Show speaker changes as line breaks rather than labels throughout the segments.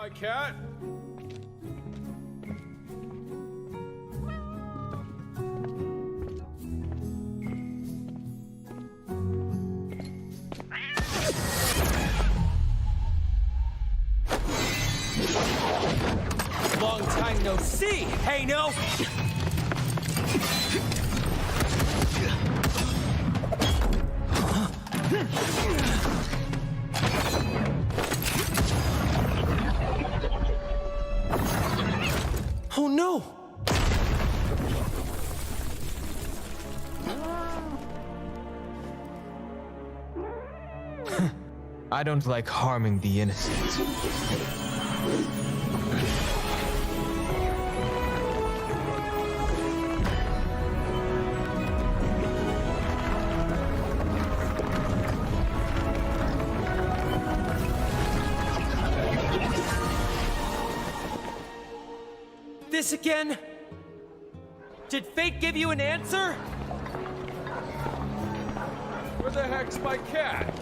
my cat.
Long time no see, hey no! Oh no! I don't like harming the innocent. This again? Did fate give you an answer?
Where the heck's my cat?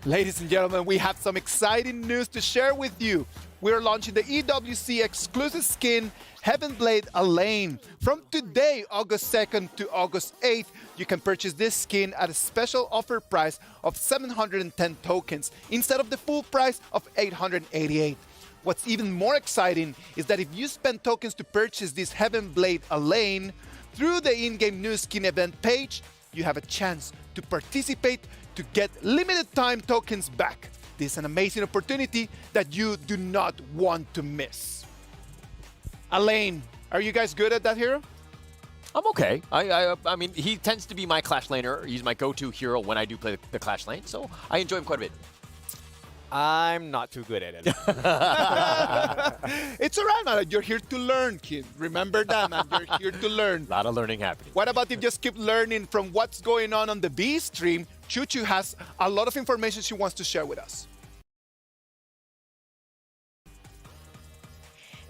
Ladies and gentlemen, we have some exciting news to share with you. We're launching the EWC exclusive skin, Heavenblade Elaine. From today, August 2nd to August 8th, you can purchase this skin at a special offer price of 710 tokens instead of the full price of 888. What's even more exciting is that if you spend tokens to purchase this Heavenblade Elaine through the in-game new skin event page, you have a chance to participate to get limited time tokens back. This is an amazing opportunity that you do not want to miss. Elaine, are you guys good at that hero?
I'm okay. I mean, he tends to be my Clash laner. He's my go-to hero when I do play the Clash lane, so I enjoy him quite a bit.
I'm not too good at it.
It's all right, man. You're here to learn, kid. Remember that, man. You're here to learn.
A lot of learning happening.
What about if you just keep learning from what's going on the B stream? Chuchu has a lot of information she wants to share with us.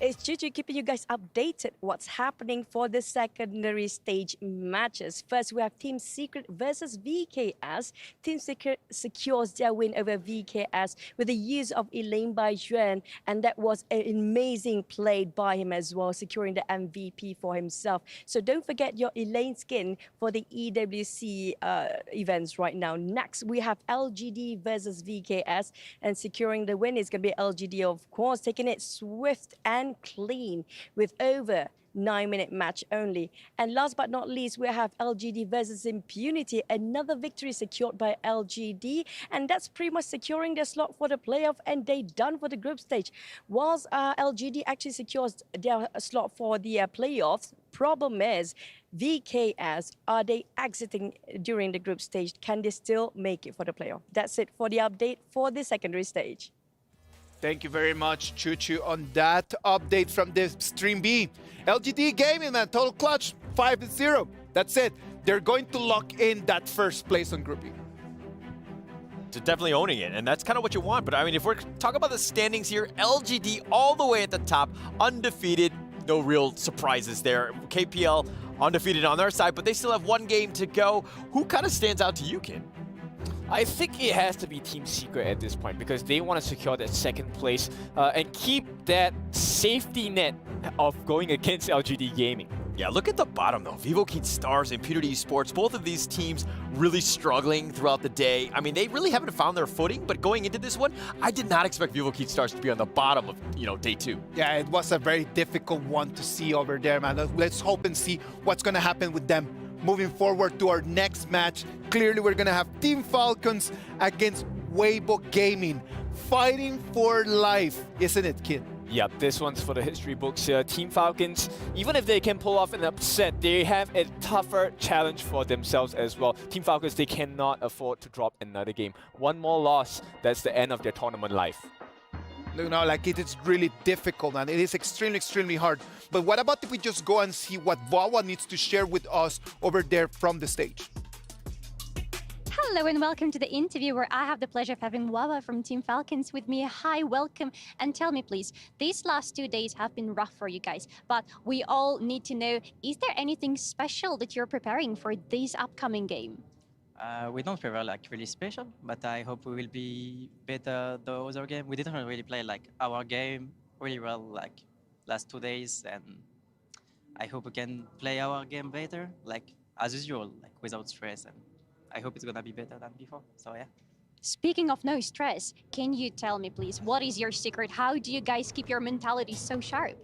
It's Chuchu keeping you guys updated what's happening for the secondary stage matches. First, we have Team Secret versus VKS. Team Secret secures their win over VKS with the use of Elaine by Yuan, and that was an amazing play by him as well, securing the MVP for himself. So don't forget your Elaine skin for the EWC events right now. Next, we have LGD versus VKS, and securing the win is going to be LGD, of course, taking it swift and clean with over 9-minute match only. And last but not least, we have LGD versus Impunity, another victory secured by LGD, and that's pretty much securing their slot for the playoff, and they done for the group stage. Whilst LGD actually secures their slot for the playoffs, problem is VKS, are they exiting during the group stage? Can they still make it for the playoff? That's it for the update for the secondary stage.
Thank you very much, Chuchu, on that update from the Stream B. LGD Gaming, man, total clutch, 5-0. That's it. They're going to lock in that first place on Group B.
So definitely owning it, and that's kind of what you want. But I mean, if we're talking about the standings here, LGD all the way at the top, undefeated, no real surprises there. KPL undefeated on their side, but they still have one game to go. Who kind of stands out to you, Kin?
I think it has to be Team Secret at this point because they want to secure that second place and keep that safety net of going against LGD Gaming.
Yeah, look at the bottom though. Vivo Stars, Impunity Esports, both of these teams really struggling throughout the day. I mean, they really haven't found their footing, but going into this one, I did not expect Vivo Stars to be on the bottom of, day 2.
Yeah, it was a very difficult one to see over there, man. Let's hope and see what's going to happen with them. Moving forward to our next match, clearly we're going to have Team Falcons against Weibo Gaming. Fighting for life, isn't it, kid?
Yeah, this one's for the history books here. Team Falcons, even if they can pull off an upset, they have a tougher challenge for themselves as well. Team Falcons, they cannot afford to drop another game. One more loss, that's the end of their tournament life.
Like it's really difficult, and it is extremely, extremely hard. But what about if we just go and see what Vawa needs to share with us over there from the stage?
Hello and welcome to the interview where I have the pleasure of having Wawa from Team Falcons with me. Hi, welcome. And tell me please, these last 2 days have been rough for you guys, but we all need to know, is there anything special that you're preparing for this upcoming game?
We don't prepare like really special, but I hope we will be better the other game. We didn't really play like our game really well like last 2 days, and I hope we can play our game better, like as usual, like without stress, and I hope it's gonna be better than before. So yeah.
Speaking of no stress, can you tell me please, what is your secret? How do you guys keep your mentality so sharp?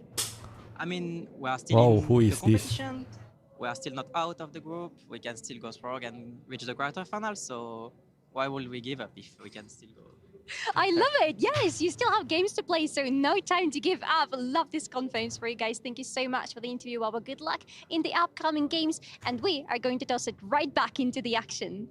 I mean, we are still in
who
the
is this?
competition. We are still not out of the group. We can still go strong and reach the quarterfinals. So why would we give up if we can still go?
I love it. Yes, you still have games to play, so no time to give up. Love this confidence for you guys. Thank you so much for the interview, Wawa. Good luck in the upcoming games, and we are going to toss it right back into the action.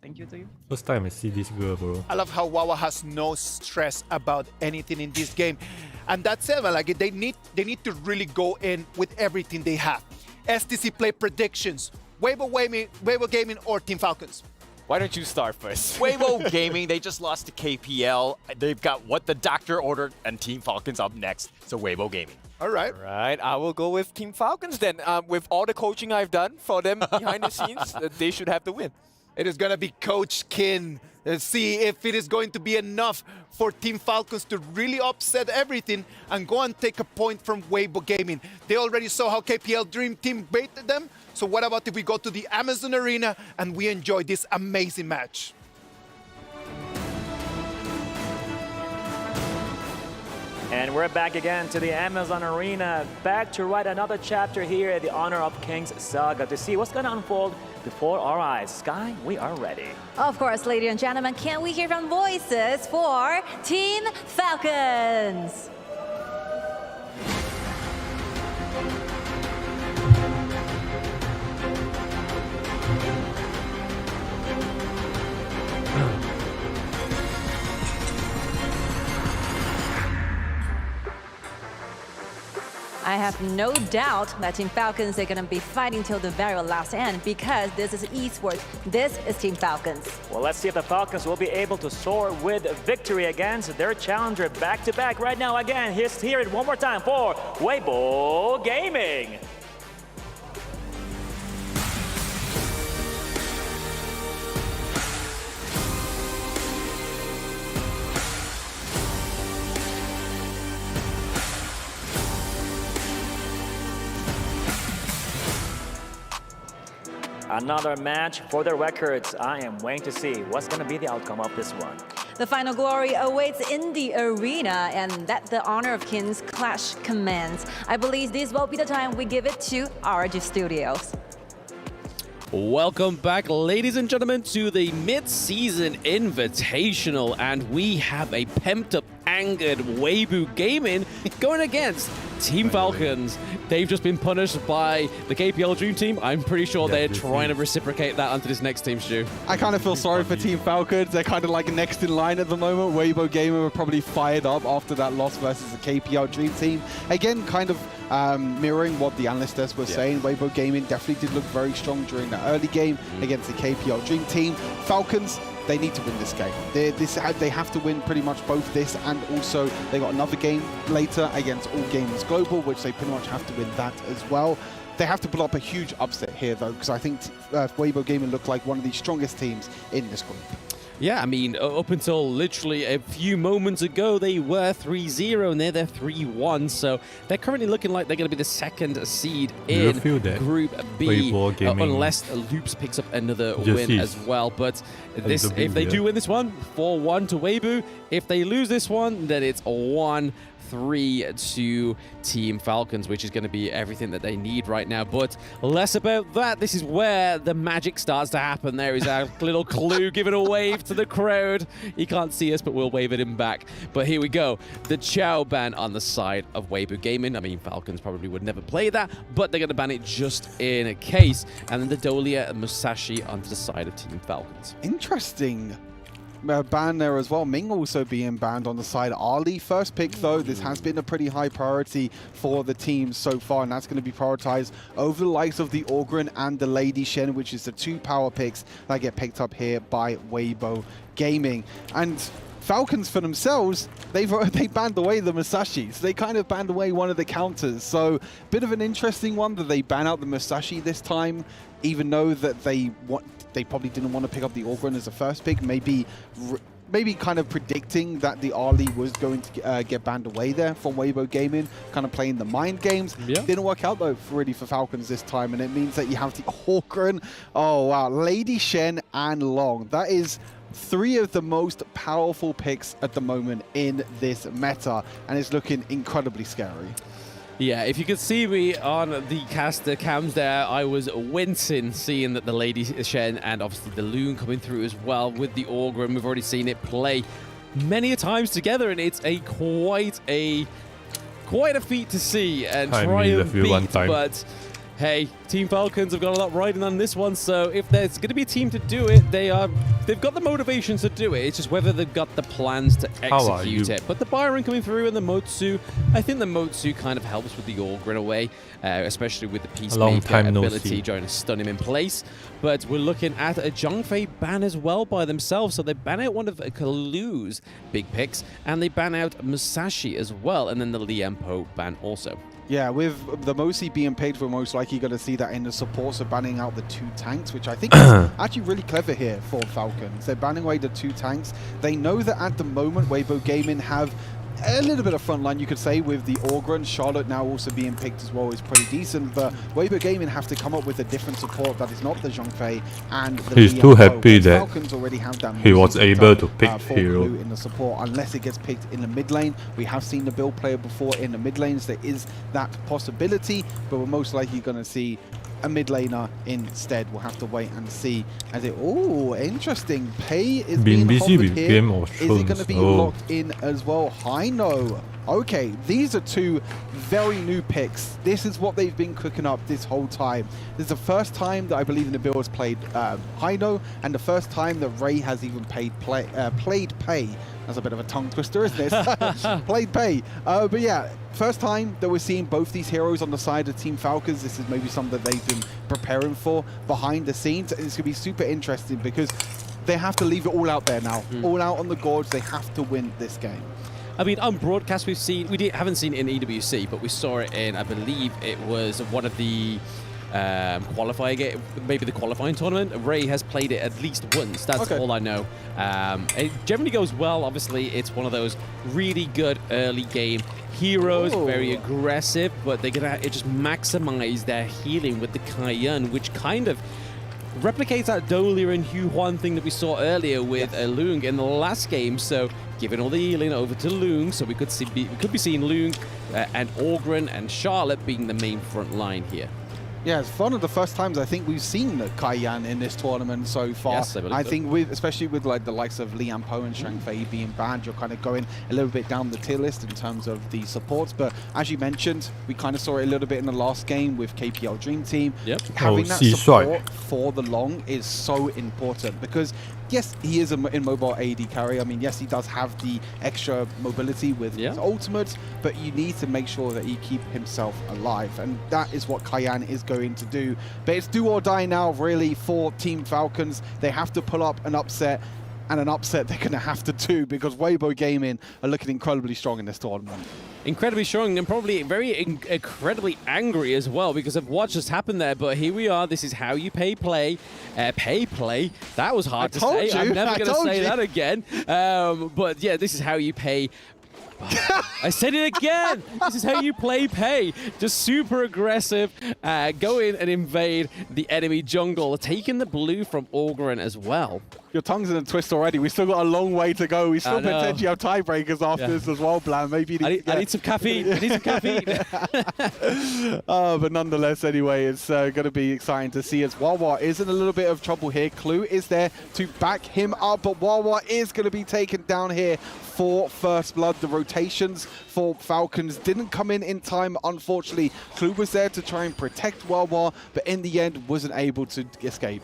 Thank you to you.
First time I see this girl, bro.
I love how Wawa has no stress about anything in this game, and that's it. Like they need to really go in with everything they have. STC play predictions. Weibo Gaming or Team Falcons?
Why don't you start first?
Weibo Gaming, they just lost to KPL. They've got what the doctor ordered, and Team Falcons up next. So Weibo Gaming.
All right.
Right, I will go with Team Falcons then. With all the coaching I've done for them behind the scenes, they should have the win.
It is going to be Coach Kin. Let's see if it is going to be enough for Team Falcons to really upset everything and go and take a point from Weibo Gaming. They already saw how KPL Dream Team baited them. So what about if we go to the Amazon Arena and we enjoy this amazing match?
And we're back again to the Amazon Arena, back to write another chapter here at the Honor of Kings saga to see what's going to unfold before our eyes. Sky, we are ready.
Of course, ladies and gentlemen, can we hear from voices for Team Falcons? I have no doubt that Team Falcons are going to be fighting till the very last end because this is esports. This is Team Falcons.
Well, let's see if the Falcons will be able to soar with victory against their challenger back-to-back right now. Again, hear it one more time for Weibo Gaming. Another match for the records. I am waiting to see what's going to be the outcome of this one.
The final glory awaits in the arena, and that the Honor of Kings clash commends. I believe this will be the time we give it to RG Studios.
Welcome back, ladies and gentlemen, to the Mid-Season Invitational, and we have a pumped-up, angered Weibo Gaming going against Team Falcons. They've just been punished by the KPL Dream Team. I'm pretty sure they're trying to reciprocate that onto this next team, Stu.
I kind of feel sorry for Team Falcons. They're kind of like next in line at the moment. Weibo Gaming were probably fired up after that loss versus the KPL Dream Team. Again, kind of mirroring what the analyst desk was saying. Weibo Gaming definitely did look very strong during the early game against the KPL Dream Team. Falcons, they need to win this game. They have to win pretty much both this and also they got another game later against All Gamers Global, which they pretty much have to win that as well. They have to pull up a huge upset here though, because I think Weibo Gaming look like one of the strongest teams in this group.
Yeah, I mean, up until literally a few moments ago, they were 3-0, and they're 3-1, so they're currently looking like they're going to be the second seed in Group B, unless Loops picks up another win as well. But this, if they do win this one, 4-1 to Weibo. If they lose this one, then it's 1-3 to Team Falcons, which is going to be everything that they need right now. But less about that. This is where the magic starts to happen. There is a little clue giving a wave to the crowd. He can't see us, but we'll wave at him back. But here we go. The Chow ban on the side of Weibo Gaming. I mean, Falcons probably would never play that, but they're going to ban it just in a case. And then the Dolia and Musashi onto the side of Team Falcons.
Interesting. ban there as well. Ming also being banned on the side. Ali first pick though. This has been a pretty high priority for the team so far, and that's going to be prioritized over the likes of the Orgren and the Lady Shen, which is the 2 power picks that get picked up here by Weibo Gaming. And Falcons for themselves, they banned away the Musashi. So they kind of banned away one of the counters. So bit of an interesting one that they ban out the Musashi this time, even though that they probably didn't want to pick up the Orgren as a first pick. Maybe kind of predicting that the Ali was going to get banned away there from Weibo Gaming, kind of playing the mind games. Yeah. Didn't work out though really for Falcons this time, and it means that you have the Orgren. Oh wow, Lady Shen and Long. That is 3 of the most powerful picks at the moment in this meta, and it's looking incredibly scary.
Yeah, if you could see me on the caster cams there, I was wincing seeing that the Lady Shen and obviously the Loon coming through as well with the Orgren. We've already seen it play many a times together, and it's quite a feat to see and try and beat, but hey, Team Falcons have got a lot riding on this one, so if there's going to be a team to do it, they've got the motivation to do it. It's just whether they've got the plans to execute it. But the Byron coming through and the Motsu, I think the Motsu kind of helps with the Orgren away, especially with the Peacemaker ability trying to stun him in place. But we're looking at a Zhongfei ban as well by themselves, so they ban out one of Kalu's big picks, and they ban out Musashi as well, and then the Liempo ban also.
Yeah, with the Mosi being paid, we're most likely going to see that in the support, so banning out the 2 tanks, which I think is actually really clever here for Falcons. They're banning away the 2 tanks. They know that at the moment, Weibo Gaming have a little bit of front line, you could say, with the Orgren. Charlotte now also being picked as well is pretty decent, but Weibo Gaming have to come up with a different support that is not the Zhongfei and the
He's too happy that
Falcons already have that
he was able to pick hero
in the support, unless it gets picked in the mid lane. We have seen the build player before in the mid lanes. There is that possibility, but we're most likely going to see a mid laner instead. We'll have to wait and see. As it, oh, interesting. Pei is being busy with here. Game of Thrones. Is it going to be locked in as well? Haino. Okay, these are 2 very new picks. This is what they've been cooking up this whole time. This is the first time that I believe in the build has played Haino, and the first time that Ray has even played Pei. That's a bit of a tongue twister, isn't it? Played Pei. But yeah, first time that we're seeing both these heroes on the side of Team Falcons. This is maybe something that they've been preparing for behind the scenes, and it's going to be super interesting because they have to leave it all out there now. All out on the gorge. They have to win this game.
I mean, on broadcast, haven't seen it in EWC, but we saw it in, I believe it was one of the maybe the qualifying tournament. Ray has played it at least once. That's all I know. It generally goes well. Obviously, it's one of those really good early game heroes, very aggressive, but they're gonna just maximize their healing with the Kaiyun, which kind of replicates that Dolia and Hu Huan thing that we saw earlier with Lung in the last game. So giving all the healing over to Lung, so we could be seeing Lung and Orgren and Charlotte being the main front line here.
Yeah, it's one of the first times I think we've seen Kaiyun in this tournament so far. Yes, I think especially with like the likes of Lian Po and Shang Fei being banned, you're kind of going a little bit down the tier list in terms of the supports. But as you mentioned, we kind of saw it a little bit in the last game with KPL Dream Team. Having that support for the long is so important because yes, he is an immobile AD carry. I mean, yes, he does have the extra mobility with his ultimate, but you need to make sure that he keep himself alive, and that is what Kaiyun is going to do. But it's do or die now, really, for Team Falcons. They have to pull up an upset, and an upset they're going to have to do because Weibo Gaming are looking incredibly strong in this tournament.
Incredibly strong and probably very incredibly angry as well because of what just happened there. But here we are. This is how you pay play. That was hard to say. I'm never going to say that again. But yeah, this is how you pay. I said it again. This is how you play Pei. Just super aggressive. Go in and invade the enemy jungle. Taking the blue from Orgren as well.
Your tongue's in a twist already. We still got a long way to go. We still potentially have tiebreakers after this as well, Blam. Maybe
I need some caffeine. I need some caffeine.
But nonetheless, anyway, it's going to be exciting to see as Wawa is in a little bit of trouble here. Clue is there to back him up, but Wawa is going to be taken down here for first blood. The rotations for Falcons didn't come in time, unfortunately. Clue was there to try and protect Wawa, but in the end wasn't able to escape.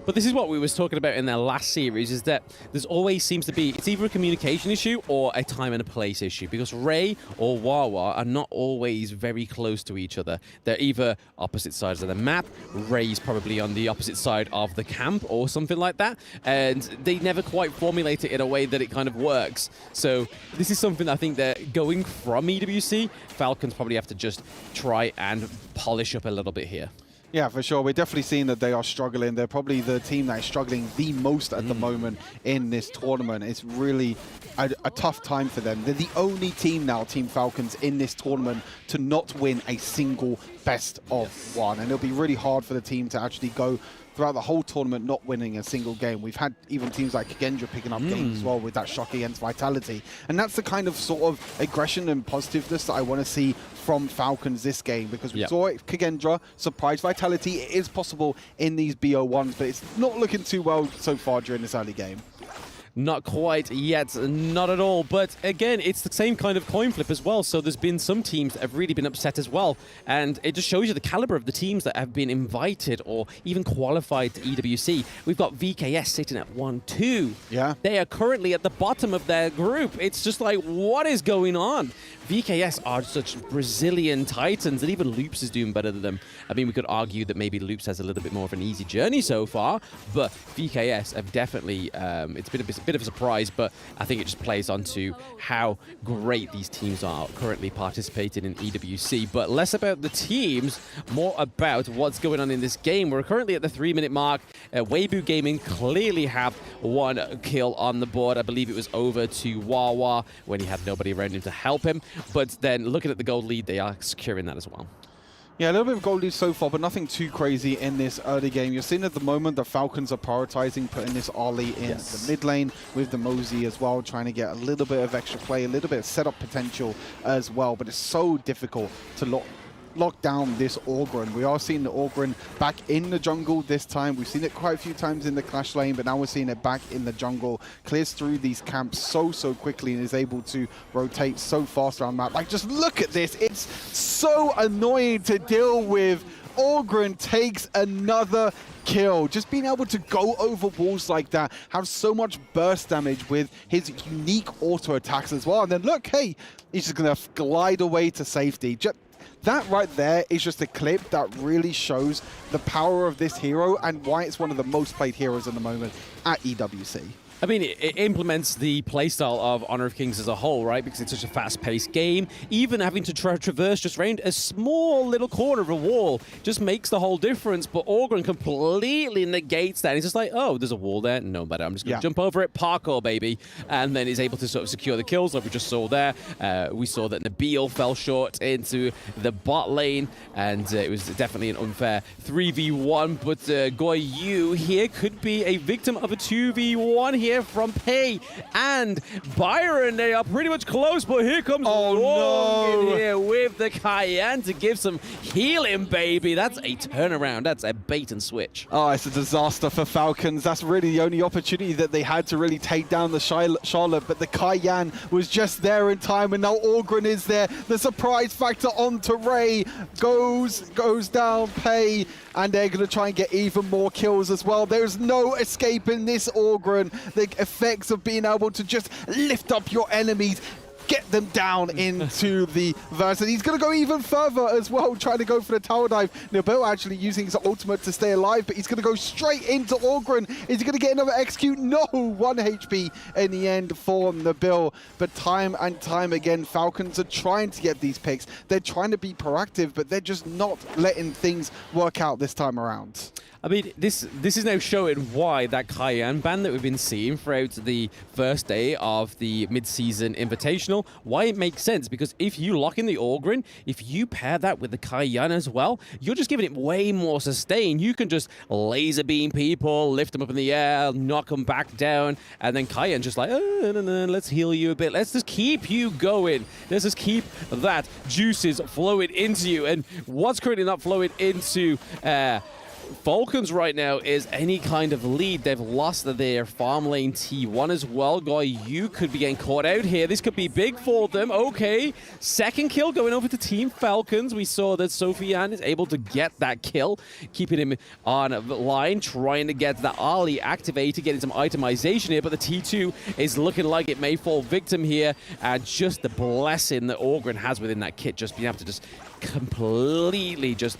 But this is what we was talking about in their last series, is that there's always seems to be, it's either a communication issue or a time and a place issue, because Ray or Wawa are not always very close to each other. They're either opposite sides of the map, Ray's probably on the opposite side of the camp or something like that, and they never quite formulate it in a way that it kind of works. So this is something I think that going from EWC, Falcons probably have to just try and polish up a little bit here.
Yeah, for sure. We're definitely seeing that they are struggling. They're probably the team that is struggling the most at the moment in this tournament. It's really a tough time for them. They're the only team now, Team Falcons, in this tournament to not win a single best of one. And it'll be really hard for the team to actually go throughout the whole tournament not winning a single game. We've had even teams like Kagendra picking up games as well with that shock against Vitality. And that's the kind of sort of aggression and positiveness that I want to see from Falcons this game, because we saw it, Kagendra surprise Vitality. It is possible in these BO1s, but it's not looking too well so far during this early game.
Not quite yet, not at all. But again, it's the same kind of coin flip as well. So there's been some teams that have really been upset as well. And it just shows you the caliber of the teams that have been invited or even qualified to EWC. We've got VKS sitting at 1-2.
Yeah.
They are currently at the bottom of their group. It's just like, what is going on? VKS are such Brazilian titans, and even Loops is doing better than them. I mean, we could argue that maybe Loops has a little bit more of an easy journey so far, but VKS have definitely, it's been a bit of a surprise, but I think it just plays onto how great these teams are currently participating in EWC. But less about the teams, more about what's going on in this game. We're currently at the 3-minute mark. Weibo Gaming clearly have one kill on the board. I believe it was over to Wawa when he had nobody around him to help him. But then looking at the gold lead, they are securing that as well.
Yeah, a little bit of gold lead so far, but nothing too crazy in this early game. You're seeing at the moment the Falcons are prioritizing putting this Ollie in the mid lane with the Mosey as well, trying to get a little bit of extra play, a little bit of setup potential as well. But it's so difficult to lock down this Orgren. We are seeing the Orgren back in the jungle this time. We've seen it quite a few times in the Clash lane, but now we're seeing it back in the jungle. Clears through these camps so quickly and is able to rotate so fast around the map. Like, just look at this. It's so annoying to deal with. Orgren takes another kill. Just being able to go over walls like that, have so much burst damage with his unique auto attacks as well. And then look, hey, he's just going to glide away to safety. That right there is just a clip that really shows the power of this hero and why it's one of the most played heroes at the moment at EWC.
I mean, it implements the playstyle of Honor of Kings as a whole, right? Because it's such a fast-paced game. Even having to traverse just around a small little corner of a wall just makes the whole difference. But Orgren completely negates that. He's just like, oh, there's a wall there. No matter. I'm just going to jump over it. Parkour, baby. And then he's able to sort of secure the kills like we just saw there. We saw that Nabil fell short into the bot lane. And it was definitely an unfair 3v1. But Goy Yu here could be a victim of a 2v1 here from Pei and Byron. They are pretty much close, but here comes Long in here with the Cayenne to give some healing, baby. That's a turnaround. That's a bait and switch.
Oh, it's a disaster for Falcons. That's really the only opportunity that they had to really take down the Charlotte, but the Cayenne was just there in time, and now Orgren is there. The surprise factor onto Ray goes down Pei, and they're going to try and get even more kills as well. There's no escaping this Orgren. The effects of being able to just lift up your enemies, get them down into the verse. And he's going to go even further as well, trying to go for the tower dive. Nabil actually using his ultimate to stay alive, but he's going to go straight into Orgren. Is he going to get another execute? No, 1 HP in the end for Nabil. But time and time again, Falcons are trying to get these picks. They're trying to be proactive, but they're just not letting things work out this time around.
I mean, this is now showing why that Cayenne ban that we've been seeing throughout the first day of the mid-season Invitational, why it makes sense. Because if you lock in the Orgren, if you pair that with the Cayenne as well, you're just giving it way more sustain. You can just laser beam people, lift them up in the air, knock them back down, and then Cayenne just like, oh, no, let's heal you a bit. Let's just keep you going. Let's just keep that juices flowing into you. And what's currently not flowing into Falcons right now is any kind of lead. They've lost their farm lane T1 as well. Guy, you could be getting caught out here. This could be big for them. Okay, second kill going over to Team Falcons. We saw that Sofian is able to get that kill, keeping him on line, trying to get the Ali activated, getting some itemization here, but the T2 is looking like it may fall victim here, and just the blessing that Orgren has within that kit, just being able to just completely just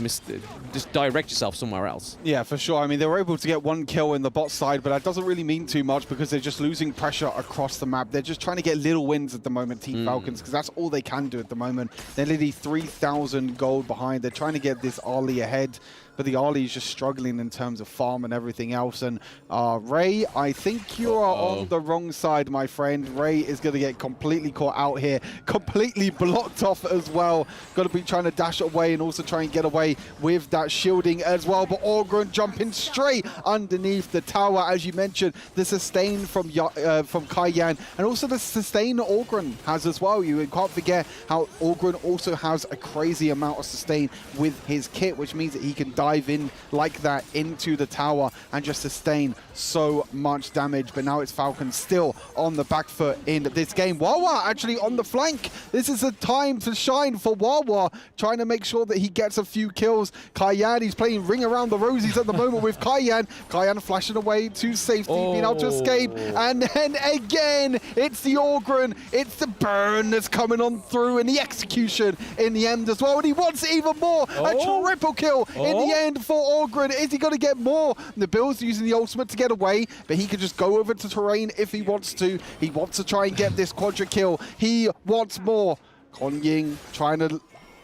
direct yourself somewhere else.
Yeah, for sure. I mean, they were able to get one kill in the bot side, but that doesn't really mean too much because they're just losing pressure across the map. They're just trying to get little wins at the moment, Team Falcons, because that's all they can do at the moment. They're literally 3,000 gold behind. They're trying to get this Ali ahead, but the Ali is just struggling in terms of farm and everything else. And Ray, I think you are on the wrong side, my friend. Ray is going to get completely caught out here, completely blocked off as well. Got to be trying to dash away and also try and get away with that shielding as well. But Orgren jumping straight underneath the tower, as you mentioned, the sustain from Kayan, and also the sustain Orgren has as well. You can't forget how Orgren also has a crazy amount of sustain with his kit, which means that he can dive in like that into the tower and just sustain so much damage. But now it's Falcons still on the back foot in this game. Wawa actually on the flank. This is a time to shine for Wawa, trying to make sure that he gets a few kills. Kayan, he's playing ring around the rosies at the moment with Kayan. Kayan flashing away to safety, being able to escape. And then again, it's the Orgren. It's the burn that's coming on through, and the execution in the end as well. And he wants even more. A triple kill in the end for Orgren. Is he going to get more? Nabil's using the ultimate to get away, but he can just go over to terrain if he wants to. He wants to try and get this quadra kill. He wants more. Callinggg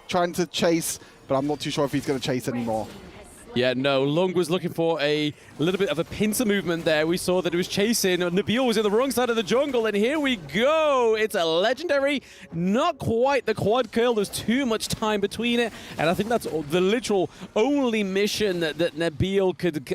trying to chase, but I'm not too sure if he's going to chase anymore.
Yeah, no, Lung was looking for a little bit of a pincer movement there. We saw that he was chasing. Nabil was in the wrong side of the jungle, and here we go. It's a legendary, not quite the quad kill. There's too much time between it, and I think that's the literal only mission that Nabil could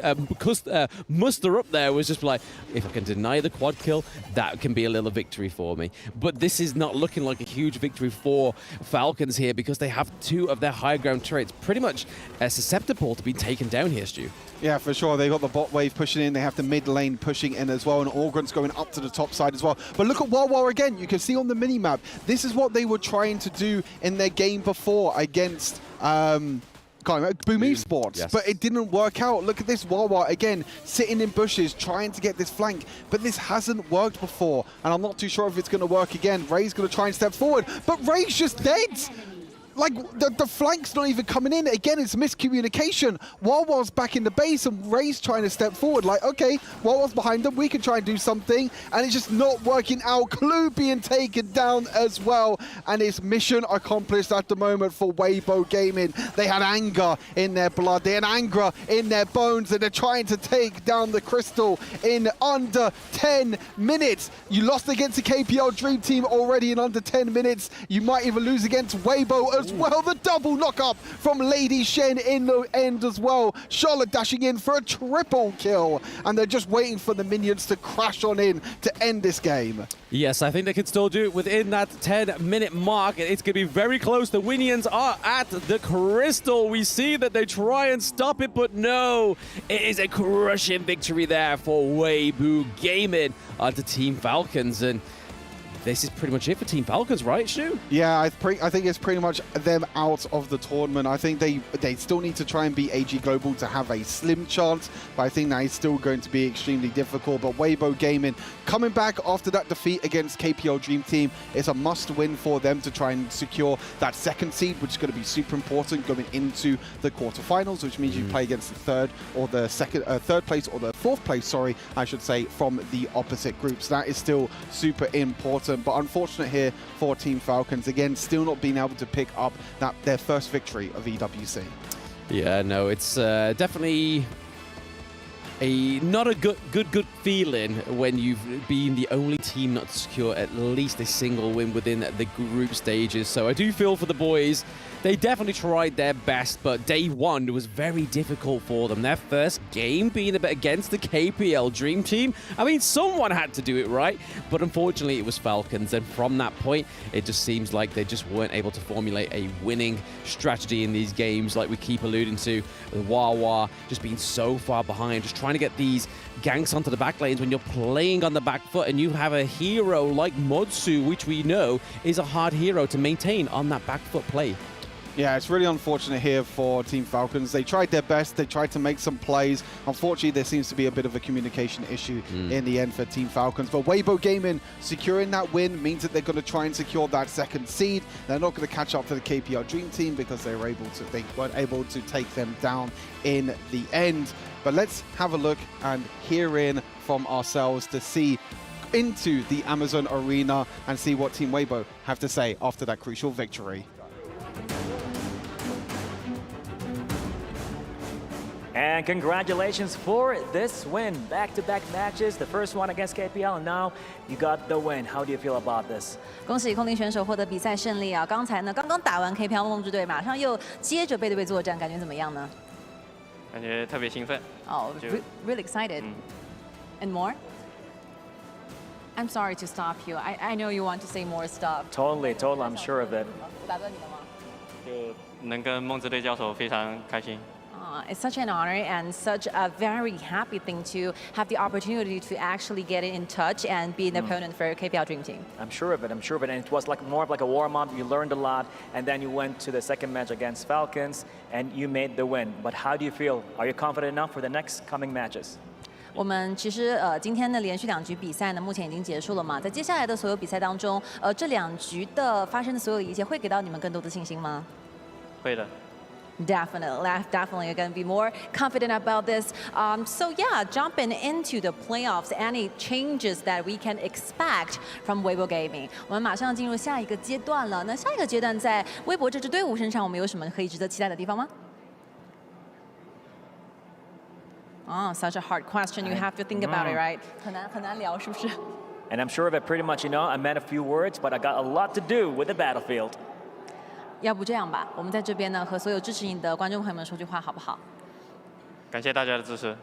muster up there, was just like, if I can deny the quad kill, that can be a little victory for me. But this is not looking like a huge victory for Falcons here, because they have two of their high ground turrets pretty much susceptible to be taken down here, Stu.
Yeah, for sure. They've got the bot wave pushing in. They have the mid lane pushing in as well. And Orgren's going up to the top side as well. But look at Wawa again. You can see on the mini-map, this is what they were trying to do in their game before against Boom Esports. Yes. But it didn't work out. Look at this Wawa again, sitting in bushes, trying to get this flank. But this hasn't worked before. And I'm not too sure if it's going to work again. Ray's going to try and step forward. But Ray's just dead. Like, the flank's not even coming in. Again, it's miscommunication. Wawa's back in the base and Ray's trying to step forward. Like, okay, Wawa's behind them. We can try and do something. And it's just not working out. Clue being taken down as well. And it's mission accomplished at the moment for Weibo Gaming. They had anger in their blood. They had anger in their bones. And they're trying to take down the Crystal in under 10 minutes. You lost against the KPL Dream Team already in under 10 minutes. You might even lose against Weibo as well. The double knock up from Lady Shen in the end as well. Charlotte dashing in for a triple kill, and they're just waiting for the minions to crash on in to end this game.
Yes, I think they can still do it within that 10-minute mark. It's going to be very close. The Winions are at the Crystal. We see that they try and stop it, but no. It is a crushing victory there for Weibo Gaming onto Team Falcons. And this is pretty much it for Team Falcons, right, Stu?
Yeah, I think it's pretty much them out of the tournament. I think they still need to try and beat AG Global to have a slim chance, but I think that is still going to be extremely difficult. But Weibo Gaming coming back after that defeat against KPL Dream Team is a must-win for them to try and secure that second seed, which is going to be super important going into the quarterfinals, which means you play against the third place or the fourth place, sorry, I should say, from the opposite groups. That is still super important. But unfortunate here for Team Falcons, again, still not being able to pick up their first victory of EWC.
Yeah, no, it's definitely not a good feeling when you've been the only team not to secure at least a single win within the group stages. So I do feel for the boys. They definitely tried their best, but day one was very difficult for them. Their first game being a bit against the KPL Dream Team. I mean, someone had to do it right, but unfortunately it was Falcons. And from that point, it just seems like they just weren't able to formulate a winning strategy in these games, like we keep alluding to. The Wawa just being so far behind, just trying to get these ganks onto the back lanes when you're playing on the back foot and you have a hero like Modsu, which we know is a hard hero to maintain on that back foot play.
Yeah, it's really unfortunate here for Team Falcons. They tried their best. They tried to make some plays. Unfortunately, there seems to be a bit of a communication issue in the end for Team Falcons. But Weibo Gaming securing that win means that they're going to try and secure that second seed. They're not going to catch up to the KPL Dream Team because they weren't able to take them down in the end. But let's have a look and hear in from ourselves to see into the Amazon Arena and see what Team Weibo have to say after that crucial victory.
And congratulations for this win. Back-to-back matches, the first one against KPL, and now you got the win. How do you feel about this?
恭喜空灵选手获得比赛胜利啊！刚才呢，刚刚打完 KPL 梦之队，马上又接着背对背作战，感觉怎么样呢？
感觉特别兴奋。
Oh, really excited. And more? I'm sorry to stop you. I know you want to say more stuff.
Totally, I'm sure of it.
我打断你了吗？
就能跟梦之队交手，非常开心。
It's such an honor and such a very happy thing to have the opportunity to actually get in touch and be an opponent for KPL Dream Team.
I'm sure of it. And it was like more of like a warm-up. You learned a lot, and then you went to the second match against Falcons, and you made the win. But how do you feel? Are you confident enough for the next coming matches?
我们其实今天的连续2局比赛呢，目前已经结束了嘛。在接下来的所有比赛当中，这2局的发生的所有一切，会给到你们更多的信心吗？
会的。
Definitely, you're going to be more confident about this. So yeah, jumping into the playoffs, any changes that we can expect from Weibo Gaming? 我们马上进入下一个阶段了。那下一个阶段在微博这支队伍身上，我们有什么可以值得期待的地方吗？ Oh, such a hard question. You have to think about it, right? 很难聊，是不是？
And I'm sure of it pretty much, you know, I meant a few words, but I got a lot to do with the battlefield.
要不这样吧，我们在这边呢和所有支持你的观众朋友们说句话，好不好？
感谢大家的支持。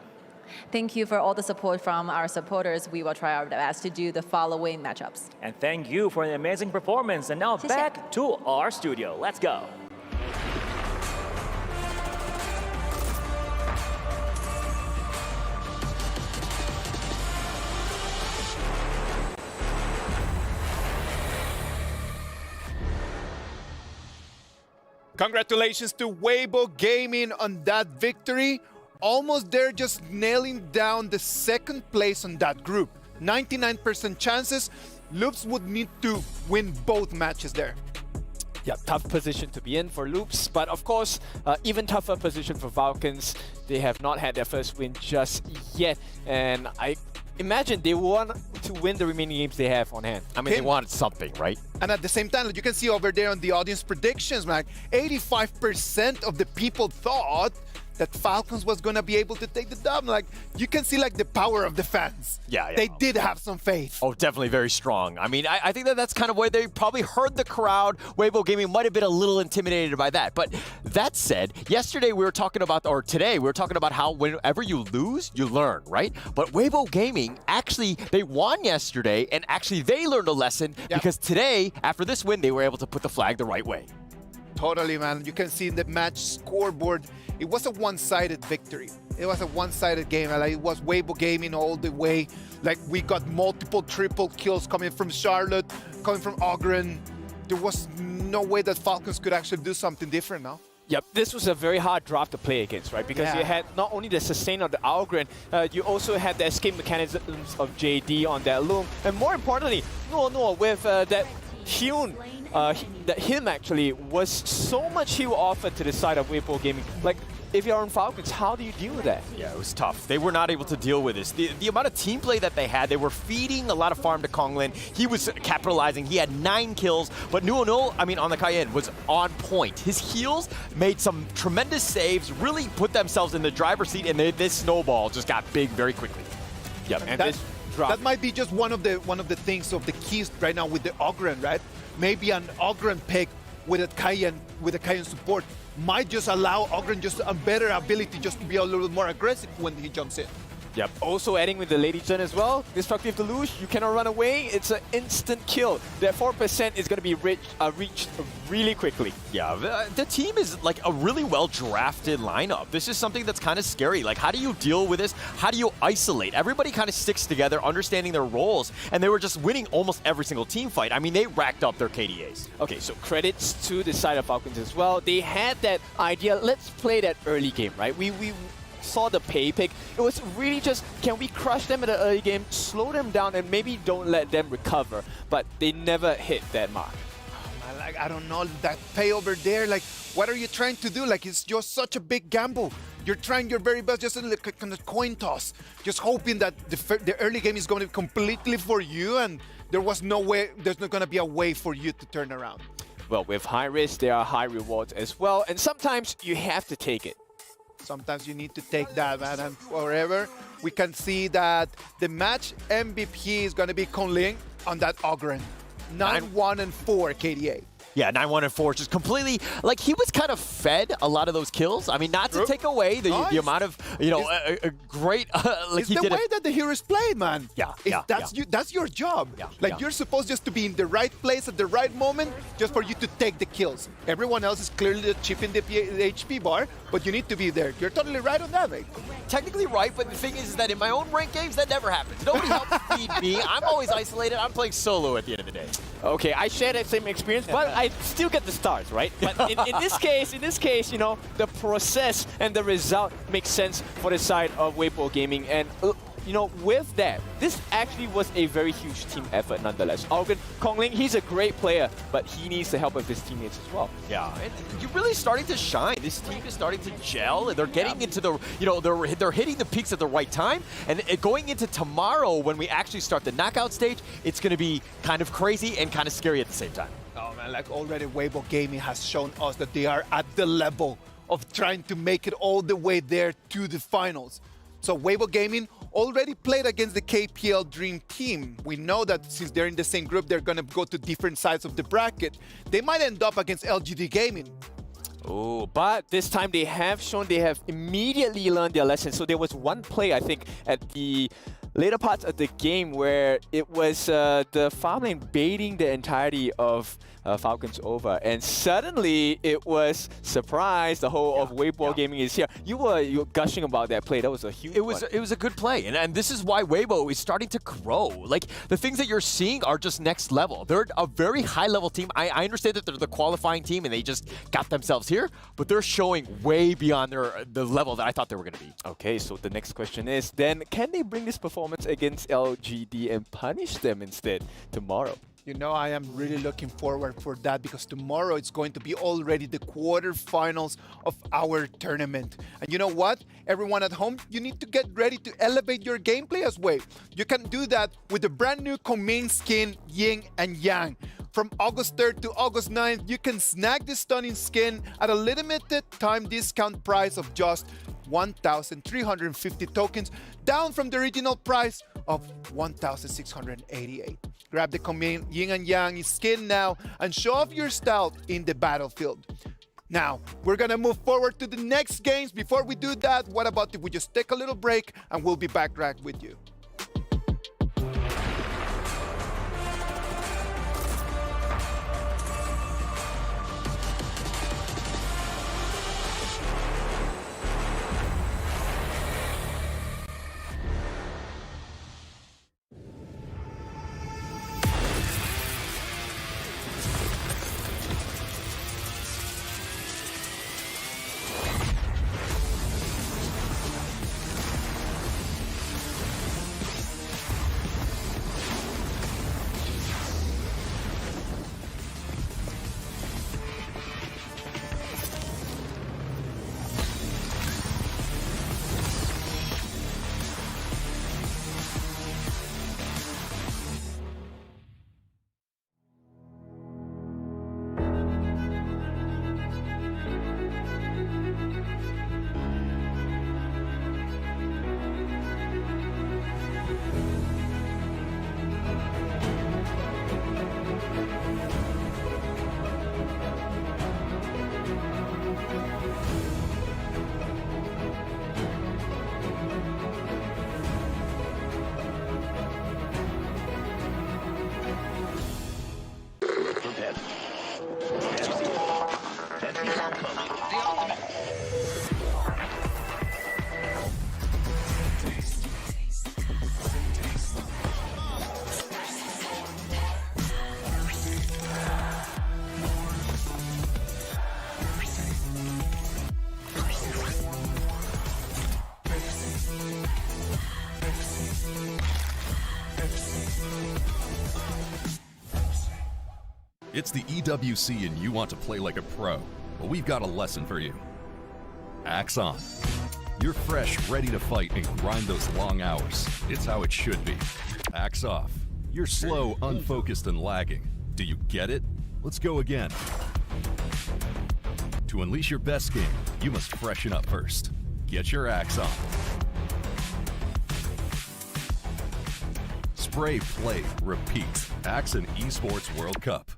Thank you for all the support from our supporters. We will try our best to do the following matchups.
And thank you for an amazing performance. And now back to our studio. Let's go.
Congratulations to Weibo Gaming on that victory. Almost there, just nailing down the second place on that group. 99% chances. Loops would need to win both matches there.
Yeah, tough position to be in for Loops, but of course, even tougher position for Falcons. They have not had their first win just yet, and I imagine they want to win the remaining games they have on hand.
I mean, they wanted something, right?
And at the same time, you can see over there on the audience predictions, like 85% of the people thought that Falcons was going to be able to take the dub. Like, you can see like the power of the fans.
Yeah.
They did have some faith.
Oh, definitely very strong. I mean, I think that's kind of where they probably heard the crowd. Weibo Gaming might have been a little intimidated by that. But that said, yesterday we were talking about, or today we were talking about how whenever you lose, you learn, right? But Weibo Gaming, actually, they won yesterday, and actually they learned a lesson because today, after this win, they were able to put the flag the right way.
Totally, man. You can see in the match scoreboard, it was a one-sided victory. It was a one-sided game. Like, it was Weibo Gaming all the way. Like, we got multiple triple kills coming from Charlotte, coming from Ogren. There was no way that Falcons could actually do something different now.
Yep, this was a very hard draft to play against, right? Because you had not only the sustain of the Algren, you also had the escape mechanisms of JD on that Loom. And more importantly, Nuo with that Hyun, that him actually was so much heal offered to the side of Weibo Gaming. Like, if you're on Falcons, how do you deal with that?
Yeah, it was tough. They were not able to deal with this. The amount of team play that they had, they were feeding a lot of farm to Konglin. He was capitalizing. He had 9 kills, but Nuo, I mean, on the Cayenne was on point. His heals made some tremendous saves, really put themselves in the driver's seat, and this snowball just got big very quickly.
Yep, and
that might be just one of the things of the keys right now with the Ogren, right? Maybe an Ogren pick with a Cayenne support might just allow Ogren just a better ability just to be a little more aggressive when he jumps in.
Yep. Also adding with the Lady Chen as well. Destructive Deluge, you cannot run away. It's an instant kill. That 4% is going to be reached really quickly.
Yeah, the team is like a really well-drafted lineup. This is something that's kind of scary. Like, how do you deal with this? How do you isolate? Everybody kind of sticks together, understanding their roles, and they were just winning almost every single team fight. I mean, they racked up their KDAs.
Okay, so credits to the side of Falcons as well. They had that idea, let's play that early game, right? We saw the pay pick. It was really just, can we crush them in the early game, slow them down, and maybe don't let them recover? But they never hit that mark.
Oh, man, like, I don't know, that pay over there, like, what are you trying to do? Like, it's just such a big gamble. You're trying your very best, just like a kind of coin toss, just hoping that the early game is going to be completely for you, and there was no way, there's not going to be a way for you to turn around.
Well, with high risk, there are high rewards as well, and sometimes you have to take it.
Sometimes you need to take that, man, and forever we can see that the match MVP is going to be Callinggg on that Ogren. 9-1-4 KDA.
Yeah, 9-1-4, just completely, like, he was kind of fed a lot of those kills. I mean, not to take away the amount of, you know, a great, like,
it's the way that the heroes play, man. That's your job. Like, you're supposed just to be in the right place at the right moment just for you to take the kills. Everyone else is clearly chipping the HP bar, but you need to be there. You're totally right on that, mate.
Technically right, but the thing is that in my own ranked games, that never happens. Nobody helps feed me. I'm always isolated. I'm playing solo at the end of the day.
Okay, I share that same experience, but I still get the stars, right? But in this case, you know, the process and the result makes sense for the side of Weibo Gaming. And, you know, with that, this actually was a very huge team effort nonetheless. Callinggg, he's a great player, but he needs the help of his teammates as well.
Yeah, and you're really starting to shine. This team is starting to gel, and they're getting into the, you know, they're hitting the peaks at the right time. And going into tomorrow, when we actually start the knockout stage, it's going to be kind of crazy and kind of scary at the same time.
Oh man, like already Weibo Gaming has shown us that they are at the level of trying to make it all the way there to the finals. So Weibo Gaming already played against the KPL Dream Team. We know that since they're in the same group, they're going to go to different sides of the bracket. They might end up against LGD Gaming.
Oh, but this time they have shown they have immediately learned their lesson. So there was one play, I think, at the later parts of the game where it was the farm lane baiting the entirety of Falcons over, and suddenly it was surprise. The whole of Weibo Gaming is here. You were gushing about that play. That was a huge.
It was a good play, and this is why Weibo is starting to grow. Like, the things that you're seeing are just next level. They're a very high level team. I understand that they're the qualifying team and they just got themselves here, but they're showing way beyond the level that I thought they were going to be.
Okay, so the next question is then, can they bring this performance against LGD and punish them instead tomorrow?
You know, I am really looking forward for that, because tomorrow it's going to be already the quarterfinals of our tournament. And you know what? Everyone at home, you need to get ready to elevate your gameplay as well. You can do that with the brand new Callinggg skin, Yin and Yang. From August 3rd to August 9th, you can snag this stunning skin at a limited time discount price of just 1,350 tokens, down from the original price of 1,688. Grab the Callinggg Yin and Yang skin now and show off your style in the battlefield. Now, we're gonna move forward to the next games. Before we do that, what about if we just take a little break and we'll be back right with you.
It's the EWC and you want to play like a pro. Well, we've got a lesson for you. Axe on. You're fresh, ready to fight and grind those long hours. It's how it should be. Axe off. You're slow, unfocused, and lagging. Do you get it? Let's go again. To unleash your best game, you must freshen up first. Get your axe on. Spray, play, repeat. Axe and Esports World Cup.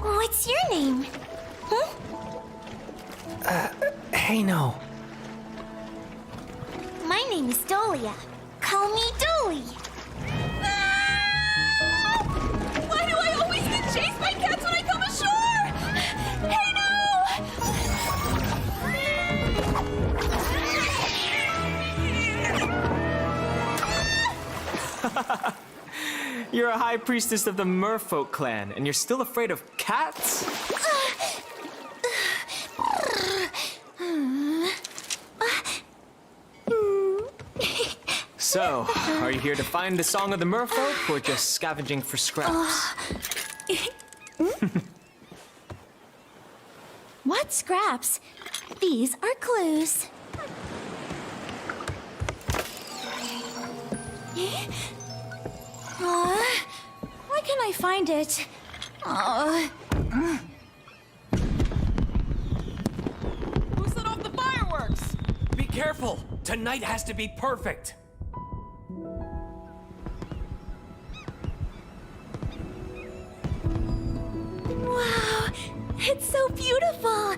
What's your name?
Hey, no.
My name is Dolia. Call me Dolly. Ah! Why do I always get chased by cats when I come ashore? Hey,
no! You're a high priestess of the Merfolk clan, and you're still afraid of cats? So, are you here to find the Song of the Merfolk, or just scavenging for scraps?
What scraps? These are clues. Why can't I find it?
Who set off the fireworks? Be careful! Tonight has to be perfect!
Wow, it's so beautiful!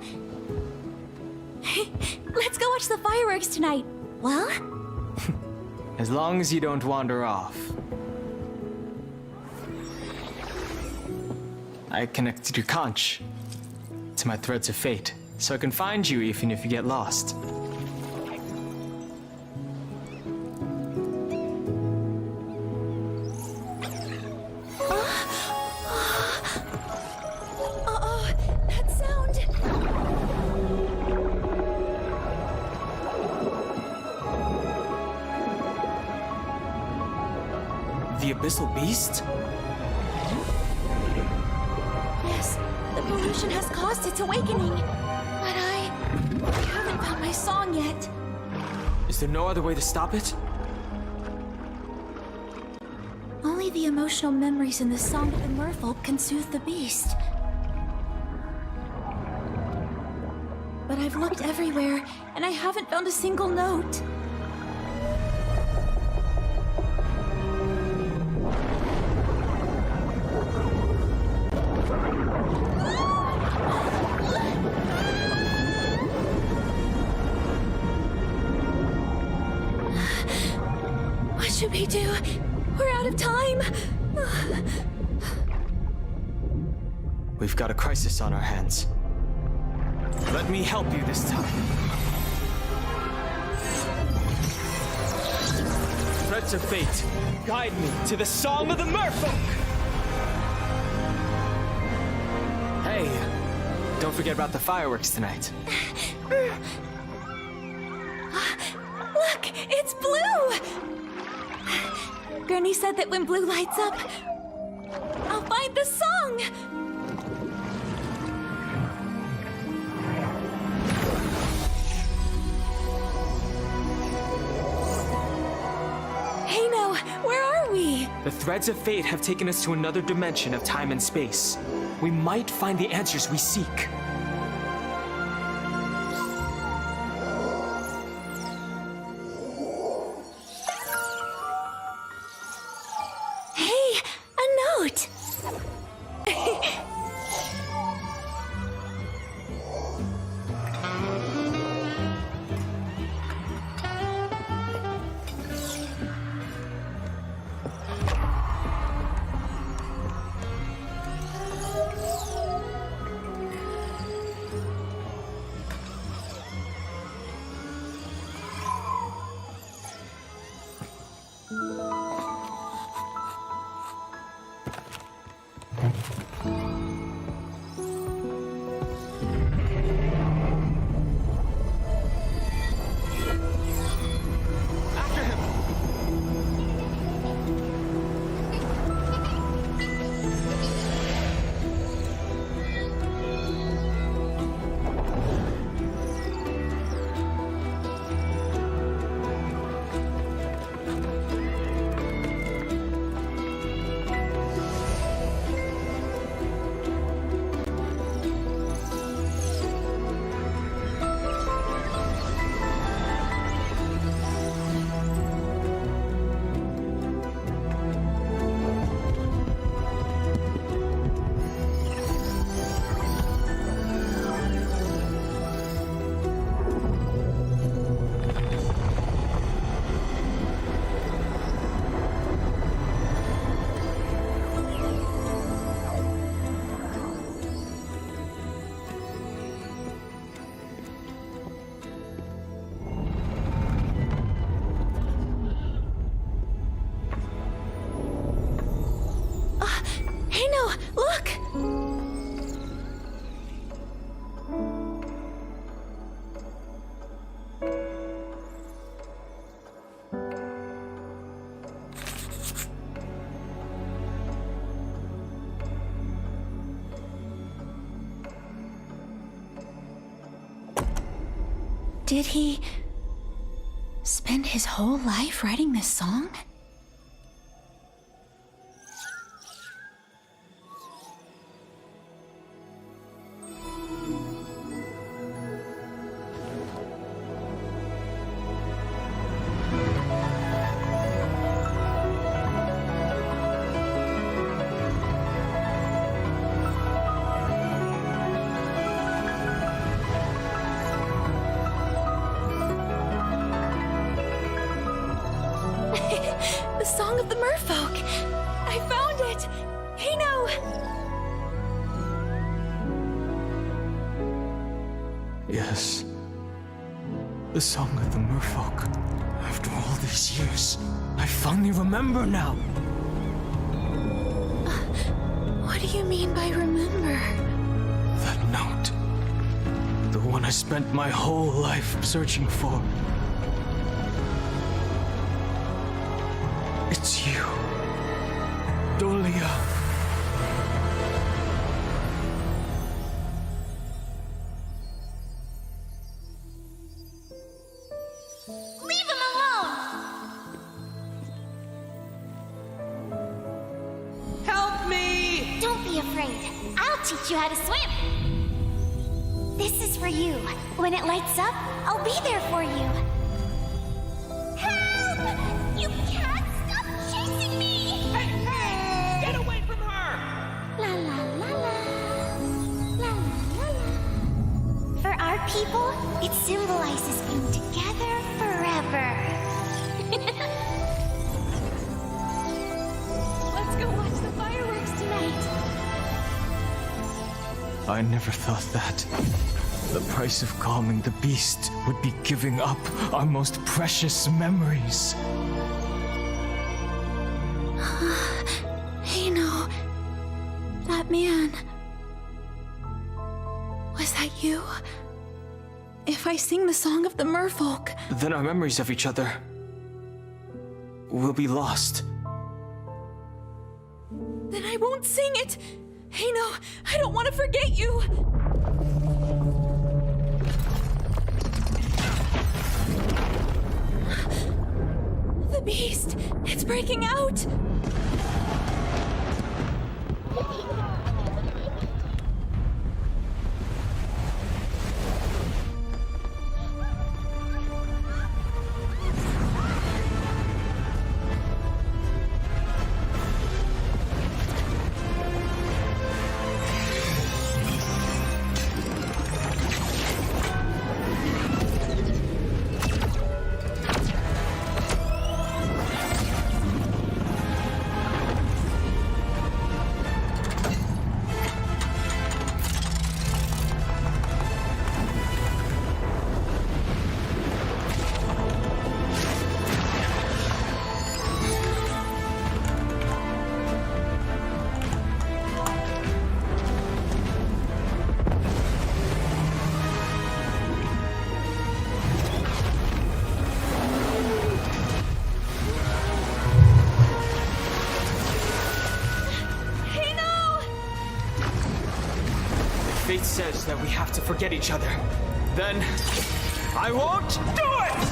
Let's go watch the fireworks tonight. Well?
As long as you don't wander off. I connected your conch to my threads of fate, so I can find you even if you get lost.
That sound!
The Abyssal Beast?
Yes, the pollution has caused its awakening. But I haven't found my song yet.
Is there no other way to stop it?
Only the emotional memories in the Song of the Merfolk can soothe the beast. But I've looked everywhere, and I haven't found a single note. What should we do? We're out of time.
We've got a crisis on our hands. Let me help you this time.
Threads of fate, guide me to the song of the merfolk! Hey, don't forget about the fireworks tonight.
Look, it's blue! Gurney said that when blue lights up, I'll find the song! Hey, no, where are we?
The threads of fate have taken us to another dimension of time and space. We might find the answers we seek.
Hey, a note! Did he spend his whole life writing this song? The Song of the Merfolk! I found it! Hino!
Yes. The Song of the Merfolk. After all these years, I finally remember now.
What do you mean by remember?
That note. The one I spent my whole life searching for. It's you. Dolia.
Leave him alone!
Help me!
Don't be afraid. I'll teach you how to swim. This is for you. When it lights up, I'll be there for you. Help! You can't stop chasing me!
Hey! Get away from her!
La la la la. La la la la. For our people, it symbolizes being together forever. Let's go watch the fireworks tonight.
I never thought that. The price of calming the beast would be giving up our most precious memories.
That man... Was that you? If I sing the song of the merfolk...
Then our memories of each other will be lost.
Then I won't sing it! Hey, no, I don't want to forget you! The beast! It's breaking out!
Fate says that we have to forget each other. Then I won't do it!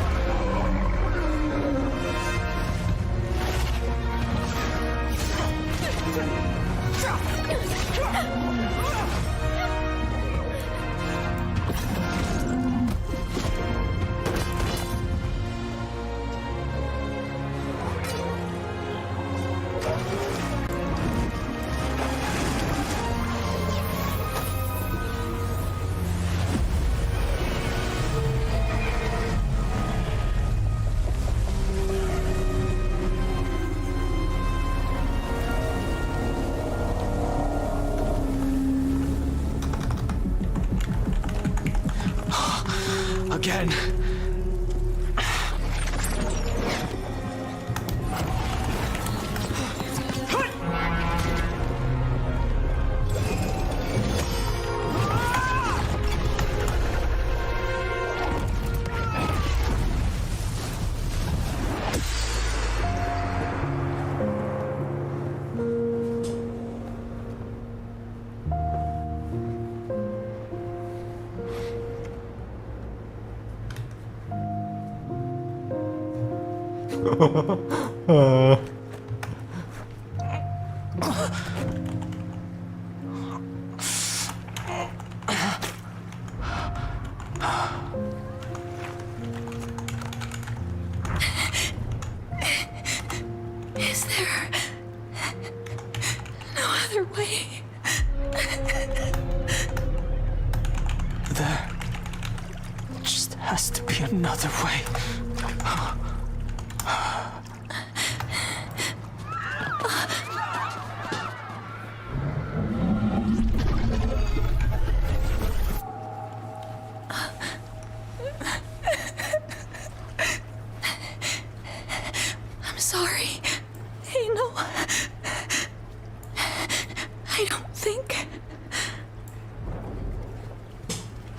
Again.
Is there no other way?
There just has to be another way.
I'm sorry. Hey, no. I don't think...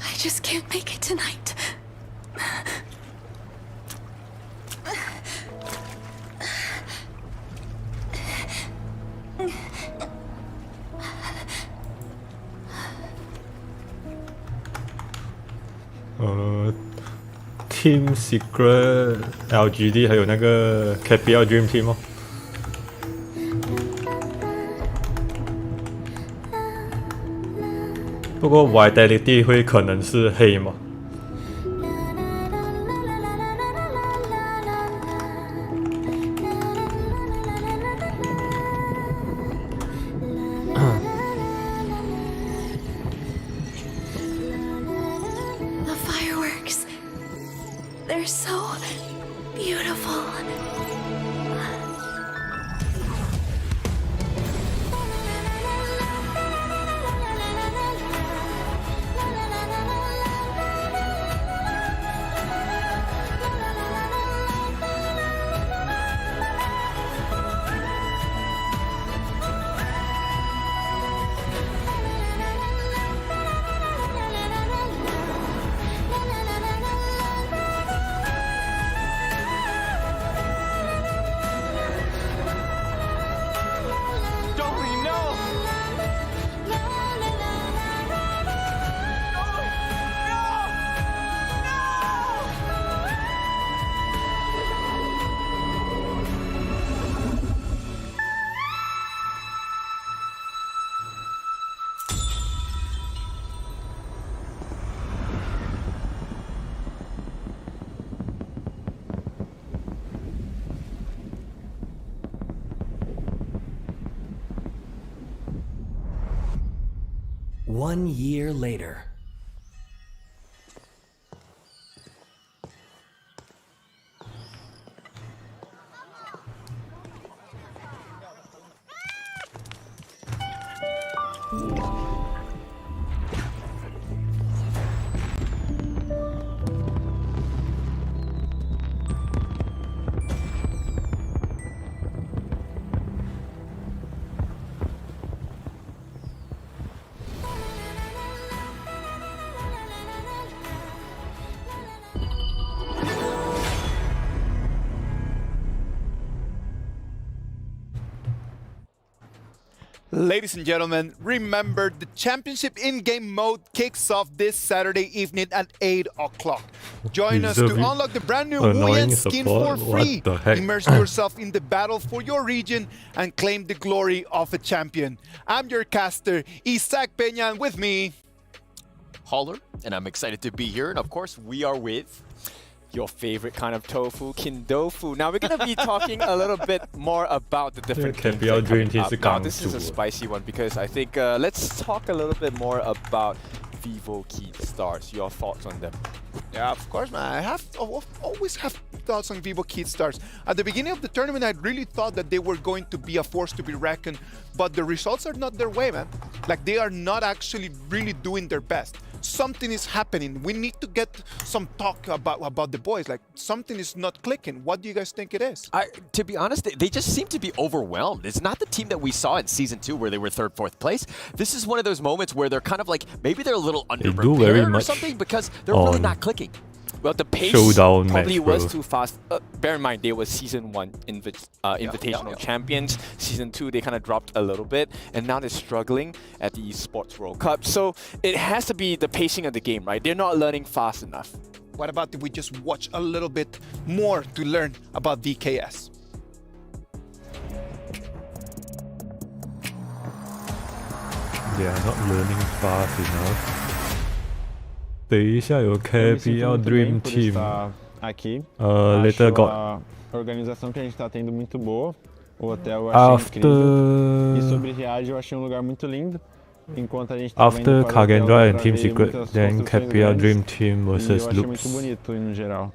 I just can't make it tonight.
Team Secret LGD 还有那个 KPL Dream Team 哦。不过 Vitality 会可能是黑吗？They're
so beautiful.
1 year later.
Ladies and gentlemen, remember the championship in-game mode kicks off this Saturday evening at 8 o'clock. Join us to unlock the brand new Wuyan skin for free. Immerse yourself in the battle for your region and claim the glory of a champion. I'm your caster, Isaac Peña, and with me,
Holler, and I'm excited to be here. And of course, we are with
your favorite kind of tofu, Kindofu. Now we're going to be talking a little bit more about the different games that are coming up. Now this is a spicy one because I think let's talk a little bit more about Vivo Key Stars. Your thoughts on them?
Yeah, of course, man. I always have thoughts on Vivo Kid Stars. At the beginning of the tournament, I really thought that they were going to be a force to be reckoned, but the results are not their way, man. Like, they are not actually really doing their best. Something is happening. We need to get some talk about the boys. Like, something is not clicking. What do you guys think it is?
To be honest, they just seem to be overwhelmed. It's not the team that we saw in Season 2 where they were 3rd, 4th place. This is one of those moments where they're kind of like, maybe they're a little underprepared or something because they're really not clicking.
Well, the pace
showdown
probably
match,
was too fast. Bear in mind, they were Season 1 Invitational champions. Season 2, they kind of dropped a little bit. And now they're struggling at the Esports World Cup. So it has to be the pacing of the game, right? They're not learning fast enough.
What about if we just watch a little bit more to learn about DKS?
They are not learning fast enough. 等一下有 KPL Dream Team.
Aqui.
Later got.
A organização que a gente está tendo muito boa. O hotel eu achei incrível. E sobre Riyadh eu achei lugar muito lindo. Enquanto a gente
After Kagendra and Team Secret, then KPL Dream Team versus
eu achei muito bonito no geral.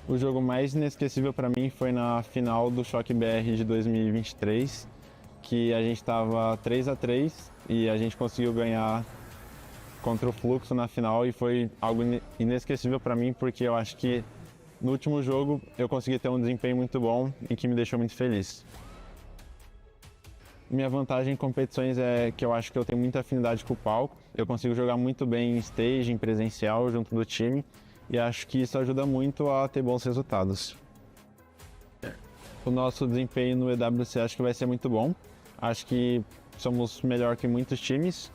O jogo mais inesquecível para mim foi na final do Choque BR de 2023, que a gente estava 3-3 e a gente conseguiu ganhar contra o Fluxo na final e foi algo inesquecível para mim porque eu acho que no último jogo eu consegui ter um desempenho muito bom e que me deixou muito feliz. Minha vantagem em competições é que eu acho que eu tenho muita afinidade com o palco, eu consigo jogar muito bem em stage, em presencial junto do time e acho que isso ajuda muito a ter bons resultados. O nosso desempenho no EWC acho que vai ser muito bom, acho que somos melhor que muitos times.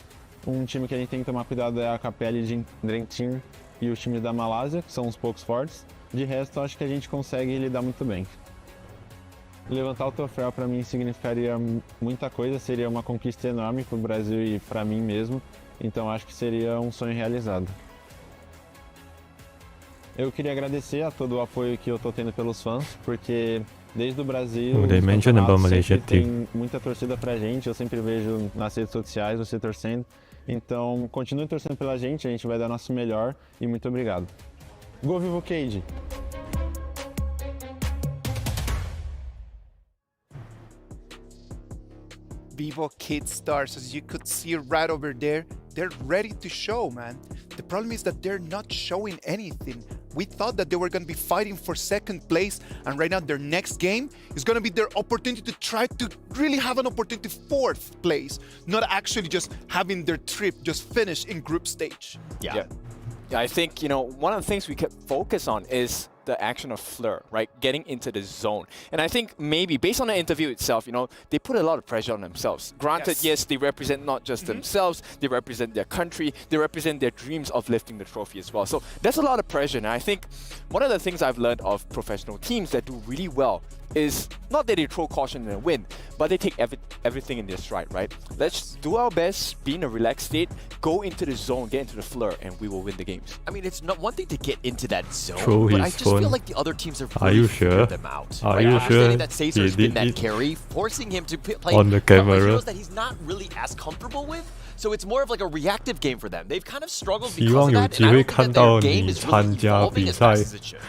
Um time que a gente tem que tomar cuidado é a KPL de Dream Team e os times da Malásia, que são os poucos fortes. De resto, acho que a gente consegue lidar muito bem. Levantar o troféu para mim significaria muita coisa, seria uma conquista enorme para o Brasil e para mim mesmo. Então acho que seria um sonho realizado. Eu queria agradecer a todo o apoio que eu estou tendo pelos fãs, porque desde o Brasil sempre tem muita torcida pra gente, eu sempre vejo nas redes sociais você torcendo. Então, continue torcendo pela gente, a gente vai dar nosso melhor e muito obrigado. Go Vivo Cage!
Vivo Kid Stars, as you could see right over there, they're ready to show, man. The problem is that they're not showing anything. We thought that they were going to be fighting for 2nd place, and right now their next game is going to be their opportunity to try to really have an opportunity 4th place, not actually just having their trip just finish in group stage.
Yeah, I think, you know, one of the things we could focus on is the action of Fleur, right? Getting into the zone. And I think maybe based on the interview itself, you know, they put a lot of pressure on themselves. Granted, yes, they represent not just themselves, they represent their country, they represent their dreams of lifting the trophy as well. So there's a lot of pressure. And I think one of the things I've learned of professional teams that do really well is not that they throw caution in the wind, but they take everything in their stride, right? Let's do our best, be in a relaxed state, go into the zone, get into the flare, and we will win the games.
I mean, it's not one thing to get into that zone,
Throw
but I
his
just
phone.
feel like the other teams have
Are
really
you
figured
sure?
them out.
Are
right?
you
Understanding
sure?
that Caesar's
He
been that
did it
carry, forcing him to play
on the camera.
heroes that he's not really as comfortable with. So it's more of like a reactive game for them. They've kind of struggled
希
because
望
of
有
that,
机
and I
会
don't
看
think that
到
their game
你
is
参
really
加
evolving
比
as
赛
fast as it should.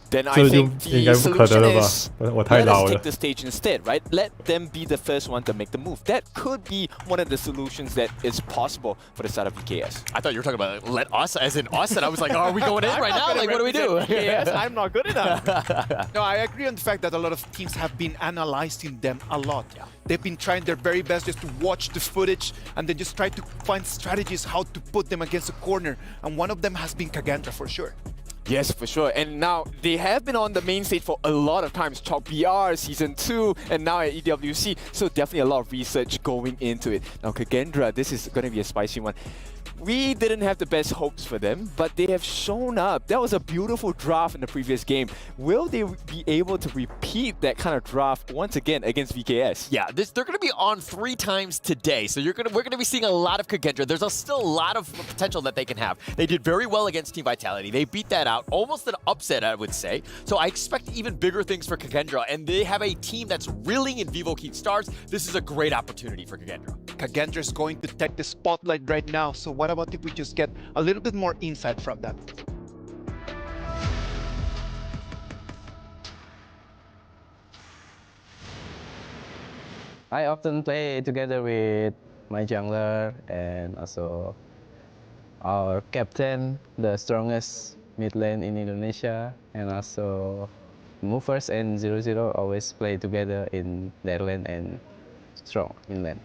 Then I
这就
think
应该
the
不可
solution
能了吧
is
我太
let
老
us
了
take the stage instead, right? Let them be the first one to make the move. That could be one of the solutions that is possible for the side of VKS.
I thought you were talking about let us, as in us, and I was like, oh, are we going in right now? Like, what do we do?
Yes, I'm not good enough.
No, I agree on the fact that a lot of teams have been analyzing them a lot. They've been trying their very best just to watch the footage and then just try to find strategies how to put them against a corner. And one of them has been Kagendra for sure.
Yes, for sure. And now they have been on the main stage for a lot of times. Chalk BR, Season 2, and now at EWC. So definitely a lot of research going into it. Now Kagendra, this is going to be a spicy one. We didn't have the best hopes for them, but they have shown up. That was a beautiful draft in the previous game. Will they be able to repeat that kind of draft once again against VKS?
Yeah, they're going to be on 3 times today, so we're going to be seeing a lot of Kagendra. There's still a lot of potential that they can have. They did very well against Team Vitality. They beat that out, almost an upset, I would say. So I expect even bigger things for Kagendra, and they have a team that's reeling in Vivo Keen Stars. This is a great opportunity for Kagendra.
Kagendra is going to take the spotlight right now. So what about if we just get a little bit more insight from that?
I often play together with my jungler and also our captain, the strongest mid lane in Indonesia, and also movers and 0-0 always play together in their lane and strong in lane.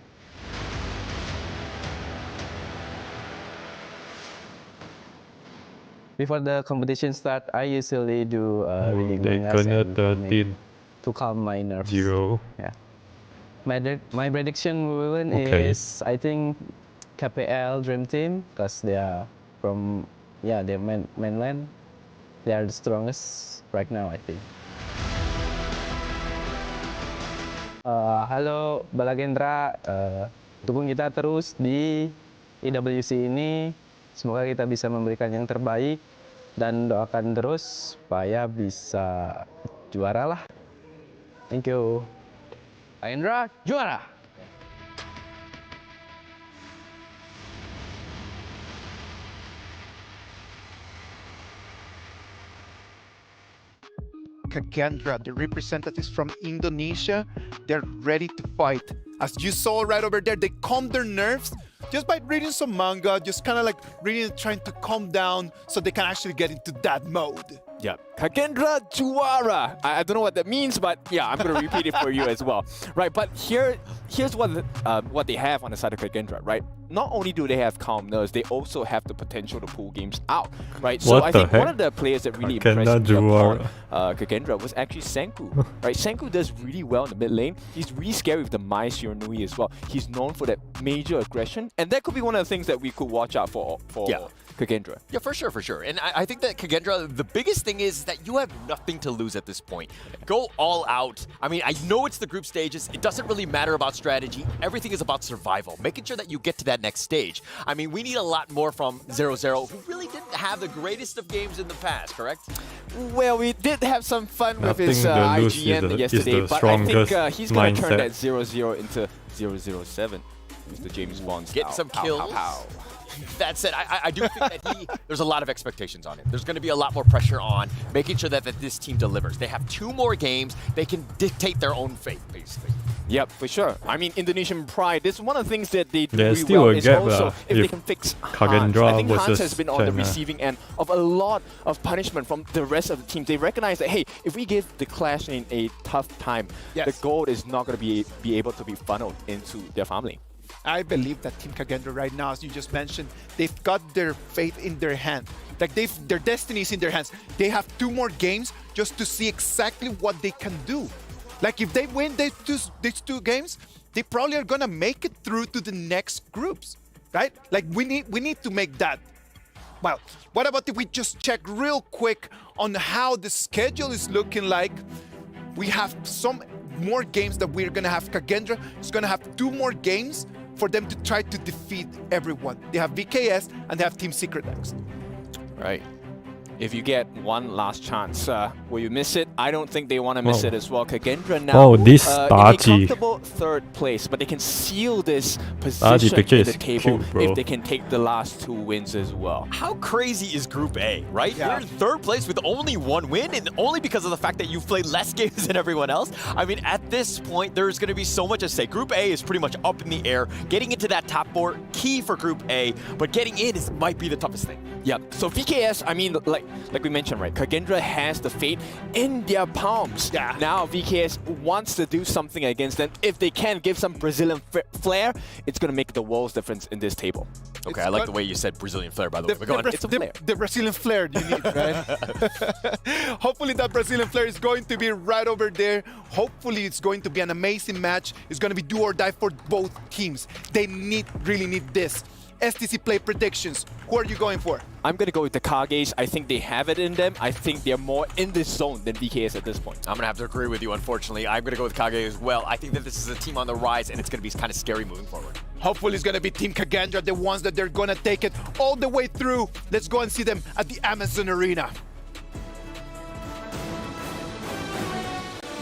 Before the competition start, I usually do reading mangas and comic to calm my nerves.
0.
Yeah. My prediction will win is, I think, KPL Dream Team, because they are from their mainland. They are the strongest right now, I think. Halo Kagendra, dukung kita terus di EWC ini. Semoga kita bisa memberikan yang terbaik dan doakan terus supaya bisa juara lah. Thank you. Kagendra juara.
Kagendra, the representatives from Indonesia, they're ready to fight. As you saw right over there, they calmed their nerves just by reading some manga, just kind of like reading and trying to calm down so they can actually get into that mode.
Yeah, Kagendra juara. I don't know what that means, but yeah, I'm gonna repeat it for you as well. Right, but here's what they have on the side of Kagendra, right? Not only do they have calm nerves, they also have the potential to pull games out, right? So
What
I
the
think
heck?
one of the players that really
Kagendra
impressed me
juara.
upon Kagendra was actually Senku, right? Senku does really well in the mid lane. He's really scary with the Mai Shiranui as well. He's known for that major aggression, and that could be one of the things that we could watch out for Kagendra.
Yeah, for sure. And I think that Kagendra, the biggest thing is that you have nothing to lose at this point. Go all out. I mean, I know it's the group stages. It doesn't really matter about strategy. Everything is about survival, making sure that you get to that next stage. I mean, we need a lot more from 0-0, who really didn't have the greatest of games in the past, correct?
Well, we did have some fun with
Nothing
his
to lose
IGN
is
yesterday,
the
but I think
strongest
he's going to turn that
mindset.
0-0 into 0-0-7. Mr. James Bond style.
Get some
Pow,
kills.
pow, pow.
That said, I do think that there's a lot of expectations on him. There's going to be a lot more pressure on making sure that this team delivers. They have 2 more games. They can dictate their own fate, basically.
Yep, for sure. I mean, Indonesian pride, this is one of the things that they do
There's
really
still
well
a
is
gap,
also if they
if
can fix Hans.
Kagendra
I think Hans
versus
has been on the
China.
receiving end of a lot of punishment from the rest of the team. They recognize that, hey, if we give the Clash Lane a tough time, the gold is not going to be able to be funneled into their family.
I believe that Team Kagendra right now, as you just mentioned, they've got their fate in their hand. Like their destiny is in their hands. They have 2 more games just to see exactly what they can do. Like if they win these two games, they probably are gonna make it through to the next groups, right? Like we need to make that. Well, what about if we just check real quick on how the schedule is looking like? we have some more games that we're gonna have. Kagendra is gonna have 2 more games for them to try to defeat everyone. They have VKS and they have Team Secret next.
Right. If you get one last chance, will you miss it? I don't think they want to miss it as well. Kagendra now
this
in a
Stargy.
comfortable 3rd place, but they can seal this position in the table if they can take the last 2 wins as well.
How crazy is Group A, right? You're in 3rd place with only 1 win, and only because of the fact that you've played less games than everyone else. I mean, at this point, there's going to be so much at stake. Group A is pretty much up in the air. Getting into that top 4, key for Group A, but getting in might be the toughest thing.
Yeah, so VKS, I mean, like we mentioned, right? Kagendra has the fate in their palms.
Yeah.
Now VKS wants to do something against them. If they can give some Brazilian flair, it's going to make the world's difference in this table.
Okay, I like the way you said Brazilian flair, by the way. But go on. It's a flair.
The Brazilian flair you need, right? Hopefully that Brazilian flair is going to be right over there. Hopefully it's going to be an amazing match. It's going to be do or die for both teams. They really need this. STC play predictions. Who are you going for?
I'm going to go with the Kages. I think they have it in them. I think they're more in this zone than VKS at this point.
I'm going to have to agree with you, unfortunately. I'm going to go with Kage as well. I think that this is a team on the rise, and it's going to be kind of scary moving forward.
Hopefully it's going to be Team Kagendra, the ones that they're going to take it all the way through. Let's go and see them at the Amazon Arena.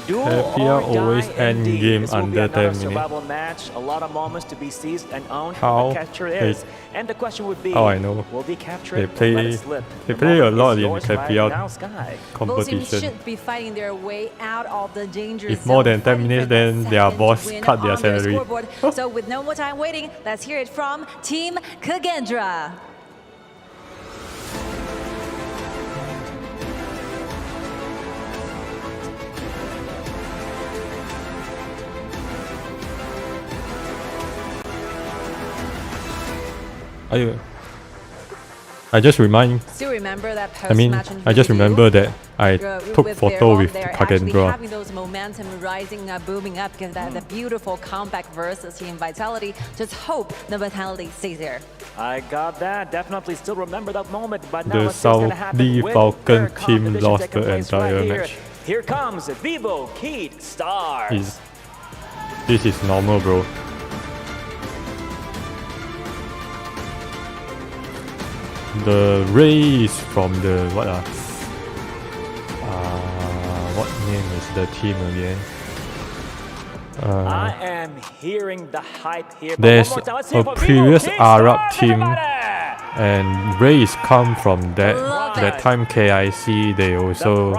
KPL always end game under 10 minutes.
Survival match, a lot of moments to be seized and owned.
How?
The capture is, and the question would be,
how I know?
will they capture
They
it?
play.
Let it slip.
They
The
play a
moment
lot
is
in
yours right now,
KPL
Sky.
Both teams
competition.
should be fighting their way out of the danger
If
zone,
more than 10
fighting
minutes,
for that
then their
second
boss
win
cut their
on their
salary.
scoreboard. So with no more time waiting, let's hear it from Team Kagendra.
I just remind.
Still remember that
I mean,
post-match
I just
interview?
remember that I took
with
photo
Vivo,
with
they're actually
Kagendra.
having those momentum rising, booming up because that the beautiful comeback versus Team Vitality. Just hope the Vitality stays there.
I got that. Definitely still remember that moment. But now
The
let's see what's gonna happen
Saudi
with
Falcon
their
team
competition
lost
taking
the
place
entire
right here.
match.
Here comes Vivo Keat Stars.
This is normal, bro. The race from the what name is the team again?
I am hearing the hype here. But
There's
one more time, let's see
a
for
previous
Vivo Keat
Arab
Stars,
team,
everybody!
and race come from that time. KIC they also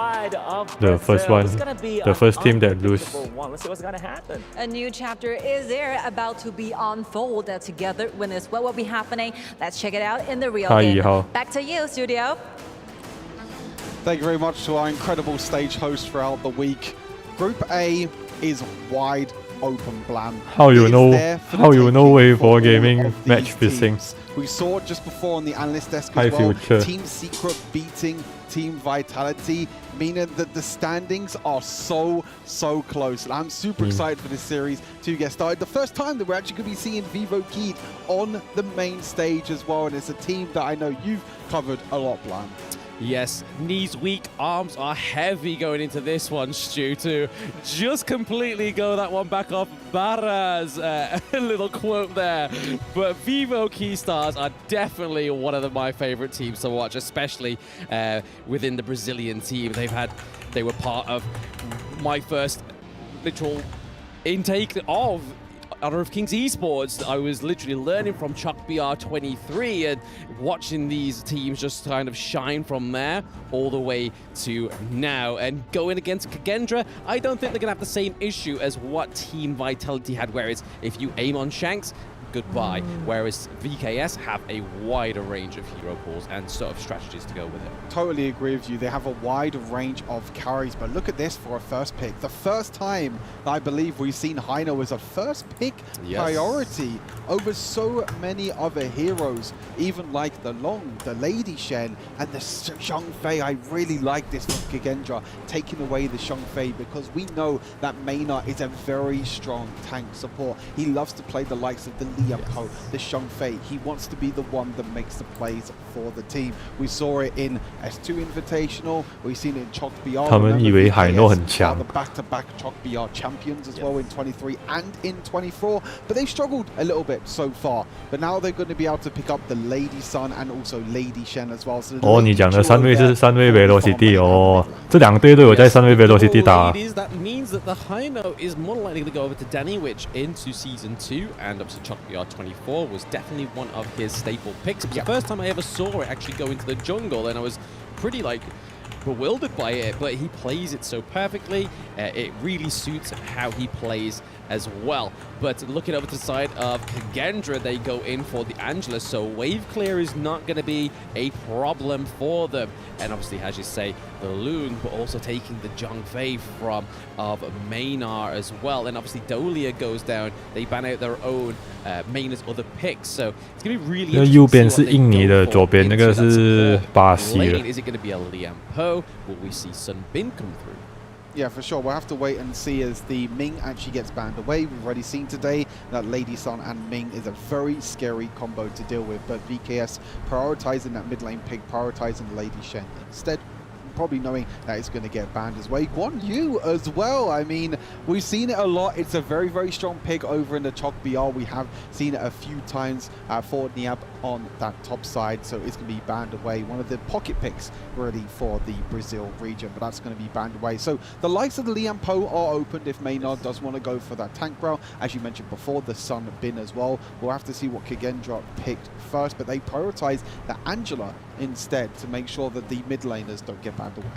the first one, the first team that lose.
Let's see what's gonna happen.
A new chapter is there about to be unfolded together. When this what will be happening? Let's check it out in the real game. Back to you, studio.
Thank you very much to our incredible stage host throughout the week. Group A is wide open, Blam.
How you know Weibo Gaming match fixing?
We saw it just before on the analyst desk
High
as well.
future.
Team Secret beating Team Vitality, meaning that the standings are so close. And I'm super excited for this series to get started. The first time that we're actually going to be seeing Vivo Keat on the main stage as well. And it's a team that I know you've covered a lot, Blam.
Yes, knees weak, arms are heavy going into this one, Stu, to just completely go that one back off Barra's little quote there. But Vivo Keystars are definitely one of my favorite teams to watch, especially within the Brazilian team. They were part of my first literal intake of Honor of Kings Esports. I was literally learning from Chuck BR23 and watching these teams just kind of shine from there all the way to now. And going against Kagendra, I don't think they're going to have the same issue as what Team Vitality had, whereas if you aim on Shanks, goodbye. Whereas VKS have a wider range of hero pools and sort of strategies to go with it.
Totally agree with you. They have a wide range of carries, but look at this for a first pick. The first time I believe we've seen Heino as a first pick priority over so many other heroes, even like the Long, the Lady Shen, and the Xiangfei. I really like this from Kagendra, taking away the Xiangfei, because we know that Maynard is a very strong tank support. He loves to play the likes of the Liam Poe, the Shangfei. He wants to be the one that makes the plays for the team. We saw it in S2 Invitational. We've seen it in Chok BR.
他们以为海诺很强。
The back-to-back Chok BR champions as well in 23 and in 24, but they've struggled a little bit so far. But now they're going to be able to pick up the Lady Sun and also Lady Shen as well. So
哦，你讲的3位是3位 Velocity 哦，这2队都有在3位 Velocity 打。
That means that the Hino is more likely to go over to Danny, which into Season 2, and obviously Chok BR 24 was definitely one of his staple picks. It was the first time I ever saw it actually go into the jungle, and I was pretty like bewildered by it, but he plays it so perfectly. It really suits how he plays as well. But looking over to the side of Kagendra, they go in for the Angela, so wave clear is not going to be a problem for them. And obviously, as you say, the Loon, but also taking the Zhongfei from of Maynard as well. And obviously, Dolia goes down. They ban out their own Maynard's other picks, so it's going to be really interesting.
右边是印尼的，左边那个是巴西的。
Is it going to be a Liam Poe? Will we see Sun Bin come through?
Yeah, for sure. We'll have to wait and see as the Ming actually gets banned away. We've already seen today that Lady Sun and Ming is a very scary combo to deal with, but VKS prioritizing that mid lane pick, prioritizing Lady Shen instead, probably knowing that it's going to get banned as well. Guan Yu as well. I mean, we've seen it a lot. It's a very, very strong pick over in the Chok BR. We have seen it a few times for Niab on that top side, so it's going to be banned away. One of the pocket picks really for the Brazil region, but that's going to be banned away. So the likes of the Liam Poe are opened if Maynard does want to go for that tank brow. As you mentioned before, the Sun Bin as well. We'll have to see what Kagendra picked first, but they prioritize the Angela instead to make sure that the mid laners don't get banned away.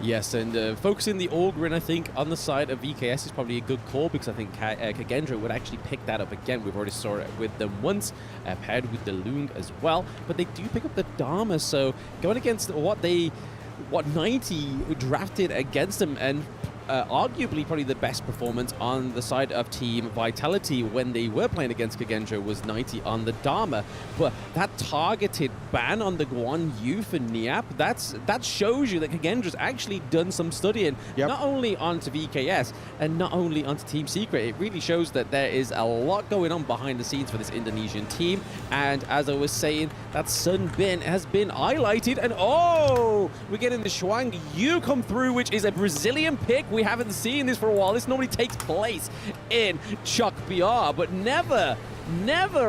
Yes, and focusing the Orgrin, I think, on the side of VKS is probably a good call, because I think Kagendra would actually pick that up again. We've already saw it with them once, paired with the Lung as well. But they do pick up the Dharma, so going against what 90 drafted against them, and arguably probably the best performance on the side of Team Vitality when they were playing against Kagendra was 90 on the Dharma. But that targeted ban on the Guan Yu for Niap, that shows you that Kagendra's actually done some studying, not only onto VKS and not only onto Team Secret. It really shows that there is a lot going on behind the scenes for this Indonesian team. And as I was saying, that Sun Bin has been highlighted, and oh, we're getting the Shuang Yu come through, which is a Brazilian pick. We haven't seen this for a while. This normally takes place in Chok BR, but never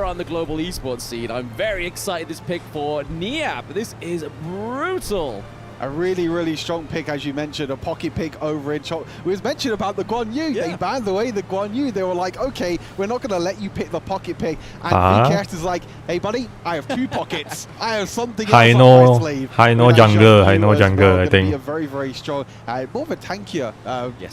on the global esports scene. I'm very excited this pick for Niap. This is brutal.
A really, really strong pick, as you mentioned, a pocket pick over in Chok. We was mentioned about the Guan Yu. They banned away the Guan Yu. They were like, okay, we're not going to let you pick the pocket pick. And VKS is like, hey, buddy, I have 2 pockets. I have something else on my sleeve.
Haino Jungler, Haino Jungler, I think.
Be a very, very strong, more of a tankier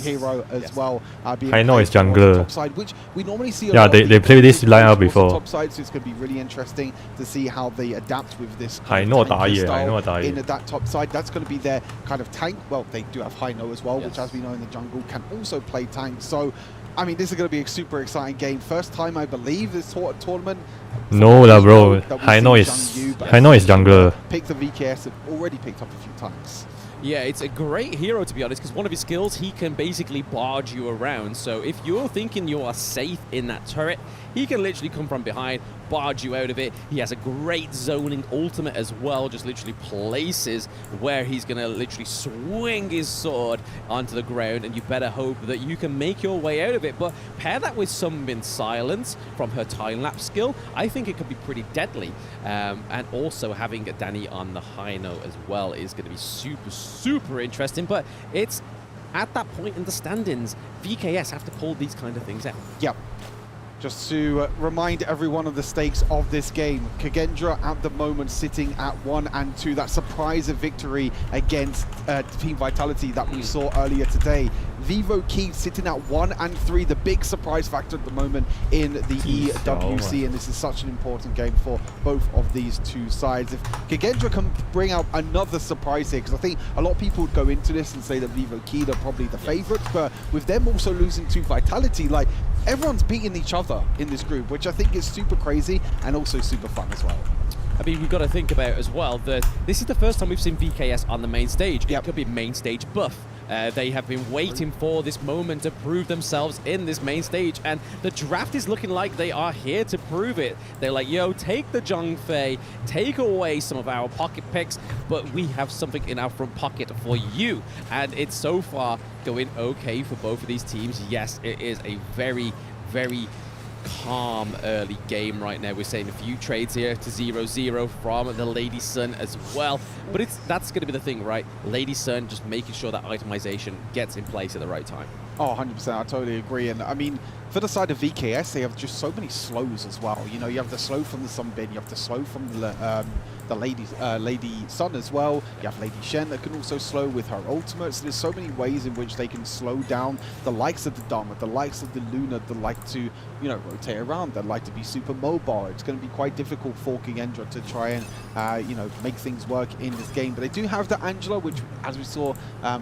hero as well.
Haino is Jungler.
Top side, which we normally see.
They played this lineup before.
Top side, so it's going to be really interesting to see how they adapt with this
Haino style
in that top side. That's going to be their kind of tank. Well, they do have Haino as well, which, as we know in the jungle, can also play tank. So, I mean, this is going to be a super exciting game. First time, I believe, this tournament.
No, bro. Haino is jungler.
Pick the VKS have already picked up a few times.
Yeah, it's a great hero, to be honest, because one of his skills, he can basically barge you around. So if you're thinking you are safe in that turret, he can literally come from behind, barge you out of it. He has a great zoning ultimate as well, just literally places where he's going to literally swing his sword onto the ground, and you better hope that you can make your way out of it. But pair that with Sunbin Silence from her time-lapse skill, I think it could be pretty deadly. And also having Danny on the Haino as well is going to be super interesting. But it's at that point in the standings, VKS have to pull these kind of things out.
Yep. Just to remind everyone of the stakes of this game, Kagendra at the moment sitting at 1 and 2. That surprise of victory against Team Vitality that we saw earlier today. Vivo Key sitting at 1 and 3, the big surprise factor at the moment in the EWC, and this is such an important game for both of these two sides. If Kagendra can bring out another surprise here, because I think a lot of people would go into this and say that Vivo Key are probably the favourites, but with them also losing to Vitality, like, everyone's beating each other in this group, which I think is super crazy and also super fun as well.
I mean, we've got to think about as well that this is the first time we've seen VKS on the main stage. It could be main stage buff They have been waiting for this moment to prove themselves in this main stage, and the draft is looking like they are here to prove it. They're like, yo, take the Zhongfei, take away some of our pocket picks, but we have something in our front pocket for you. And it's so far going okay for both of these teams. Yes, it is a very, very calm early game right now. We're seeing a few trades here to 0-0 from the Lady Sun as well, but that's going to be the thing, right? Lady Sun just making sure that itemization gets in place at the right time.
Oh, 100%, I totally agree. And I mean, for the side of VKS, they have just so many slows as well. You know, you have the slow from the Sunbin, you have the slow from the Lady Sun as well. You have Lady Shen that can also slow with her ultimates. There's so many ways in which they can slow down the likes of the Dharma, the likes of the Luna that like to, you know, rotate around, that like to be super mobile. It's going to be quite difficult for Kagendra to try and, you know, make things work in this game. But they do have the Angela, which, as we saw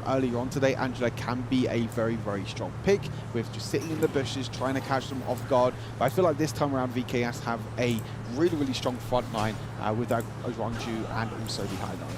earlier on today, Angela can be a very, very strong pick with just sitting in the bushes, trying to catch them off guard. But I feel like this time around, VKS have a really, really strong front line with that Ronju and also the High Knight.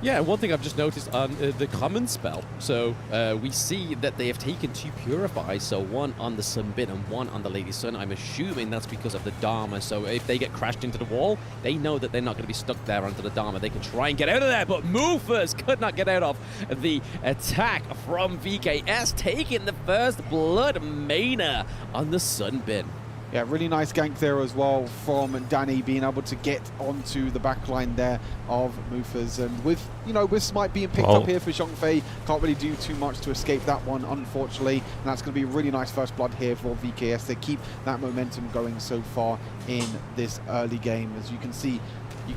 Yeah, one thing I've just noticed on the common spell, so we see that they have taken 2 Purifies, so one on the Sunbin and one on the Lady Sun. I'm assuming that's because of the Dharma, so if they get crashed into the wall, they know that they're not going to be stuck there under the Dharma. They can try and get out of there, but Movers could not get out of the attack from VKS, taking the first blood Mana on the Sunbin.
Yeah, really nice gank there as well from Danny, being able to get onto the back line there of Mufas. And with, you know, with Smite being picked up here for Zhongfei, can't really do too much to escape that one, unfortunately. And that's going to be a really nice first blood here for VKS. They keep that momentum going so far in this early game. As you can see,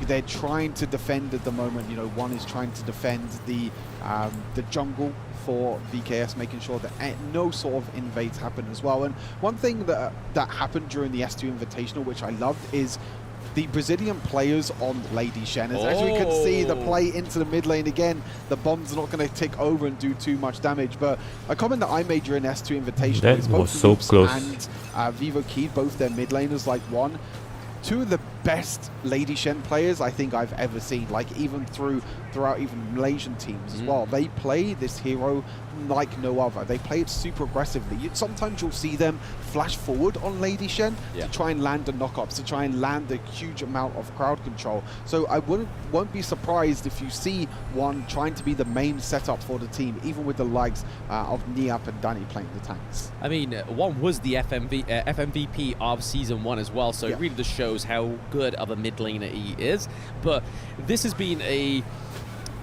they're trying to defend at the moment. You know, one is trying to defend the jungle for VKS, making sure that no sort of invades happen as well. And one thing that happened during the S2 Invitational, which I loved, is the Brazilian players on Lady Shen. As we can see, the play into the mid lane again, the bombs are not going to tick over and do too much damage. But a comment that I made during S2 Invitational
that
is
was
both
so close.
and Vivo keyed both their mid laners like one. 2 of the best Lady Shen players I think I've ever seen, like even throughout even Malaysian teams as well. They play this hero like no other. They play it super aggressively. Sometimes you'll see them flash forward on Lady Shen to try and land the knockups, to try and land a huge amount of crowd control. So I won't be surprised if you see one trying to be the main setup for the team, even with the likes of Niap and Danny playing the tanks.
I mean, one was the FMVP of Season 1 as well, so it really just shows how good of a mid laner he is. But this has been a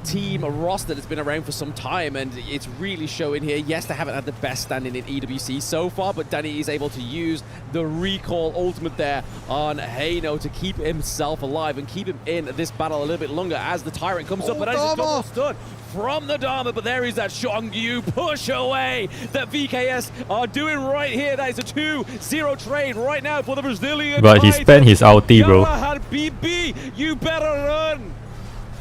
team, a roster that's been around for some time, and it's really showing here. Yes, they haven't had the best standing in EWC so far, but Danny is able to use the recall ultimate there on Heino to keep himself alive and keep him in this battle a little bit longer as the Tyrant comes up. But that is a double stun from the Dharma, but there is that Xiongyu push away that VKS are doing right here. That is a 2-0 trade right now for the Brazilian.
But he spent his ulti, bro.
BB, you better run.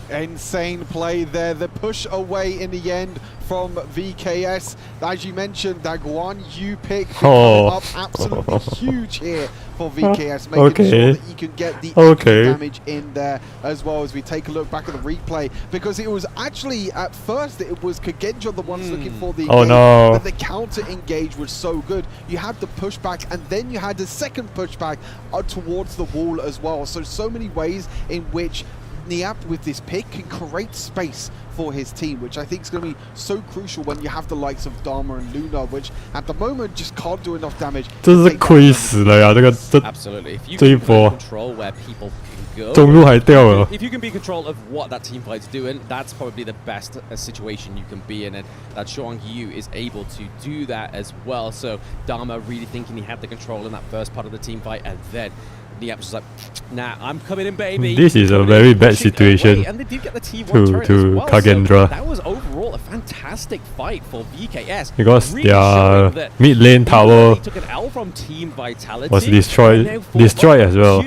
Insane play there. The push away in the end from VKS. As you mentioned, that Guan Yu pick up absolutely huge here for VKS, making sure that you can get the damage in there as well. As we take a look back at the replay, because it was actually at first it was Kagendra the ones looking for the engage, but the counter engage was so good. You had the pushback, and then you had the second pushback towards the wall as well. So many ways in which Niap with this pick can create space for his team, which I think is going to be so crucial when you have the likes of Dharma and Luna, which at the moment just can't do enough damage.
Absolutely.
If you can control where people can
go,
if you can be in control of what that team fight's doing, that's probably the best situation you can be in, and that Xiongyu is able to do that as well. So Dharma really thinking he had the control in that first part of the team fight, and then Niap was like, nah, I'm coming in, baby.
This is a very bad situation
and they did get the T1
to
well,
Kagendra.
So that was overall a fantastic fight for VKS.
Because really their mid lane tower
took an L from Team Vitality,
was destroyed as well.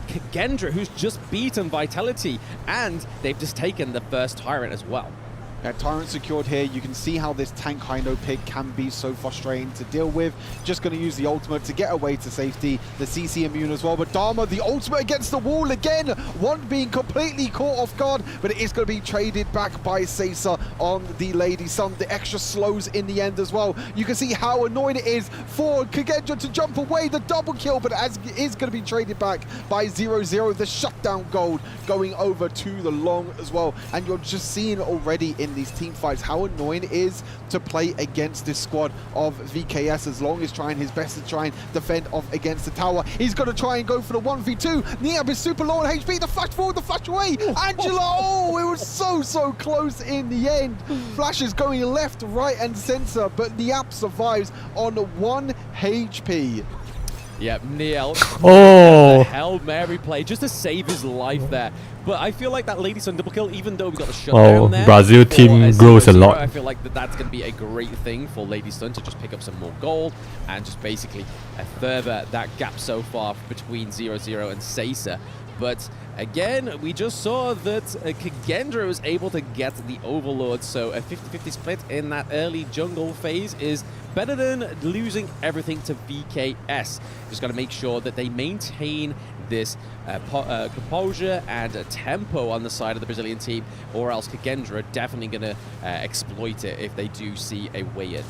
Kagendra, who's just beaten Vitality, and they've just taken the first Tyrant as well.
Tyrant secured here. You can see how this tank Hino pick can be so frustrating to deal with. Just going to use the ultimate to get away to safety. The CC immune as well, but Dharma, the ultimate against the wall again. One being completely caught off guard, but it is going to be traded back by Seiza on the Lady Sun. The extra slows in the end as well. You can see how annoying it is for Kagendra to jump away. The double kill, but as is going to be traded back by 0-0. The shutdown gold going over to the long as well. And you're just seeing already in these team fights how annoying it is to play against this squad of VKS. As long as trying his best to try and defend off against the tower, he's going to try and go for the 1v2. Niab is super low on HP. The flash forward, the flash away. Angela, oh, it was so close in the end. Flash is going left, right and center, but Niab survives on 1 HP.
Yep, Niel.
Oh!
The Hail Mary play just to save his life there. But I feel like that Lady Sun double kill, even though we got the shutdown there.
Brazil team grows a lot.
I feel like that's going to be a great thing for Lady Sun to just pick up some more gold and just basically further that gap so far between 0-0 and Seiza. But again, we just saw that Kagendra was able to get the Overlord, so a 50-50 split in that early jungle phase is better than losing everything to VKS. Just got to make sure that they maintain this composure and tempo on the side of the Brazilian team, or else Kagendra are definitely going to exploit it if they do see a way in.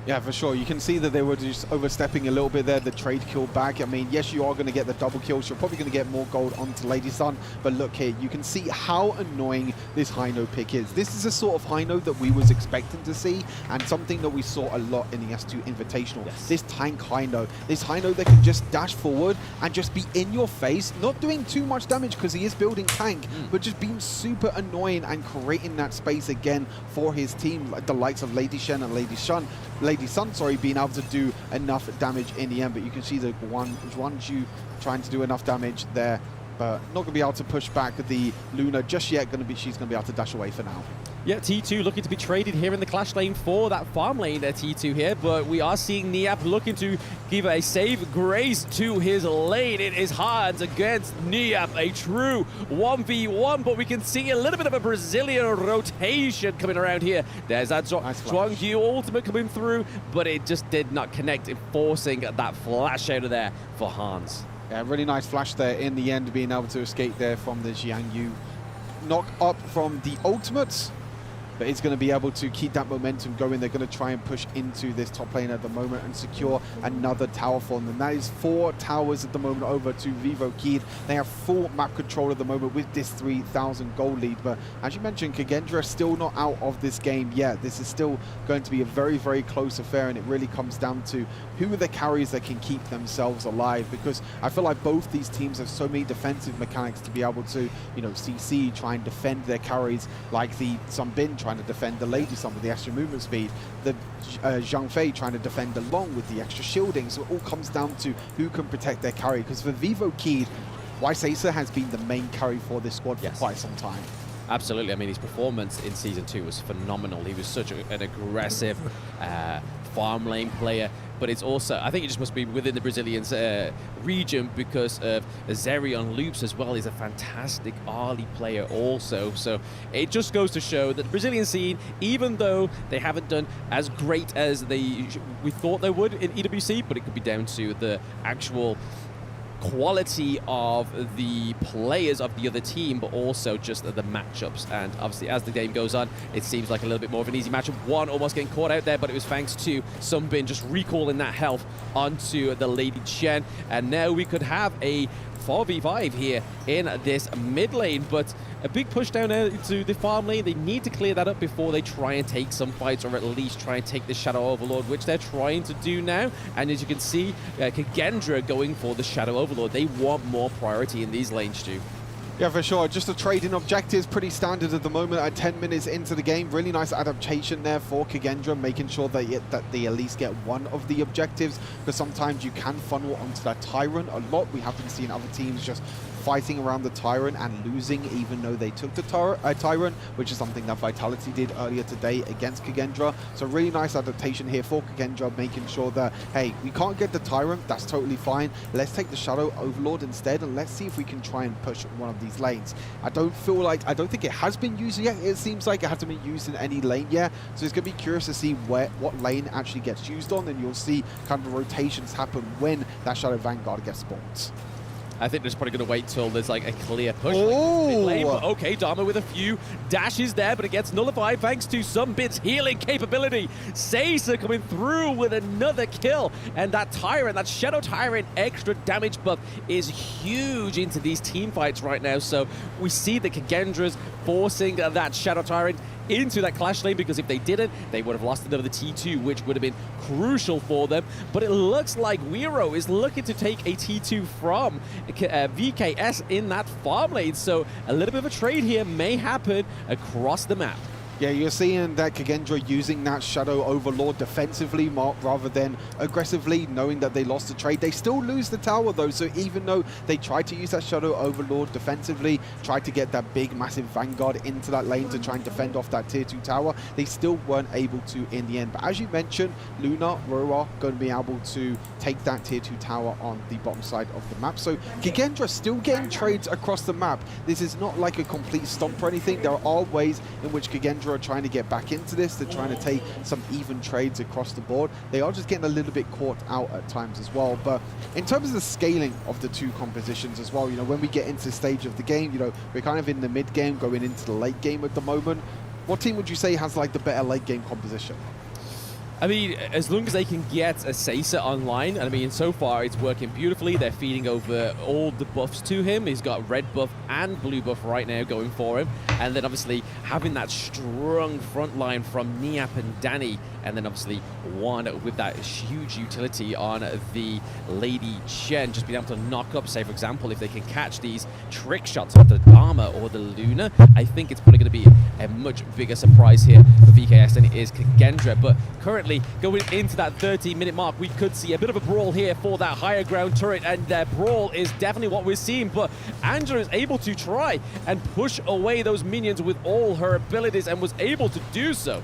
Yeah, for sure. You can see that they were just overstepping a little bit there, the trade kill back. I mean, yes, you are going to get the double kills. You're probably going to get more gold onto Lady Sun. But look here, you can see how annoying this Hino pick is. This is a sort of Hino that we was expecting to see, and something that we saw a lot in the S2 Invitational. Yes. This tank Hino. This Hino that can just dash forward and just be in your face, not doing too much damage because he is building tank, but just being super annoying and creating that space again for his team, like the likes of Lady Shen and Lady Sun, being able to do enough damage in the end. But you can see the Juanju trying to do enough damage there, but not going to be able to push back the Luna just yet. She's going to be able to dash away for now.
Yeah, T2 looking to be traded here in the clash lane for that farm lane there, T2 here, but we are seeing Niap looking to give a save grace to his lane. It is Hans against Niap, a true 1v1, but we can see a little bit of a Brazilian rotation coming around here. There's that Zhuangyu ultimate coming through, but it just did not connect, forcing that flash out of there for Hans.
Yeah, really nice flash there in the end, being able to escape there from the Zhuangyu. Knock up from the ultimates, but it's going to be able to keep that momentum going. They're going to try and push into this top lane at the moment and secure another tower for them. And that is 4 towers at the moment over to Vivo Kid. They have full map control at the moment with this 3,000 gold lead. But as you mentioned, Kagendra is still not out of this game yet. This is still going to be a very close affair, and it really comes down to who are the carries that can keep themselves alive, because I feel like both these teams have so many defensive mechanics to be able to, you know, CC, try and defend their carries, like the Sunbin trying to defend the Lady Sun with the extra movement speed, the Zhang Fei trying to defend along with the extra shielding. So it all comes down to who can protect their carry, because for Vivo Kid, Weibo has been the main carry for this squad for quite some time.
Absolutely. I mean, his performance in Season 2 was phenomenal. He was such an aggressive farm lane player, but it's also, I think it just must be within the Brazilians region, because of Zeri on loops as well. He's a fantastic early player also. So it just goes to show that the Brazilian scene, even though they haven't done as great as we thought they would in EWC, but it could be down to the actual quality of the players of the other team, but also just the matchups. And obviously, as the game goes on, it seems like a little bit more of an easy matchup. One almost getting caught out there, but it was thanks to Sunbin just recalling that health onto the Lady Chen. And now we could have a 4v5 here in this mid lane, but a big push down into the farm lane. They need to clear that up before they try and take some fights, or at least try and take the Shadow Overlord, which they're trying to do now. And as you can see, Kagendra going for the Shadow Overlord. They want more priority in these lanes, Stu.
Yeah, for sure. Just the trading objectives, pretty standard at the moment at 10 minutes into the game. Really nice adaptation there for Kagendra, making sure that they at least get one of the objectives, because sometimes you can funnel onto that Tyrant a lot. We have been seeing other teams just fighting around the Tyrant and losing even though they took the Tyrant, which is something that Vitality did earlier today against Kagendra. So really nice adaptation here for Kagendra, making sure that, hey, we can't get the Tyrant, that's totally fine. Let's take the Shadow Overlord instead, and let's see if we can try and push one of these lanes. I don't think it has been used yet. It seems like it hasn't been used in any lane yet. So it's going to be curious to see what lane actually gets used on, and you'll see kind of rotations happen when that Shadow Vanguard gets spawned.
I think they're just probably going to wait till there's like a clear push.
Oh!
Lane, but okay, Dharma with a few dashes there, but it gets nullified thanks to Sunbit's healing capability. Seiza coming through with another kill, and that Tyrant, that Shadow Tyrant extra damage buff is huge into these team fights right now. So we see the Kagendra's forcing that Shadow Tyrant into that clash lane, because if they didn't, they would have lost another T2, which would have been crucial for them. But it looks like Wero is looking to take a T2 from VKS in that farm lane. So a little bit of a trade here may happen across the map.
Yeah, you're seeing that Kagendra using that Shadow Overlord defensively rather than aggressively, knowing that they lost the trade. They still lose the tower though, so even though they tried to use that Shadow Overlord defensively, tried to get that big massive Vanguard into that lane to try and defend off that tier 2 tower, they still weren't able to in the end. But as you mentioned, Luna, Roa going to be able to take that tier 2 tower on the bottom side of the map. So Kagendra still getting trades across the map. This is not like a complete stomp or anything. There are ways in which Kagendra are trying to get back into this. They're trying to take some even trades across the board. They are just getting a little bit caught out at times as well. But in terms of the scaling of the two compositions as well, you know, when we get into the stage of the game, you know, we're kind of in the mid game going into the late game at the moment. What team would you say has like the better late game composition?
I mean, as long as they can get a Seiza online, I mean, so far it's working beautifully. They're feeding over all the buffs to him. He's got red buff and blue buff right now going for him. And then obviously having that strong front line from Niap and Danny. And then obviously one with that huge utility on the Lady Chen, just being able to knock up, say for example, if they can catch these trick shots of the Dharma or the Luna, I think it's probably going to be a much bigger surprise here for VKS than it is Kagendra. But currently going into that 30-minute mark, we could see a bit of a brawl here for that higher ground turret, and their brawl is definitely what we're seeing. But Angela is able to try and push away those minions with all her abilities, and was able to do so.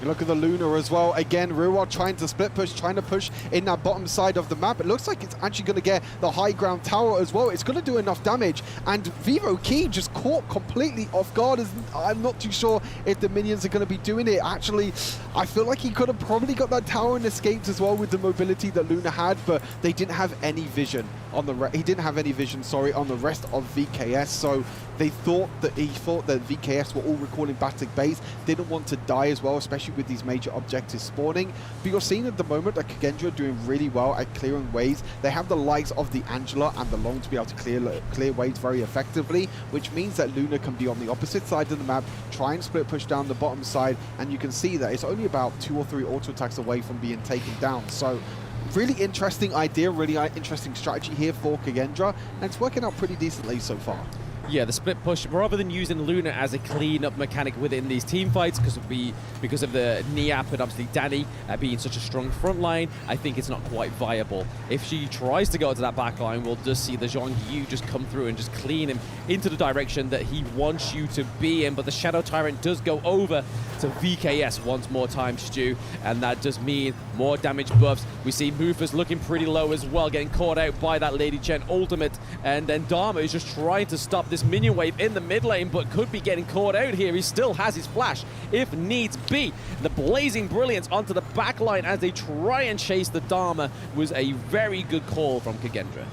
You look at the Luna as well. Again, Riyadh trying to split push, trying to push in that bottom side of the map. It looks like it's actually going to get the high ground tower as well. It's going to do enough damage. And Vivo Key just caught completely off guard. I'm not too sure if the minions are going to be doing it. Actually, I feel like he could have probably got that tower and escaped as well with the mobility that Luna had, but they didn't have any vision on the he didn't have any vision, sorry, on the rest of VKS. So he thought that VKS were all recalling Batic base, didn't want to die as well, especially with these major objectives spawning. But you're seeing at the moment that Kagendra are doing really well at clearing waves. They have the likes of the Angela and the Long to be able to clear waves very effectively, which means that Luna can be on the opposite side of the map, try and split push down the bottom side, and you can see that it's only about 2 or 3 auto attacks away from being taken down. So really interesting idea, really interesting strategy here for Kagendra, and it's working out pretty decently so far.
Yeah, the split push, rather than using Luna as a clean-up mechanic within these team fights, because of the Niap and obviously Danny being such a strong front line, I think it's not quite viable. If she tries to go to that back line, we'll just see the Zhong Yu just come through and just clean him into the direction that he wants you to be in. But the Shadow Tyrant does go over to VKS once more time, Stu, and that does mean more damage buffs. We see Mufus looking pretty low as well, getting caught out by that Lady Chen ultimate, and then Dharma is just trying to stop this minion wave in the mid lane, but could be getting caught out here. He still has his flash if needs be. The blazing brilliance onto the back line as they try and chase the Dharma was a very good call from Kagendra.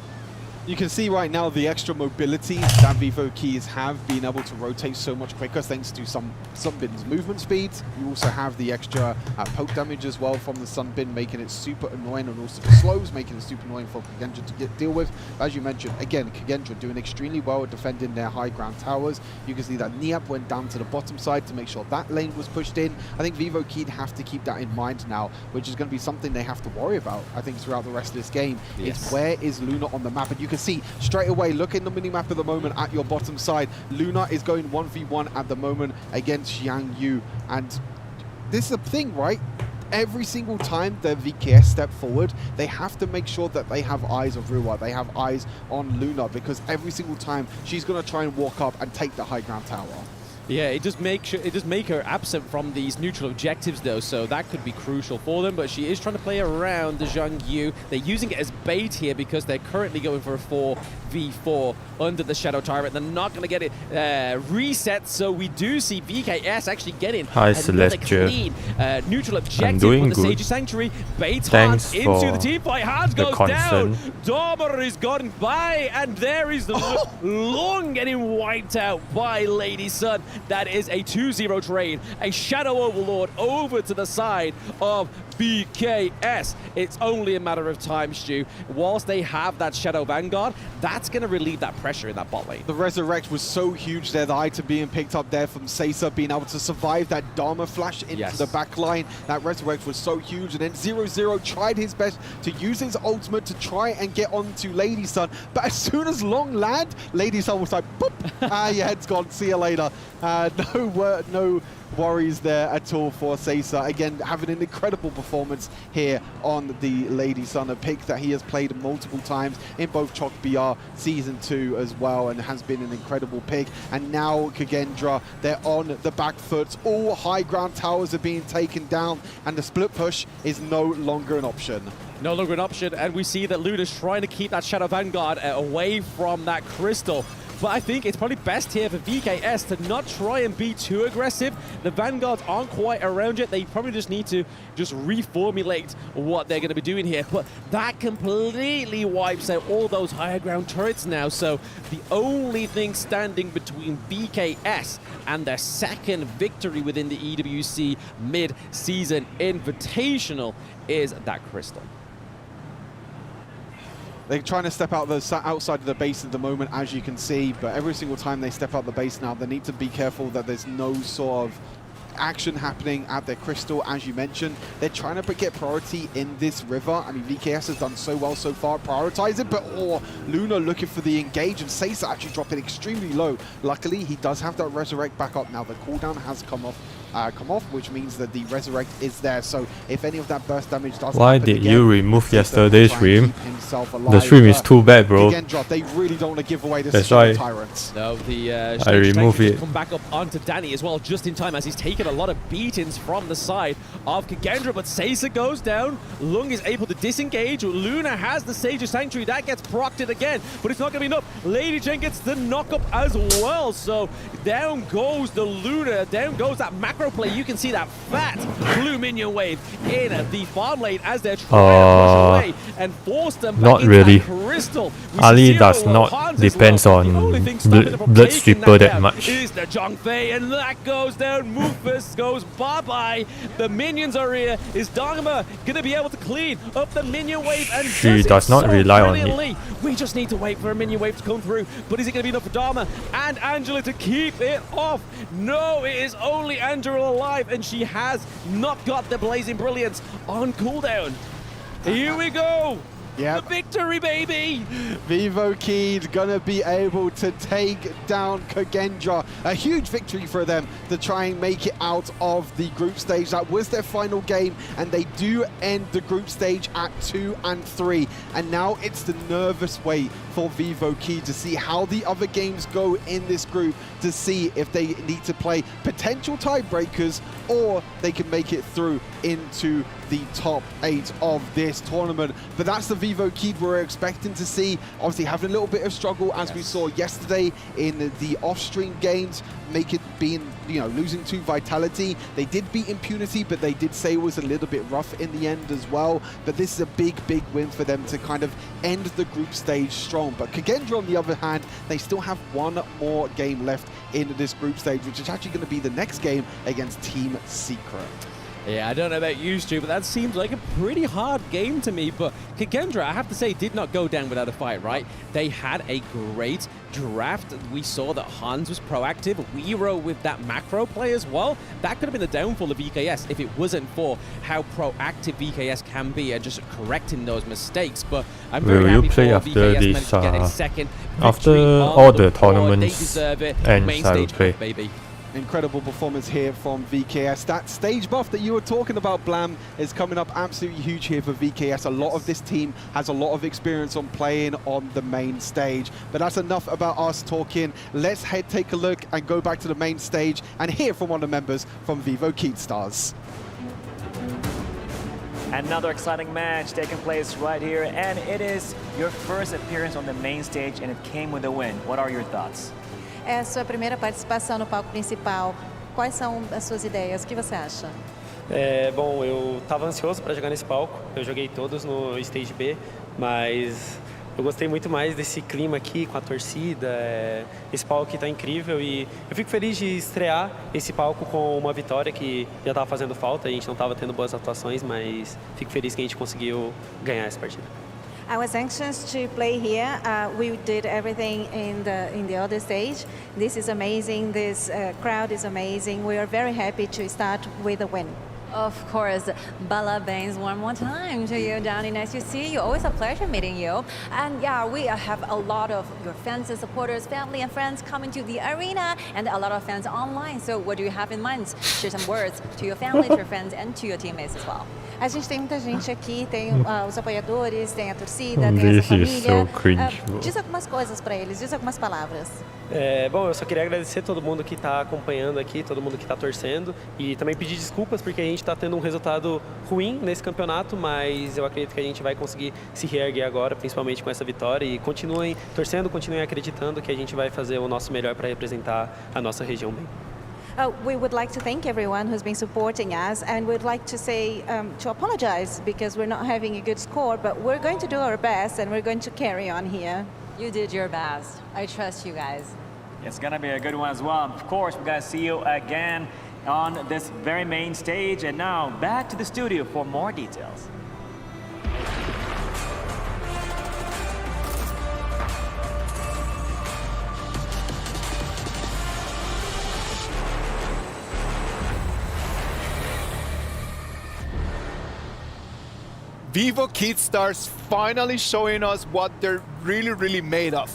You can see right now the extra mobility that Vivo Keys have, being able to rotate so much quicker thanks to Sunbin's movement speeds. You also have the extra poke damage as well from the Sunbin, making it super annoying, and also the slows, making it super annoying for Kagendra to deal with. As you mentioned, again, Kagendra doing extremely well at defending their high ground towers. You can see that Niap went down to the bottom side to make sure that lane was pushed in. I think Vivo Keys have to keep that in mind now, which is going to be something they have to worry about, I think, throughout the rest of this game.
Yes.
It's where is Luna on the map? And you can see straight away, look in the mini-map at the moment at your bottom side, Luna is going 1v1 at the moment against Xiang Yu. And this is the thing, right? every single time the VKS step forward, they have to make sure that they have eyes on Riyadh, they have eyes on Luna, because every single time she's going to try and walk up and take the high ground tower.
Yeah, it does make her absent from these neutral objectives though, so that could be crucial for them. But she is trying to play around the Zhang Yu. They're using it as bait here because they're currently going for a 4v4 under the Shadow Tyrant. They're not going to get it reset, so we do see VKS actually getting another clean neutral objective with the Sage Sanctuary. Bait Hans into the team fight. Hans goes down. Dormer is gone by, and there is the Long getting wiped out by Lady Sun. That is a 2-0 trade. A Shadow Overlord over to the side of VKS. It's only a matter of time, Stu. Whilst they have that Shadow Vanguard, that's going to relieve that pressure in that bot lane.
The Resurrect was so huge there, the item being picked up there from Seiza, being able to survive that Dharma flash into the back line. That Resurrect was so huge, and then 0-0 tried his best to use his ultimate to try and get onto Lady Sun, but as soon as Long land, Lady Sun was like, boop, your head's gone, see you later. No worries there at all for Seiza. Again, having an incredible performance here on the Lady Sun, a pick that he has played multiple times in both Chok BR Season 2 as well, and has been an incredible pick. And now Kagendra, they're on the back foot. All high ground towers are being taken down, and the split push is no longer an option.
No longer an option, and we see that Luna's trying to keep that Shadow Vanguard away from that crystal. But I think it's probably best here for VKS to not try and be too aggressive. The Vanguards aren't quite around yet. They probably just need to just reformulate what they're going to be doing here. But that completely wipes out all those higher ground turrets now. So the only thing standing between VKS and their second victory within the EWC Mid-Season Invitational is that crystal.
They're trying to step out outside of the base at the moment, as you can see, but every single time they step out the base now, they need to be careful that there's no sort of action happening at their crystal. As you mentioned, they're trying to get priority in this river. I mean, VKS has done so well so far, prioritize it, but Luna looking for the engage, and Seiza actually dropping extremely low. Luckily, he does have that Resurrect back up now. The cooldown has come off, which means that the Resurrect is there. So if any of that burst damage does
Why
happen
did
again,
you remove yesterday's stream?
Alive,
the stream is too bad, bro.
They really don't want to give away this
That's why
Tyrants.
No, the
I remove it.
Come back up onto Danny as well, just in time, as he's taken a lot of beatings from the side of Kagendra, but Seiza goes down. Lung is able to disengage. Luna has the Sage of Sanctuary. That gets procced again, but it's not going to be enough. Lady Jen gets the knock-up as well, so down goes the Luna. Down goes that macro play. You can see that fat blue minion wave in the farm lane as they're trying to push away and force them back
not
into
really.
that crystal.
Ali does not depends on Bloodstripper that much.
Is the Zhongfei, and that goes down. Mufus goes bye-bye. The minions are here. Is Dharma going to be able to clean up the minion wave? And
she does not rely on it.
We just need to wait for a minion wave to come through. But is it going to be enough for Dharma and Angela to keep it off? No, it is only Angela alive, and she has not got the Blazing Brilliance on cooldown. Here we go.
Yep.
The victory, baby!
Vivo Keyed gonna be able to take down Kagendra. A huge victory for them to try and make it out of the group stage. That was their final game, and they do end the group stage at 2-3. And now it's the nervous wait for Vivo Keyed to see how the other games go in this group, to see if they need to play potential tiebreakers or they can make it through into the top 8 of this tournament. But that's the Vivo Keyed we're expecting to see. Obviously having a little bit of struggle, as we saw yesterday in the off-stream games, make it being, losing to Vitality. They did beat Impunity, but they did say it was a little bit rough in the end as well. But this is a big win for them to kind of end the group stage strong. But Kagendra, on the other hand, they still have one more game left in this group stage, which is actually going to be the next game against Team Secret.
Yeah, I don't know about you, Stu, but that seems like a pretty hard game to me. But Kagendra, I have to say, did not go down without a fight, right? They had a great draft. We saw that Hans was proactive. Weero with that macro play as well. That could have been the downfall of VKS if it wasn't for how proactive VKS can be and just correcting those mistakes. But I'm very happy for VKS managed to get a second
after all the tournaments ends, I will play.
Baby.
Incredible performance here from VKS. That stage buff that you were talking about, Blam, is coming up absolutely huge here for VKS. A lot of this team has a lot of experience on playing on the main stage. But that's enough about us talking. Let's take a look and go back to the main stage and hear from one of the members from Vivo Keystars.
Another exciting match taking place right here, and it is your first appearance on the main stage, and it came with a win. What are your thoughts?
É a sua primeira participação no palco principal. Quais são as suas ideias? O que você acha?
Bom, eu estava ansioso para jogar nesse palco. Eu joguei todos no Stage B, mas eu gostei muito mais desse clima aqui com a torcida. Esse palco aqui está incrível e eu fico feliz de estrear esse palco com uma vitória que já estava fazendo falta. A gente não estava tendo boas atuações, mas fico feliz que a gente conseguiu ganhar essa partida.
I was anxious to play here. We did everything in the other stage. This is amazing. This crowd is amazing. We are very happy to start with a win.
Of course. Bala Baines, one more time to you, Danny. Nice to see you. Always a pleasure meeting you. And yeah, we have a lot of your fans and supporters, family and friends coming to the arena, and a lot of fans online. So what do you have in mind? Share some words to your family, to your friends, and to your teammates as well.
A gente tem muita gente aqui, tem os apoiadores, tem a torcida, tem essa família. Diz algumas coisas para eles, diz algumas palavras.
Bom, eu só queria agradecer todo mundo que está acompanhando aqui, todo mundo que está torcendo e também pedir desculpas porque a gente está tendo um resultado ruim nesse campeonato, mas eu acredito que a gente vai conseguir se reerguer agora, principalmente com essa vitória, e continuem torcendo, continuem acreditando que a gente vai fazer o nosso melhor para representar a nossa região bem.
We would like to thank everyone who's been supporting us, and we'd like to say, to apologize because we're not having a good score, but we're going to do our best and we're going to carry on here.
You did your best. I trust you guys.
It's gonna be a good one as well. Of course, we're gonna see you again on this very main stage, and now back to the studio for more details.
Vivo Keystars finally showing us what they're really made of.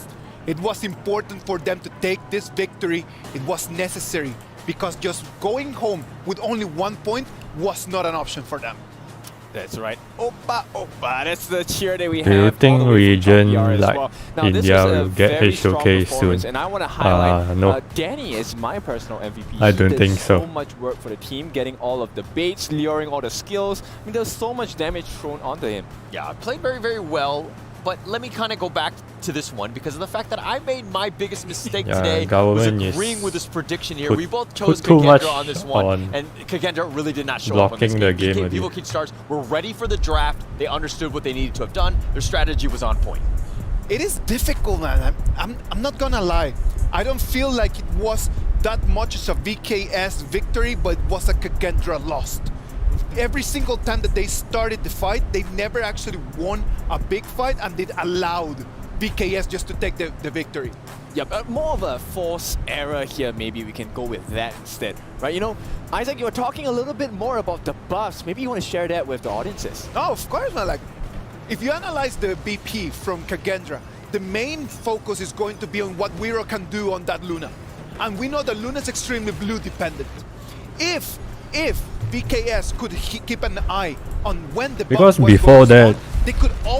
It was important for them to take this victory. It was necessary because just going home with only 1 point was not an option for them.
That's right. Oppa, oppa. That's the cheer that we have.
Do you think region like
well.
India will get a showcase soon?
And I want to highlight
no.
Danny is my personal MVP.
I don't think so.
So much work for the team, getting all of the baits, luring all the skills. I mean, there's so much damage thrown onto him.
Yeah, played very well. But let me kind of go back to this one because of the fact that I made my biggest mistake today was agreeing with this prediction here. We both chose Kagendra on this one, and Kagendra really did not show up on this game. Vivo Keystars were ready for the draft. They understood what they needed to have done. Their strategy was on point.
It is difficult, man. I'm not gonna lie. I don't feel like it was that much as a VKS victory, but it was a Kagendra loss. Every single time that they started the fight, they never actually won a big fight, and they allowed VKS just to take the victory.
Yeah, but more of a force error here. Maybe we can go with that instead, right? You know, Isaac, you were talking a little bit more about the buffs. Maybe you want to share that with the audiences.
Oh, of course, man. Like, if you analyze the BP from Kagendra, the main focus is going to be on what Weiro can do on that Luna. And we know that Luna's extremely blue dependent. If VKS could keep an eye on when the
because before that,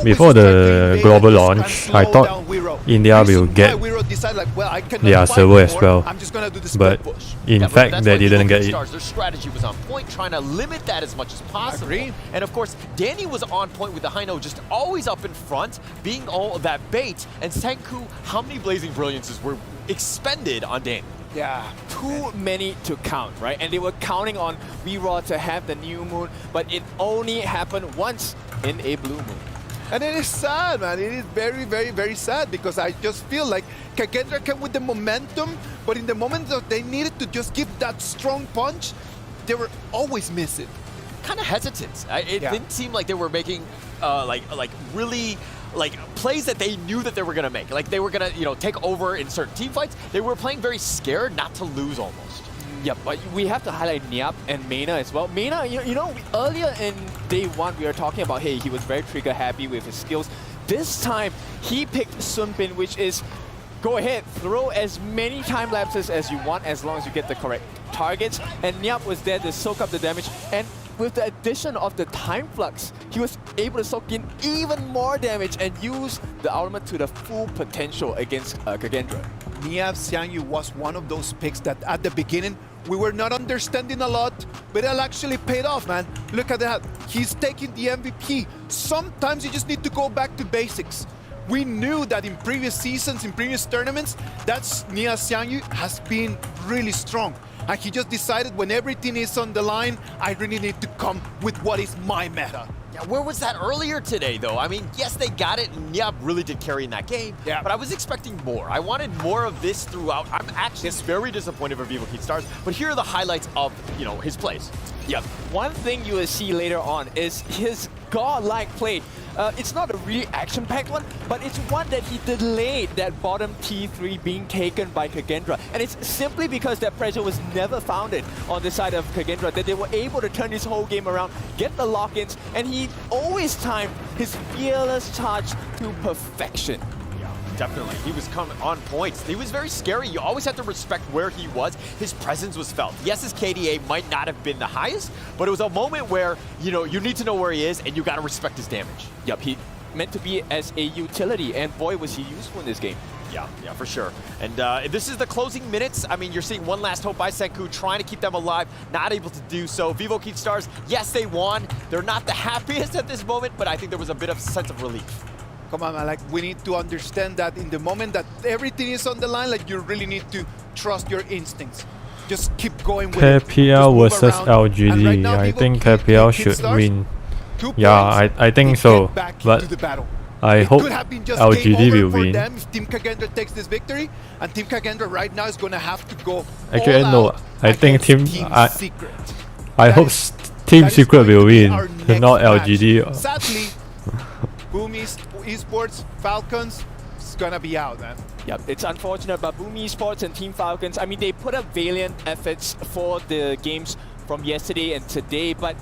before the global launch, I thought India will get their server as well, but in fact they didn't get it.
Their strategy was on point, trying to limit that as much as possible. And of course, Danny was on point with the high note, just always up in front, being all that bait. And Senku, how many Blazing Brilliances were expended on Danny?
Yeah, too many to count, right? And they were counting on Riyadh to have the new moon, but it only happened once in a blue moon.
And it is sad, man. It is very sad because I just feel like Kagendra came with the momentum, but in the moment that they needed to just give that strong punch, they were always missing.
Kind of hesitant. It didn't seem like they were making really plays that they knew that they were going to make. Like they were going to, take over in certain team fights. They were playing very scared not to lose almost.
Yeah, but we have to highlight Nyap and Mena as well. Mena, earlier in day one, we were talking about, hey, he was very trigger happy with his skills. This time, he picked Sunbin, which is go ahead, throw as many time lapses as you want as long as you get the correct targets. And Nyap was there to soak up the damage. And with the addition of the time flux, he was able to soak in even more damage and use the ultimate to the full potential against Kagendra.
Nyap Xiangyu was one of those picks that at the beginning we were not understanding a lot, but it actually paid off, man. Look at that. He's taking the MVP. Sometimes you just need to go back to basics. We knew that in previous seasons, in previous tournaments, that's Nyap Xiangyu has been really strong. And he just decided when everything is on the line, I really need to come with what is my meta.
Yeah, where was that earlier today, though? I mean, yes, they got it, and Nyap really did carry in that game, but I was expecting more. I wanted more of this throughout. I'm actually very disappointed for Vivo Stars, but here are the highlights of, his plays.
Yep. One thing you will see later on is his godlike play. It's not a really action-packed one, but it's one that he delayed that bottom T3 being taken by Kagendra. And it's simply because that pressure was never founded on the side of Kagendra that they were able to turn his whole game around, get the lock-ins, and he always timed his fearless charge to perfection.
Definitely. He was coming on points. He was very scary. You always have to respect where he was. His presence was felt. Yes, his KDA might not have been the highest, but it was a moment where, you need to know where he is and you got to respect his damage.
Yep, he meant to be as a utility, and boy, was he useful in this game.
Yeah, for sure. And this is the closing minutes. I mean, you're seeing one last hope by Senku, trying to keep them alive, not able to do so. Vivo Stars, yes, they won. They're not the happiest at this moment, but I think there was a bit of sense of relief.
Come on, man, we need to understand that in the moment that everything is on the line, you really need to trust your instincts. Just keep going with
KPL versus LGD. Now, I think KPL should win. Yeah, I think so. But I hope LGD will win.
If Team Kagendra takes this victory, and Team Kagendra right now is going to have to go
actually, no, I think
Team
Secret. I hope Team Secret will win, not LGD.
Sadly, Boom Esports, Falcons, it's gonna be out, man.
Yep, it's unfortunate, but Boom Esports and Team Falcons, I mean, they put up valiant efforts for the games from yesterday and today, but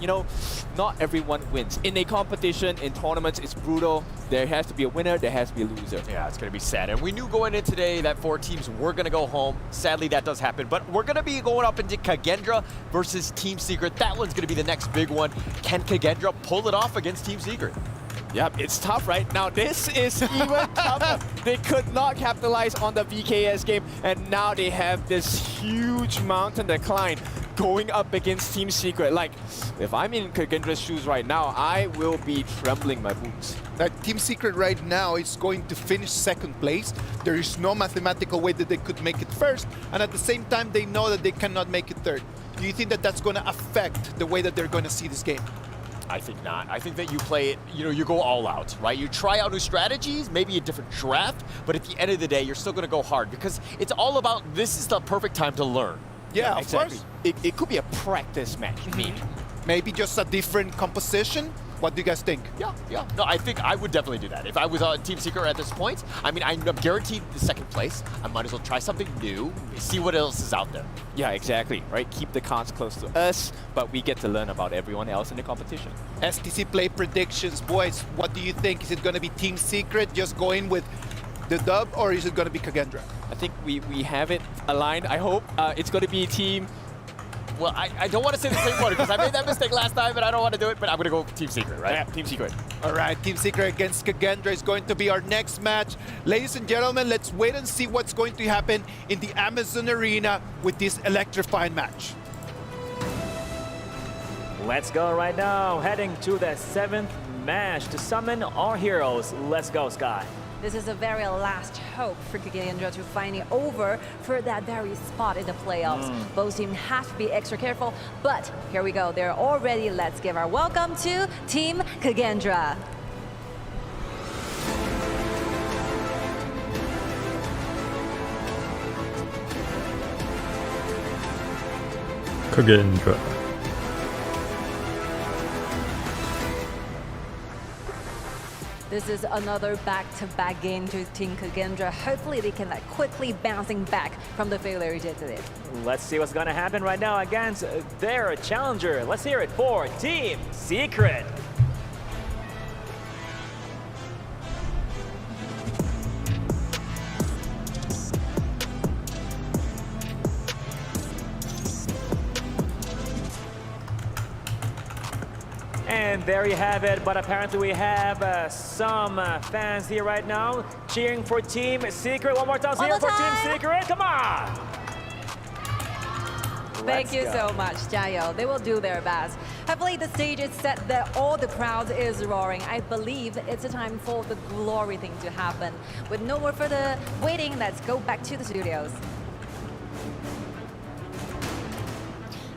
not everyone wins. In a competition, in tournaments, it's brutal. There has to be a winner, there has to be a loser.
Yeah, it's gonna be sad. And we knew going in today that 4 teams were gonna go home. Sadly, that does happen, but we're gonna be going up into Kagendra versus Team Secret. That one's gonna be the next big one. Can Kagendra pull it off against Team Secret?
Yep, it's tough right now. This is even tougher. They could not capitalize on the VKS game, and now they have this huge mountain to climb going up against Team Secret. If I'm in Kagendra's shoes right now, I will be trembling my boots.
Team Secret right now is going to finish 2nd place. There is no mathematical way that they could make it first, and at the same time, they know that they cannot make it 3rd. Do you think that that's going to affect the way that they're going to see this game?
I think not. I think that you play it, you go all out, right? You try out new strategies, maybe a different draft, but at the end of the day, you're still going to go hard because it's all about this is the perfect time to learn.
Yeah,
exactly. It could be a practice match, maybe.
Maybe just a different composition. What do you guys think?
Yeah. No, I think I would definitely do that. If I was on Team Secret at this point, I mean, I'm guaranteed the 2nd place. I might as well try something new, see what else is out there.
Yeah, exactly, right? Keep the cards close to us, but we get to learn about everyone else in the competition.
STC play predictions. Boys, what do you think? Is it going to be Team Secret just going with the dub, or is it going to be Kagendra?
I think we have it aligned. I hope it's going to be Team...
Well, I don't want to say the same one because I made that mistake last time, but I don't want to do it, but I'm going to go Team Secret, right?
Yeah, Team Secret.
All right, Team Secret against Kagendra is going to be our next match. Ladies and gentlemen, let's wait and see what's going to happen in the Amazon Arena with this electrifying match.
Let's go right now, heading to the 7th match to summon our heroes. Let's go, Sky.
This is the very last hope for Kagendra to find it over for that very spot in the playoffs. Both teams have to be extra careful, but here we go. They're all ready. Let's give our welcome to Team Kagendra.
Kagendra.
This is another back-to-back game to Team Kagendra. Hopefully they can quickly bouncing back from the failure they did today.
Let's see what's gonna happen right now against their challenger. Let's hear it for Team Secret. And there you have it. But apparently we have some fans here right now cheering for Team Secret. One more time, here for Team Secret. Come on!
Thank you so much, Jayo. They will do their best. Hopefully the stage is set that all the crowd is roaring. I believe it's a time for the glory thing to happen. With no more further waiting, let's go back to the studios.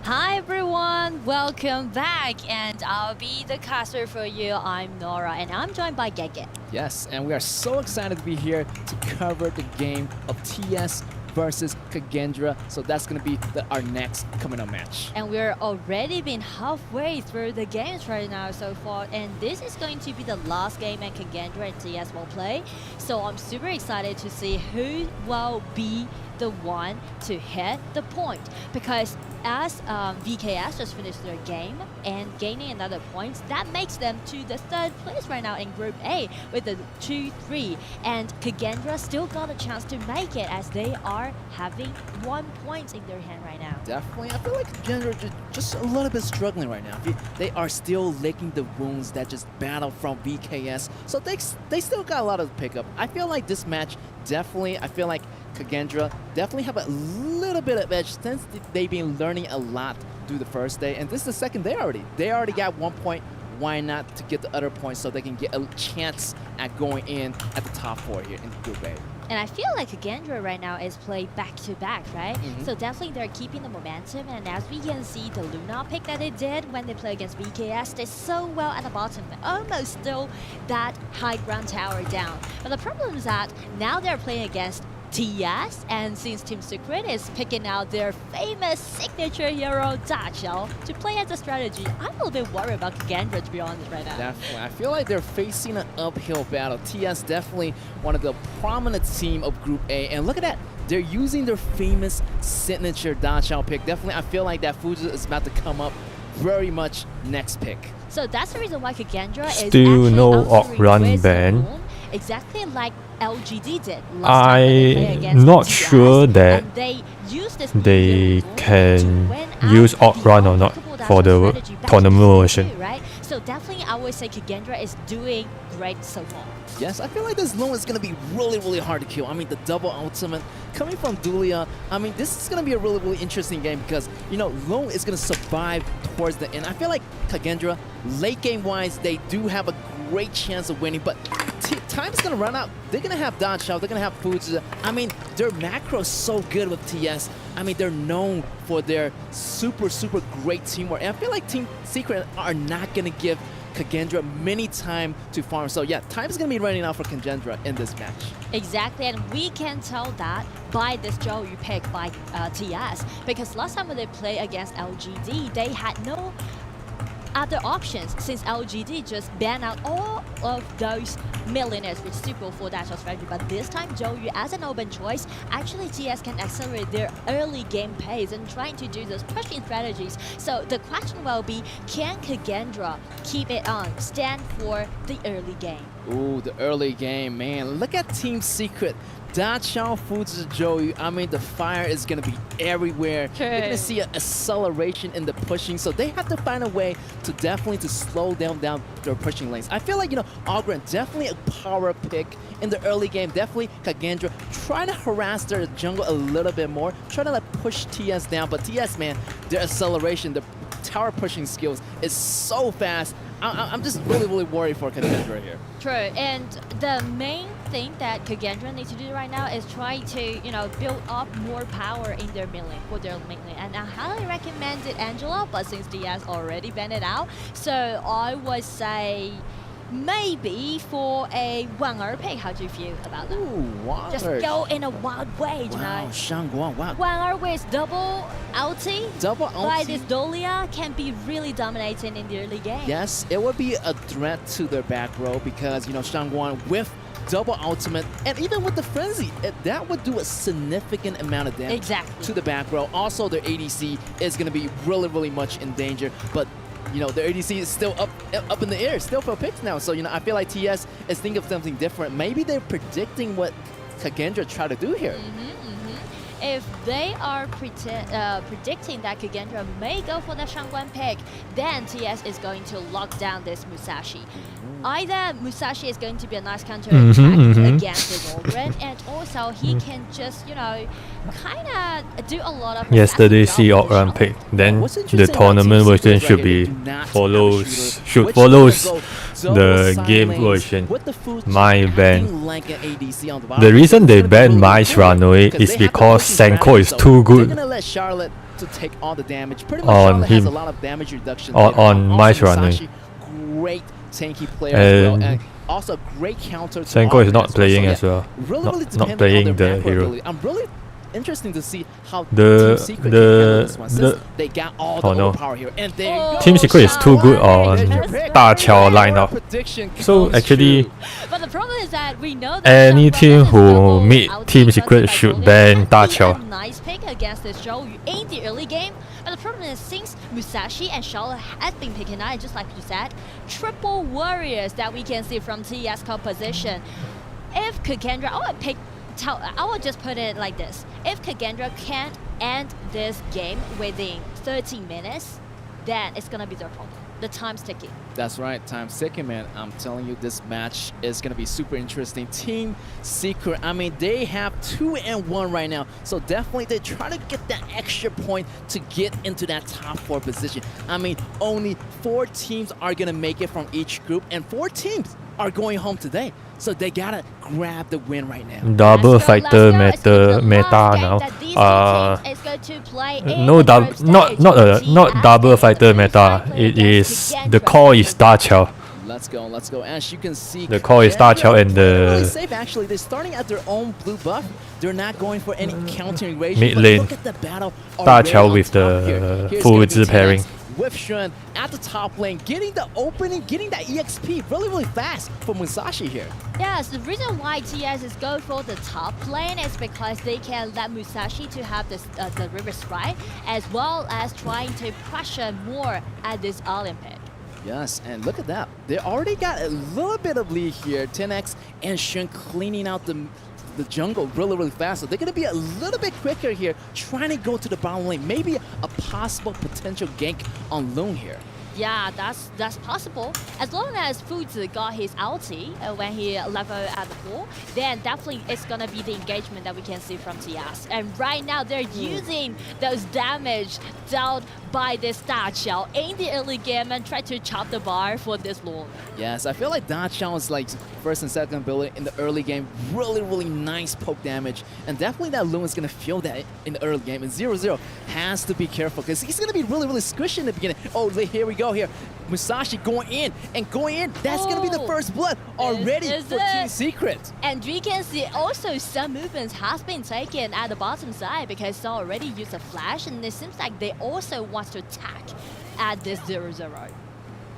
Hi everyone, welcome back, and I'll be the caster for you. I'm Nora, and I'm joined by Gege.
Yes, and we are so excited to be here to cover the game of TS versus Kagendra. So that's going to be our next coming up match.
And we're already been halfway through the games right now so far, and this is going to be the last game and Kagendra and TS will play. So I'm super excited to see who will be the one to hit the point, because as VKS just finished their game and gaining another point, that makes them to the 3rd place right now in Group A with a 2-3, and Kagendra still got a chance to make it as they are having 1 point in their hand right now.
Definitely, I feel like Kagendra just a little bit struggling right now. They are still licking the wounds that just battled from VKS, so they still got a lot of pickup. I feel like this match definitely, I feel like Kagendra definitely have a little bit of edge since they've been learning a lot through the first day, and this is the second day already. They already got 1 point. Why not to get the other points so they can get a chance at going in at the top 4 here in Group A.
And I feel like Kagendra right now is played back-to-back, right? So definitely they're keeping the momentum, and as we can see, the Luna pick that they did when they play against VKS, they're so well at the bottom, almost still that high ground tower down. But the problem is that now they're playing against TS, and since Team Secret is picking out their famous signature hero Dachel to play as a strategy, I'm a little bit worried about Kagendra, to be honest, right now.
Definitely. I feel like they're facing an uphill battle. TS definitely one of the prominent team of Group A, and look at that. They're using their famous signature Dachel pick. Definitely, I feel like that Fuji is about to come up very much next pick.
So that's the reason why Kagendra is
still no Orc Run ban.
Exactly like LGD did
I'm not sure that they can use Orc Run or not for the tournament version.
Right? So definitely I would say Kagendra is doing great so far.
Yes, I feel like this Lone is going to be really hard to kill. I mean, the double ultimate coming from Dulia. I mean, this is going to be a really interesting game because, you know, Lone is going to survive towards the end. I feel like Kagendra, late game wise, they do have a great chance of winning, but time is going to run out. They're going to have Dachel, they're going to have Fuji. I mean, their macro is so good with TS. I mean, they're known for their super great teamwork. And I feel like Team Secret are not going to give Kagendra many time to farm. So yeah, time is going to be running out for Kagendra in this match.
Exactly, and we can tell that by this Joe you pick by TS, because last time when they played against LGD, they had no other options since LGD just banned out all of those millionaires with super full Dachel strategy. But this time, Joe, as an open choice, actually TS can accelerate their early game pace and trying to do those pushing strategies. So the question will be, can Kagendra keep it on, stand for the early game?
Ooh, the early game, man. Look at Team Secret. Dachel, Fuji, Joey, I mean, the fire is going to be everywhere.
True.
You're going to see an acceleration in the pushing, so they have to find a way to definitely to slow down their pushing lanes. I feel like, you know, Ogren, definitely a power pick in the early game. Definitely Kagendra trying to harass their jungle a little bit more, trying to like push TS down, but TS, man, their acceleration, the tower pushing skills is so fast. I'm just really worried for Kagendra here.
True, and the main thing that Kagendra needs to do right now is try to, you know, build up more power in their mid lane, for their mid lane. And I highly recommended Angela, but since DS already banned it out, so I would say maybe for a Wanger pick. How do you feel about that?
Ooh, Wanger.
Just go in a wild way
wow,
tonight.
Shangguan, wow.
Wanger with double ulti.
Double ulti.
By this Dolia can be really dominating in the early game.
Yes, it would be a threat to their back row because, you know, Shangguan with double ultimate and even with the frenzy, that would do a significant amount of damage to the back row. Also, their ADC is going to be really much in danger, but you know, their ADC is still up in the air, still for picks now. So, you know, I feel like TS is thinking of something different. Maybe they're predicting what Kagendra try to do here.
if they are predicting that Kagendra may go for the Shangguan pick, then TS is going to lock down this Musashi. Either Musashi is going to be a nice counter attack against his Ogren, and also he can just, you know, kind of do a lot of.
Yesterday, see Ogren pick. Then the tournament version should be follows the game version. My ban. The reason they banned Mice Runaway is because Senko is too good on him on Mice Runaway.
Great tanky player as well, and also great counter.
Senko is not playing as well. Not playing the hero.
I'm really interesting to see how Team Secret can handle this one, since they got all the overpower here. And
Team Secret is too good on Da Qiao lineup. So actually,
but the problem is that we know that
any team who meet Team Secret should ban Da Qiao.
Nice pick against the Zhou in the early game. But the problem is, since Musashi and Charlotte have been picking out, just like you said, triple warriors that we can see from TS composition. If Kagendra, I will just put it like this. If Kagendra can't end this game within 30 minutes, then it's going to be their problem. The time's ticking.
That's right, time's ticking, man. I'm telling you, this match is going to be super interesting. Team Secret, I mean, they have 2-1 right now. So definitely they try to get that extra point to get into that top 4 position. I mean, only 4 teams are going to make it from each group, and 4 teams are going home today. So they gotta grab the win right now.
Double fighter meta now. Not double fighter meta. It is the core is Da Qiao.
Let's go. As you can see,
the core is Da Qiao and the
really safe actually. They're starting at their own blue buff. They're not going for any countering ratio.
Mid lane.
Look at the battle.
Da Qiao with the Fu Zhi pairing.
With Shun at the top lane, getting the opening, getting that EXP really fast for Musashi here.
Yes, the reason why TS is going for the top lane is because they can let Musashi to have this, the river sprite, as well as trying to pressure more at this Olympic.
Yes, and look at that. They already got a little bit of lead here. 10x and Shun cleaning out the jungle really fast. So they're going to be a little bit quicker here, trying to go to the bottom lane. Maybe a possible potential gank on Loon here.
Yeah, that's possible. As long as Fuzi got his ulti when he leveled at the pool, then definitely it's gonna be the engagement that we can see from TS. And right now they're using those damage dealt by this Da Qiao in the early game and try to chop the bar for this Loon.
Yes, I feel like Da Qiao is like first and second ability in the early game. Really nice poke damage. And definitely that Loon is gonna feel that in the early game. And 0-0 has to be careful because he's gonna be really squishy in the beginning. Oh, here we go. Here, Musashi going in. That's gonna be the first blood already for Team Secret.
And we can see also some movements has been taken at the bottom side because they already used a flash, and it seems like they also want to attack at this 0-0.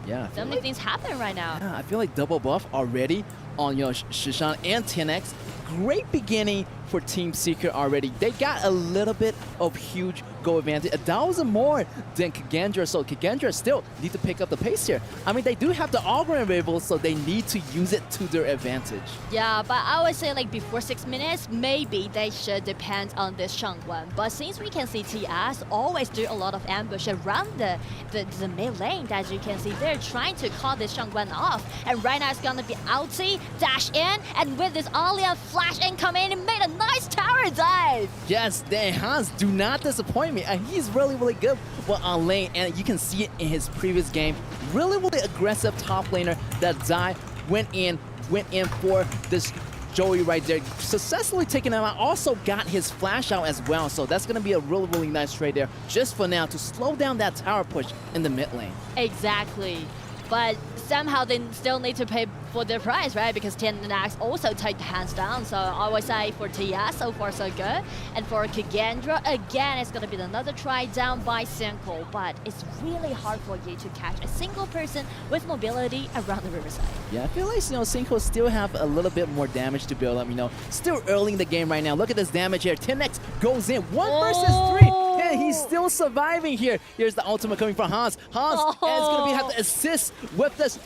Yeah,
so many things happen right now.
Yeah, I feel like double buff already on Shishan and 10x. Great beginning for Team Secret already. They got a little bit of huge goal advantage. 1,000 more than Kagendra, so Kagendra still need to pick up the pace here. I mean, they do have the Augurin Weibo, so they need to use it to their advantage.
Yeah, but I would say like before 6 minutes, maybe they should depend on this Shangguan. But since we can see TS always do a lot of ambush around the mid lane, as you can see, they're trying to call this Shangguan off. And right now it's gonna be ulti, dash in, and with this Alia flash incoming, and made a nice tower dive.
Yes, Dan Hans do not disappoint me, and he's really good on lane, and you can see it in his previous game. Really aggressive top laner. That Zai went in for this Joey right there, successfully taking him out. Also got his flash out as well, so that's gonna be a really nice trade there just for now to slow down that tower push in the mid lane.
Exactly. But somehow they still need to pay for their price, right? Because 10x also take the hands down. So I would say for TS, so far so good. And for Kagendra, again, it's going to be another try down by Senko. But it's really hard for you to catch a single person with mobility around the riverside.
Yeah, I feel like, Senko still have a little bit more damage to build up, Still early in the game right now. Look at this damage here. 10x goes in. 1 versus 3. And he's still surviving here. Here's the ultimate coming from Hans. Hans is going to have to assist with this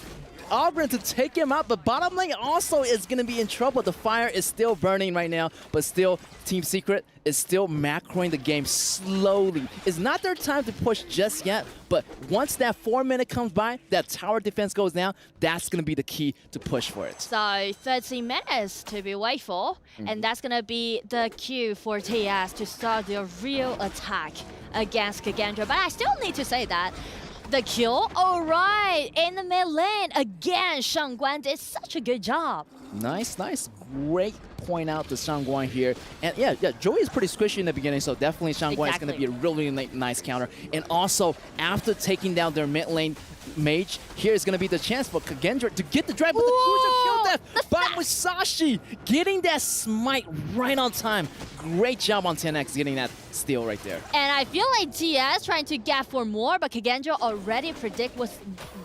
Albrin to take him out, but bottom lane also is going to be in trouble. The fire is still burning right now, but still Team Secret is still macroing the game slowly. It's not their time to push just yet, but once that 4 minute comes by, that tower defense goes down, that's going to be the key to push for it.
So 13 minutes to be wait for, and that's going to be the cue for TS to start their real attack against Kagendra. But I still need to say that the kill, all right, in the mid lane, again, Shangguan did such a good job.
Nice. Great point out to Shangguan here. And yeah, Joey is pretty squishy in the beginning, so definitely Shangguan is going to be a really nice counter. And also, after taking down their mid lane mage, here is going to be the chance for Kagendra to get the drive, but the cruiser killed death by Musashi, getting that smite right on time. Great job on 10X getting that steal right there.
And I feel like TS trying to get for more, but Kagendra already predict what's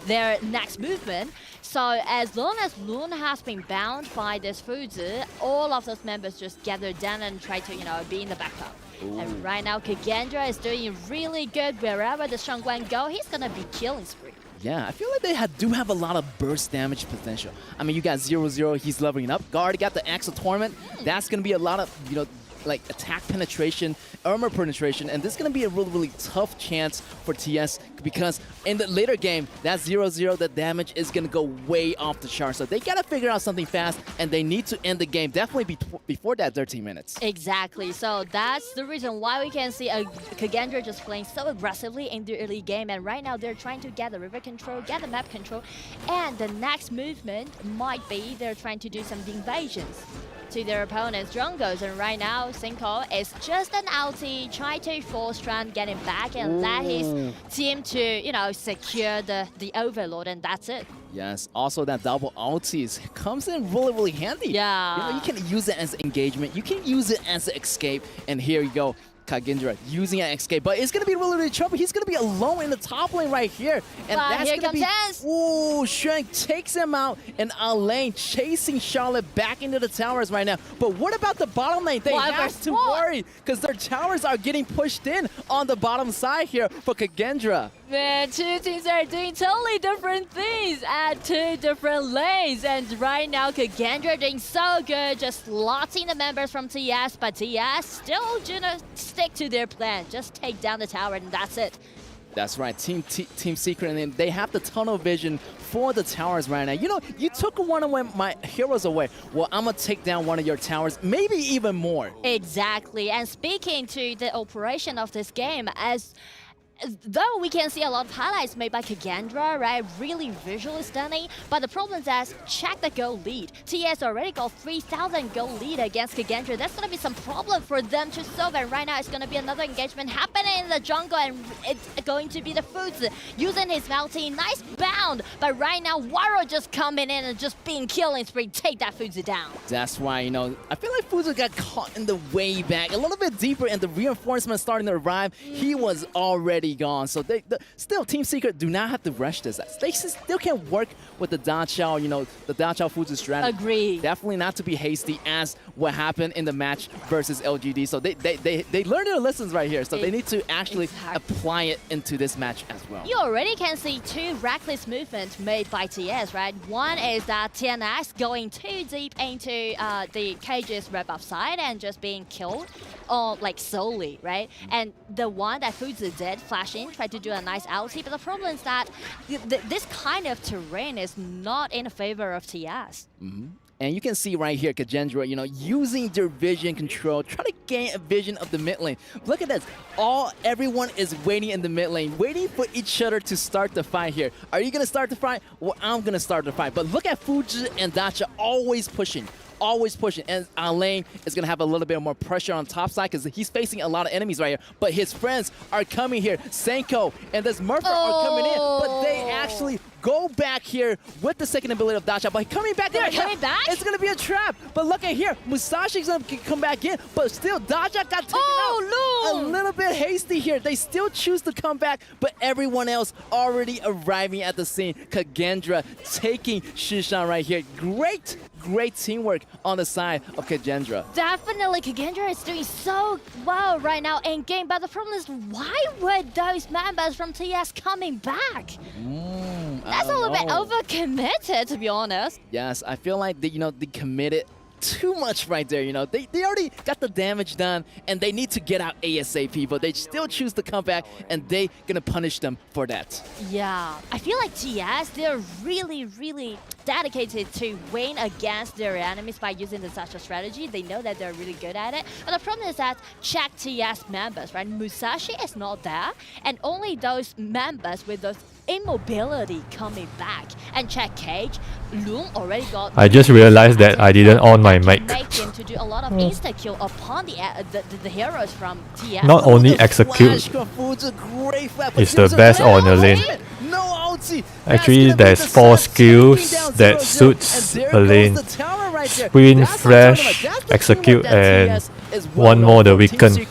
their next movement. So as long as Loon has been bound by this Fuzi, all of those members just gather down and try to, be in the backup. Ooh. And right now, Kagendra is doing really good. Wherever the Shangguan go, he's gonna be killing spree.
Yeah, I feel like they do have a lot of burst damage potential. I mean, you got 0-0, he's leveling up. Guard got the Axle Torment. That's gonna be a lot of, like attack penetration, armor penetration, and this is going to be a really tough chance for TS because in the later game, that 0-0, the damage is going to go way off the chart. So they got to figure out something fast, and they need to end the game definitely before that 13 minutes.
Exactly. So that's the reason why we can see Kagendra just playing so aggressively in the early game, and right now they're trying to get the river control, get the map control, and the next movement might be they're trying to do some invasions to their opponent's jungles, and right now Cinco is just an ulti, try to force Strand getting back and let his team to secure the overlord, and that's it.
Yes, also that double ulti comes in really handy.
Yeah,
you can use it as engagement, you can use it as an escape, and here you go. Kagendra using an escape, but it's going to be really trouble. He's going to be alone in the top lane right here. And that's going to be... Ooh, Shank takes him out, and Alain chasing Charlotte back into the towers right now. But what about the bottom lane? They have to worry, because their towers are getting pushed in on the bottom side here for Kagendra.
Man, two teams are doing totally different things at two different lanes. And right now, Kagendra doing so good, just lotting the members from TS, but TS still gonna stick to their plan. Just take down the tower, and that's it.
That's right, Team Secret, and they have the tunnel vision for the towers right now. You took one of my heroes away. Well, I'm gonna take down one of your towers, maybe even more.
Exactly, and speaking to the operation of this game, though we can see a lot of highlights made by Kagendra, right? Really visually stunning. But the problem is that check the goal lead. TS already got 3,000 goal lead against Kagendra. That's going to be some problem for them to solve. And right now it's going to be another engagement happening in the jungle. And it's going to be the Fuzi using his multi. Nice bound. But right now, Waro just coming in and just being killing spree. Take that Fuzi down.
That's why, I feel like Fuzi got caught in the way back. A little bit deeper, and the reinforcement starting to arrive. He was already gone. So still, Team Secret do not have to rush this. They still can work with the Da Chao, the Da Chao Fuzi strategy.
Agree.
Definitely not to be hasty as what happened in the match versus LGD. So they learned their lessons right here. So they need to actually apply it into this match as well.
You already can see two reckless movements made by TS, right? One is that TNX going too deep into the cage's rebuff side and just being killed, solely, right? And the one that Fuzi did, flash in, tried to do a nice ulti, but the problem is that this kind of terrain is not in favor of TS.
And you can see right here, Kagendra, using their vision control, trying to gain a vision of the mid lane. Look at this. Everyone is waiting in the mid lane, waiting for each other to start the fight here. Are you going to start the fight? Well, I'm going to start the fight. But look at Fuji and Dacha always pushing. And Alain is going to have a little bit more pressure on top side because he's facing a lot of enemies right here. But his friends are coming here. Senko and this Murphy are coming in, but they actually go back here with the second ability of Dacha. But coming back, it's going to be a trap. But look at here, Musashi's going to come back in, but still Dacha got taken out. A little bit hasty here. They still choose to come back, but everyone else already arriving at the scene. Kagendra taking Shishan right here. Great teamwork on the side of Kagendra.
Definitely, Kagendra is doing so well right now in game, but the problem is, why were those members from TS coming back? That's a little bit overcommitted, to be honest.
Yes, I feel like they, they committed too much right there. They already got the damage done, and they need to get out ASAP, but they still choose to come back, and they gonna punish them for that.
Yeah, I feel like TS, they're really, really dedicated to win against their enemies by using such a strategy. They know that they're really good at it. But the problem is that check TS members, right? Musashi is not there, and only those members with those immobility coming back. And check Cage, Loom already got...
I just realized that I didn't on my mic.
Make him to do a lot of insta-kill upon the heroes from TS.
Not only execute is the best on the lane. Actually, there's 4 skills that suits a lane. Sprint, Flash, Execute, and one more, the Weaken. The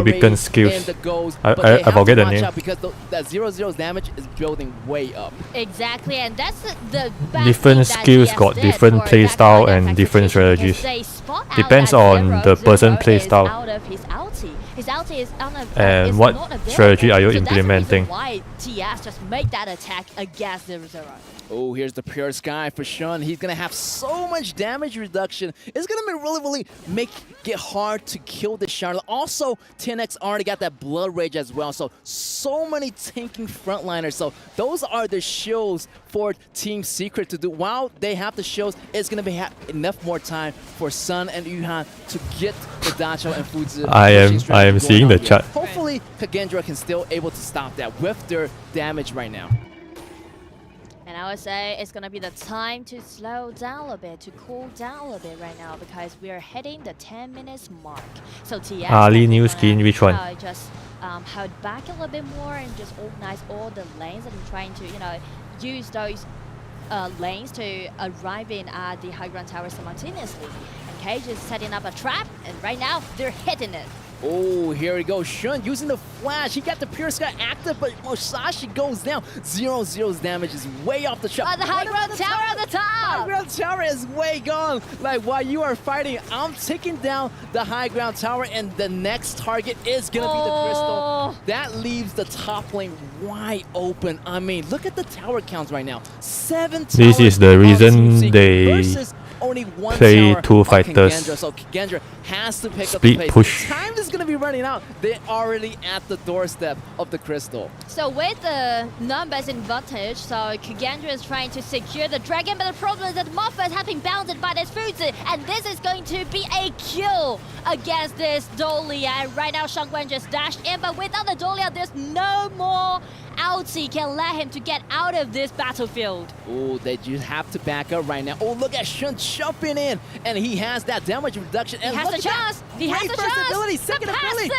Weaken skills. I forget the name.
Because that 0-0's damage is building way up.
Exactly, and that's the
different skills got different playstyle and different strategies. Depends on the person playstyle.
His ulti is
and what strategy are you implementing?
Why TS just make that attack against 0-0?
Oh, here's the Pure Sky for Shun. He's going to have so much damage reduction. It's going to be really make it hard to kill this Charlotte. Also, 10X already got that Blood Rage as well. So many tanking frontliners. So those are the shields for Team Secret to do. While they have the shields, it's going to be enough more time for Sun and Yuhan to get the Dacho and Fuzi.
I am seeing the chat.
Hopefully, Kagendra can still able to stop that with their damage right now.
And I would say it's going to be the time to slow down a bit, to cool down a bit right now, because we are hitting the 10 minutes mark. So TS
Ali new skin, which one?
Just hold back a little bit more and just organize all the lanes and trying to, use those lanes to arrive in at the high ground tower simultaneously. And Cage is setting up a trap, and right now they're hitting it.
Oh, here we go. Shun using the flash. He got the Pure Sky active, but Musashi goes down. 0-0's damage is way off the shot.
The high ground tower at the top!
High ground tower is way gone. Like, while you are fighting, I'm taking down the high ground tower, and the next target is going to be the Crystal. That leaves the top lane wide open. I mean, look at the tower counts right now. 7 towers.
This is the reason they
only one
play 2 fighters.
Kagendra, so Kagendra has to pick
Split
up the pace.
push.
Time is going to be running out. They're already at the doorstep of the Crystal.
So with the numbers advantage, so Kagendra is trying to secure the dragon, but the problem is that Moffat has been bounded by this Fuzi, and this is going to be a kill against this Dolia. And right now, Shangwen just dashed in, but without the Dolia, there's no more ulti can let him to get out of this battlefield.
Oh, they just have to back up right now. Oh, look at Shun jumping in, and he has that damage reduction. And
he has a chance. He has a chance.
Ability, second ability,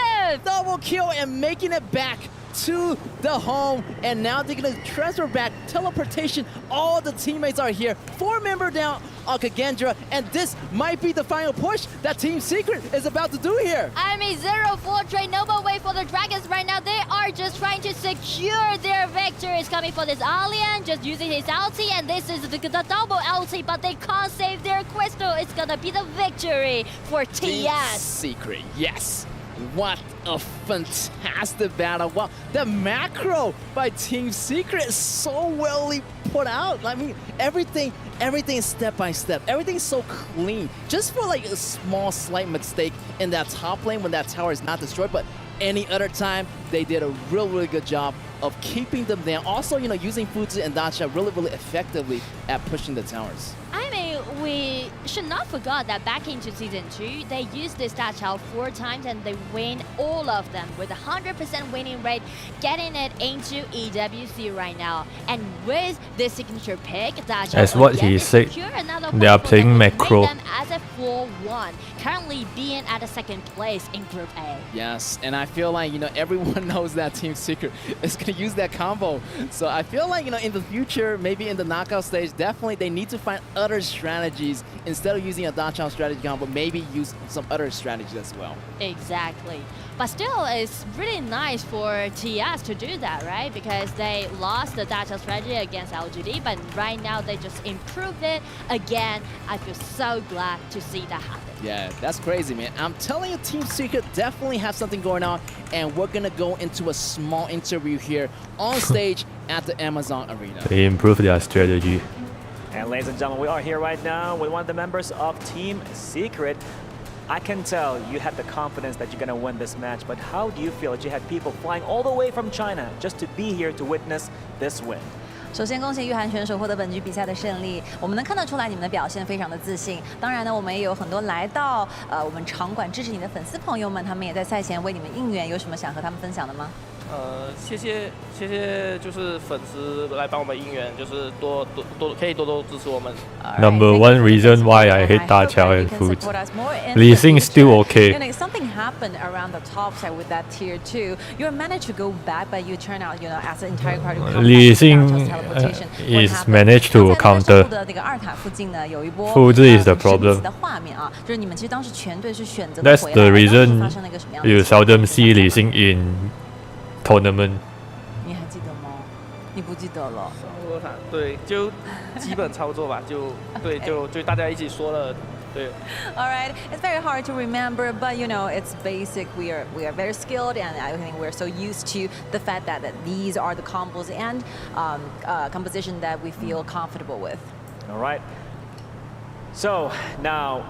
double kill, and making it back to the home. And now they're gonna transfer back. Teleportation. All the teammates are here. 4-member down on Kagendra, and this might be the final push that Team Secret is about to do here.
I mean, 0-4 trade, no more way for the Dragons right now. They are just trying to secure their victories. Coming for this Alien, just using his ulti, and this is the double ulti, but they can't save their Crystal. It's gonna be the victory for TS.
Team Secret, yes. What a fantastic battle. Wow, the macro by Team Secret is so well put out. I mean, everything step by step. Everything's so clean. Just for like a small slight mistake in that top lane when that tower is not destroyed, but any other time, they did a really good job of keeping them down. Also, using Fuzi and Dacha really effectively at pushing the towers.
I mean, we should not forget that back into Season 2, they used this Dacha 4 times and they win all of them with a 100% winning rate, getting it into EWC right now. And with this signature pick, Dacha
as what he said, they are playing macro.
As a 4-1, currently being at a 2nd place in Group A.
Yes, and I feel like, everyone knows that Team Secret is going to use that combo. So I feel like, in the future, maybe in the knockout stage, definitely they need to find other strategies in instead of using a Dachau strategy combo, maybe use some other strategies as well.
Exactly. But still, it's really nice for TS to do that, right? Because they lost the Dachau strategy against LGD, but right now they just improved it again. I feel so glad to see that happen.
Yeah, that's crazy, man. I'm telling you, Team Secret definitely has something going on, and we're gonna go into a small interview here on stage at the Amazon Arena.
They improved their strategy.
And ladies and gentlemen, we are here right now with one of the members of Team Secret. I can tell you had the confidence that you're going to win this match, but how do you feel that you had people flying all the way from China just to be here to witness this win?
首先，恭喜玉涵选手获得本局比赛的胜利。我们能看得出来你们的表现非常的自信。当然呢，我们也有很多来到我们场馆支持你的粉丝朋友们，他们也在赛前为你们应援。有什么想和他们分享的吗？
谢谢，就是粉丝来帮我们应援，就是可以多多支持我们。
Number one reason why I hate Dachau and food. Lee Xing still okay.
Something happened around the top side with that tier 2. You managed to go back, but you turn out, as an entire party.
Lee Xing is managed to counter. Food is the problem. That's the reason you seldom see Lee Xing in tournament.
你还记得吗？你不记得了。
对，就基本操作吧，就大家一起说了。对。
All right, it's very hard to remember, but it's basic. We are very skilled, and I think we're so used to the fact that these are the combos and composition that we feel comfortable with.
All right. So now,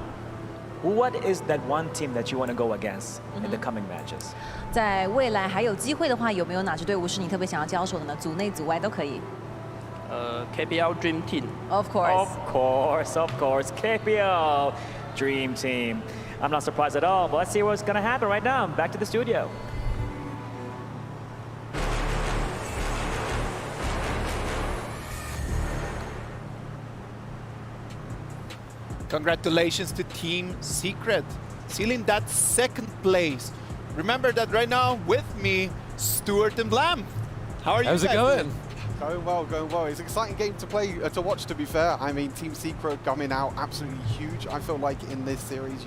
what is that one team that you want to go against in the coming matches?
在未来还有机会的话，有没有哪支队伍是你特别想要交手的呢？组内组外都可以。
KPL Dream Team.
Of course.
Of course. KPL Dream Team. I'm not surprised at all, but let's see what's going to happen right now. Back to the studio.
Congratulations to Team Secret, sealing that second place. Remember that right now with me, Stuart and Blam. How are you guys?
How's it going? Going well. It's an exciting game to play, to watch, to be fair. I mean, Team Secret coming out absolutely huge. I feel like in this series,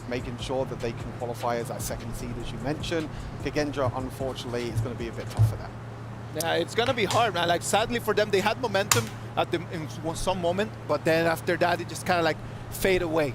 making sure that they can qualify as that second seed, as you mentioned. Kagendra, unfortunately, it's going to be a bit tough for them.
Yeah, it's going to be hard, man. Like, sadly for them, they had momentum in some moment, but then after that, it just kind of fade away.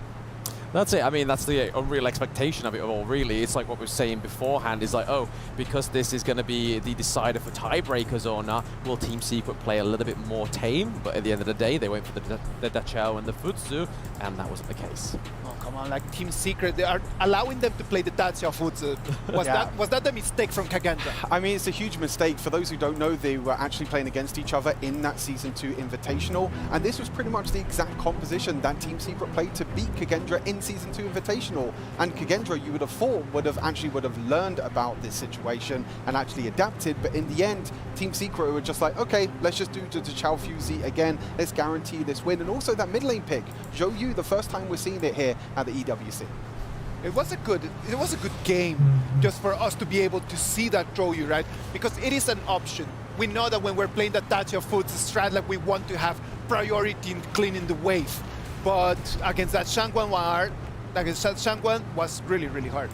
That's it. I mean, that's the unreal expectation of it all, really. It's like what we were saying beforehand, is like, oh, because this is going to be the decider for tiebreakers or not, will Team Secret play a little bit more tame? But at the end of the day, they went for the Dachau and the Futsu, and that wasn't the case.
Oh, come on, like Team Secret, they are allowing them to play the Dachau Futsu. Was that the mistake from Kagendra?
I mean, it's a huge mistake. For those who don't know, they were actually playing against each other in that Season 2 Invitational, and this was pretty much the exact composition that Team Secret played to beat Kagendra in Season 2 Invitational. And Kagendra, you would have thought, would have learned about this situation and actually adapted, but in the end, Team Secret were just like, okay, let's just do the Chao Fuzi again, let's guarantee this win. And also that mid lane pick, Zhou Yu, the first time we're seeing it here at the EWC.
It was a good game just for us to be able to see that Zhou Yu, right? Because it is an option. We know that when we're playing the Dachau Futsu strat, like we want to have priority in cleaning the wave. But against that Shangguan was really, really hard.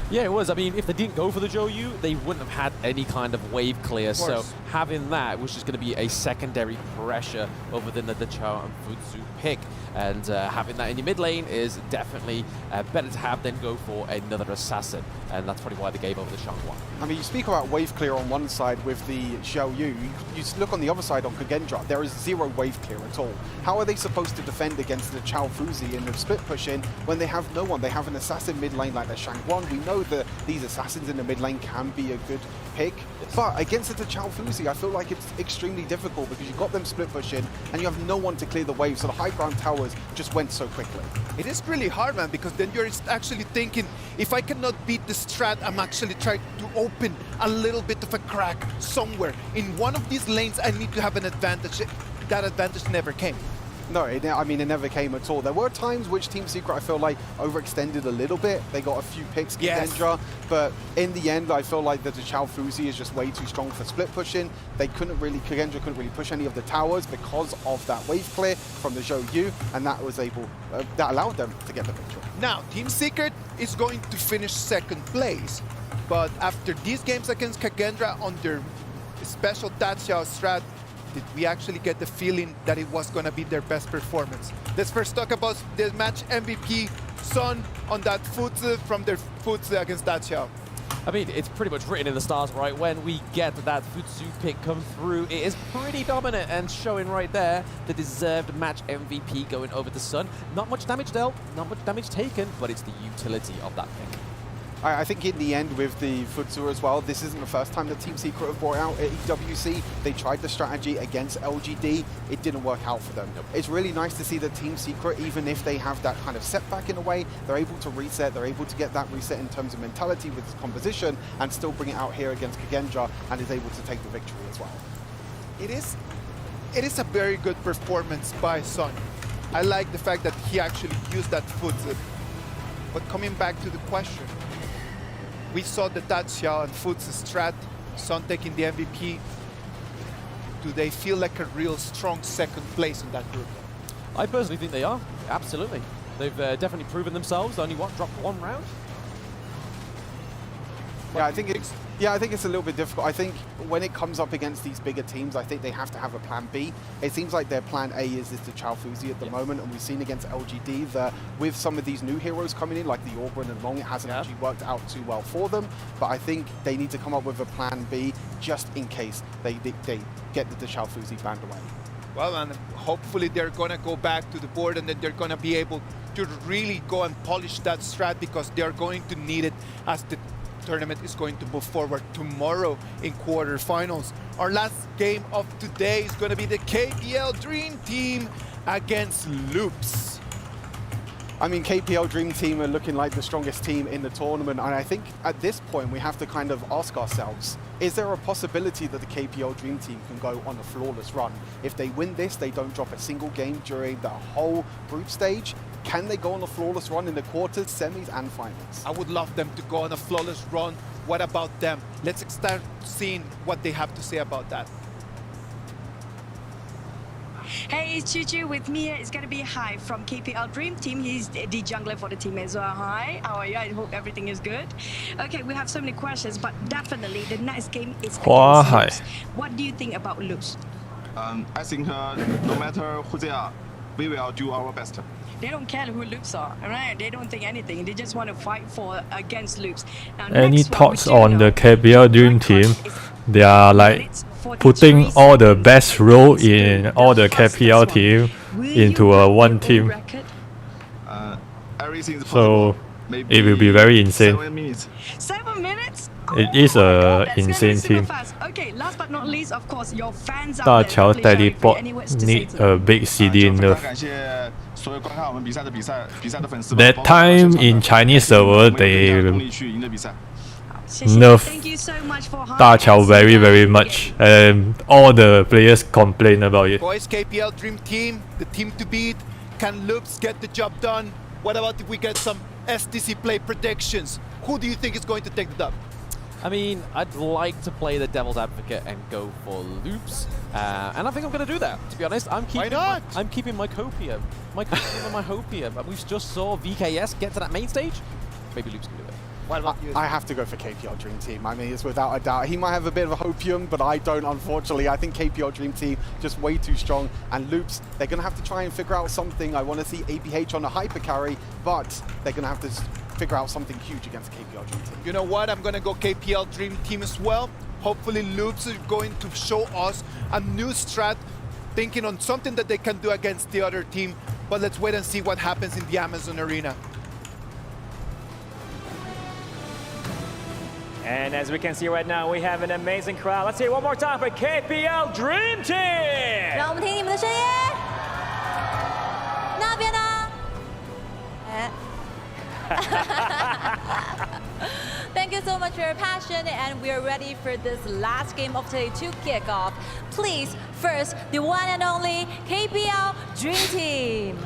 Yeah, it was. I mean, if they didn't go for the Zhou Yu, they wouldn't have had any kind of wave clear. So having that was just going to be a secondary pressure other than the Dachau and Futsu pick. And having that in your mid lane is definitely better to have than go for another assassin. And that's probably why they gave over the Shangguan.
I mean, you speak about wave clear on one side with the Zhou Yu. You look on the other side on Kagendra, there is zero wave clear at all. How are they supposed to defend against the Chao Fuzi and the split push in when they have no one? They have an assassin mid lane like the Shangguan. We know that these assassins in the mid lane can be a good pick, but against the Chao Fuzi, I feel like it's extremely difficult because you've got them split push in and you have no one to clear the wave, so the high ground towers just went so quickly.
It is really hard, man, because then you're actually thinking, if I cannot beat the strat, I'm actually trying to open a little bit of a crack somewhere. In one of these lanes, I need to have an advantage. That advantage never came.
No, I mean, it never came at all. There were times which Team Secret, I feel like, overextended a little bit. They got a few picks, Kagendra, but in the end, I feel like that the Chao Fuzi is just way too strong for split pushing. Kagendra couldn't really push any of the towers because of that wave clear from the Zhou Yu, and that allowed them to get the victory.
Now, Team Secret is going to finish second place, but after these games against Kagendra on their special Daxiao strat, did we actually get the feeling that it was going to be their best performance? Let's first talk about the match MVP, Sun, on that Futsu from their Futsu against Daxiao.
I mean, it's pretty much written in the stars, right? When we get that Futsu pick come through, it is pretty dominant and showing right there the deserved match MVP going over the Sun. Not much damage dealt, not much damage taken, but it's the utility of that pick.
I think in the end with the Futsu as well, this isn't the first time that Team Secret have brought out at EWC. They tried the strategy against LGD. It didn't work out for them. Nope. It's really nice to see that Team Secret, even if they have that kind of setback in a way, they're able to reset, they're able to get that reset in terms of mentality with composition and still bring it out here against Kagendra and is able to take the victory as well.
It is a very good performance by Sun. I like the fact that he actually used that Futsu. But coming back to the question, we saw the Daxiao and Futsu strat, Sun taking the MVP. Do they feel like a real strong second place in that group?
I personally think they are, absolutely. They've definitely proven themselves, only dropped one round.
Yeah, I think it's a little bit difficult. I think when it comes up against these bigger teams, I think they have to have a plan B. It seems like their plan A is the Chao Fuzi at the moment, and we've seen against LGD that with some of these new heroes coming in, like the Orban and Long, it hasn't actually worked out too well for them. But I think they need to come up with a plan B just in case they get the Chao Fuzi banned away.
Well, and hopefully they're going to go back to the board and then they're going to be able to really go and polish that strat because they're going to need it as the tournament is going to move forward tomorrow in quarterfinals. Our last game of today is going to be the KPL Dream Team against Loops.
I mean, KPL Dream Team are looking like the strongest team in the tournament, and I think at this point we have to kind of ask ourselves, is there a possibility that the KPL Dream Team can go on a flawless run? If they win this, they don't drop a single game during the whole group stage. Can they go on a flawless run in the quarters, semis, and finals?
I would love them to go on a flawless run. What about them? Let's start seeing what they have to say about that.
Hey, it's Chuchu. With me it's going to be Hai from KPL Dream Team. He's the jungler for the team as well. Hi, how are you? I hope everything is good. Okay, we have so many questions, but definitely the next game is against Loops. What do you think about Loops?
I think no matter who they are, we will do our best.
They don't care who Loops are, right? They don't think anything. They just want to fight against Loops. Now,
any thoughts on the KPL Dream Team? They are like putting all the best role in all the KPL team into one team. So it will be very insane.
7 minutes?
It is an insane team.
Okay, last but not least, of course, your fans out there.
大乔 teleport need a big CD nerf. That time in Chinese server, they nerf 大乔 very much, and all the players complain about it.
Boys, KPL Dream Team, the team to beat. Can Loops get the job done? What about if we get some STC play predictions? Who do you think is going to take the dub?
I mean, I'd like to play the devil's advocate and go for Loops, and I think I'm going to do that. To be honest, I'm keeping my copium, my hopium. We just saw VKS get to that main stage. Maybe Loops can do it.
I have to go for KPL Dream Team. I mean, it's without a doubt. He might have a bit of a hopium, but I don't, unfortunately. I think KPL Dream Team just way too strong. And Loops, they're going to have to try and figure out something. I want to see APH on a hyper carry, but they're going to have to figure out something huge against KPL Dream Team.
You know what? I'm going to go KPL Dream Team as well. Hopefully Loops is going to show us a new strat, thinking on something that they can do against the other team. But let's wait and see what happens in the Amazon Arena.
And as we can see right now, we have an amazing crowd. Let's see it one more time for KPL Dream Team!
让我们听你们的声音。那边呢？Thank you so much for your passion, and we are ready for this last game of today to kick off. Please, first, the one and only KPL Dream Team.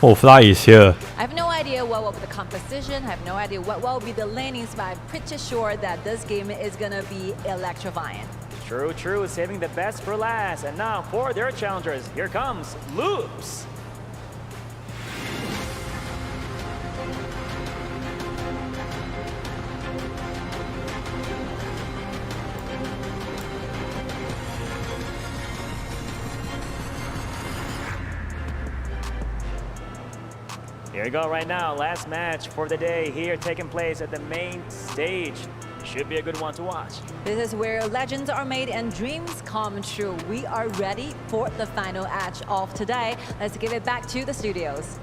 Oh, Fly is here.
I have no idea what will be the composition. I have no idea what will be the lanings, but I'm pretty sure that this game is gonna be electrifying.
True, true. Saving the best for last. And now for their challengers, here comes Loops. Here we go right now. Last match for the day here taking place at the main stage. Should be a good one to watch.
This is where legends are made and dreams come true. We are ready for the final match of today. Let's give it back to the studios.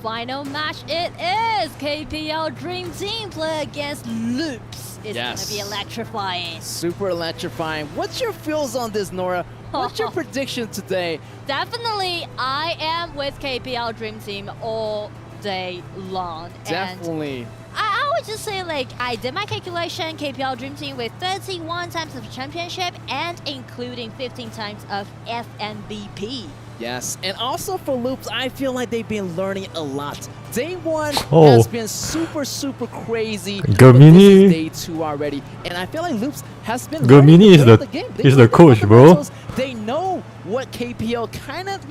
Final match it is. KPL Dream Team play against Loops. It's gonna be electrifying.
Super electrifying. What's your feels on this, Nora? What's your prediction today?
Definitely, I am with KPL Dream Team all day long.
Definitely.
And I would just say, like, I did my calculation, KPL Dream Team with 31 times of championship and including 15 times of FMVP.
Yes, and also for Loops, I feel like they've been learning a lot. Day 1 has been super crazy.
Gemini.
Day 2 already, and I feel like Loops has been
Gemini is the
game.
is the coach, bro.
They know what KPL kind of,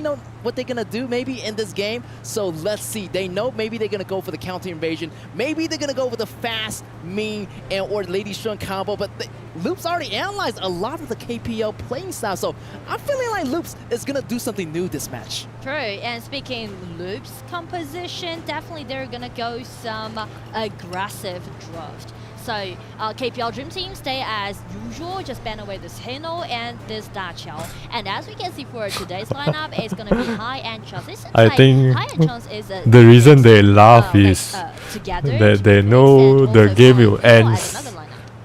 what they're gonna do maybe in this game. So let's see. They know maybe they're gonna go for the counter invasion. Maybe they're gonna go with the fast, mean, and or Lady Strong combo. But Loops already analyzed a lot of the KPL playing style. So I'm feeling like Loops is gonna do something new this match.
True, and speaking Loops composition, definitely they're gonna go some aggressive draft. So KPL Dream Team stay as usual, just ban away this Hino and this Dachao. And as we can see for today's lineup, it's going to be high-end chance.
I think
high-end chance is
the reason they laugh is that they know the game will end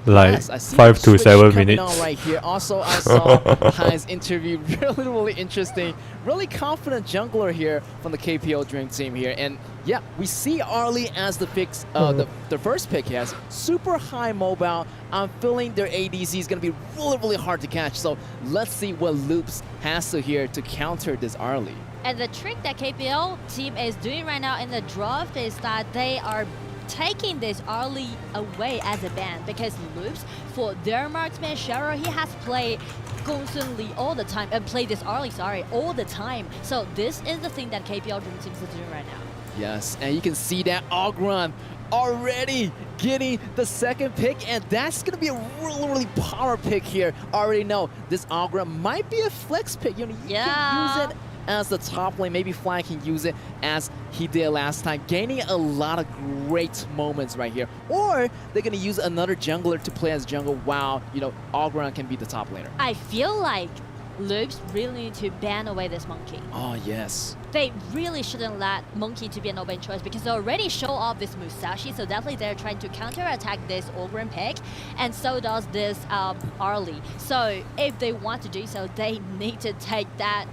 like 5 to 7 minutes.
Right here. Also, I saw Hai's interview. Really interesting. Really confident jungler here from the KPL Dream Team here. And yeah, we see Arlie as the picks, the first pick he has. Super high mobile. I'm feeling their ADC is going to be really hard to catch. So let's see what Loops has to here to counter this Arlie.
And the trick that KPL team is doing right now in the draft is that they are taking this Arlie away as a ban, because Loops, for their marksman Shero, he has played Gongsun Lee all the time and played this Arlie, all the time. So this is the thing that KPL Dream Team is doing right now.
Yes, and you can see that Ogron already getting the second pick, and that's going to be a really power pick here. Already know this Ogron might be a flex pick. You can use it as the top lane. Maybe Fly can use it as he did last time, gaining a lot of great moments right here. Or they're going to use another jungler to play as jungle while, Ogron can be the top laner.
I feel like Loops really need to ban away this monkey.
Oh, yes.
They really shouldn't let monkey to be an open choice, because they already show off this Musashi, so definitely they're trying to counterattack this Ogren pick, and so does this Arlie. So if they want to do so, they need to take that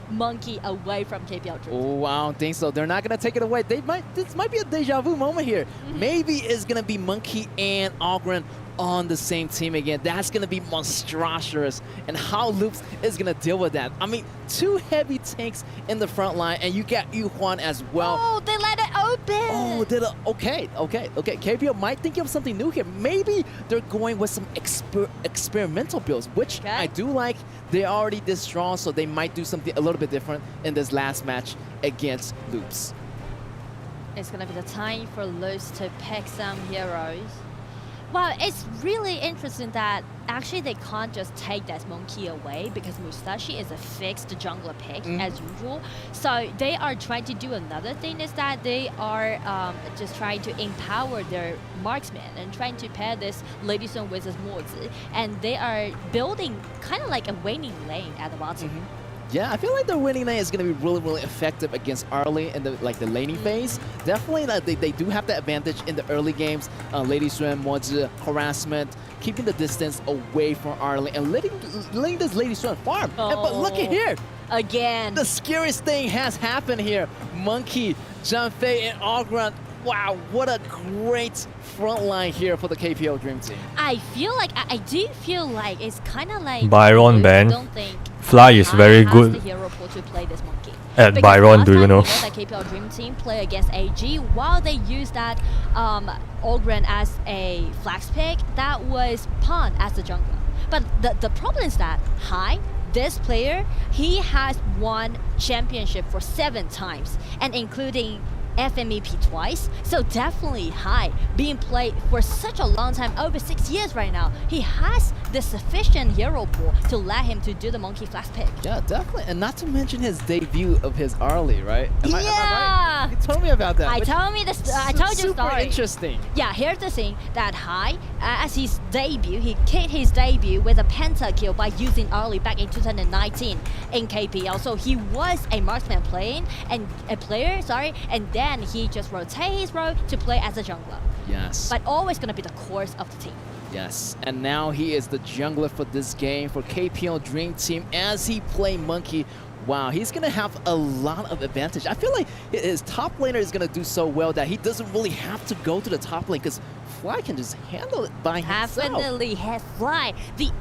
monkey away from KPL Dream.
Oh, I don't think so. They're not going to take it away. This might be a deja vu moment here. Maybe it's going to be Monkey and Ogren on the same team again. That's going to be monstrous. And how Loops is going to deal with that. I mean, 2 heavy tanks in the front line, and you got Yuhuan as well.
Oh, they let it open.
Oh, okay. KPL might think of something new here. Maybe they're going with some experimental builds, which I do like. They're already this strong, so they might do something a little bit different in this last match against Loops.
It's going to be the time for Loops to pick some heroes. Well, it's really interesting that actually they can't just take that monkey away, because Musashi is a fixed jungler pick as usual. So they are trying to do another thing, is that they are just trying to empower their marksman and trying to pair this Lady Sun with this Mozi. And they are building kind of like a waning lane at the bottom.
Yeah, I feel like the winning lane is going to be really, really effective against early in the laning phase. Definitely, they do have the advantage in the early games. Lady Swan, Mozi, harassment, keeping the distance away from early and letting this Lady Swan farm. But look at here.
Again.
The scariest thing has happened here. Monkey, Janfei, and Ogran. Wow, what a great front line here for the KPL Dream Team.
I do feel like it's kind of like
Byron
I
ban.
don't think
Fly is very good
the hero pool to play this monkey.
at
Because
Byron,
last
do you
time
know?
we that KPL Dream Team play against AG while they used that Ogren as a flax pick, that was Pawn as the jungler. But the problem is that this player, he has won championship for 7 times and including FMEP twice, so definitely being played for such a long time, over 6 years right now. He has the sufficient hero pool to let him to do the monkey flash pick.
Yeah, definitely, and not to mention his debut of his early, right? Am I right? You told me about that.
I told you the
Super
story.
Interesting.
Yeah, here's the thing that as his debut, he kicked his debut with a pentakill by using early back in 2019 in KPL. So he was a marksman player, and then he just rotated his role to play as a jungler.
Yes.
But always gonna be the course of the team.
Yes, and now he is the jungler for this game for KPL Dream Team as he play Monkey. Wow, he's going to have a lot of advantage. I feel like his top laner is going to do so well that he doesn't really have to go to the top lane because Fly can just handle it by himself.
Definitely have Fly, the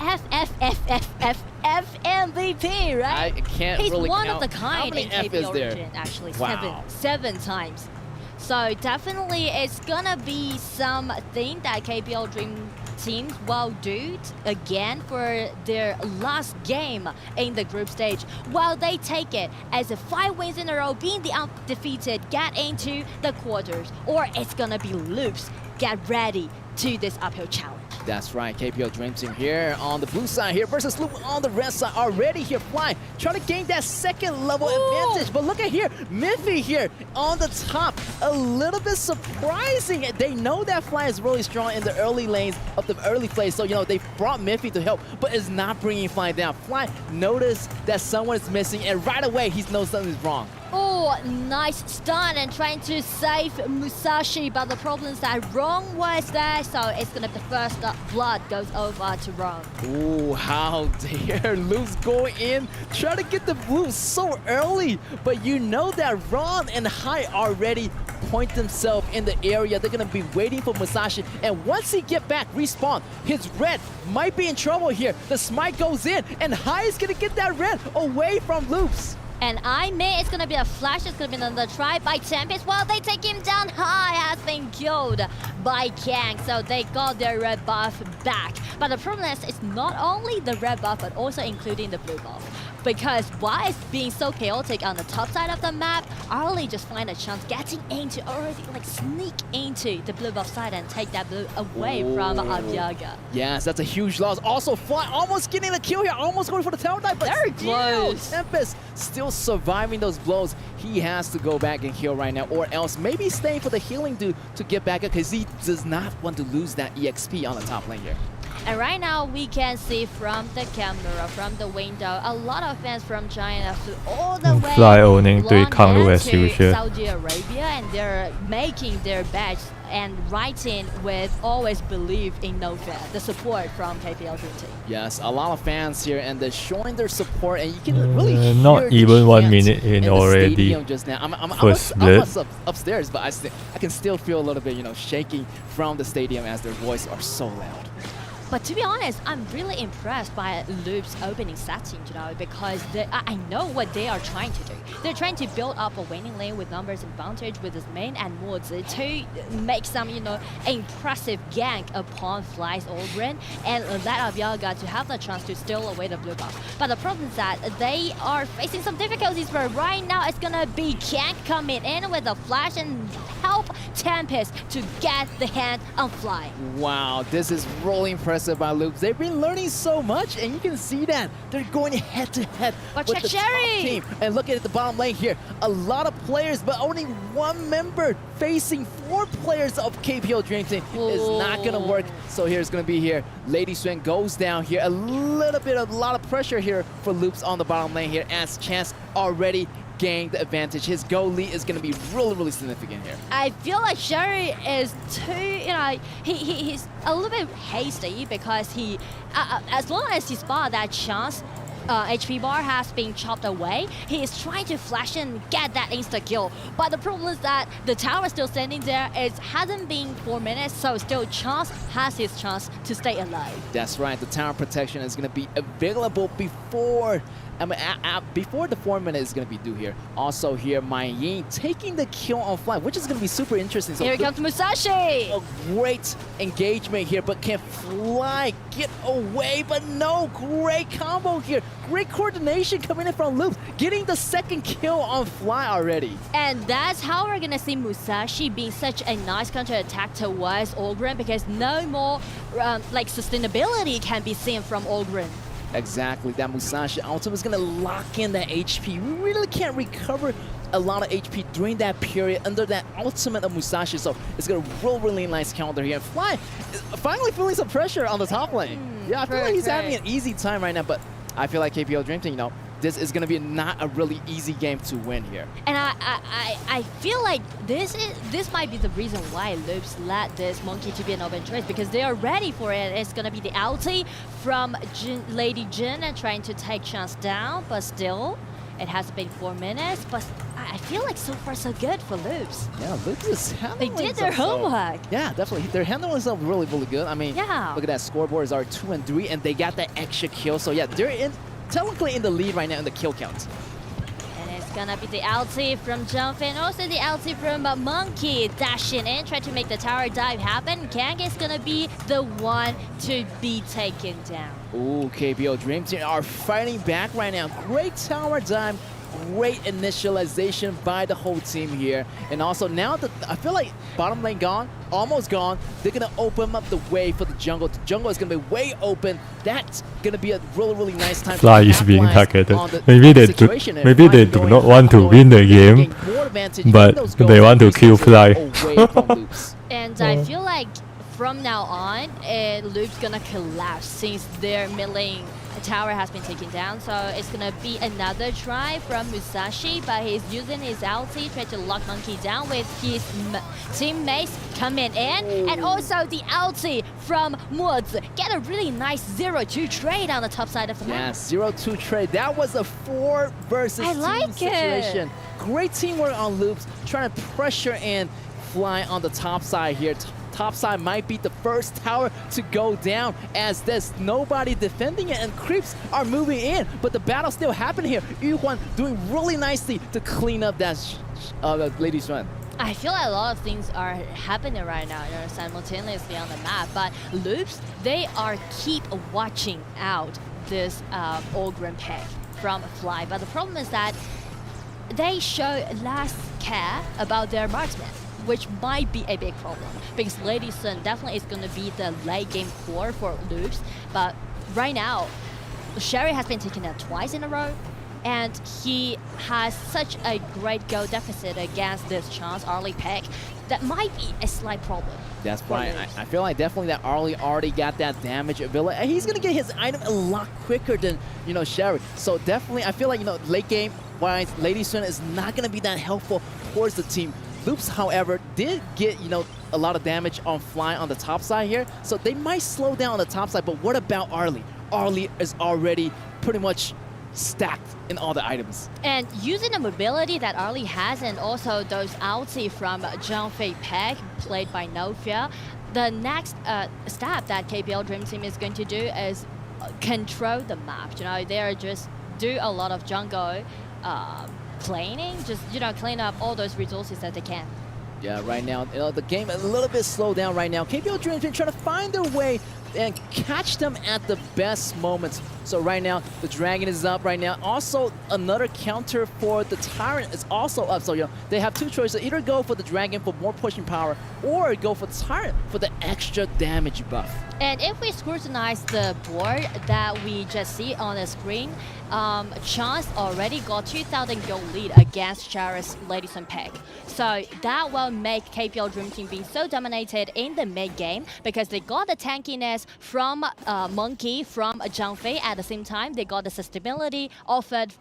FMVP, right?
I can't
He's
really
one
count.
of the kind
How many
in
F
KPL
is there?
Origin, actually.
Wow.
7 times. So definitely it's gonna be something that KPL Dream Team will do again for their last game in the group stage. While they take it as 5 wins in a row, being the undefeated, get into the quarters, or it's gonna be Loops. Get ready to this uphill challenge.
That's right, KPL Dream Team here on the blue side here versus Loop on the red side already here. Fly trying to gain that second level advantage, but look at here, Miffy here on the top. A little bit surprising. They know that Fly is really strong in the early lanes of the early phase, so they brought Miffy to help, but it's not bringing Fly down. Fly noticed that someone is missing, and right away he knows something is wrong.
Oh, nice stun and trying to save Musashi, but the problem is that Rong was there, so it's gonna be the first blood goes over to Rong.
Oh, how dare Luke's go in, try to get the blue so early, but you know that Ron and Hai already point themselves in the area. They're gonna be waiting for Musashi, and once he get back, respawn, his red might be in trouble here. The smite goes in, and Hai is gonna get that red away from Loops.
And it's gonna be a flash, it's gonna be another try by Tempest. While they take him down, Hai has been killed by Kang, so they got their red buff back. But the problem is, it's not only the red buff, but also including the blue buff. Because why it's being so chaotic on the top side of the map, Arlie just find a chance getting into, already sneak into the blue buff side and take that blue away from Abyaga.
Yes, that's a huge loss. Also, Fly almost getting the kill here, almost going for the tower dive, but
very close.
Tempest still surviving those blows. He has to go back and heal right now, or else maybe stay for the healing dude to get back up because he does not want to lose that EXP on the top lane here.
And right now we can see from the camera, from the window, a lot of fans from China flew all the way
Fly owning 对抗路 as
to
usual.
Saudi Arabia, and they're making their badge and writing with always believe in no fear, the support from KPL Dream Team.
Yes, a lot of fans here, and they're showing their support, and you can really hear
not
the
even 1
chants
minute in
the
already.
stadium just now. I'm upstairs, but I can still feel a little bit, shaking from the stadium as their voices are so loud.
But to be honest, I'm really impressed by Loop's opening setting, because I know what they are trying to do. They're trying to build up a winning lane with numbers advantage with his main and Moods to make some, impressive gank upon Fly's Ogren and let Abyaga to have the chance to steal away the blue buff. But the problem is that they are facing some difficulties where right now it's gonna be Gank coming in with a flash and help Tempest to get the hand on Fly.
Wow, this is really impressive by Loops. They've been learning so much, and you can see that they're going head-to-head with the top team. And look at the bottom lane here. A lot of players, but only one member facing 4 players of KPL Dream Team is not going to work. So here's going to be here. Lady Swen goes down here. A lot of pressure here for Loops on the bottom lane here as Chance already gained the advantage. His goal lead is going to be really significant here.
I feel like Sherry is too, he's a little bit hasty because he, as long as he spot that Chance HP bar has been chopped away, he is trying to flash and get that insta kill. But the problem is that the tower is still standing there. It hasn't been 4 minutes, so still Chance has his chance to stay alive.
That's right. The tower protection is going to be available before before the 4 minutes is going to be due here. Also here, Mai Ying taking the kill on Fly, which is going to be super interesting. So
here comes Musashi!
A great engagement here, but can Fly get away? But no, great combo here. Great coordination coming in from Loops, getting the second kill on Fly already.
And that's how we're going to see Musashi being such a nice counter-attack towards Ogren, because no more sustainability can be seen from Ogren.
Exactly, that Musashi ultimate is going to lock in that HP. We really can't recover a lot of HP during that period under that ultimate of Musashi, so it's going to really nice counter here. And Fly finally feeling some pressure on the top lane. Yeah, I feel like he's having an easy time right now, but I feel like KPL Dream Team, this is going to be not a really easy game to win here.
And I feel like this might be the reason why Loops let this Monkey to be an open choice, because they are ready for it. It's going to be the ulti from Lady Jin and trying to take Chance down, but still, it has been 4 minutes. But I feel like so far so good for Loops.
Yeah, Loops is handling
They did their homework.
Yeah, definitely. They're handling themselves really good. I mean,
yeah.
Look at that scoreboards are 2 and 3, and they got that extra kill. So yeah, they're technically in the lead right now in the kill count.
And it's gonna be the ulti from Jump and also the ulti from Monkey dashing in, trying to make the tower dive happen. Kang is gonna be the one to be taken down.
Ooh, KPL Dream Team are fighting back right now. Great tower dive. Great initialization by the whole team here. And also now that I feel like bottom lane gone, almost gone, they're going to open up the way for the jungle. The jungle is going to be way open. That's going to be a really nice time.
Fly is being targeted. Maybe they do not want to win the game, but they want to kill Fly.
And I feel like from now on, Loop's going to collapse since their mid lane tower has been taken down, so it's gonna be another try from Musashi, but he's using his ulti, trying to lock Monkey down with his teammates coming in, and also the ulti from Moods. Get a really nice 0-2 trade on the top side of the map.
Yeah, 0-2 trade. That was a 4 versus 2 situation. Great teamwork on Loops, trying to pressure and Fly on the top side here. Top side might be the first tower to go down as there's nobody defending it and creeps are moving in, but the battle still happening here. Yuhuan doing really nicely to clean up that Lady Swan.
I feel like a lot of things are happening right now, simultaneously on the map, but Loops, they are keep watching out this Ogren pick from Fly, but the problem is that they show less care about their marksman, which might be a big problem, because Lady Sun definitely is going to be the late game core for Loops, but right now, Sherry has been taken out twice in a row, and he has such a great goal deficit against this Chance early pick. That might be a slight problem.
That's right. I feel like definitely that Arlie already got that damage ability, and he's going to get his item a lot quicker than, Sherry. So definitely, I feel like, late game wise, Lady Sun is not going to be that helpful towards the team. Loops, however, did get, a lot of damage on Fly on the top side here, so they might slow down on the top side, but what about Arlie? Arlie is already pretty much stacked in all the items.
And using the mobility that Arlie has, and also those ulti from Zhangfei Peg, played by Nofia, the next step that KPL Dream Team is going to do is control the map. They're just do a lot of jungle planning, just clean up all those resources that they can.
Yeah, right now, the game a little bit slowed down right now. KPL Dream Team trying to find their way and catch them at the best moments So right now, the Dragon is up right now. Also, another counter for the Tyrant is also up. So, they have two choices. Either go for the Dragon for more pushing power or go for the Tyrant for the extra damage buff.
And if we scrutinize the board that we just see on the screen, Chance already got 2,000 gold lead against Charis, Ladies and Peck. So that will make KPL Dream Team being so dominated in the mid game because they got the tankiness from Monkey, from Zhang Fei. At the same time, they got the sustainability offered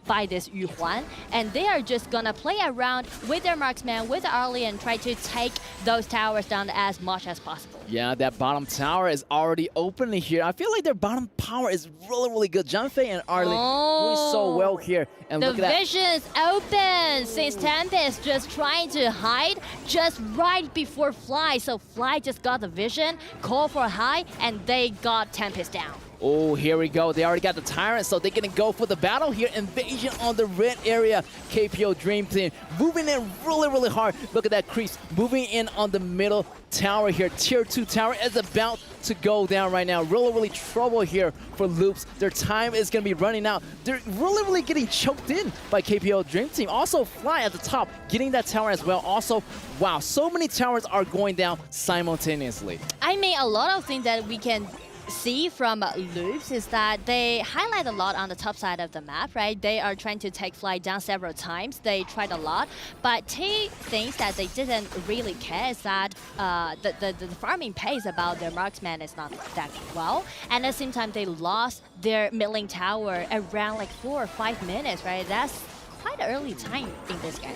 by this Yu Huan. And they are just gonna play around with their marksman, with Arlie, and try to take those towers down as much as possible.
Yeah, that bottom tower is already open here. I feel like their bottom power is really, really good. Zhang Fei and Arlie doing so well here. And
the
look at that.
vision's open since Tempest just trying to hide just right before Fly. So Fly just got the vision, call for high, and they got Tempest down.
Oh, here we go. They already got the Tyrant, so they're going to go for the battle here. Invasion on the red area. KPO Dream Team moving in really, really hard. Look at that crease moving in on the middle tower here. Tier 2 tower is about to go down right now. Really, really trouble here for Loops. Their time is going to be running out. They're really, really getting choked in by KPO Dream Team. Also, Fly at the top, getting that tower as well. Also, wow, so many towers are going down simultaneously.
I mean, a lot of things that we can see from Loops is that they highlight a lot on the top side of the map, right? They are trying to take Fly down several times. They tried a lot, but two things that they didn't really care is that the farming pace about their marksman is not that well, and at the same time they lost their milling tower around like 4 or 5 minutes, right? That's quite an early time in this game.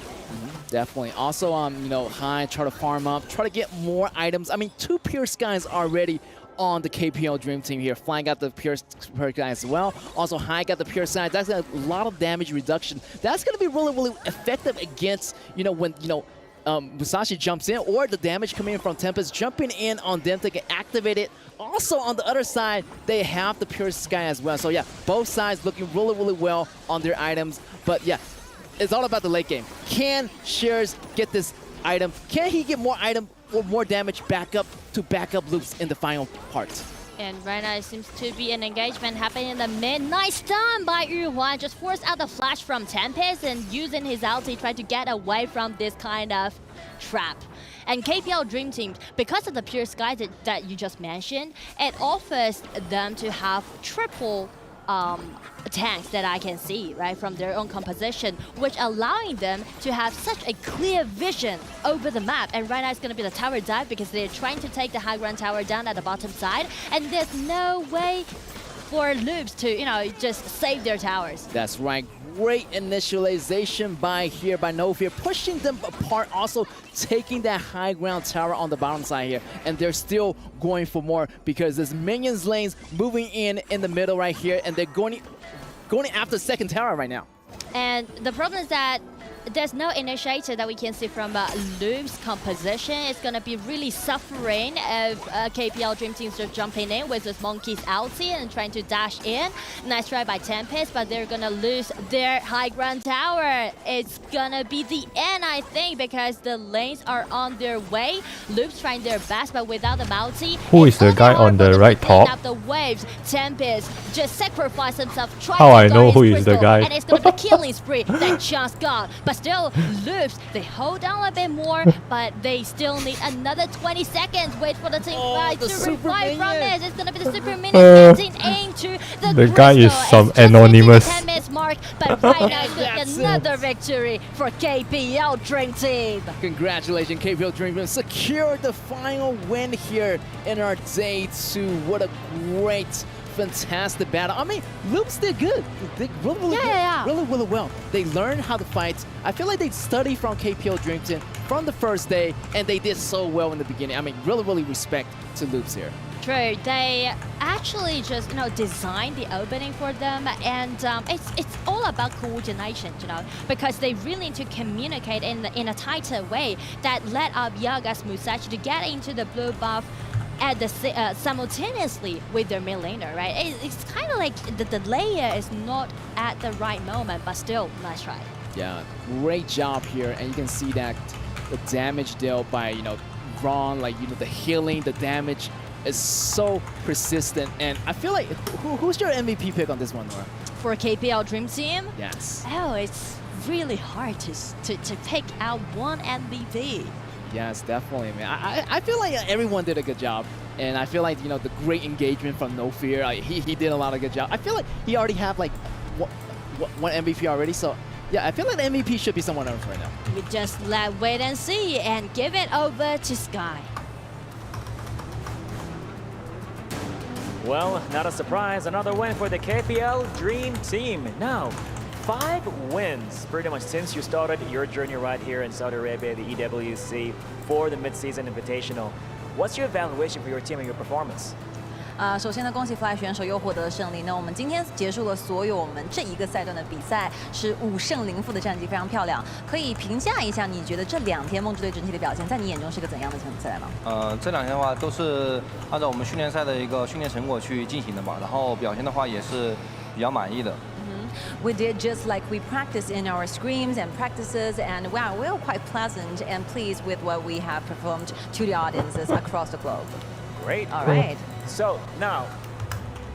Definitely. Also, High, try to farm up, try to get more items. I mean, 2 Pure Skies already on the KPL Dream Team here. Flying got the Pure Sky as well. Also, High got the Pure Sky. That's a lot of damage reduction. That's going to be really, really effective against, when, Musashi jumps in, or the damage coming in from Tempest jumping in on them to get activated. Also, on the other side, they have the Pure Sky as well. So, yeah, both sides looking really, really well on their items. But, yeah, it's all about the late game. Can Shears get this item? Can he get more item or more damage back up Loops in the final part?
And right now it seems to be an engagement happening in the mid. Nice stun by Yu Huan. Just forced out the flash from Tempest and using his ulti, try to get away from this kind of trap. And KPL Dream Team, because of the Pure Sky that you just mentioned, it offers them to have triple tanks that I can see, right, from their own composition, which allowing them to have such a clear vision over the map. And right now it's going to be the tower dive because they're trying to take the high ground tower down at the bottom side, and there's no way for Loops to, just save their towers.
That's right. Great initialization by Nofear, pushing them apart, also taking that high ground tower on the bottom side here. And they're still going for more because there's minions lanes moving in the middle right here, and they're going after the second tower right now.
And the problem is that there's no initiator that we can see from Loop's composition. It's going to be really suffering if KPL Dream Team just jumping in with this Monkey's ulti and trying to dash in. Nice try by Tempest, but they're going to lose their high ground tower. It's going to be the end, I think, because the lanes are on their way. Loop's trying their best, but without the multi.
Who is the guy on the right top?
Up the waves. Tempest just sacrificed himself.
How I know who is the guy?
And it's going to be killing spree that just got. But still, Loops, they hold down a bit more, but they still need another 20 seconds. Wait for the team fight to revive from this. It's going to be the super minion getting into
the guy is some anonymous.
10 minutes mark, but right now it's going to be another victory for KPL Dream Team.
Congratulations, KPL Dream Team secured the final win here in our day 2. What a great, fantastic battle. I mean, Loops did good. They did really, really good. Really, really well. They learned how to fight. I feel like they studied from KPL Dream Team from the first day, and they did so well in the beginning. I mean, really, really respect to Loops here.
True. They actually just designed the opening for them, and it's all about coordination, because they really need to communicate in a tighter way that led up Yaga's Musashi to get into the blue buff at the simultaneously with their mid laner, right? It's kind of like the layer is not at the right moment, but still, nice try.
Yeah, great job here, and you can see that the damage dealt by wrong. Like, you know, the healing, the damage is so persistent. And I feel like, who's your MVP pick on this one, Nora?
For KPL Dream Team?
Yes.
Oh, it's really hard to pick out one MVP.
Yes, definitely, man. I feel like everyone did a good job. And I feel like, you know, the great engagement from No Fear, he did a lot of good job. I feel like he already have like one MVP already. So, yeah, I feel like the MVP should be someone else right now.
We just wait and see and give it over to Sky.
Well, not a surprise, another win for the KPL Dream Team. Now, 5 wins pretty much since you started your journey right here in Saudi Arabia, the EWC, for the Midseason Invitational. What's your evaluation for your team and your performance?
首先呢，恭喜 Fly 选手又获得了胜利。那我们今天结束了所有我们这一个赛段的比赛，是5胜0负的战绩，非常漂亮。可以评价一下，你觉得这2天梦之队整体的表现，在你眼中是个怎样的比赛吗？
这2天的话都是按照我们训练赛的一个训练成果去进行的嘛，然后表现的话也是比较满意的。
We did just like we practiced in our scrims and practices, and wow, we were quite pleasant and pleased with what we have performed to the audiences across the globe.
Great.
All right.
So now,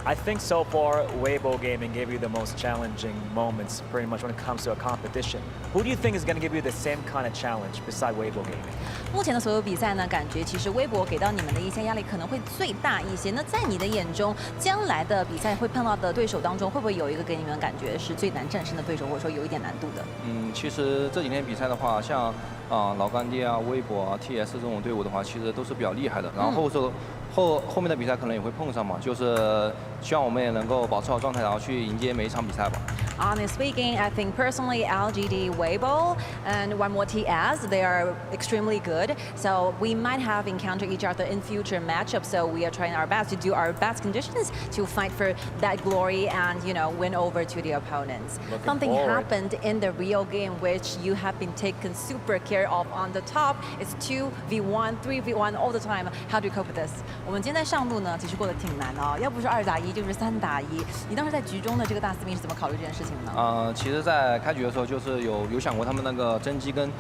I think so far Weibo Gaming gave you the most challenging moments pretty much when it comes to a competition. Who do you think is going to give you the same kind of challenge beside Weibo Gaming?
目前的所有比赛呢，感觉其实微博给到你们的一些压力可能会最大一些。那在你的眼中，将来的比赛会碰到的对手当中，会不会有一个给你们感觉是最难战胜的对手，或者说有一点难度的？
其实这几天比赛的话，像老干爹啊、微博啊、TS 这种队伍的话，其实都是比较厉害的。然后后面的比赛可能也会碰上嘛，就是希望我们也能够保持好状态，然后去迎接每一场比赛吧。
Honestly speaking, I think personally LGD Weibo and one more TS, they are extremely good. So we might have encountered each other in future matchups. So we are trying our best to do our best conditions to fight for that glory and, you know, win over to the opponents. Something happened in the real game which you have been taken super care of on the top. It's 2v1, 3v1 all the time. How do you cope with this? 我们今天在上路呢，其实过得挺难的哦，要不是2打1，就是3打1。你当时在局中的这个大司命是怎么考虑这件事情呢？
其实，在开局的时候，就是有想过他们那个真机跟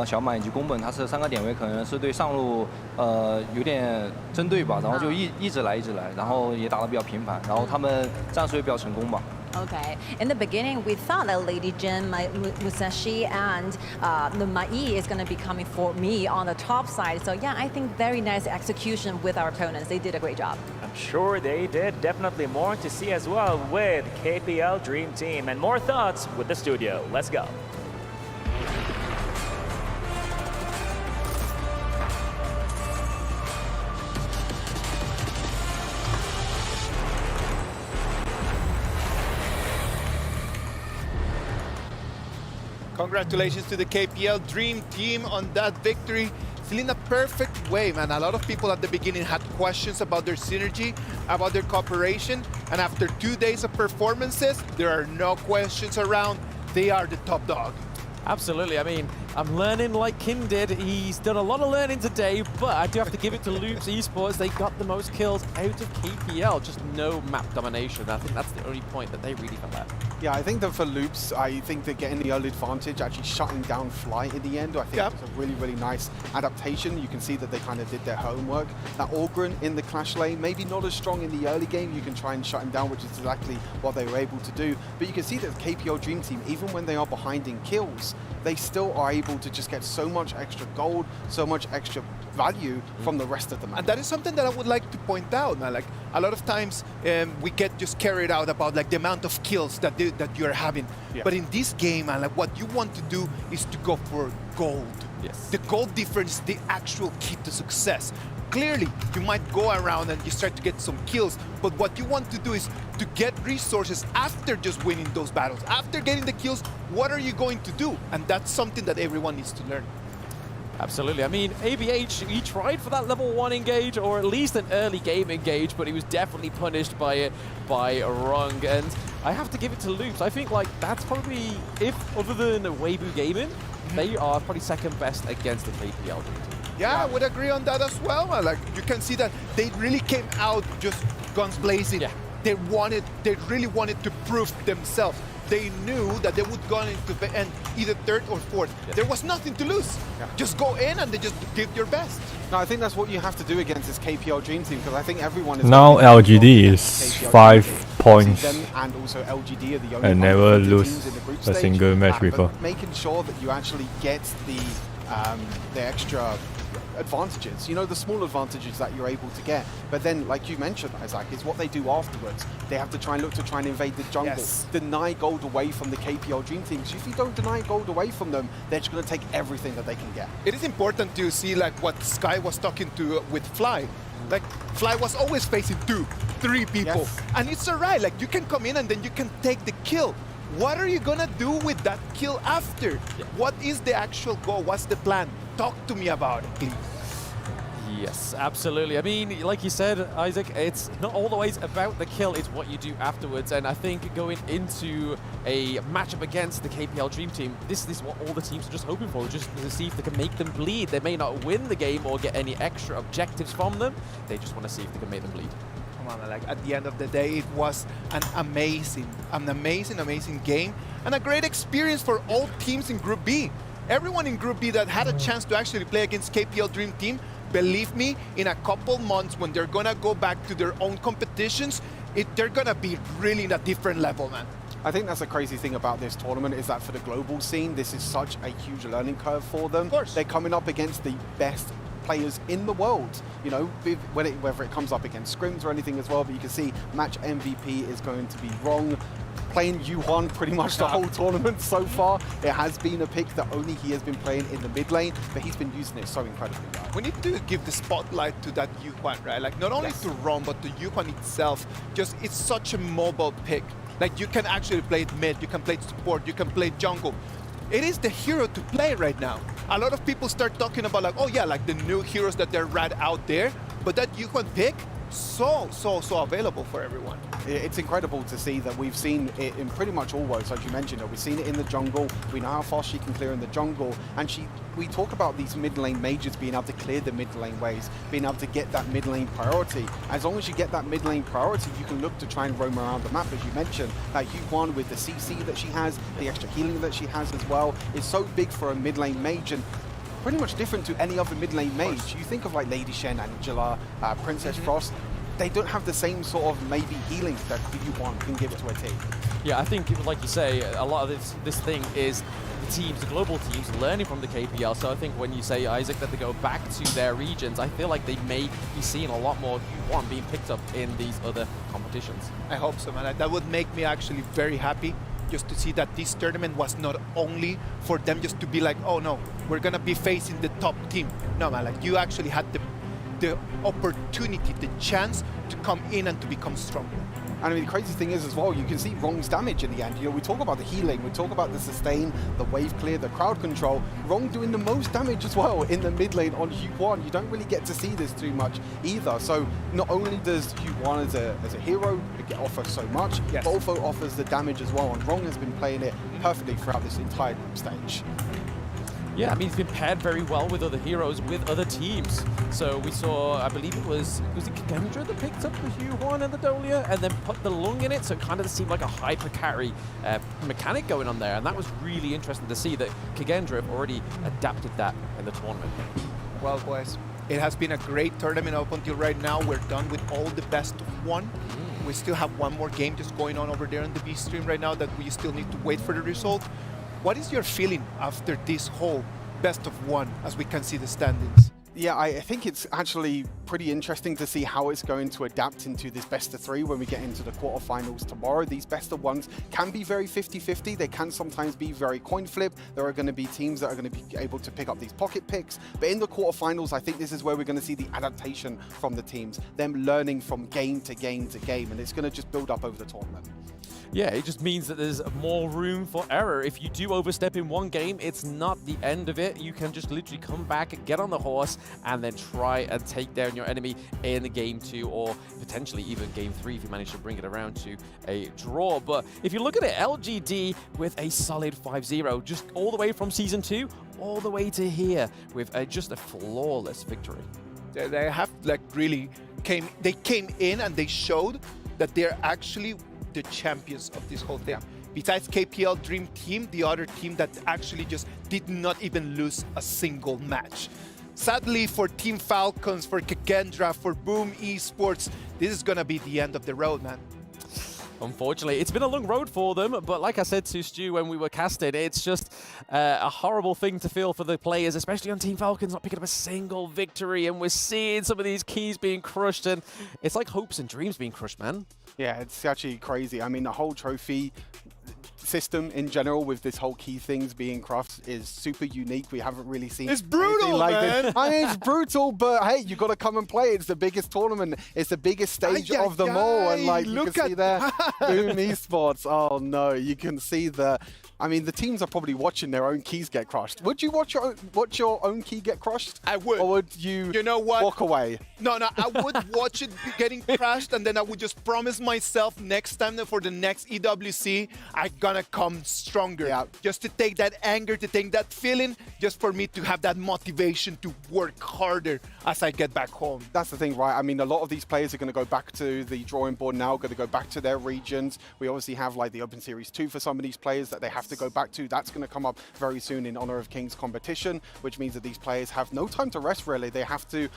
小满以及宫本，它是3个点位，可能是对上路有点针对吧，然后就一直来，然后也打得比较频繁，然后他们战术也比较成功吧。
Okay. In the beginning, we thought that Lady Jin, Musashi, and the Mai is going to be coming for me on the top side. So yeah, I think very nice execution with our opponents. They did a great job.
I'm sure they did. Definitely more to see as well with KPL Dream Team and more thoughts with the studio. Let's go.
Congratulations to the KPL Dream Team on that victory. Still in a perfect way, man. A lot of people at the beginning had questions about their synergy, about their cooperation, and after 2 days of performances, there are no questions around. They are the top dog.
Absolutely. I mean, I'm learning like Kim did. He's done a lot of learning today, but I do have to give it to Loops Esports. They got the most kills out of KPL, just no map domination. I think that's the only point that they really fell at.
Yeah, I think that for Loops, I think they're getting the early advantage, actually shutting down Flight in the end. I think it's a really, really nice adaptation. You can see that they kind of did their homework. That Orgren in the Clash lane, maybe not as strong in the early game. You can try and shut him down, which is exactly what they were able to do. But you can see that the KPL Dream Team, even when they are behind in kills, they still are able to just get so much extra gold, so much extra value from the rest of the map.
And that is something that I would like to point out. Now, like a lot of times we get just carried out about like the amount of kills that you're having.
Yeah.
But in this game, and like what you want to do is to go for gold.
Yes.
The gold difference is the actual key to success. Clearly, you might go around and you start to get some kills, but what you want to do is to get resources after just winning those battles. After getting the kills, what are you going to do? And that's something that everyone needs to learn.
Absolutely. I mean, ABH, he tried for that level 1 engage, or at least an early game engage, but he was definitely punished by it by Rung. And I have to give it to Loops. I think like that's probably, if other than Weibo Gaming, they are probably second best against the KPL team.
Yeah, I would agree on that as well. Like you can see that they really came out just guns blazing.
Yeah.
They really wanted to prove themselves. they knew that they would go into the end either third or fourth. There was nothing to lose. Just go in and they just give your best.
No, I think that's what you have to do against this KPL Dream Team, because I think everyone is...
Now LGD is 5 points
and also LGD are the only
and never lose a single match before.
But making sure that you actually get the extra advantages, you know, the small advantages that you're able to get. But then, like you mentioned, Isaac, is what they do afterwards. They have to try and invade the jungle, deny gold away from the KPL Dream Team. So if you don't deny gold away from them, they're just going to take everything that they can get.
It is important to see like what Sky was talking to with Fly. Like Fly was always facing 2, 3 people, and it's alright. Like you can come in and then you can take the kill. What are you gonna do with that kill after? What is the actual goal? What's the plan? Talk to me about it, please.
Yes, absolutely. I mean, like you said, Isaac, it's not always about the kill, it's what you do afterwards. And I think going into a matchup against the KPL Dream Team, this is what all the teams are just hoping for, just to see if they can make them bleed. They may not win the game or get any extra objectives from them. They just want to see if they can make them bleed.
Come on, like at the end of the day, it was an amazing game and a great experience for all teams in Group B. Everyone in Group B that had a chance to actually play against KPL Dream Team, believe me, in a couple months when they're gonna go back to their own competitions, they're gonna be really in a different level, man.
I think that's the crazy thing about this tournament is that for the global scene, this is such a huge learning curve for them. Of course. They're coming up against the best players in the world, you know, whether it comes up against scrims or anything as well, but you can see match MVP is going to be Wrong. Playing Yuan pretty much the whole tournament so far. It has been a pick that only he has been playing in the mid lane, but he's been using it so incredibly well.
We need to give the spotlight to that Yuan, right? Like not only to Ron, but to Yuan itself. Just it's such a mobile pick. Like you can actually play it mid, you can play it support, you can play jungle. It is the hero to play right now. A lot of people start talking about like, oh yeah, like the new heroes that they're right out there, but that Yuan pick, so available for everyone.
It's incredible to see that we've seen it in pretty much all worlds, like you mentioned. We've seen it in the jungle. We know how fast she can clear in the jungle, and we talk about these mid lane majors being able to clear the mid lane waves, being able to get that mid lane priority. As long as you get that mid lane priority, you can look to try and roam around the map, as you mentioned. Yuan with the CC that she has, the extra healing that she has as well, is so big for a mid lane mage, and pretty much different to any other mid lane mage. You think of like Lady Shen, Angela, Princess Frost. They don't have the same sort of maybe healing that Yuan can give to a team.
Yeah, I think, like you say, a lot of this thing is the teams, the global teams, learning from the KPL. So I think when you say, Isaac, that they go back to their regions, I feel like they may be seeing a lot more Yuan being picked up in these other competitions.
I hope so, man. That would make me actually very happy, just to see that this tournament was not only for them just to be like, oh no, we're gonna be facing the top team. No, man, like you actually had the opportunity, the chance to come in and to become stronger.
And I mean, the crazy thing is as well, you can see Wrong's damage in the end. You know, we talk about the healing, we talk about the sustain, the wave clear, the crowd control. Wrong doing the most damage as well in the mid lane on Yuan. You don't really get to see this too much either. So not only does Yuan as a hero offer so much, but also offers the damage as well. And Wrong has been playing it perfectly throughout this entire group stage.
Yeah, I mean, it's been paired very well with other heroes, with other teams. So we saw, I believe it was it Kagendra that picked up the Yuan and the Dolia and then put the Lung in it, so it kind of seemed like a hyper carry mechanic going on there, and that was really interesting to see that Kagendra have already adapted that in the tournament.
Well, boys, it has been a great tournament up until right now. We're done with all the best of one. We still have one more game just going on over there on the B stream right now that we still need to wait for the result. What is your feeling after this whole best of one as we can see the standings?
Yeah, I think it's actually pretty interesting to see how it's going to adapt into this best of three when we get into the quarterfinals tomorrow. These best of ones can be very 50-50. They can sometimes be very coin flip. There are going to be teams that are going to be able to pick up these pocket picks. But in the quarterfinals, I think this is where we're going to see the adaptation from the teams, them learning from game to game to game, and it's going to just build up over the tournament.
Yeah, it just means that there's more room for error. If you do overstep in one game, it's not the end of it. You can just literally come back, get on the horse, and then try and take down your enemy in game 2 or potentially even game 3 if you manage to bring it around to a draw. But if you look at it, LGD with a solid 5-0, just all the way from Season 2, all the way to here with just a flawless victory.
They have like really came in and they showed that they're actually the champions of this whole thing. besides KPL Dream Team, the other team that actually just did not even lose a single match. Sadly for Team Falcons, for Kagendra, for Boom Esports, this is gonna be the end of the road, man.
Unfortunately, it's been a long road for them, but like I said to Stu when we were casting, it's just a horrible thing to feel for the players, especially on Team Falcons, not picking up a single victory, and we're seeing some of these keys being crushed, and it's like hopes and dreams being crushed, man.
Yeah, it's actually crazy. I mean, the whole trophy system in general with this whole key things being crafted is super unique. We haven't really seen
it's brutal,
like
man.
This. I mean, it's brutal, but hey, you got to come and play. It's the biggest tournament. It's the biggest stage of them all, and like you can see there, Boom Esports. Oh no, you can see the. I mean, the teams are probably watching their own keys get crushed. Would you watch your own key get crushed?
I would.
Or would you?
You know what?
Walk away.
No, I would watch it getting crashed, and then I would just promise myself next time that for the next EWC, I'm gonna come stronger.
Yeah.
Just to take that anger, to take that feeling, just for me to have that motivation to work harder as I get back home.
That's the thing, right? I mean, a lot of these players are going to go back to the drawing board now, going to go back to their regions. We obviously have like the Open Series 2 for some of these players that they have to go back to. That's going to come up very soon in Honor of Kings competition, which means that these players have no time to rest, really. They have to,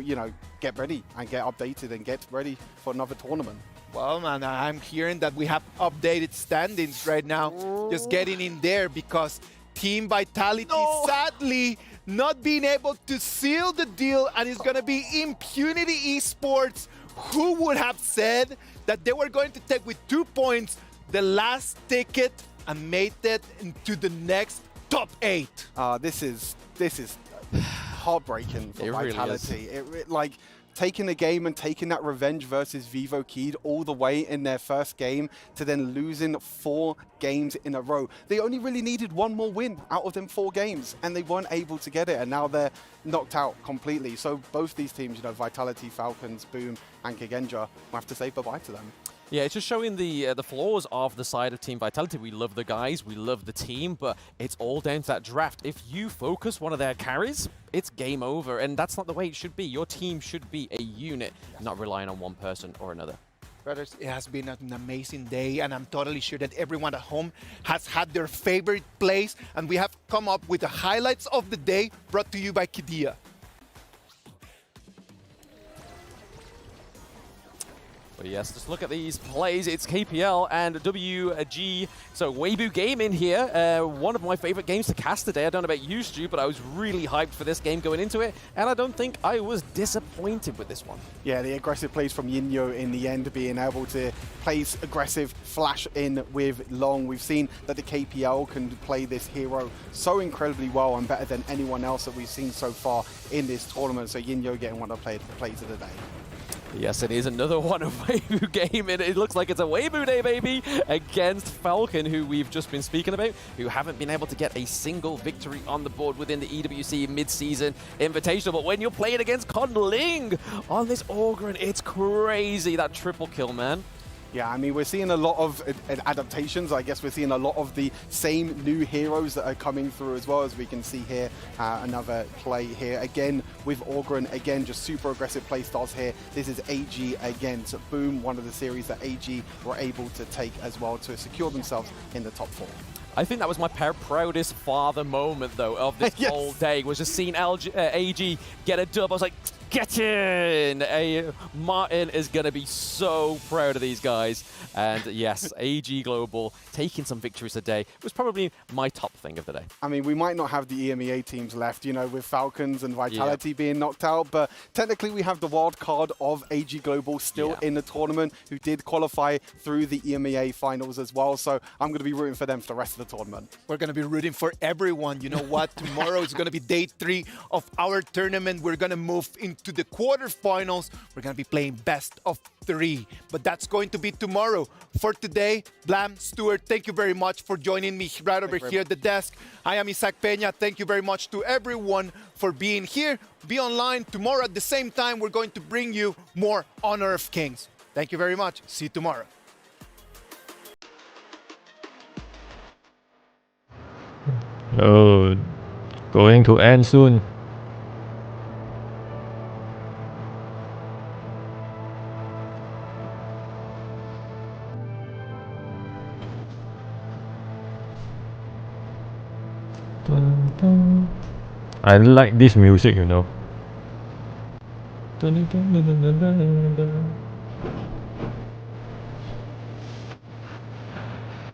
you know, get ready and get updated and get ready for another tournament.
Well, man, I'm hearing that we have updated standings right now. Just getting in there because Team Vitality, sadly, not being able to seal the deal, and it's going to be Impunity Esports. Who would have said that they were going to take with 2 points the last ticket and made it into the next top 8?
This is heartbreaking for Vitality.
Really
like taking the game and taking that revenge versus Vivo Keyed all the way in their first game to then losing 4 games in a row. They only really needed 1 more win out of them 4 games, and they weren't able to get it, and now they're knocked out completely. So both these teams, you know, Vitality, Falcons, Boom, and Kagendra, will have to say bye-bye to them.
Yeah, it's just showing the flaws of the side of Team Vitality. We love the guys, we love the team, but it's all down to that draft. If you focus one of their carries, it's game over, and that's not the way it should be. Your team should be a unit, not relying on one person or another.
Brothers, it has been an amazing day, and I'm totally sure that everyone at home has had their favorite plays, and we have come up with the highlights of the day brought to you by Kidia.
But yes, just look at these plays. It's KPL and WG. So Weibo game in here. One of my favorite games to cast today. I don't know about you, Stu, but I was really hyped for this game going into it. And I don't think I was disappointed with this one.
Yeah, the aggressive plays from Yinyo in the end, being able to place aggressive, flash in with Long. We've seen that the KPL can play this hero so incredibly well and better than anyone else that we've seen so far in this tournament. So Yinyo getting one of the plays of the day.
Yes, it is another one of Weibo game, and it looks like it's a Weibo day, baby, against Falcon, who we've just been speaking about, who haven't been able to get a single victory on the board within the EWC Midseason Invitational. But when you're playing against Callinggg on this Orgren, it's crazy, that triple kill, man.
Yeah, I mean, we're seeing a lot of adaptations. I guess we're seeing a lot of the same new heroes that are coming through as well, as we can see here. Another play here again with Orgren. Again, just super aggressive play styles here. This is AG against Boom, one of the series that AG were able to take as well to secure themselves in the top 4.
I think that was my proudest father moment, though, of this
Yes.
whole day, was just seeing AG get a dub. I was like, get in! Martin is going to be so proud of these guys. And yes, AG Global taking some victories today was probably my top thing of the day.
I mean, we might not have the EMEA teams left, you know, with Falcons and Vitality being knocked out, but technically we have the wild card of AG Global still in the tournament, who did qualify through the EMEA finals as well. So I'm going to be rooting for them for the rest of the tournament.
We're going to be rooting for everyone. You know what? Tomorrow is going to be day 3 of our tournament. We're going to move into the quarterfinals. We're going to be playing best of 3. But that's going to be tomorrow. For today, Blam, Stuart, thank you very much for joining me right over here at the desk. I am Isaac Peña. Thank you very much to everyone for being here. Be online tomorrow at the same time. We're going to bring you more Honor of Kings. Thank you very much. See you tomorrow.
Oh, going to end soon. I like this music, you know.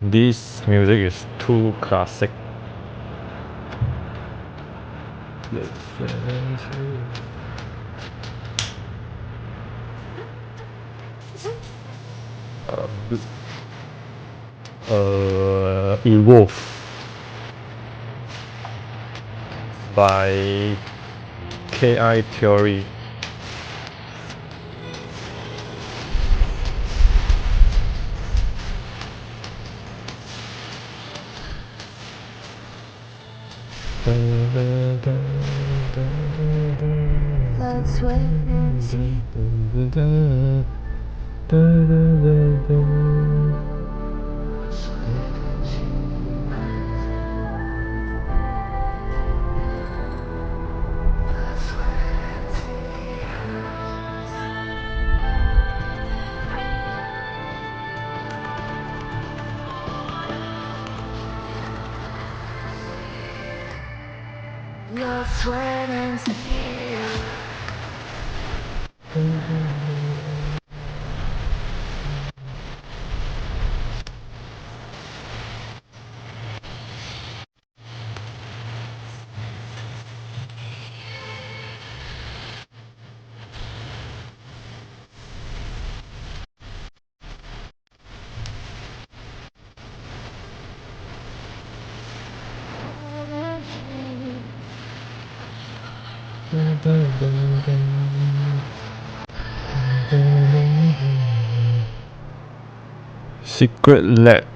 This music is too classic. Evolve by KI Theory.
Let's wait and see. Let's wait and see.
Secret Lab.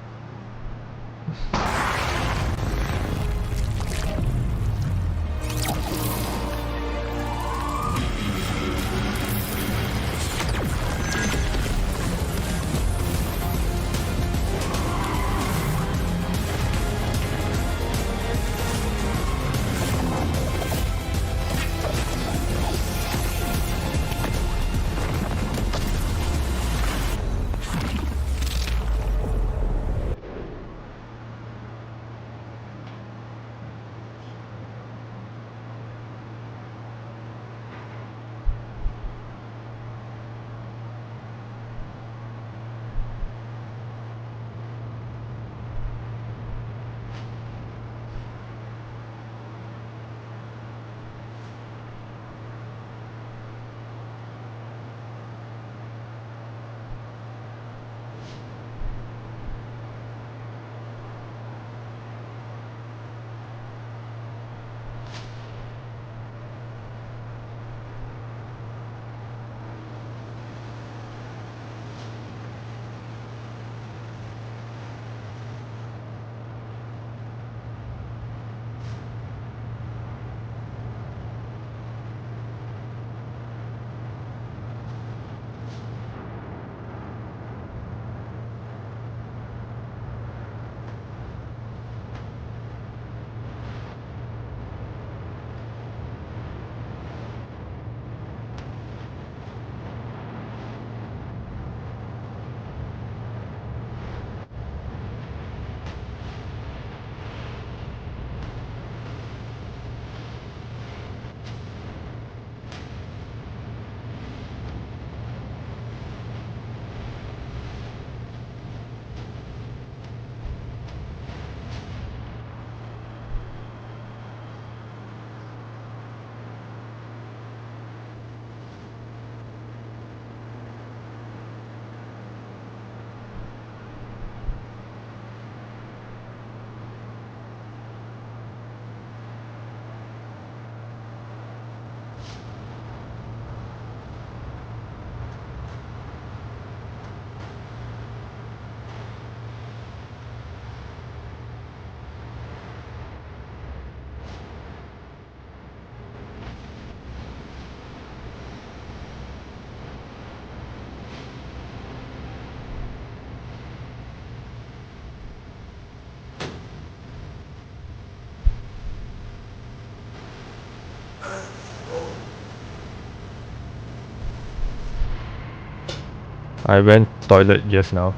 I went toilet just now.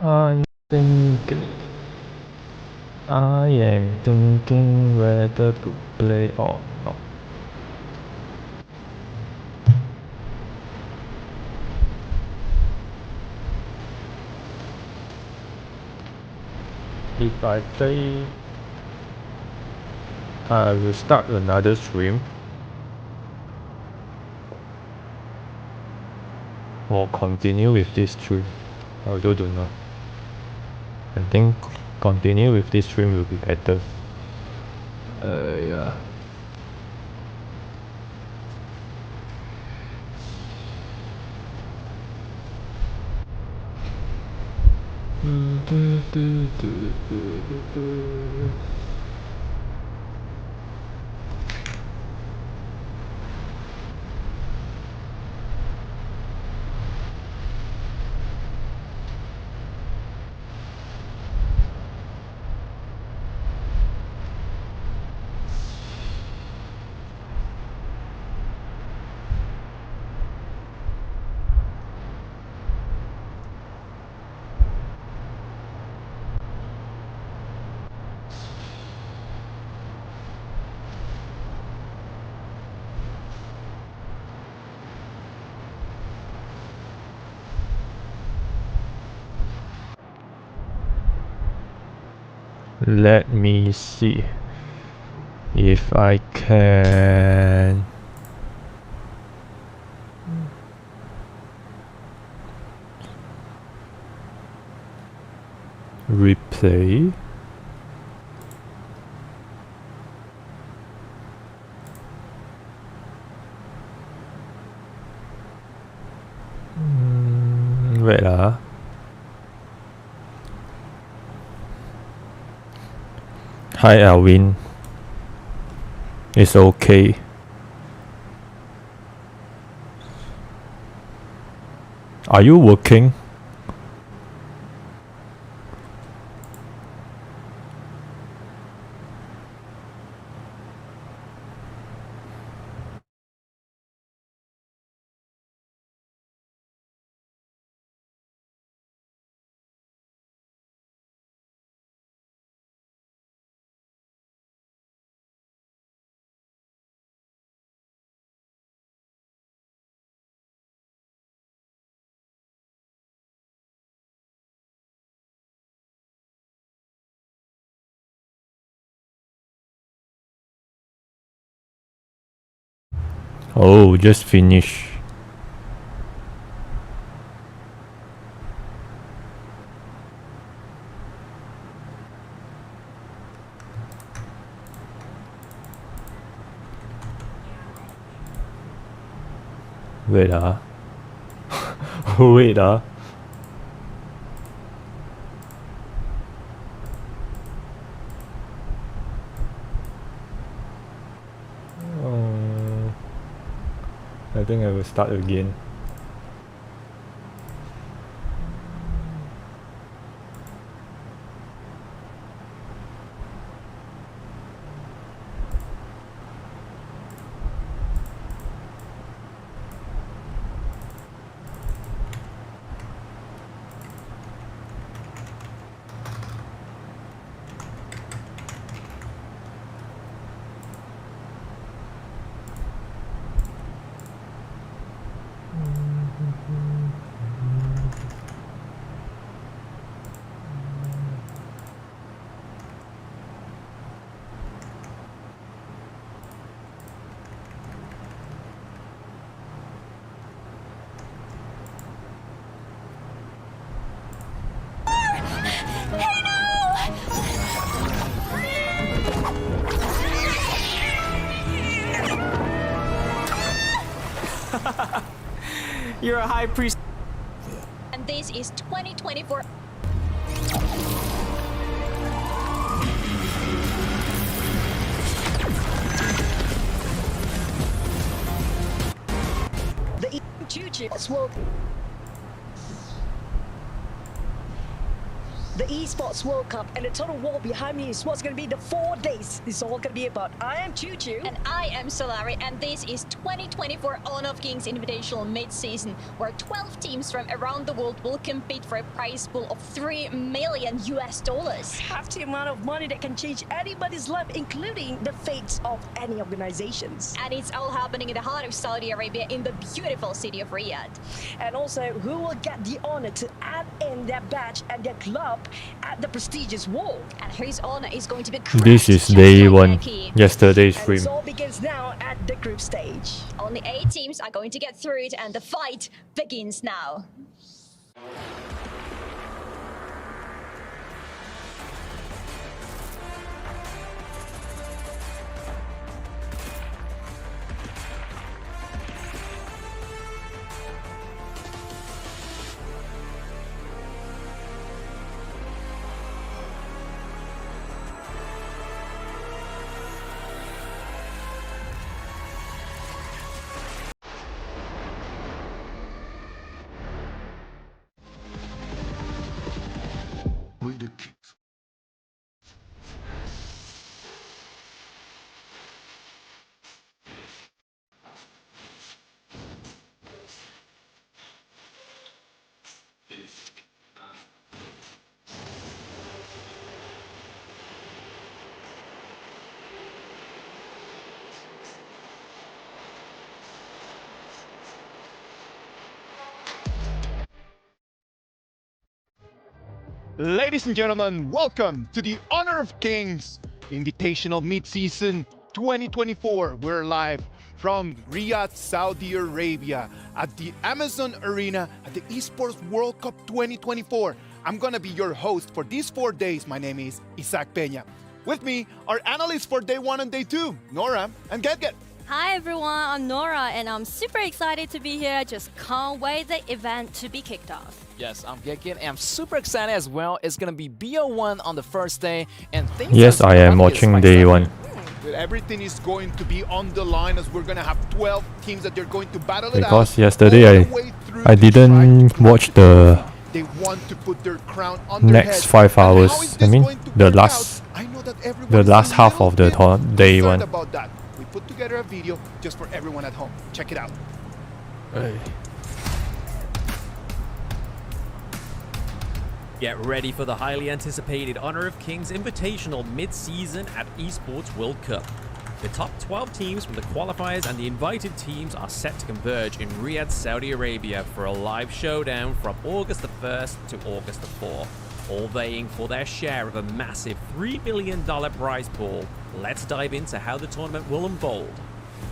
I'm thinking whether to play or not. If I play, I will start another stream or continue with this stream. I also don't know. I think continue with this stream will be better. Yeah. Let me see if I can replay. Wait ah. Hi Alvin. It's okay. Are you working? Oh, just finished. Wait ah. Wait ah. I think I will start again.
You're a high priest.
And this is 2024. The Choo-Choo will
the Esports World Cup, and the total wall behind me is what's going to be the 4 days. This is all going to be about. I am Choo Choo.
And I am Solari, and this is 2024 Honor of Kings Invitational Mid-Season, where 12 teams from around the world will compete for a prize pool of $3 million.
Hefty amount of money that can change anybody's life, including the fates of any organizations.
And it's all happening in the heart of Saudi Arabia, in the beautiful city of Riyadh.
And also, who will get the honor to add in their badge and their club at the prestigious wall?
And whose honor is going to be
This is day 1, yesterday's stream.
And it all begins now at the group stage.
Only 8 teams are going to get through it, and the fight begins now.
Ladies and gentlemen, welcome to the Honor of Kings Invitational Mid-Season 2024. We're live from Riyadh, Saudi Arabia at the Amazon Arena at the Esports World Cup 2024. I'm gonna be your host for these 4 days. My name is Isaac Peña. With me are analysts for day 1 and day 2, Nora and Get.
Hi everyone, I'm Nora and I'm super excited to be here. Just can't wait the event to be kicked off.
Yes, I'm Get and I'm super excited as well. It's gonna be BO1 on the first day and things
Yes, I am watching day 1.
Everything is going to be on the line as we're gonna have 12 teams that they're going to battle it out.
Because yesterday I didn't watch the
They want to put their crown on their
next
head.
5 hours. I mean the last half of the day 1.
About that. We put together a video just for everyone at home. Check it out.
Hey.
Get ready for the highly anticipated Honor of Kings Invitational mid-season at Esports World Cup. The top 12 teams from the qualifiers and the invited teams are set to converge in Riyadh, Saudi Arabia for a live showdown from August the 1st to August the 4th, all vying for their share of a massive $3 million prize pool. Let's dive into how the tournament will unfold.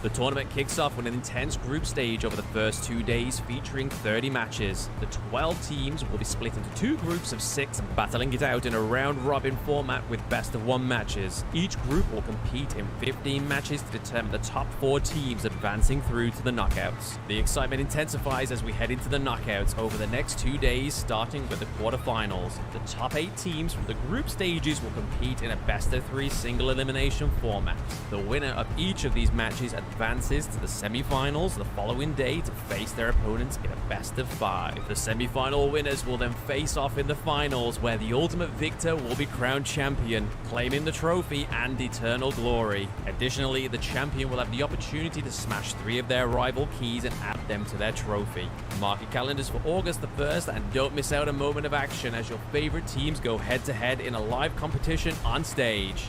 The tournament kicks off with an intense group stage over the first 2 days featuring 30 matches. The 12 teams will be split into 2 groups of 6, battling it out in a round-robin format with best-of-1 matches. Each group will compete in 15 matches to determine the top 4 teams advancing through to the knockouts. The excitement intensifies as we head into the knockouts over the next 2 days, starting with the quarterfinals. The top 8 teams from the group stages will compete in a best-of-3 single-elimination format. The winner of each of these matches advances to the semi-finals the following day to face their opponents in a best-of-5. The semi-final winners will then face off in the finals, where the ultimate victor will be crowned champion, claiming the trophy and eternal glory. Additionally, the champion will have the opportunity to smash 3 of their rival keys and add them to their trophy. Mark your calendars for August the 1st and don't miss out a moment of action as your favorite teams go head-to-head in a live competition on stage.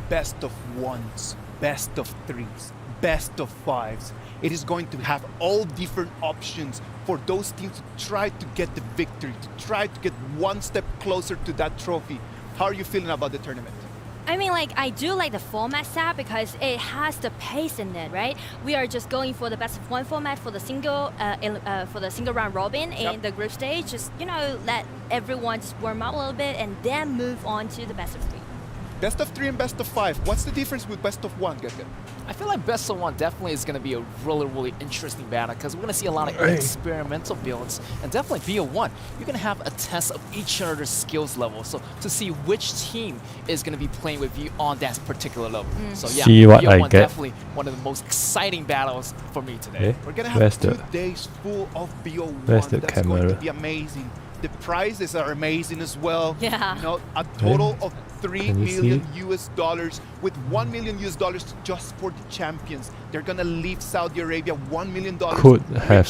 Best of 1s, best of 3s, best of 5s. It is going to have all different options for those teams to try to get the victory, to try to get one step closer to that trophy. How are you feeling about the tournament?
I mean, like, I do like the format set because it has the pace in it, right? We are just going for the best of 1 format for the single round robin in the group stage. Just, you know, let everyone just warm up a little bit and then move on to the best of 3.
Best of 3 and best of 5. What's the difference with best of 1, Gegen?
I feel like best of 1 definitely is going to be a really interesting battle because we're going to see a lot of experimental builds. And definitely BO1, you're going to have a test of each other's skills level. So to see which team is going to be playing with you on that particular level. So yeah,
see what
BO1
I get.
definitely one of the most exciting battles for me today.
We're going to have 2 days full of BO1.
Where's the
That's
camera?
going to be amazing. The prizes are amazing as well.
Yeah.
You know, a total of $3 million US with $1 million US just for the champions. They're gonna leave Saudi Arabia $1 million.
Could have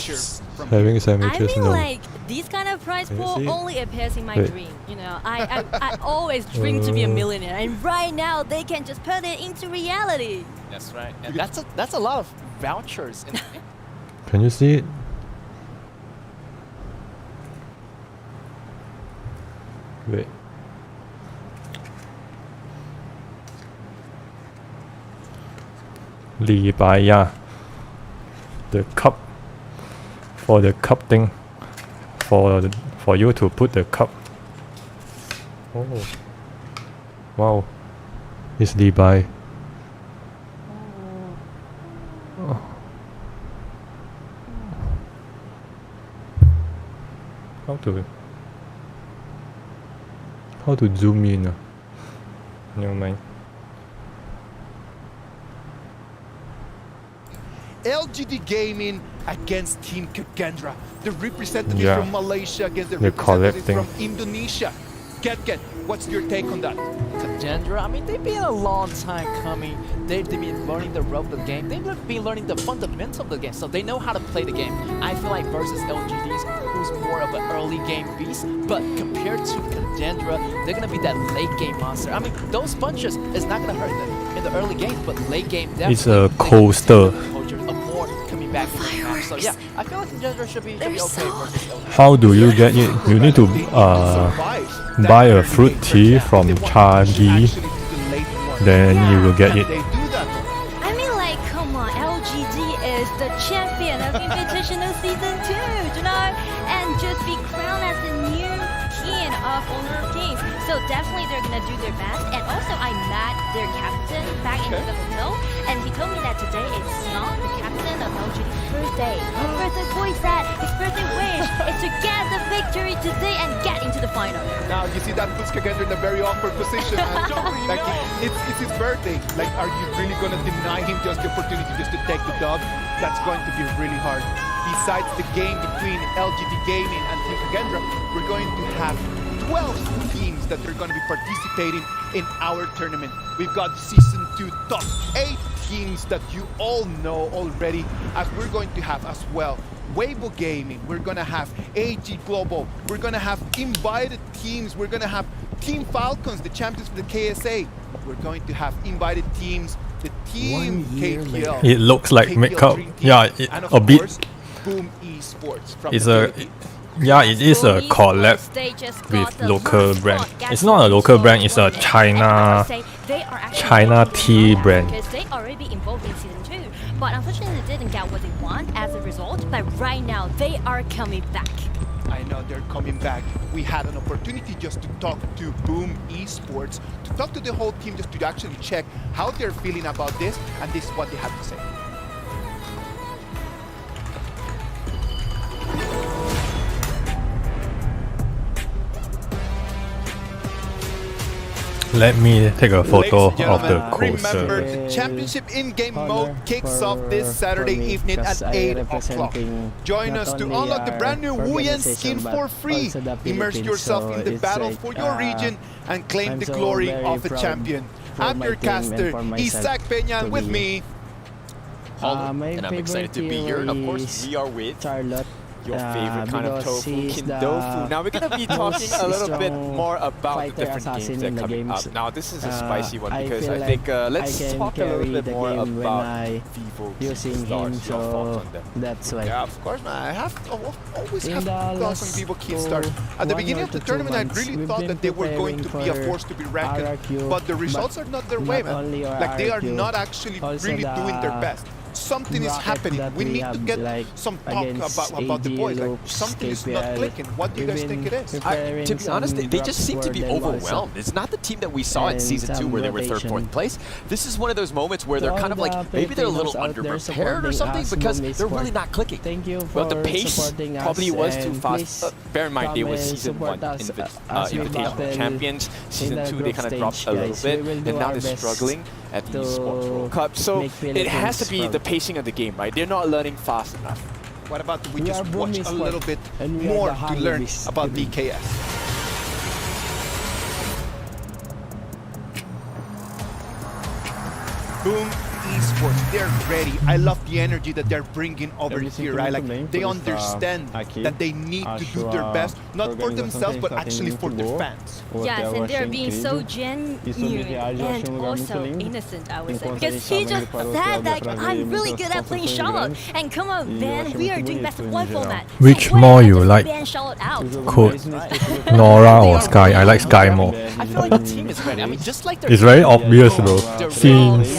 having some
I
interest.
mean,
No.
like this kind of prize pool
see?
only appears in my
Wait.
dream. You know, I always dream to be a millionaire, and right now they can just put it into reality.
That's right, and that's a lot of vouchers.
Can you see it? Wait. Riyadh, the cup, for the cup thing, for you to put the cup. Oh, wow, it's Riyadh. Oh. How to zoom in? Never mind.
LGD Gaming against Team Kagendra. The representative
Yeah.
from Malaysia against the
They're
representative
collecting.
from Indonesia. Get, what's your take on that?
Kagendra, I mean, they've been a long time coming. They've been learning the rope of the game. They've been learning the fundamentals of the game, so they know how to play the game. I feel like versus LGDs, who's more of an early game beast, but compared to Kagendra, they're gonna be that late game monster. I mean, those punches is not gonna hurt them in the early game, but late game definitely.
It's a coaster.
More coming back in the match. So yeah, I feel like Kagendra should be okay versus LGD.
How do you get it? You need to buy a fruit tea from Charlie, then you will get it.
I mean, like, come on, LGD is the champion of Invitational Season 2, you know, and just be crowned as the new king of Honor of Kings. So definitely they're gonna do their best. And also, I met their captain back into the hotel, and he told me that today it's not the captain of LGD's birthday. Birthday boy said his birthday wish is to get the victory today and get into the final.
Now you see that puts Kagendra in a very awkward position. Like it's his birthday. Like, are you really gonna deny him just the opportunity just to take the dub? That's going to be really hard. Besides the game between LGD Gaming and Team Kagendra, we're going to have 12 teams that are going to be participating in our tournament. We've got Season 2 top 8 teams that you all know already, as we're going to have as well Weibo Gaming, we're going to have AG Global, we're going to have invited teams, we're going to have Team Falcons, the champions of the KSA, we're going to have invited teams, the Team KPL.
It looks like
KPL
makeup.
Dream Team,
Yeah,
and of
a bit.
course, Boom Esports from
It's
the
a.
Philippines.
Yeah, it is a collab with local brand. It's not a local brand. It's a China tea brand.
Because they already involved in Season 2, but unfortunately they didn't get what they want as a result. But right now they are coming back.
I know they're coming back. We had an opportunity just to talk to Boom Esports, to talk to the whole team, just to actually check how they're feeling about this, and this is what they have to say.
Let me take a photo of the
remember,
coaster.
the championship in-game mode kicks off this Saturday evening at 8 o'clock. Join us to unlock the brand new Wuyan skin for free. Immerse yourself in the battle for your region and claim the glory of a champion. I'm your caster, Isaac Peña, with me.
And I'm excited to be here. And of course, we are with
Charlotte.
Your favorite kind of tofu, kindofu. Now we're gonna be talking a little bit more about the different games that are coming up. Now this is a spicy one because I think let's talk a little bit more about Vivo
using him, so that's why.
Yeah, of course, man. I always have thoughts on Vivo Keystars. At the beginning of the tournament, I really thought that they were going to be a force to be reckoned, but the results are not their way, man. Like, they are not actually really doing their best. something is happening. We need to get some talk about the boys. Like, something is not clicking. What do you guys think it is?
To be honest, they just seem to be overwhelmed. It's not the team that we saw in Season 2 where they were 3rd, 4th place. This is one of those moments where they're kind of like, maybe they're a little underprepared or something because they're really not clicking.
Well,
the pace probably was too fast. Bear in mind, they were Season 1 Invitational champions. Season 2, they kind of dropped a little bit, and now they're struggling at the Esports World Cup. So it has to be the pacing of the game, right? They're not learning fast enough.
What about we just watch a little bit more to learn about DKS? Boom Esports, they're ready. I love the energy that they're bringing over here, right? Like, they understand that they need to do their best, not for themselves, but actually for their fans.
Yes, and they're being so genuine and also innocent, I would say. Because he just said that I'm really good at playing Charlotte. And come on, man, we are doing best of 1 format.
Which more you like? Could Nora or Sky? I like Sky more.
I feel like the team is ready. I mean, just like
it's very obvious though, since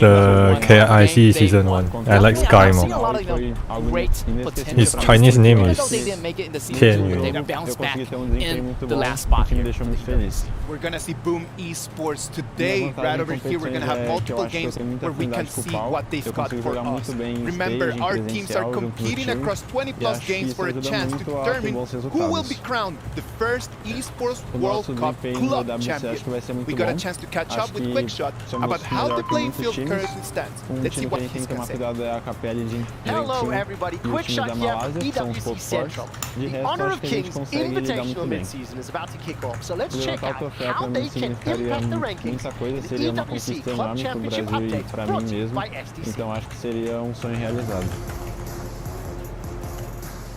the KIC Season 1. I like Sky more. His Chinese name is Tian Yu.
They bounce back in the last spot here.
We're gonna see Boom Esports today. Right over here, we're gonna have multiple games where we can see what they've got for us. Remember, our teams are competing across 20+ games for a chance to determine who will be crowned the first Esports World Cup Club Champion. We got a chance to catch up with Quickshot about how the playing field currently stands. Let's see what he's gonna say.
Hello everybody, Quickshot here from EWC Central. The Honor of Kings Invitational Midseason is about to kick off, so let's check out how they can impact the rankings in the EWC Club Championship update brought to you by STC.
Então acho que seria sonho realizado.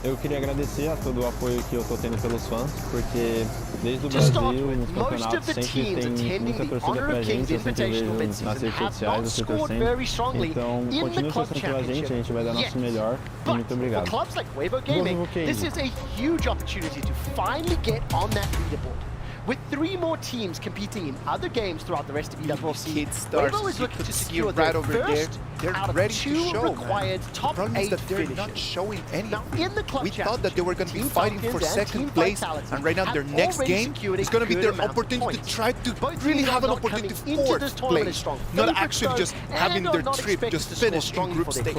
Eu queria agradecer a todo o apoio que eu tô tendo pelos fãs, porque desde o Brasil, nos campeonatos, sempre tem muita torcida pra gente, eu sempre vejo nas redes sociais, você torcendo. Então, continue torcendo pela gente, a gente vai dar nosso melhor. E muito obrigado.
For clubs like Weibo Gaming, this is a huge opportunity to finally get on that leaderboard. With 3 more teams competing in other games throughout the rest of EWC, Weibo is looking to secure right over there. They're ready to show, required top 8
they're not showing any.
Now, in the club
we thought that they were going to be fighting for 2nd place, and right now their next game is going to be their opportunity to try to really have an opportunity to 4th place, not actually just having their trip just finished in group stage.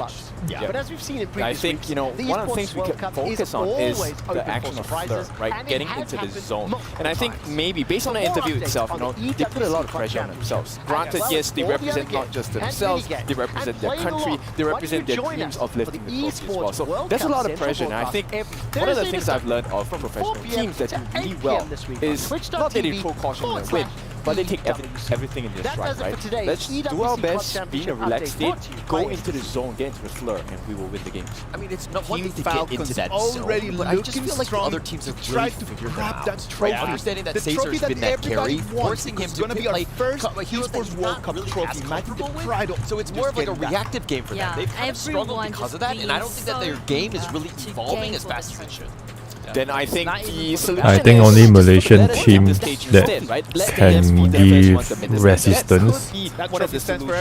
Yeah, but as we've seen in previous
I think, you know, one of the things we can focus on is the action of third, right? Getting into the zone. And I think maybe based on the interview itself, you know, they put a lot of pressure on themselves. Granted, yes, they represent not just themselves, they represent their country, they represent their dreams of lifting the trophy as well. So there's a lot of pressure, and I think one of the things I've learned of professional teams that do really well is not that they throw caution in a win, but they take everything in their stride, right? Let's do our best, be in a relaxed state, go into the zone, get into the slur, and we will win the games.
I mean, it's not one thing to get into that zone, but I just feel like the other teams have really figured them out. Right? Understanding that Caesar's been that carry, forcing him to play Esports World Cup trophy, so it's more of like a reactive game for them. They've kind of struggled because of that, and I don't think that their game is really evolving as fast as it should.
Then I think the solution
I think only Malaysian teams that can give resistance.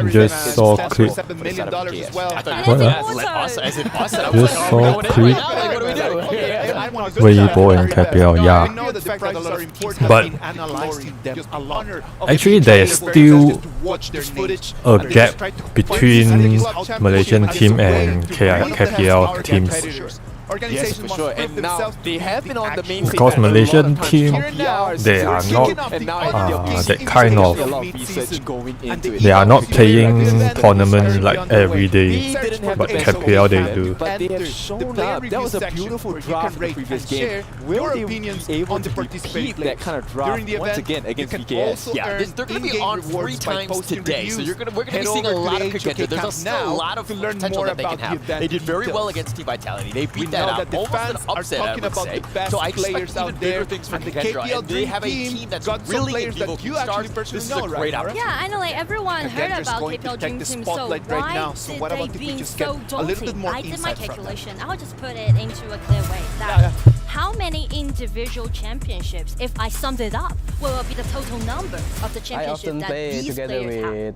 Just saw clip. Just saw clip. Weibo and KPL, yeah. But actually there is still a gap between Malaysian team and KPL teams.
Yes, for sure. And now they have been on the main stage.
Because Malaysian team, they are not that kind of. They are not playing tournament like every day, but KPL they do.
But they have shown up. That was a beautiful draft in the previous game. Will they be able to repeat that kind of draft once again against BKS?
Yeah, they're going to be on 3 times today, so we're going to be seeing a lot of Kagendra. There's still a lot of potential that they can have. They did very well against Team Vitality. They beat that out. Almost an upset, I would say. So I expect even bigger things from Kagendra, and they have a team that's really in Vivo stars. This is a great opportunity.
Yeah, I know, like everyone heard about KPL Dream Team, so why did they being so daunting? I did my calculation. I'll just put it into a clear way. That how many individual championships, if I summed it up, will be the total number of the championships that these players have?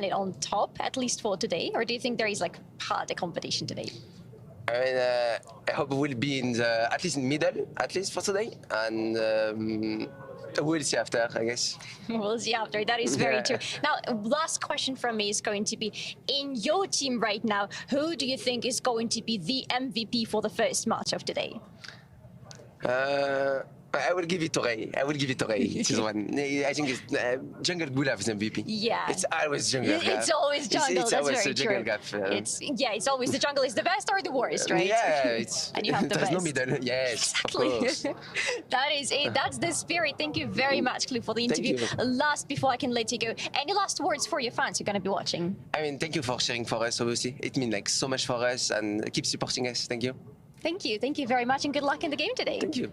landed on top, at least for today? Or do you think there is like harder competition today?
I mean, I hope we'll be in the, at least in middle, at least for today. And we'll see after, I guess.
We'll see after. That is very true. Now, last question from me is going to be, in your team right now, who do you think is going to be the MVP for the first match of today?
I will give it to Ray. It is one. I think it's Jungle Gulaf's MVP.
Yeah.
It's always Jungle Gap.
It's always Jungle.
It's
That's
always
very
Jungle
true.
Gap.
It's always the jungle is the best or the worst, right?
Yeah, it's.
And you have the
there's
best.
no middle. Yes,
Exactly.
of course.
That is it. That's the spirit. Thank you very much, Clue, for the interview. Last, before I can let you go, any last words for your fans who are going to be watching?
I mean, thank you for sharing for us, obviously. It means like so much for us, and keep supporting us. Thank you.
Thank you. Thank you very much, and good luck in the game today.
Thank you.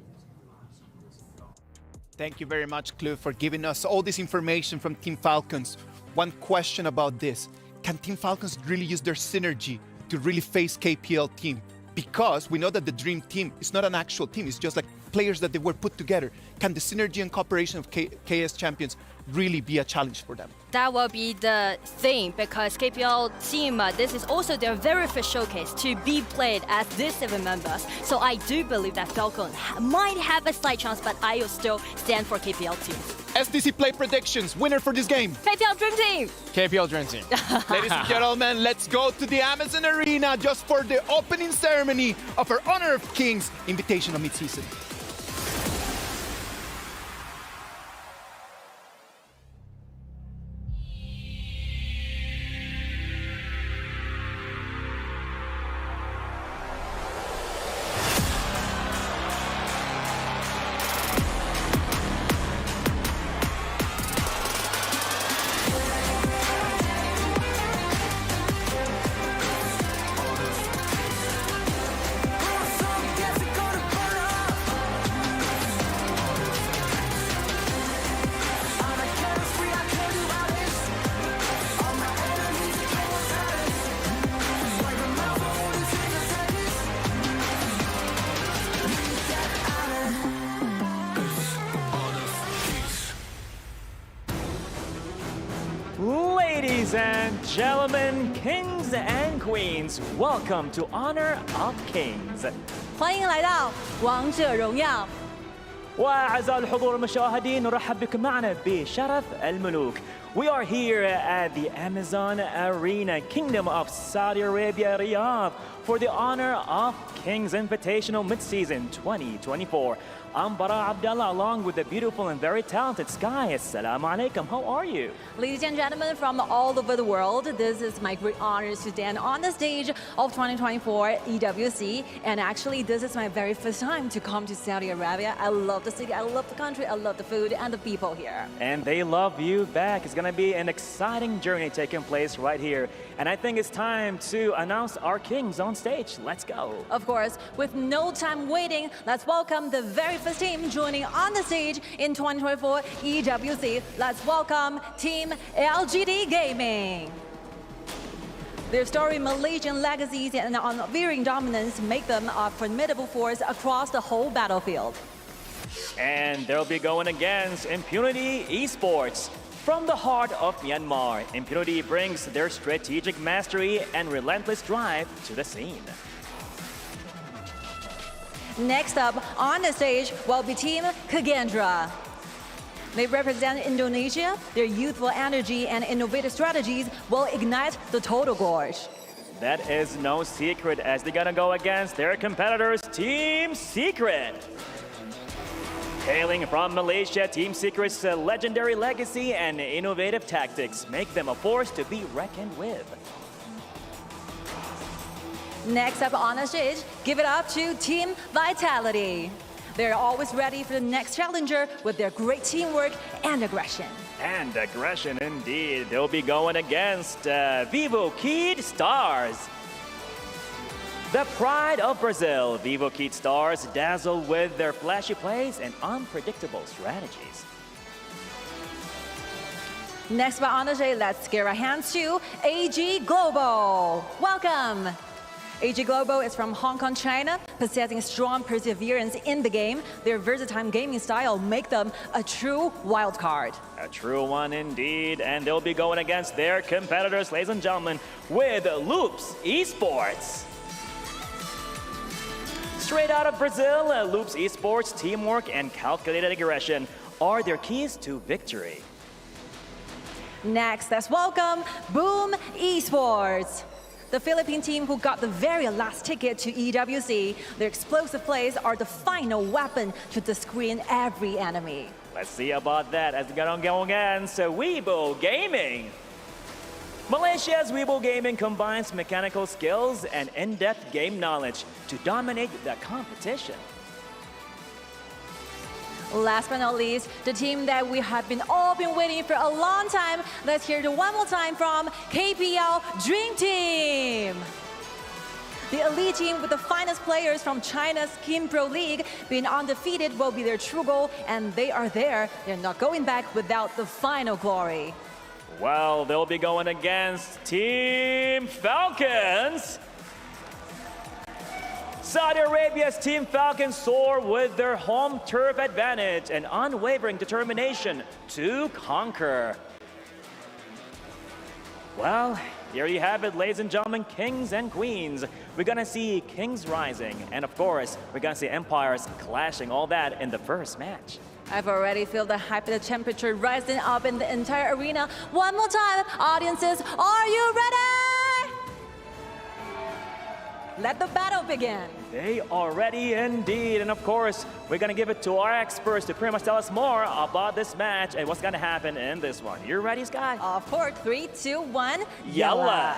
Thank you very much, Clue, for giving us all this information from Team Falcons. One question about this. Can Team Falcons really use their synergy to really face KPL team? because we know that the Dream Team is not an actual team, it's just like players that they were put together. Can the synergy and cooperation of KS champions really be a challenge for them?
That will be the thing, because KPL team, this is also their very first showcase to be played as these 7 members. So I do believe that Falcon might have a slight chance, but I will still stand for KPL team.
SDC play predictions, winner for this game.
KPL Dream Team!
KPL Dream Team.
Ladies and gentlemen, let's go to the Amazon Arena just for the opening ceremony of our Honor of Kings Invitational Midseason.
Ladies and gentlemen, kings and queens, welcome to Honor of Kings.
欢迎来到王者荣耀。
وأعزائي الحضور المشاهدين نرحب بكم معنا بشرف الملوك. We are here at the Amazon Arena, Kingdom of Saudi Arabia, Riyadh, for the Honor of Kings Invitational Midseason 2024. I'm Bara Abdallah, along with the beautiful and very talented Sky. Assalamu alaikum. How are you?
Ladies and gentlemen from all over the world, this is my great honor to stand on the stage of 2024 EWC. And actually, this is my very first time to come to Saudi Arabia. I love the city, I love the country, I love the food and the people here.
And they love you back. It's going to be an exciting journey taking place right here. And I think it's time to announce our kings on stage. Let's go.
Of course, with no time waiting, let's welcome the very first team joining on the stage in 2024 EWC. Let's welcome Team LGD Gaming. Their storied Malaysian legacies and unwavering dominance make them a formidable force across the whole battlefield.
And they'll be going against Impunity Esports. From the heart of Myanmar, Impunity brings their strategic mastery and relentless drive to the scene.
Next up on the stage will be Team Kagendra. They represent Indonesia. Their youthful energy and innovative strategies will ignite the total gorge.
That is no secret, as they're gonna go against their competitors, Team Secret. Hailing from Malaysia, Team Secret's legendary legacy and innovative tactics make them a force to be reckoned with.
Next up on the stage, give it up to Team Vitality. They're always ready for the next challenger with their great teamwork and aggression.
And aggression indeed. They'll be going against Vivo Kid Stars. The pride of Brazil, Vivo Kid Stars dazzle with their flashy plays and unpredictable strategies.
Next up on the stage, let's give our hands to AG Global. Welcome. AG Global is from Hong Kong, China, possessing strong perseverance in the game. Their versatile gaming style make them a true wild card.
A true one indeed, and they'll be going against their competitors, ladies and gentlemen, with Loops Esports. Straight out of Brazil, Loops Esports teamwork and calculated aggression are their keys to victory.
Next, let's welcome Boom Esports. The Philippine team who got the very last ticket to EWC. Their explosive plays are the final weapon to screen every enemy.
Let's see about that as they're gonna go against Weibo Gaming. Malaysia's Weibo Gaming combines mechanical skills and in-depth game knowledge to dominate the competition.
Last but not least, the team that we have all been waiting for a long time. Let's hear it one more time from KPL Dream Team. The elite team with the finest players from China's Kim Pro League being undefeated will be their true goal, and they are there. They're not going back without the final glory.
Well, they'll be going against Team Falcons. Saudi Arabia's Team Falcons soar with their home turf advantage and unwavering determination to conquer. Well, here you have it, ladies and gentlemen, kings and queens. We're gonna see kings rising, and of course, we're gonna see empires clashing, all that in the first match.
I've already felt the hype and the temperature rising up in the entire arena. One more time, audiences, are you ready? Let the battle begin.
They are ready indeed, and of course, we're gonna give it to our experts to pretty much tell us more about this match and what's gonna happen in this one. You ready, Sky?
Of course, 3, 2, 1,
Yalla!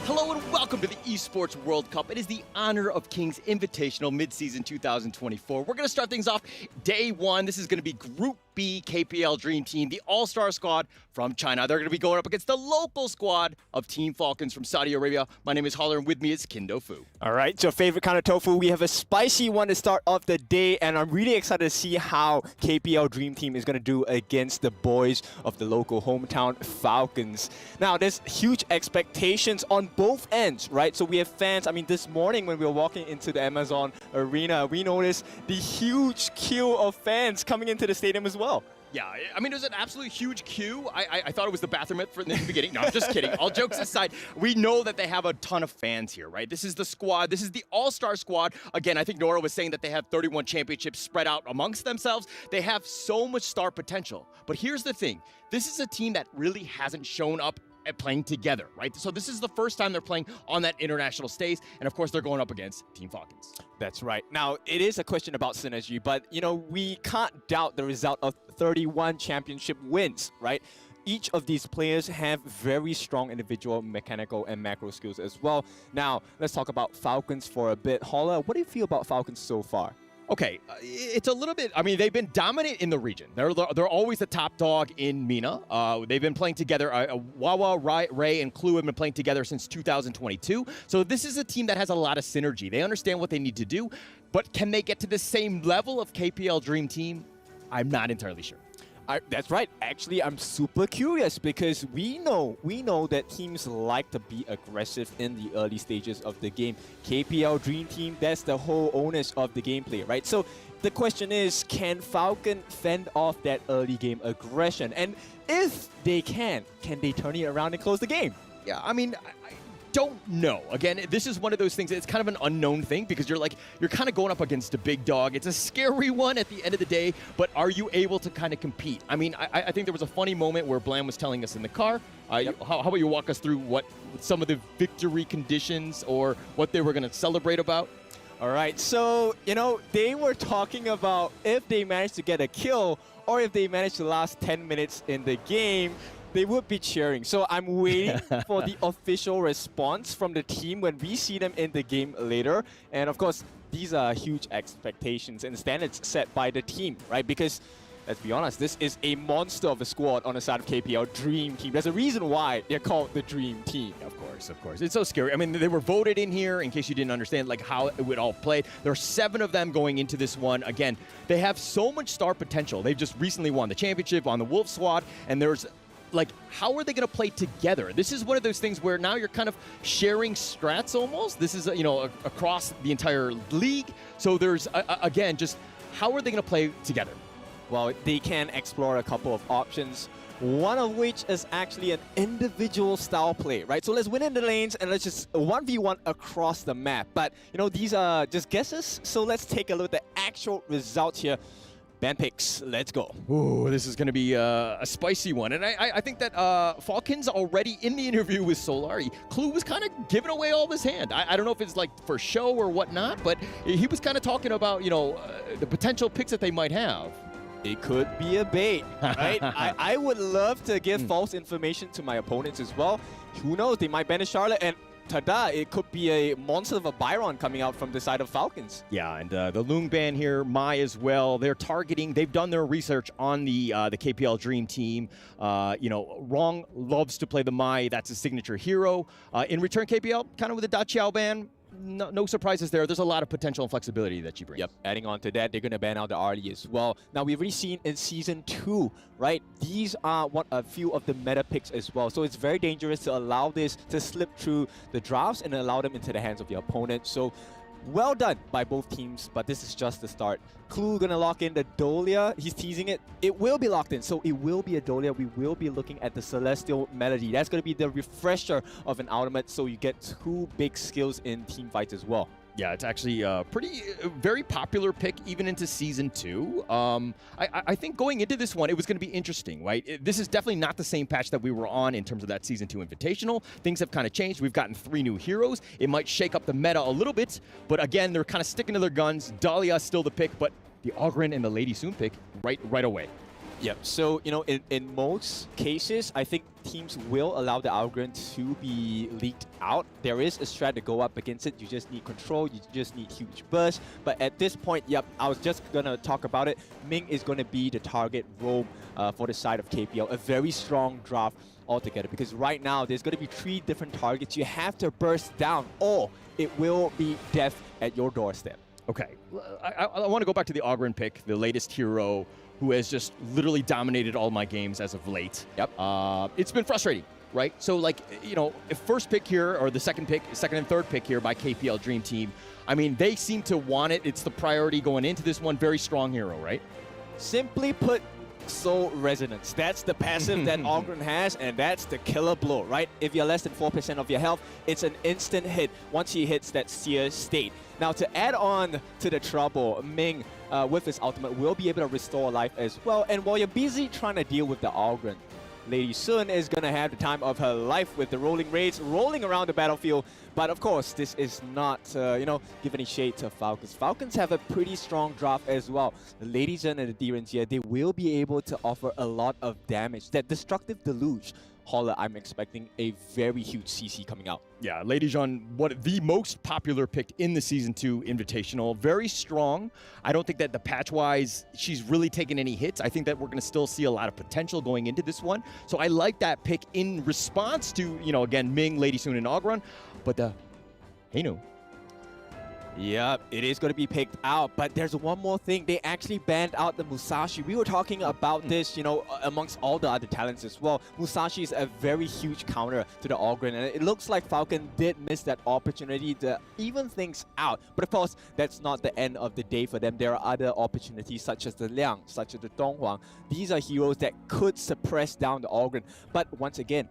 Hello and welcome to the Esports World Cup. It is the Honor of Kings Invitational Midseason 2024. We're going to start things off day one. This is going to be Group B KPL Dream Team, the all-star squad from China. They're going to be going up against the local squad of Team Falcons from Saudi Arabia. My name is Holler, and with me is Kindo Fu.
All right, so favorite kind of tofu. We have a spicy one to start off the day, and I'm really excited to see how KPL Dream Team is going to do against the boys of the local hometown Falcons. Now, there's huge expectations on both ends, right? So we have fans. I mean, this morning when we were walking into the Amazon Arena, we noticed the huge queue of fans coming into the stadium as well.
Yeah, I mean, it was an absolutely huge queue. I thought it was the bathroom in the beginning. No, I'm just kidding. All jokes aside, we know that they have a ton of fans here, right? This is the squad. This is the all-star squad. Again, I think Nora was saying that they have 31 championships spread out amongst themselves. They have so much star potential. But here's the thing. This is a team that really hasn't shown up at playing together, right? So this is the first time they're playing on that international stage, and of course they're going up against Team Falcons.
That's right. Now, it is a question about synergy, but, you know, we can't doubt the result of 31 championship wins, right? Each of these players have very strong individual mechanical and macro skills as well. Now, let's talk about Falcons for a bit. Holla, what do you feel about Falcons so far?
Okay, it's a little bit, I mean, they've been dominant in the region. They're always the top dog in MENA. They've been playing together. Wawa, Ray, and Clue have been playing together since 2022. So this is a team that has a lot of synergy. They understand what they need to do, but can they get to the same level of KPL Dream Team? I'm not entirely sure.
That's right. Actually, I'm super curious because we know that teams like to be aggressive in the early stages of the game. KPL Dream Team, that's the whole onus of the gameplay, right? So the question is, can Falcon fend off that early game aggression? And if they can they turn it around and close the game?
Yeah, I mean, don't know. Again, this is one of those things, it's kind of an unknown thing because you're kind of going up against a big dog. It's a scary one at the end of the day, but are you able to kind of compete? I mean, I think there was a funny moment where Blam was telling us in the car. Yep. How about you walk us through what some of the victory conditions or what they were going to celebrate about?
All right, so, you know, they were talking about if they managed to get a kill or if they managed to last 10 minutes in the game, they would be cheering. So I'm waiting for the official response from the team when we see them in the game later. And of course, these are huge expectations and standards set by the team, right? Because let's be honest, this is a monster of a squad on the side of KPL Dream Team. There's a reason why they're called the Dream Team.
Of course. It's so scary. I mean, they were voted in here, in case you didn't understand, like how it would all play. There are 7 of them going into this one. Again, they have so much star potential. They've just recently won the championship on the Wolf squad, and there's like, how are they going to play together? This is one of those things where now you're kind of sharing strats almost. This is, you know, across the entire league. So there's, again, just how are they going to play together?
Well, they can explore a couple of options, one of which is actually an individual style play, right? So let's win in the lanes and let's just 1v1 across the map. But, you know, these are just guesses. So let's take a look at the actual results here. Band picks, let's go.
Ooh, this is going to be a spicy one. And I think that Falcons already in the interview with Solari, Clue was kind of giving away all of his hand. I don't know if it's like for show or whatnot, but he was kind of talking about, you know, the potential picks that they might have.
It could be a bait, right? I would love to give false information to my opponents as well. Who knows, they might ban a Charlotte and tada, it could be a monster of a Byron coming out from the side of Falcons.
Yeah, and the Loong ban here, Mai as well. They're targeting, they've done their research on the KPL Dream Team. You know, Rong loves to play the Mai. That's his signature hero. In return, KPL, kind of with the Da Chiao ban, no surprises there. There's a lot of potential and flexibility that she brings.
Yep, adding on to that, they're going to ban out the Arlie as well. Now, we've already seen in Season 2, right? These are a few of the meta picks as well. So it's very dangerous to allow this to slip through the drafts and allow them into the hands of your opponent. So well done by both teams, but this is just the start. Clue gonna lock in the Dolia. He's teasing it. It will be locked in, so it will be a Dolia. We will be looking at the Celestial Melody. That's gonna be the refresher of an ultimate, so you get 2 big skills in team fights as well.
Yeah, it's actually a very popular pick even into Season 2. I think going into this one, it was going to be interesting, right? This is definitely not the same patch that we were on in terms of that Season 2 Invitational. Things have kind of changed. We've gotten 3 new heroes. It might shake up the meta a little bit, but again, they're kind of sticking to their guns. Dahlia is still the pick, but the Oghren and the Lady Soon pick right away.
Yep. So, you know, in most cases, I think teams will allow the Oghren to be leaked out. There is a strat to go up against it. You just need control. You just need huge burst. But at this point, yep, I was just going to talk about it. Ming is going to be the target roam for the side of KPL. A very strong draft altogether, because right now there's going to be 3 different targets. You have to burst down, or it will be death at your doorstep.
Okay. I want to go back to the Oghren pick, the latest hero, who has just literally dominated all my games as of late.
Yep.
It's been frustrating, right? So, like, you know, first pick here, or the second and third pick here by KPL Dream Team, I mean, they seem to want it. It's the priority going into this one. Very strong hero, right?
Simply put, Soul Resonance. That's the passive that Oghren has, and that's the killer blow, right? If you're less than 4% of your health, it's an instant hit once he hits that seer state. Now, to add on to the trouble, Ming, with his ultimate, will be able to restore life as well. And while you're busy trying to deal with the Oghren, Lady Sun is going to have the time of her life with the rolling raids rolling around the battlefield. But of course, this is not, you know, give any shade to Falcons. Falcons have a pretty strong draft as well. The Lady Sun and the Direns here, they will be able to offer a lot of damage. That Destructive Deluge Holler, I'm expecting a very huge CC coming out.
Yeah, Lady Jean, the most popular pick in the Season 2 Invitational. Very strong. I don't think that the patch-wise, she's really taken any hits. I think that we're going to still see a lot of potential going into this one. So I like that pick in response to, you know, again, Ming, Lady Soon, and Oghren. But the Heino.
Yep, it is going to be picked out, but there's one more thing. They actually banned out the Musashi. We were talking about this, you know, amongst all the other talents as well. Musashi is a very huge counter to the Oghren, and it looks like Falcon did miss that opportunity to even things out. But of course, that's not the end of the day for them. There are other opportunities such as the Liang, such as the Donghuang. These are heroes that could suppress down the Oghren. But once again,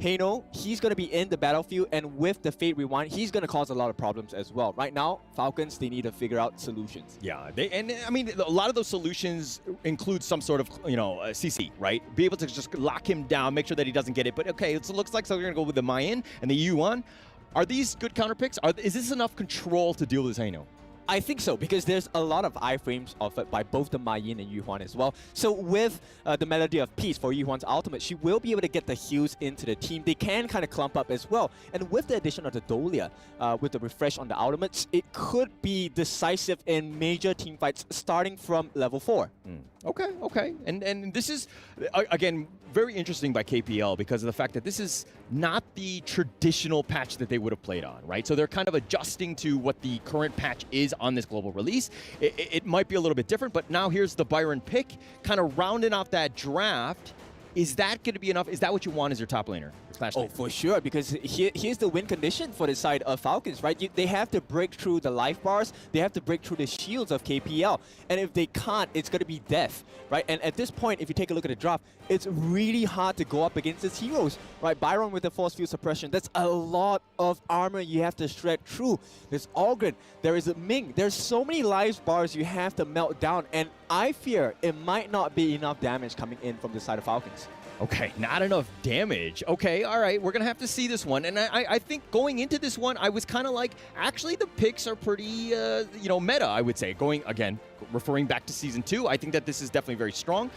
Heino, he's going to be in the battlefield, and with the Fate Rewind, he's going to cause a lot of problems as well. Right now, Falcons, they need to figure out solutions.
Yeah, and I mean, a lot of those solutions include some sort of, you know, CC, right? Be able to just lock him down, make sure that he doesn't get it. But okay, it looks like so we're going to go with the Mayan and the Yuan. Are these good counter picks? Is this enough control to deal with Heino?
I think so, because there's a lot of iframes offered by both the Mayin and Yuhuan as well. So with the Melody of Peace for Yuhuan's ultimate, she will be able to get the heals into the team. They can kind of clump up as well. And with the addition of the Dolia, with the refresh on the ultimates, it could be decisive in major team fights starting from level 4.
Okay. And this is, again, very interesting by KPL because of the fact that this is not the traditional patch that they would have played on, right? So they're kind of adjusting to what the current patch is on this global release. It might be a little bit different, but now here's the Byron pick, kind of rounding out that draft. Is that going to be enough? Is that what you want as your top laner?
Oh, for sure, because here's the win condition for the side of Falcons, right? They have to break through the life bars. They have to break through the shields of KPL. And if they can't, it's going to be death, right? And at this point, if you take a look at the draft, it's really hard to go up against its heroes, right? Byron with the force field suppression, that's a lot of armor you have to shred through. There's Oghren, there is a Ming. There's so many life bars you have to melt down, and I fear it might not be enough damage coming in from the side of Falcons.
Okay, not enough damage. Okay, all right, we're going to have to see this one. And I think going into this one, I was kind of like, actually, the picks are pretty, you know, meta, I would say. Going, again, referring back to Season 2, I think that this is definitely very strong.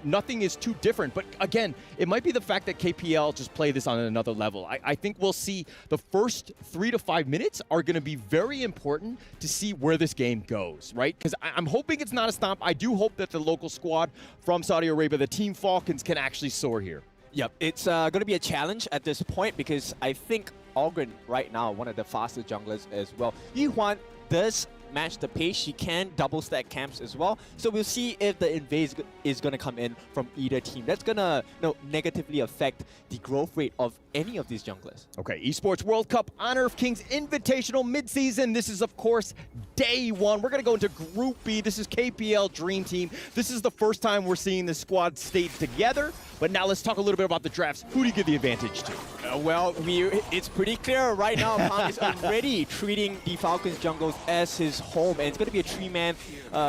Nothing is too different. But, again, it might be the fact that KPL just play this on another level. I think we'll see the first 3 to 5 minutes are going to be very important to see where this game goes, right? Because I'm hoping it's not a stomp. I do hope that the local squad from Saudi Arabia, the Team Falcons, can actually soar here.
Yep, it's going to be a challenge at this point because I think Ogren right now, one of the fastest junglers as well. Yuhuan does match the pace. She can double stack camps as well. So we'll see if the invade is going to come in from either team. That's going to negatively affect the growth rate of any of these junglers.
Okay, Esports World Cup Honor of Kings Invitational mid-season. This is, of course, day one. We're going to go into Group B. This is KPL Dream Team. This is the first time we're seeing the squad stay together. But now let's talk a little bit about the drafts. Who do you give the advantage to?
Well, it's pretty clear right now. Pang is already treating the Falcons jungles as his home, and it's going to be a 3-man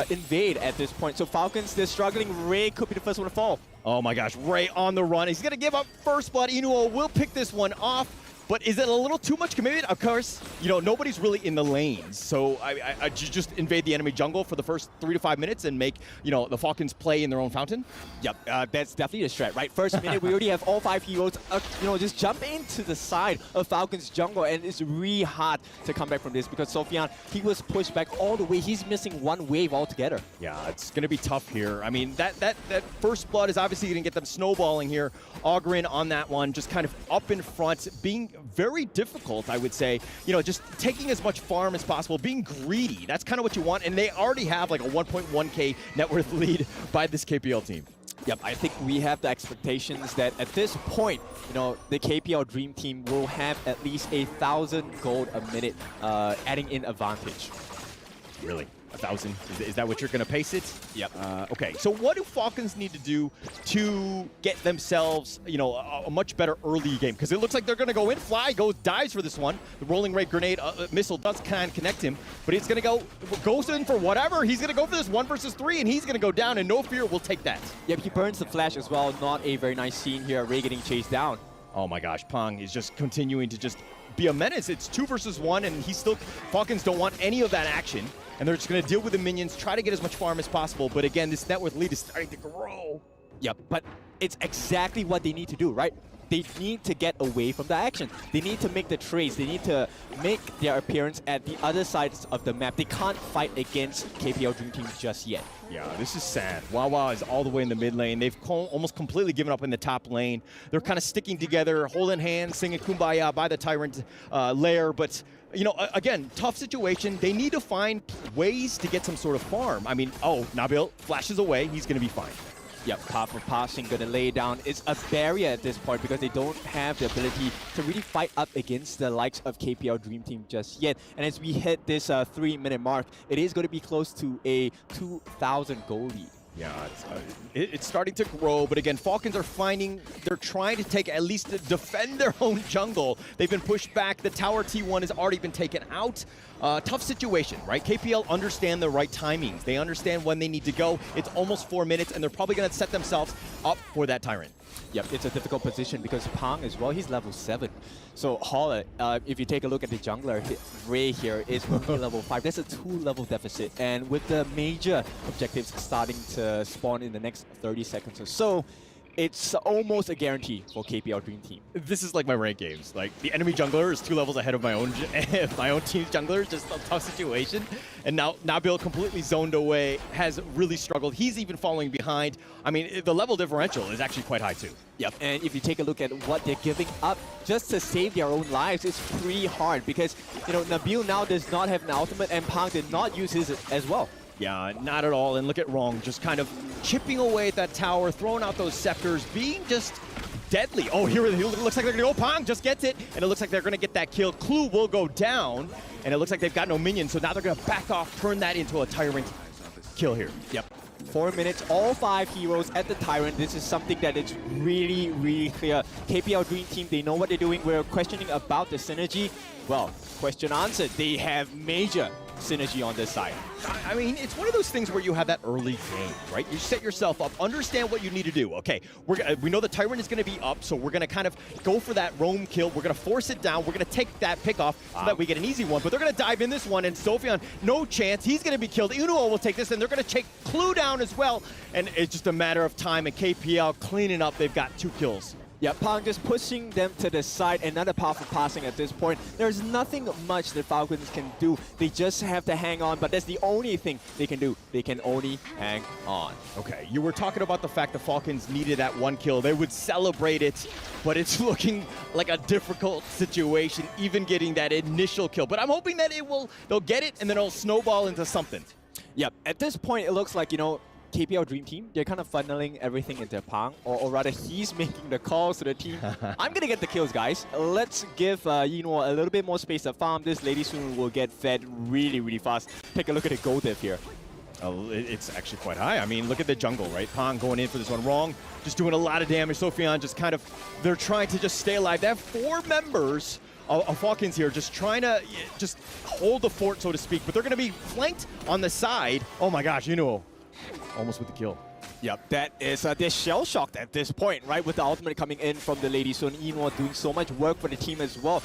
invade at this point. So Falcons, they're struggling. Ray could be the first one to fall.
Oh my gosh, Ray on the run. He's going to give up first blood. Inuo will pick this one off. But is it a little too much commitment? Of course, nobody's really in the lanes. So I just invade the enemy jungle for the first 3 to 5 minutes and make, the Falcons play in their own fountain?
Yep, that's definitely the strat, right? First minute, we already have all 5 heroes, just jump into the side of Falcons jungle, and it's really hard to come back from this because Sofian, he was pushed back all the way. He's missing 1 wave altogether.
Yeah, it's going to be tough here. I mean, that first blood is obviously going to get them snowballing here. Ogren on that one, just kind of up in front, being very difficult, I would say. Just taking as much farm as possible, being greedy. That's kind of what you want, and they already have like a 1.1k net worth lead by this KPL team.
Yep, I think we have the expectations that at this point, the KPL Dream Team will have at least 1,000 gold a minute, adding in advantage.
Really? 1,000? Is that what you're going to pace it?
Yep.
Okay, so what do Falcons need to do to get themselves, a much better early game? Because it looks like they're going to go in, Fly dives for this one. The rolling rate grenade missile does kind of connect him, but he's going to goes in for whatever. He's going to go for this 1 versus 3, and he's going to go down, and no fear will take that.
Yep, he burns the flash as well. Not a very nice scene here. Ray getting chased down.
Oh my gosh, Pang is just continuing to just be a menace. It's 2 versus 1, and Falcons don't want any of that action. And they're just going to deal with the minions, try to get as much farm as possible. But again, this net worth lead is starting to grow.
Yep, but it's exactly what they need to do, right? They need to get away from the action. They need to make the trades. They need to make their appearance at the other sides of the map. They can't fight against KPL Dream Team just yet.
Yeah, this is sad. Wawa is all the way in the mid lane. They've almost completely given up in the top lane. They're kind of sticking together, holding hands, singing Kumbaya by the Tyrant lair. But, again, tough situation. They need to find ways to get some sort of farm. I mean, Nabil flashes away. He's going to be fine.
Yep, path of passing gonna lay down. It's a barrier at this point because they don't have the ability to really fight up against the likes of KPL Dream Team just yet. And as we hit this 3-minute mark, it is going to be close to a 2,000 goal lead.
Yeah, it's starting to grow, but again, Falcons are they're trying to at least defend their own jungle. They've been pushed back. The tower T1 has already been taken out. Tough situation, right? KPL understand the right timings. They understand when they need to go. It's almost 4 minutes, and they're probably going to set themselves up for that Tyrant.
Yep, it's a difficult position because Pang as well, he's level 7. So Holler, if you take a look at the jungler, Ray here is only level 5. That's a 2-level deficit. And with the major objectives starting to spawn in the next 30 seconds or so, it's almost a guarantee for KPL Dream Team.
This is like my rank games. Like, the enemy jungler is 2 levels ahead of my own team's jungler. Just a tough situation. And now Nabil completely zoned away, has really struggled. He's even falling behind. I mean, the level differential is actually quite high too.
Yep, and if you take a look at what they're giving up just to save their own lives, it's pretty hard because, Nabil now does not have an ultimate and Pang did not use his as well.
Yeah, not at all. And look at Wrong, just kind of chipping away at that tower, throwing out those scepters, being just deadly. Oh, here it looks like they're going to go. Pang just gets it, and it looks like they're going to get that kill. Clue will go down, and it looks like they've got no minions, so now they're going to back off, turn that into a Tyrant kill here.
Yep. 4 minutes, all 5 heroes at the Tyrant. This is something that is really, really clear. KPL Dream Team, they know what they're doing. We're questioning about the synergy. Well, question answered. They have major synergy on this side.
I mean, it's one of those things where you have that early game, right? You set yourself up, understand what you need to do. Okay, we know the Tyrant is going to be up, so we're going to kind of go for that roam kill. We're going to force it down. We're going to take that pick off so that we get an easy one, but they're going to dive in this one, and Sofian, no chance. He's going to be killed. Unuo will take this, and they're going to take Clue down as well, and it's just a matter of time, and KPL cleaning up. They've got 2 kills.
Yeah, Pang just pushing them to the side, another powerful passing at this point. There's nothing much that Falcons can do. They just have to hang on, but that's the only thing they can do. They can only hang on.
Okay, you were talking about the fact the Falcons needed that one kill. They would celebrate it, but it's looking like a difficult situation, even getting that initial kill. But I'm hoping that they'll get it and then it'll snowball into something.
Yeah, at this point, it looks like, KPL Dream Team, they're kind of funneling everything into Pang, or rather he's making the calls to the team. I'm gonna get the kills, guys. Let's give a little bit more space to farm. This lady soon will get fed really, really fast. Take a look at the gold diff here.
Oh, it's actually quite high. I mean, look at the jungle, right? Pang going in for this one wrong, just doing a lot of damage. Sophian just kind of, they're trying to just stay alive. They have 4 members of Falcons here just trying to just hold the fort, so to speak, but they're gonna be flanked on the side. Oh my gosh, almost with the kill.
Yep, that is, they're shell-shocked at this point, right? With the ultimate coming in from the Lady Sun, Eno doing so much work for the team as well.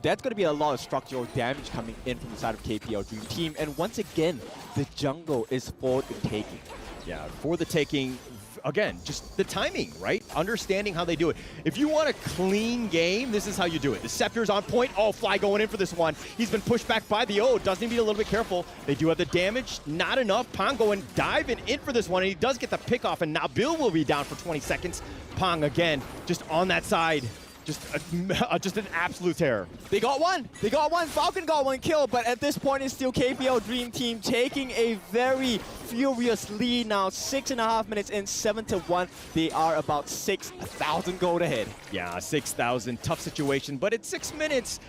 That's going to be a lot of structural damage coming in from the side of KPL Dream Team. And once again, the jungle is for the taking.
Yeah, for the taking. Again, just the timing, right? Understanding how they do it. If you want a clean game, this is how you do it. The Scepter's on point. Oh, Fly going in for this one. He's been pushed back by the O. Does need to be a little bit careful. They do have the damage. Not enough. Pang going diving in for this one, and he does get the pick off, and Nabil will be down for 20 seconds. Pang, again, just on that side. Just an absolute terror.
They got one. Falcon got one kill, but at this point, it's still KPL Dream Team taking a very furious lead now. 6.5 minutes in, 7-1. They are about 6,000 gold ahead.
Yeah, 6,000. Tough situation, but it's 6 minutes.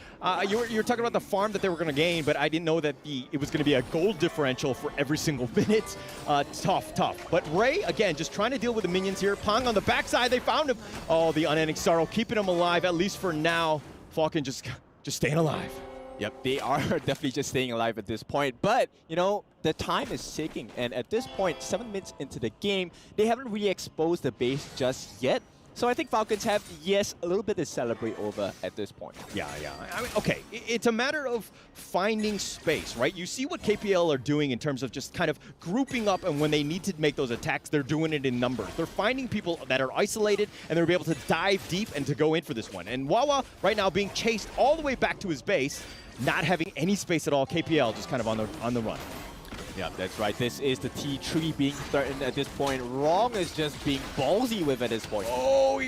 You were talking about the farm that they were going to gain, but I didn't know that it was going to be a gold differential for every single minute. Tough. But Ray, again, just trying to deal with the minions here. Pang on the backside, they found him. Oh, the unending sorrow, keeping him alive, at least for now. Falcon just staying alive.
Yep, they are definitely just staying alive at this point. But, the time is ticking. And at this point, 7 minutes into the game, they haven't really exposed the base just yet. So I think Falcons have, yes, a little bit to celebrate over at this point.
Yeah. I mean, okay, it's a matter of finding space, right? You see what KPL are doing in terms of just kind of grouping up, and when they need to make those attacks, they're doing it in numbers. They're finding people that are isolated, and they'll be able to dive deep and to go in for this one. And Wawa right now being chased all the way back to his base, not having any space at all. KPL just kind of on the run.
Yeah, that's right. This is the T3 being threatened at this point. Wrong is just being ballsy with at this point.
Oh,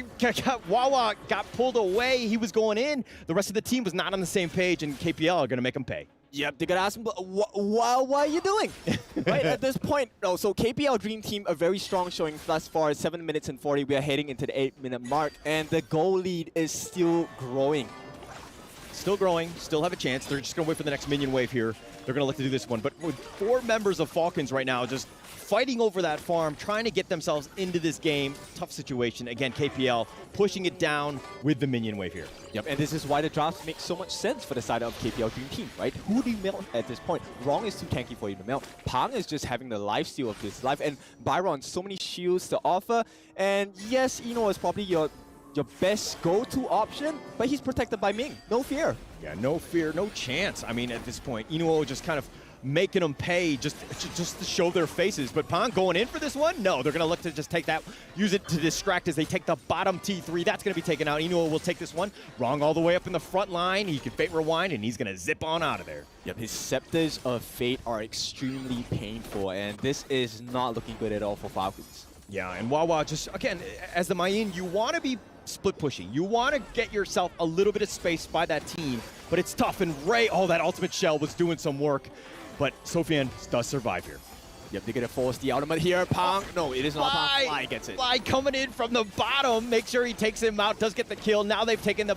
Wawa got pulled away. He was going in. The rest of the team was not on the same page, and KPL are going to make him pay.
Yep, they're going to ask him, what are you doing? Right at this point. No, so KPL Dream Team, a very strong showing thus far. 7 minutes and 40. We are heading into the 8-minute mark, and the goal lead is still growing.
Still growing, still have a chance. They're just going to wait for the next minion wave here. They're going to look to do this one. But with 4 members of Falcons right now just fighting over that farm, trying to get themselves into this game. Tough situation. Again, KPL pushing it down with the minion wave here.
Yep, and this is why the drafts make so much sense for the side of KPL Dream Team, right? Who do you melt at this point? Wrong is too tanky for you to melt. Pang is just having the lifesteal of this life. And Byron, so many shields to offer. And yes, Eno is probably your best go-to option, but he's protected by Ming. No fear.
Yeah, no fear, no chance. I mean, at this point, Inuo just kind of making them pay just to show their faces. But Pang going in for this one? No, they're going to look to just take that, use it to distract as they take the bottom T3. That's going to be taken out. Inuo will take this one. Wrong all the way up in the front line. He can Fate Rewind, and he's going to zip on out of there.
Yep, his Scepters of Fate are extremely painful, and this is not looking good at all for Falcons.
Yeah, and Wawa just, again, as the Mayin, you want to be split pushing. You want to get yourself a little bit of space by that team, but it's tough. And Ray, oh, that ultimate shell was doing some work, but Sophian does survive here.
Yep, they're going to force the ultimate here. Pang, no, it is not Pang. Fly gets it.
Fly coming in from the bottom, make sure he takes him out, does get the kill. Now they've taken the,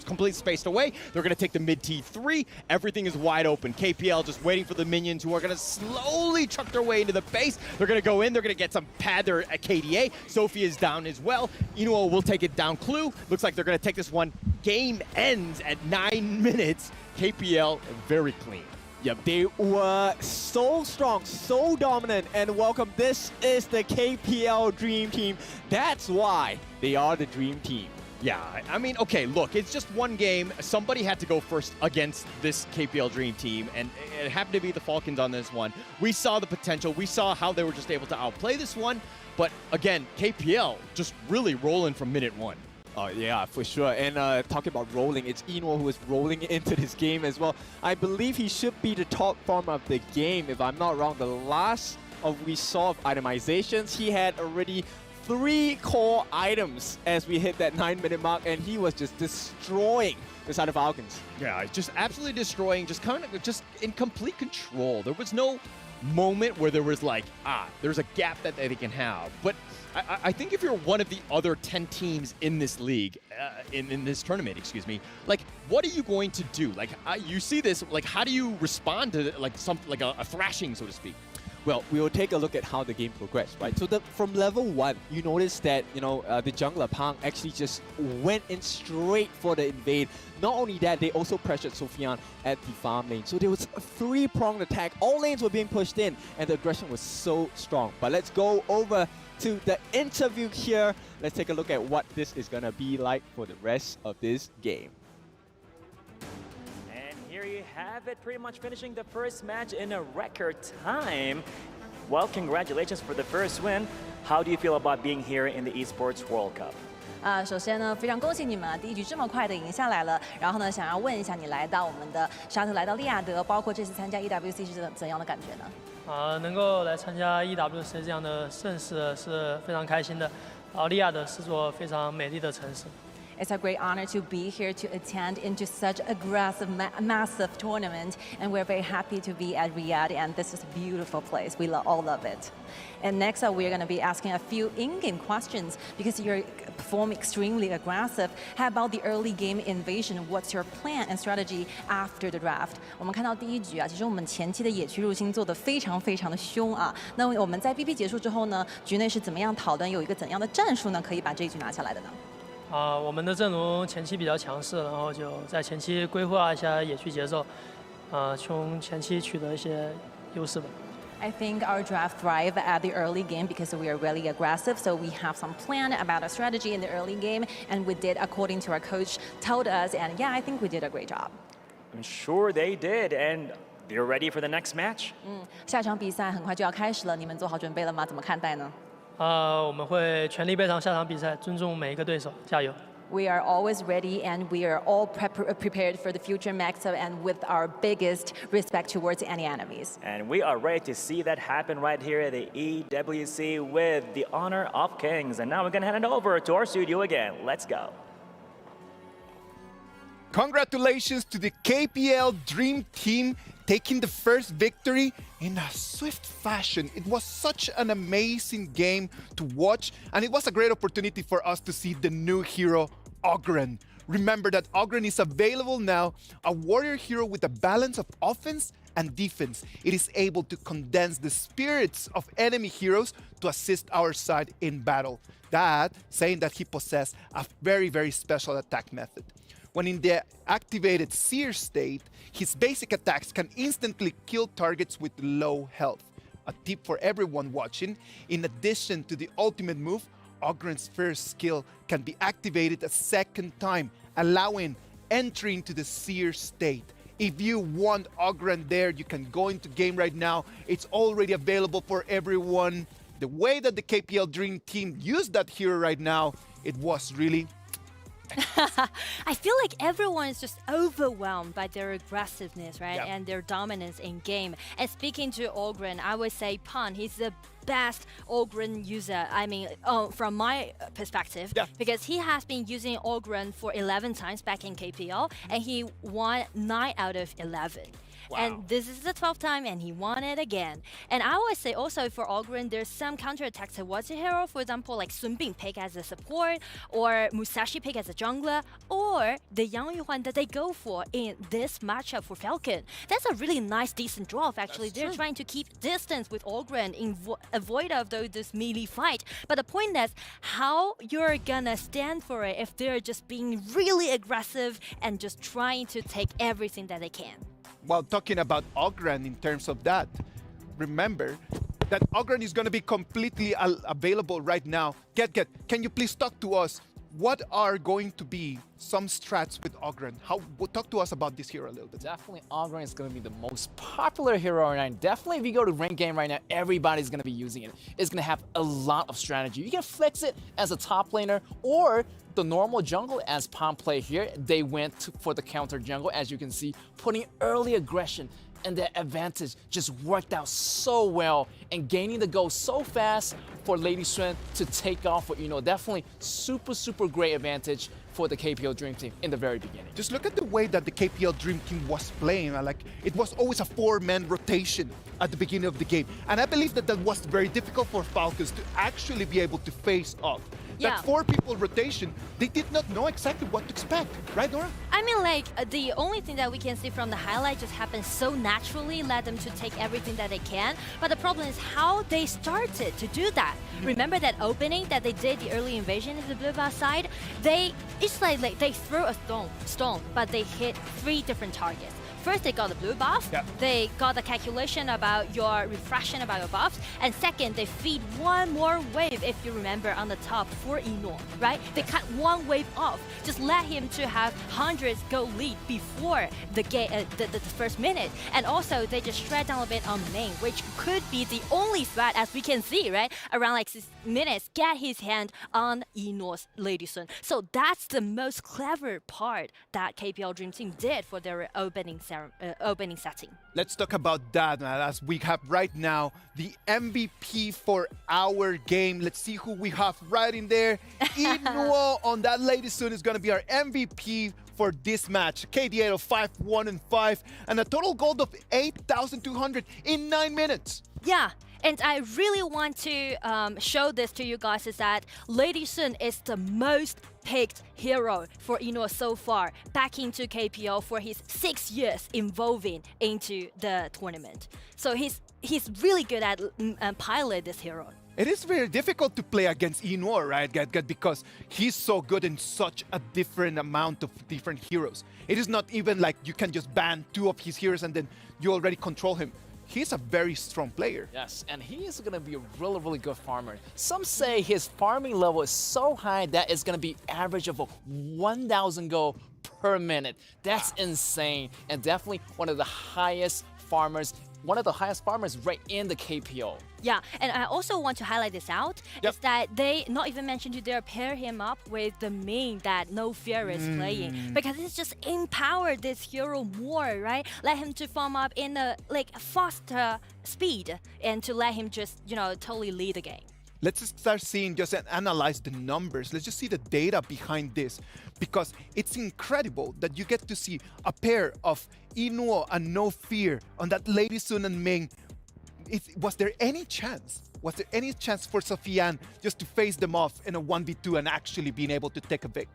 complete spaced away. They're going to take the mid T3. Everything is wide open. KPL just waiting for the minions who are going to slowly truck their way into the base. They're going to go in. They're going to get some pad there at KDA. Sophie is down as well. Inuo will take it down. Clue, looks like they're going to take this one. Game ends at 9 minutes. KPL very clean.
Yep, they were so strong, so dominant, and welcome. This is the KPL Dream Team. That's why they are the Dream Team.
Yeah, I mean, okay, look, it's just one game. Somebody had to go first against this KPL Dream Team, and it happened to be the Falcons on this one. We saw the potential. We saw how they were just able to outplay this one. But again, KPL just really rolling from minute one.
Oh yeah, for sure. And talking about rolling, it's Eno who is rolling into this game as well. I believe he should be the top farmer of the game, if I'm not wrong. The last we saw of itemizations, he had already 3 core items as we hit that 9-minute mark, and he was just destroying the side of Falcons.
Yeah, just absolutely destroying, just in complete control. There was no moment where there was like, there's a gap that they can have. But I think if you're one of the other 10 teams in this league, in this tournament, excuse me, like, what are you going to do? Like, you see this, like, how do you respond to like a thrashing, so to speak?
Well, we will take a look at how the game progressed, right? So from level 1, you notice that, the jungler Pang actually just went in straight for the invade. Not only that, they also pressured Sophian at the farm lane. So there was a 3-pronged attack. All lanes were being pushed in, and the aggression was so strong. But let's go over to the interview here. Let's take a look at what this is going to be like for the rest of this game.
Here you have it, pretty much finishing the first match in a record time. Well, congratulations for the first win. How do you feel about being here in the Esports World Cup?
首先呢，非常恭喜你们啊，第一局这么快的赢下来了。然后呢，想要问一下你来到我们的沙特，来到利雅得，包括这次参加 EWC 是怎样的感觉呢？
能够来参加 EWC 这样的盛事是非常开心的。利雅得是座非常美丽的城市。
It's a great honor to be here to attend into such aggressive, massive tournament, and we're very happy to be at Riyadh, and this is a beautiful place. We all love it. And next up, we're going to be asking a few in-game questions because you're performing extremely aggressive. How about the early game invasion? What's your plan and strategy after the draft? 我们看到第一局啊，其实我们前期的野区入侵做得非常的凶啊。那我们在 BP 结束之后呢，局内是怎么样讨论，有一个怎样的战术呢，可以把这一局拿下来的呢？
我们的阵容前期比较强势，然后就在前期规划一下野区节奏，从前期取得一些优势吧。
I think our draft thrive at the early game because we are really aggressive. So we have some plan about a strategy in the early game, and we did according to our coach told us. And yeah, I think we did a great job.
I'm sure they did, and they're ready for the next match.
下场比赛很快就要开始了，你们做好准备了吗？怎么看待呢？
我们会全力备战下场比赛，尊重每一个对手，加油！
We are always ready, and we are all prepared for the future matchup, and with our biggest respect towards any enemies.
And we are ready to see that happen right here at the EWC with the Honor of Kings. And now we're gonna hand it over to our studio again. Let's go.
Congratulations to the KPL Dream Team taking the first victory in a swift fashion. It was such an amazing game to watch, and it was a great opportunity for us to see the new hero, Oghren. Remember that Oghren is available now, a warrior hero with a balance of offense and defense. It is able to condense the spirits of enemy heroes to assist our side in battle. That saying that he possesses a very special attack method. When in the activated Seer state, his basic attacks can instantly kill targets with low health. A tip for everyone watching, in addition to the ultimate move, Oghren's first skill can be activated a second time, allowing entry into the Seer state. If you want Oghren there, you can go into game right now. It's already available for everyone. The way that the KPL Dream Team used that hero right now, it was really
I feel like everyone is just overwhelmed by their aggressiveness, right?
Yeah.
And their dominance in game. And speaking to Oghren, I would say Pan, he's the best Oghren user, I mean, from my perspective, because he has been using Oghren for 11 times back in KPL, and he won 9 out of 11.
Wow.
And this is the 12th time, and he won it again. And I always say also for Oghren, there's some counterattacks towards a hero, for example, like Sun Bing pick as a support, or Musashi pick as a jungler, or the Yang Yuan that they go for in this matchup for Falcon. That's a really nice, decent draw, actually. They're trying to keep distance with Oghren in avoid of this melee fight. But the point is, how you're gonna stand for it if they're just being really aggressive and just trying to take everything that they can.
While talking about Oghren in terms of that, remember that Oghren is going to be completely available right now. Get, can you please talk to us? what are going to be some strats with Oghren? Talk to us about this hero a little bit.
Definitely Oghren is going to be the most popular hero right now. Definitely if you go to ranked game right now, everybody's going to be using it. It's going to have a lot of strategy. You can flex it as a top laner or the normal jungle as Palm play here. They went for the counter jungle, as you can see, putting early aggression, and the advantage just worked out so well and gaining the goal so fast for Lady Sun to take off with definitely super great advantage for the KPL Dream Team in the very beginning.
Just look at the way that the KPL Dream Team was playing. Like, it was always a 4-man rotation at the beginning of the game. And I believe that was very difficult for Falcons to actually be able to face off.
Yeah.
That 4-people rotation, they did not know exactly what to expect, right, Nora?
I mean, like, the only thing that we can see from the highlight just happens so naturally, let them to take everything that they can. But the problem is how they started to do that. Remember that opening that they did, the early invasion in the blue buff side? It's like they threw a stone, but they hit 3 different targets. First, they got the blue buff. Yep. They got the calculation about your refraction about your buffs. And second, they feed 1 more wave, if you remember, on the top for Eno, right? They cut 1 wave off. Just let him to have hundreds go lead before the first minute. And also, they just shred down a bit on main, which could be the only threat, as we can see, right? Around like 6 minutes, get his hand on Eno's Lady Sun. So that's the most clever part that KPL Dream Team did for their opening setting.
Let's talk about that, man, as we have right now the MVP for our game. Let's see who we have right in there. Eno on that Lady Sun is going to be our MVP for this match. KDA of 5-1-5 and a total gold of 8,200 in 9 minutes.
Yeah. And I really want to show this to you guys is that Lady Sun is the most picked hero for Eno so far, back into KPL for his 6 years involving into the tournament. So he's really good at pilot this hero.
It is very difficult to play against Eno, right, because he's so good in such a different amount of different heroes. It is not even like you can just ban 2 of his heroes and then you already control him. He's a very strong player.
Yes, and he is going to be a really good farmer. Some say his farming level is so high that it's going to be average of 1,000 gold per minute. That's insane, and definitely one of the highest farmers right in the KPO.
Yeah, and I also want to highlight this out, is that they not even mentioned to there pair him up with the main that No Fear is playing, because it's just empowered this hero more, right? Let him to farm up in a faster speed and to let him just, totally lead the game.
Let's start seeing, just analyze the numbers. Let's just see the data behind this, because it's incredible that you get to see a pair of Eno and No Fear on that Lady Sun and Ming. Was there any chance for Sofiane just to face them off in a 1v2 and actually being able to take a victory?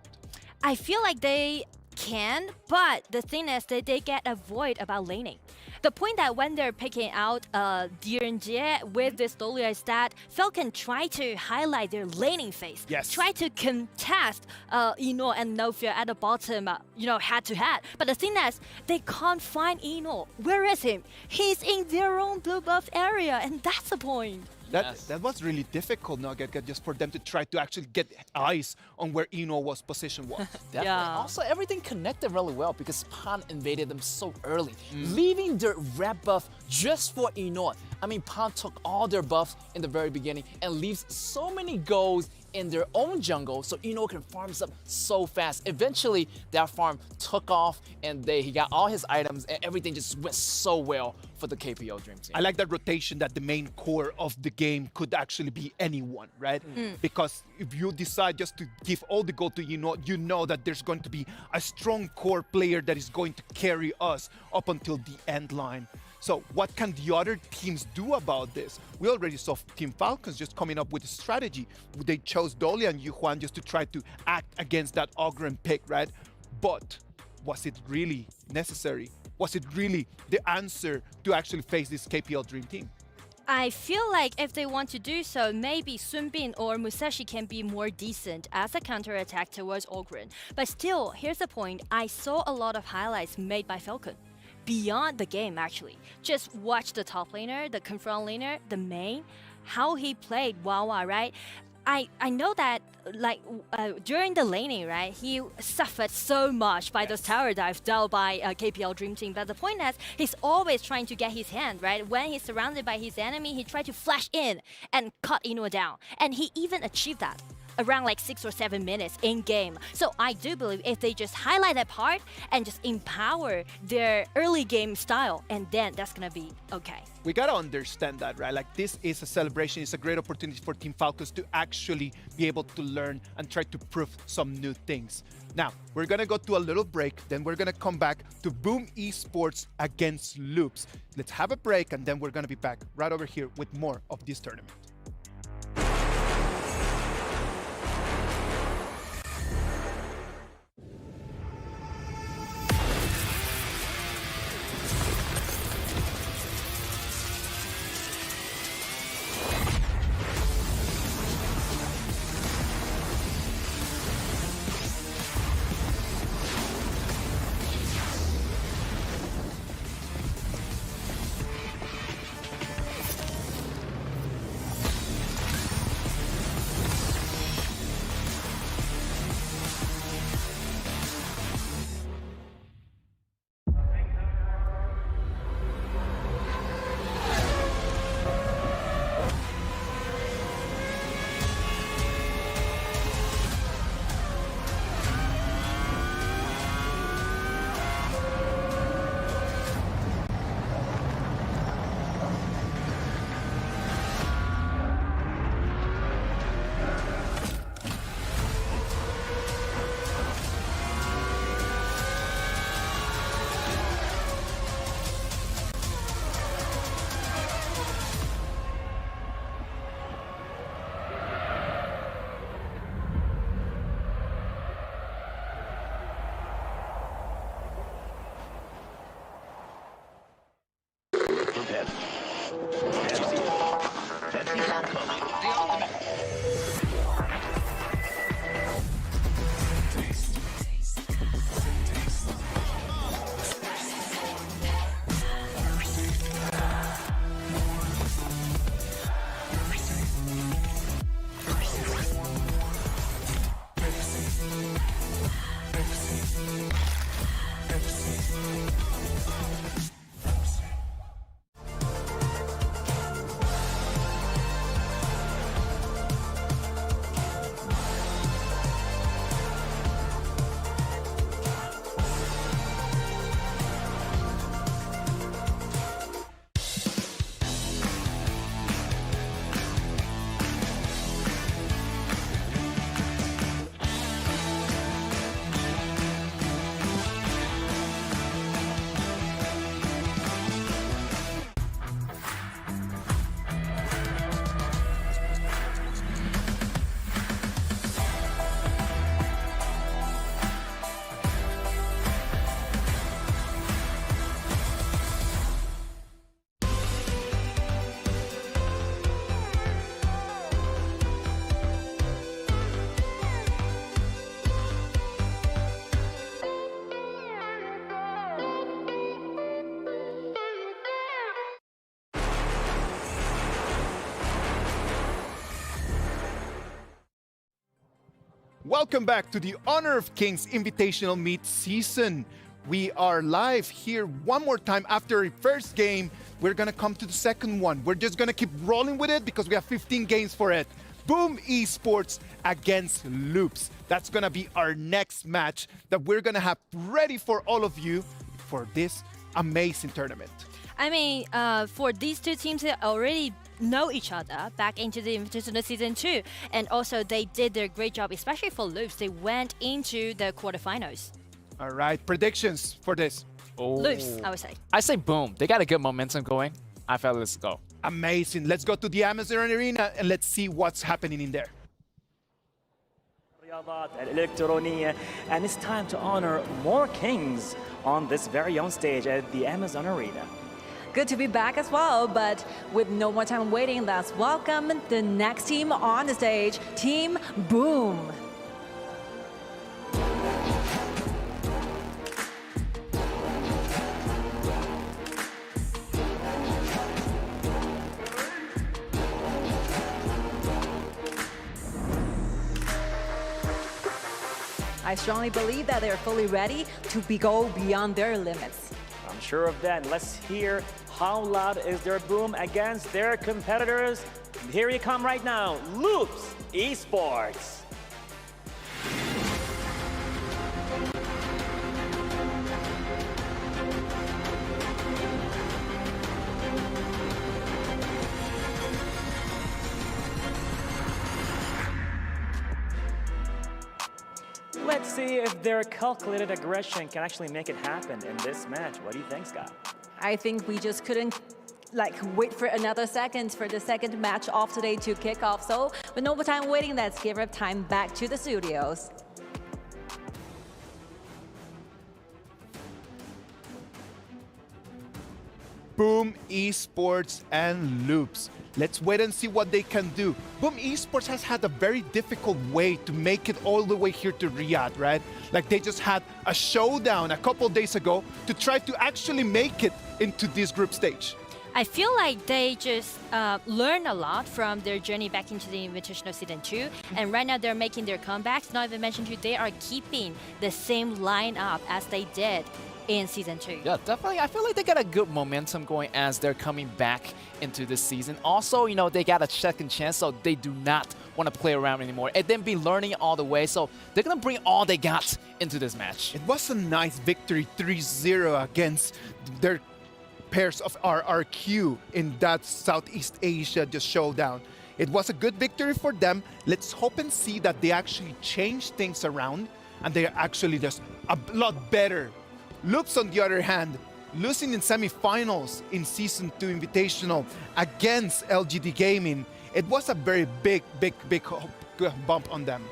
I feel like they can, but the thing is that they get a void about laning. The point that when they're picking out Direnjie with this Dolia is that Falcon try to highlight their laning phase.
Yes.
Try to contest Eno and No Fear at the bottom, head to head. But the thing is, they can't find Eno. Where is him? He's in their own blue buff area, and that's the point.
That was really difficult, just for them to try to actually get eyes on where Eno was position was.
Definitely. Yeah. Also, everything connected really well because Pan invaded them so early, leaving their red buff just for Eno. I mean, Pan took all their buffs in the very beginning and leaves so many golds in their own jungle, so Eno can farm up so fast. Eventually, that farm took off, and he got all his items, and everything just went so well for the KPL Dream Team.
I like that rotation, that the main core of the game could actually be anyone, right? Because if you decide just to give all the gold to Eno, you know that there's going to be a strong core player that is going to carry us up until the end line. So what can the other teams do about this? We already saw Team Falcons just coming up with a strategy. They chose Dolia and Yuhuan just to try to act against that Oghren pick, right? But was it really necessary? Was it really the answer to actually face this KPL Dream Team?
I feel like if they want to do so, maybe Sunbin or Musashi can be more decent as a counterattack towards Oghren. But still, here's the point. I saw a lot of highlights made by Falcon. Beyond the game, actually. Just watch the top laner, the confront laner, the main, how he played Wawa, right? I know that like during the laning, right, he suffered so much by those tower dives dealt by KPL Dream Team. But the point is, he's always trying to get his hand, right? When he's surrounded by his enemy, he tried to flash in and cut Inua down. And he even achieved that around like 6 or 7 minutes in game. So I do believe if they just highlight that part and just empower their early game style, and then that's gonna be okay.
We gotta understand that, right? Like, this is a celebration. It's a great opportunity for Team Falcons to actually be able to learn and try to prove some new things. Now, we're gonna go to a little break, then we're gonna come back to Boom Esports against Loops. Let's have a break, and then we're gonna be back right over here with more of this tournament. Welcome back to the Honor of Kings Invitational Midseason. We are live here one more time after a first game. We're gonna come to the second one. We're just gonna keep rolling with it because we have 15 games for it. Boom Esports against Loops. That's gonna be our next match that we're gonna have ready for all of you for this amazing tournament.
I mean, for these two teams, they already know each other back into the Invitational Season 2. And also, they did their great job, especially for Loops. They went into the quarterfinals.
All right, predictions for this.
Loops, I would say.
I say Boom. They got a good momentum going. I felt let's go.
Amazing. Let's go to the Amazon Arena and let's see what's happening in there.
Riyadh and it's time to honor more kings on this very own stage at the Amazon Arena.
Good to be back as well, but with no more time waiting, let's welcome the next team on the stage, Team Boom. I strongly believe that they're fully ready to go beyond their limits.
I'm sure of that. Let's hear how loud is their boom against their competitors. Here you come right now, Loops Esports. Let's see if their calculated aggression can actually make it happen in this match. What do you think, Scott?
I think we just couldn't wait for another second for the second match of today to kick off. So with no more time waiting, let's give up time back to the studios.
Boom Esports and Loops. Let's wait and see what they can do. Boom Esports has had a very difficult way to make it all the way here to Riyadh, right? Like they just had a showdown a couple days ago to try to actually make it into this group stage.
I feel like they just learned a lot from their journey back into the Invitational Season 2, and right now they're making their comebacks. Not even mentioned they are keeping the same lineup as they did in Season 2.
Yeah, definitely. I feel like they got a good momentum going as they're coming back into this season. Also, you know, they got a second chance, so they do not want to play around anymore and then be learning all the way. So they're going to bring all they got into this match.
It was a nice victory, 3-0 against their pairs of RRQ in that Southeast Asia just showdown. It was a good victory for them. Let's hope and see that they actually change things around and they're actually just a lot better. Loops, on the other hand, losing in semifinals in Season 2 Invitational against LGD Gaming, it was a very big bump on them.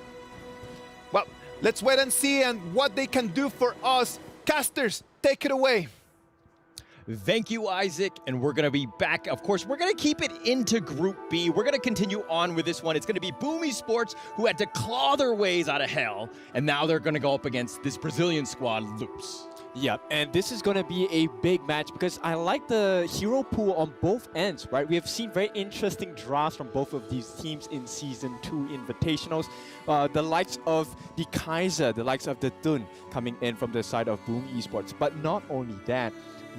Well, let's wait and see and what they can do for us. Casters, take it away.
Thank you, Isaac, and we're going to be back. Of course, we're going to keep it into Group B. We're going to continue on with this one. It's going to be Boom Esports, who had to claw their ways out of hell, and now they're going to go up against this Brazilian squad, Loops.
Yeah, and this is going to be a big match because I like the hero pool on both ends, right? We have seen very interesting drafts from both of these teams in Season 2 Invitationals. The likes of the Kaiser, the likes of the Dun coming in from the side of Boom Esports. But not only that,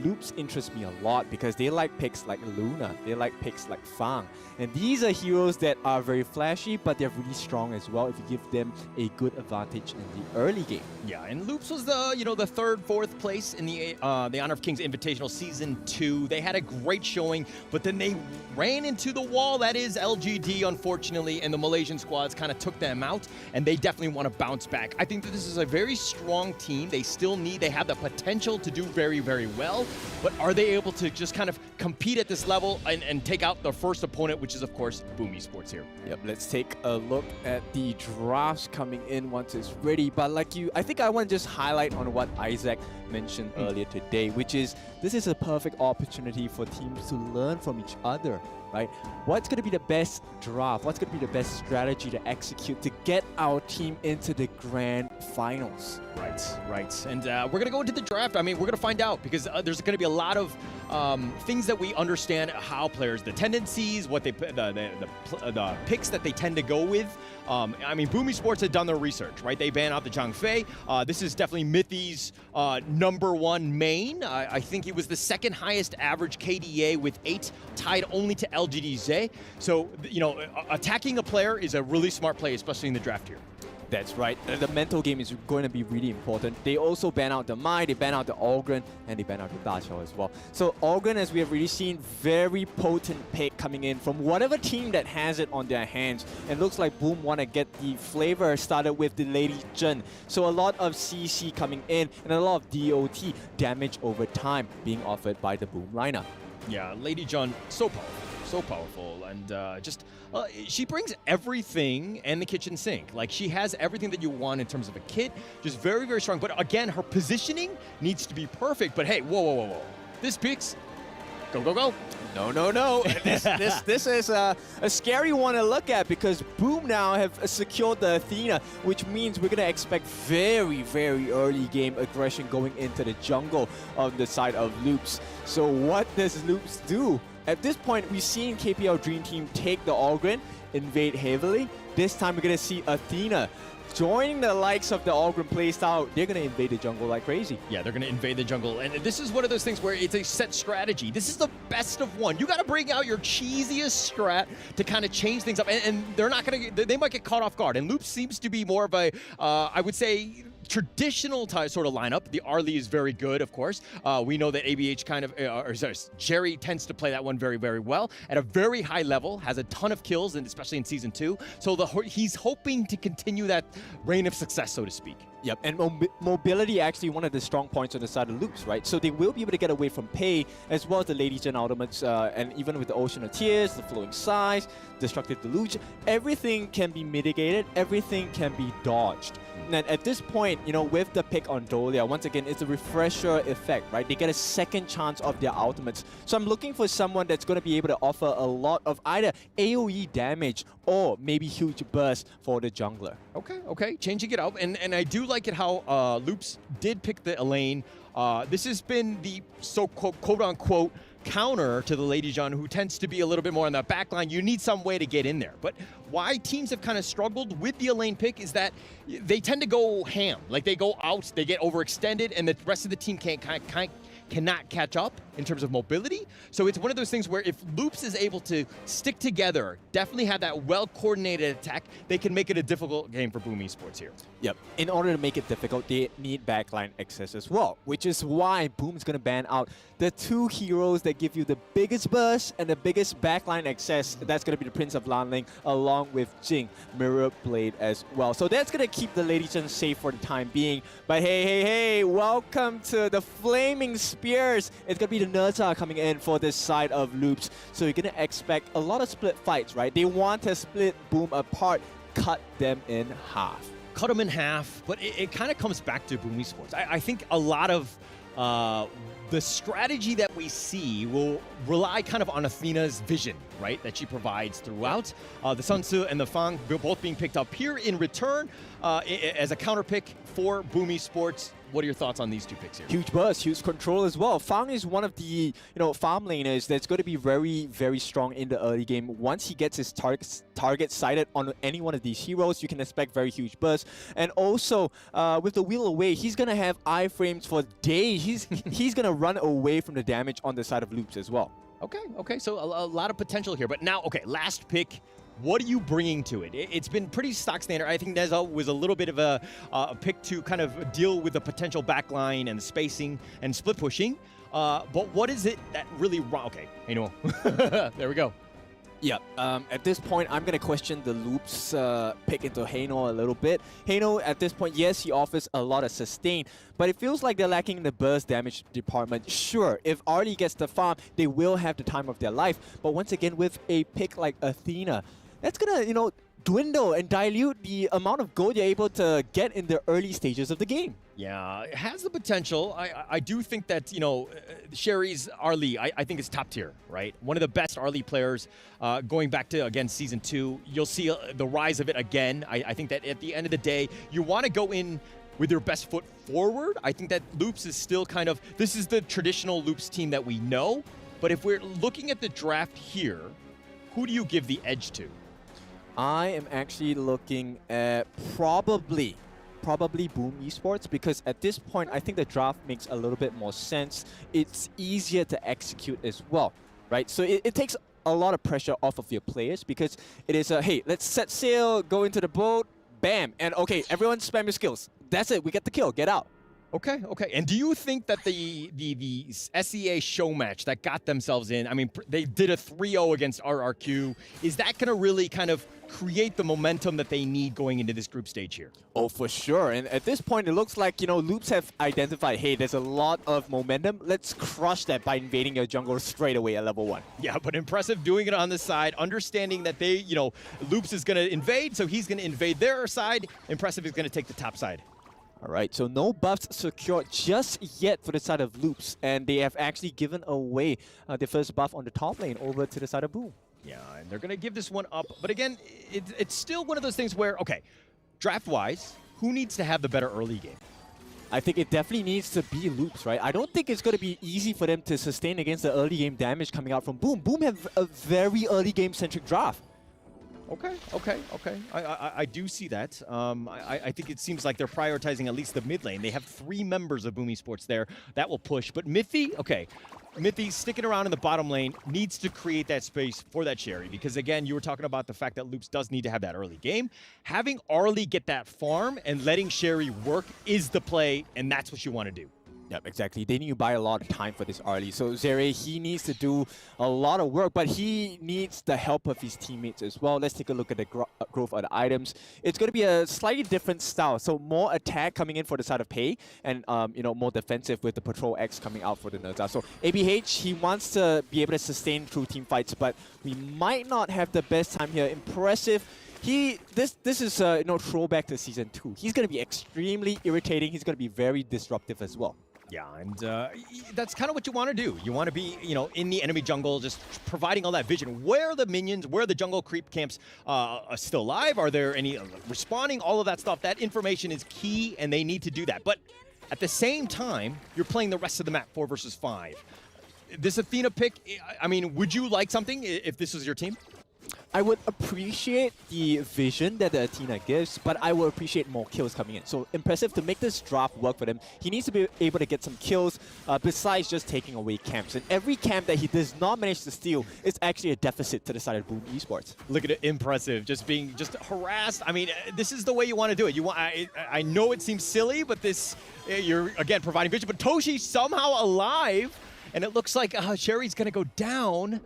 Loops interest me a lot because they like picks like Luna, they like picks like Fang. And these are heroes that are very flashy, but they're really strong as well if you give them a good advantage in the early game.
Yeah, and Loops was the third, fourth place in the Honor of Kings Invitational Season 2. They had a great showing, but then they ran into the wall. That is LGD, unfortunately, and the Malaysian squads kind of took them out, and they definitely want to bounce back. I think that this is a very strong team. They have the potential to do very, very well, but are they able to just kind of compete at this level and take out their first opponent, which is, of course, Boom Esports here?
Yep, let's take a look at the drafts coming in once it's ready. But I think I want to just highlight on what Isaac mentioned earlier today, which is this is a perfect opportunity for teams to learn from each other, right? What's going to be the best draft? What's going to be the best strategy to execute to get our team into the grand finals?
Right. And we're going to go into the draft. I mean, we're going to find out because there's going to be a lot of things that we understand how players, the tendencies, what they the picks that they tend to go with. I mean, Boom Esports had done their research, right? They ban out the Zhang Fei. This is definitely Mithy's #1 main. I think he was the second highest average KDA with 8, tied only to LGD Zhe. So, you know, attacking a player is a really smart play, especially in the draft here.
That's right. The mental game is going to be really important. They also ban out the Mai, they ban out the Ogren, and they ban out the Da Qiao as well. So Ogren, as we have really seen, very potent pick coming in from whatever team that has it on their hands. And looks like Boom want to get the flavor started with the Lady Zhen. So a lot of CC coming in and a lot of DOT damage over time being offered by the Boom lineup.
Yeah, Lady Zhen, so powerful, and she brings everything and the kitchen sink. Like, she has everything that you want in terms of a kit, just very, very strong. But again, her positioning needs to be perfect. But hey, whoa. This picks, go.
No. This is a scary one to look at because Boom now have secured the Athena, which means we're going to expect very, very early game aggression going into the jungle on the side of Loops. So what does Loops do? At this point, we've seen KPL Dream Team take the Ogren, invade heavily. this time we're going to see Athena joining the likes of the Algrim playstyle. They're going to invade the jungle like crazy.
Yeah, they're going to invade the jungle. And this is one of those things where it's a set strategy. This is the best of one. You got to bring out your cheesiest strat to kind of change things up. And they're not going to, they might get caught off guard. And Loop seems to be more of a, I would say, traditional sort of lineup. The Arlie is very good, of course. We know that ABH kind of, Jerry tends to play that one very, very well at a very high level, has a ton of kills, and especially in Season 2. So he's hoping to continue that reign of success, so to speak.
Yep, and mobility actually one of the strong points on the side of Loops, right? So they will be able to get away from Pei, as well as the Lady Gen ultimates, and even with the Ocean of Tears, the Flowing Sighs, Destructive Deluge, everything can be mitigated, everything can be dodged. And at this point, you know, with the pick on Dolia, once again, it's a refresher effect, right? They get a second chance of their ultimates. So I'm looking for someone that's going to be able to offer a lot of either AoE damage or maybe huge burst for the jungler.
Okay, changing it up. And I do like it how Loops did pick the Elaine. This has been the quote-unquote counter to the Lady John, who tends to be a little bit more on the back line. You need some way to get in there. But why teams have kind of struggled with the Elaine pick is that they tend to go ham. Like, they go out, they get overextended, and the rest of the team cannot catch up in terms of mobility. So it's one of those things where if Loops is able to stick together, definitely have that well-coordinated attack, they can make it a difficult game for Boom Esports here.
Yep. In order to make it difficult, they need backline access as well, which is why Boom's going to ban out the two heroes that give you the biggest burst and the biggest backline access. That's going to be the Prince of Lanling along with Jing, Mirror Blade as well. So that's going to keep the Lady Chen safe for the time being. But hey, welcome to the Flaming Spears. It's going to be the Nurta coming in for this side of Loops. So you're going to expect a lot of split fights, right? They want to split Boom apart, cut them in half.
Cut them in half, but it kind of comes back to Boom Esports. I think a lot of the strategy that we see will rely kind of on Athena's vision, right, that she provides throughout. The Sun Tzu and the Fang both being picked up here in return as a counter pick for Boom Esports. What are your thoughts on these two picks here?
Huge burst, huge control as well. Fang is one of the farm laners that's going to be very, very strong in the early game. Once he gets his target sighted on any one of these heroes, you can expect very huge bursts. And also, with the wheel away, he's going to have iframes for days. He's going to run away from the damage on the side of Loops as well.
Okay, so a lot of potential here. But now, okay, last pick. What are you bringing to it? It's been pretty stock standard. I think Neza was a little bit of a pick to kind of deal with the potential backline and the spacing and split pushing. But what is it that really wrong? Okay, Heino. There we go.
Yeah, at this point, I'm going to question the Loops pick into Heino a little bit. Heino, at this point, yes, he offers a lot of sustain, but it feels like they're lacking in the burst damage department. Sure, if Arlie gets the farm, they will have the time of their life. But once again, with a pick like Athena, that's going to, dwindle and dilute the amount of gold you're able to get in the early stages of the game.
Yeah, it has the potential. I do think that, Sherry's Arlie, I think is top tier, right? One of the best Arlie players going back to, again, Season 2. You'll see the rise of it again. I think that at the end of the day, you want to go in with your best foot forward. I think that Loops is still kind of, this is the traditional Loops team that we know. But if we're looking at the draft here, who do you give the edge to?
I am actually looking at probably Boom Esports, because at this point, I think the draft makes a little bit more sense. It's easier to execute as well, right? So it takes a lot of pressure off of your players, because it is a, hey, let's set sail, go into the boat, bam, and okay, everyone spam your skills. That's it, we get the kill, get out.
Okay. And do you think that the SEA show match that got themselves in, I mean, they did a 3-0 against RRQ, is that going to really kind of create the momentum that they need going into this group stage here?
Oh, for sure. And at this point, it looks like, Loops have identified, hey, there's a lot of momentum. Let's crush that by invading your jungle straight away at level 1.
Yeah, but impressive doing it on the side, understanding that they, Loops is going to invade, so he's going to invade their side. Impressive is going to take the top side.
All right, so no buffs secured just yet for the side of Loops, and they have actually given away the first buff on the top lane over to the side of Boom.
Yeah, and they're going to give this one up. But again, it's still one of those things where, okay, draft-wise, who needs to have the better early game?
I think it definitely needs to be Loops, right? I don't think it's going to be easy for them to sustain against the early game damage coming out from Boom. Boom have a very early game-centric draft.
Okay. I do see that. I think it seems like they're prioritizing at least the mid lane. They have 3 members of Boom Esports there. That will push. But Mithy, Mithy sticking around in the bottom lane needs to create that space for that Sherry. Because again, you were talking about the fact that Loops does need to have that early game. Having Arlie get that farm and letting Sherry work is the play, and that's what you want to do.
Yep, exactly. They need to buy a lot of time for this early. So Zere, he needs to do a lot of work, but he needs the help of his teammates as well. Let's take a look at the growth of the items. It's going to be a slightly different style. So more attack coming in for the side of Pei, and more defensive with the Patrol X coming out for the Nerza. So ABH, he wants to be able to sustain through team fights, but we might not have the best time here. Impressive. This is throwback to Season 2. He's going to be extremely irritating. He's going to be very disruptive as well.
Yeah, and that's kind of what you want to do. You want to be, in the enemy jungle, just providing all that vision. Where are the minions? Where are the jungle creep camps still alive? Are there any respawning? All of that stuff. That information is key, and they need to do that. But at the same time, you're playing the rest of the map 4 versus 5. This Athena pick, I mean, would you like something if this was your team?
I would appreciate the vision that the Athena gives, but I would appreciate more kills coming in. So impressive to make this draft work for them. He needs to be able to get some kills besides just taking away camps. And every camp that he does not manage to steal is actually a deficit to the side of Boom Esports.
Look at it, impressive. Just being harassed. I mean, this is the way you want to do it. I know it seems silly, but you're again providing vision. But Toshi somehow alive, and it looks like Sherry's going to go down.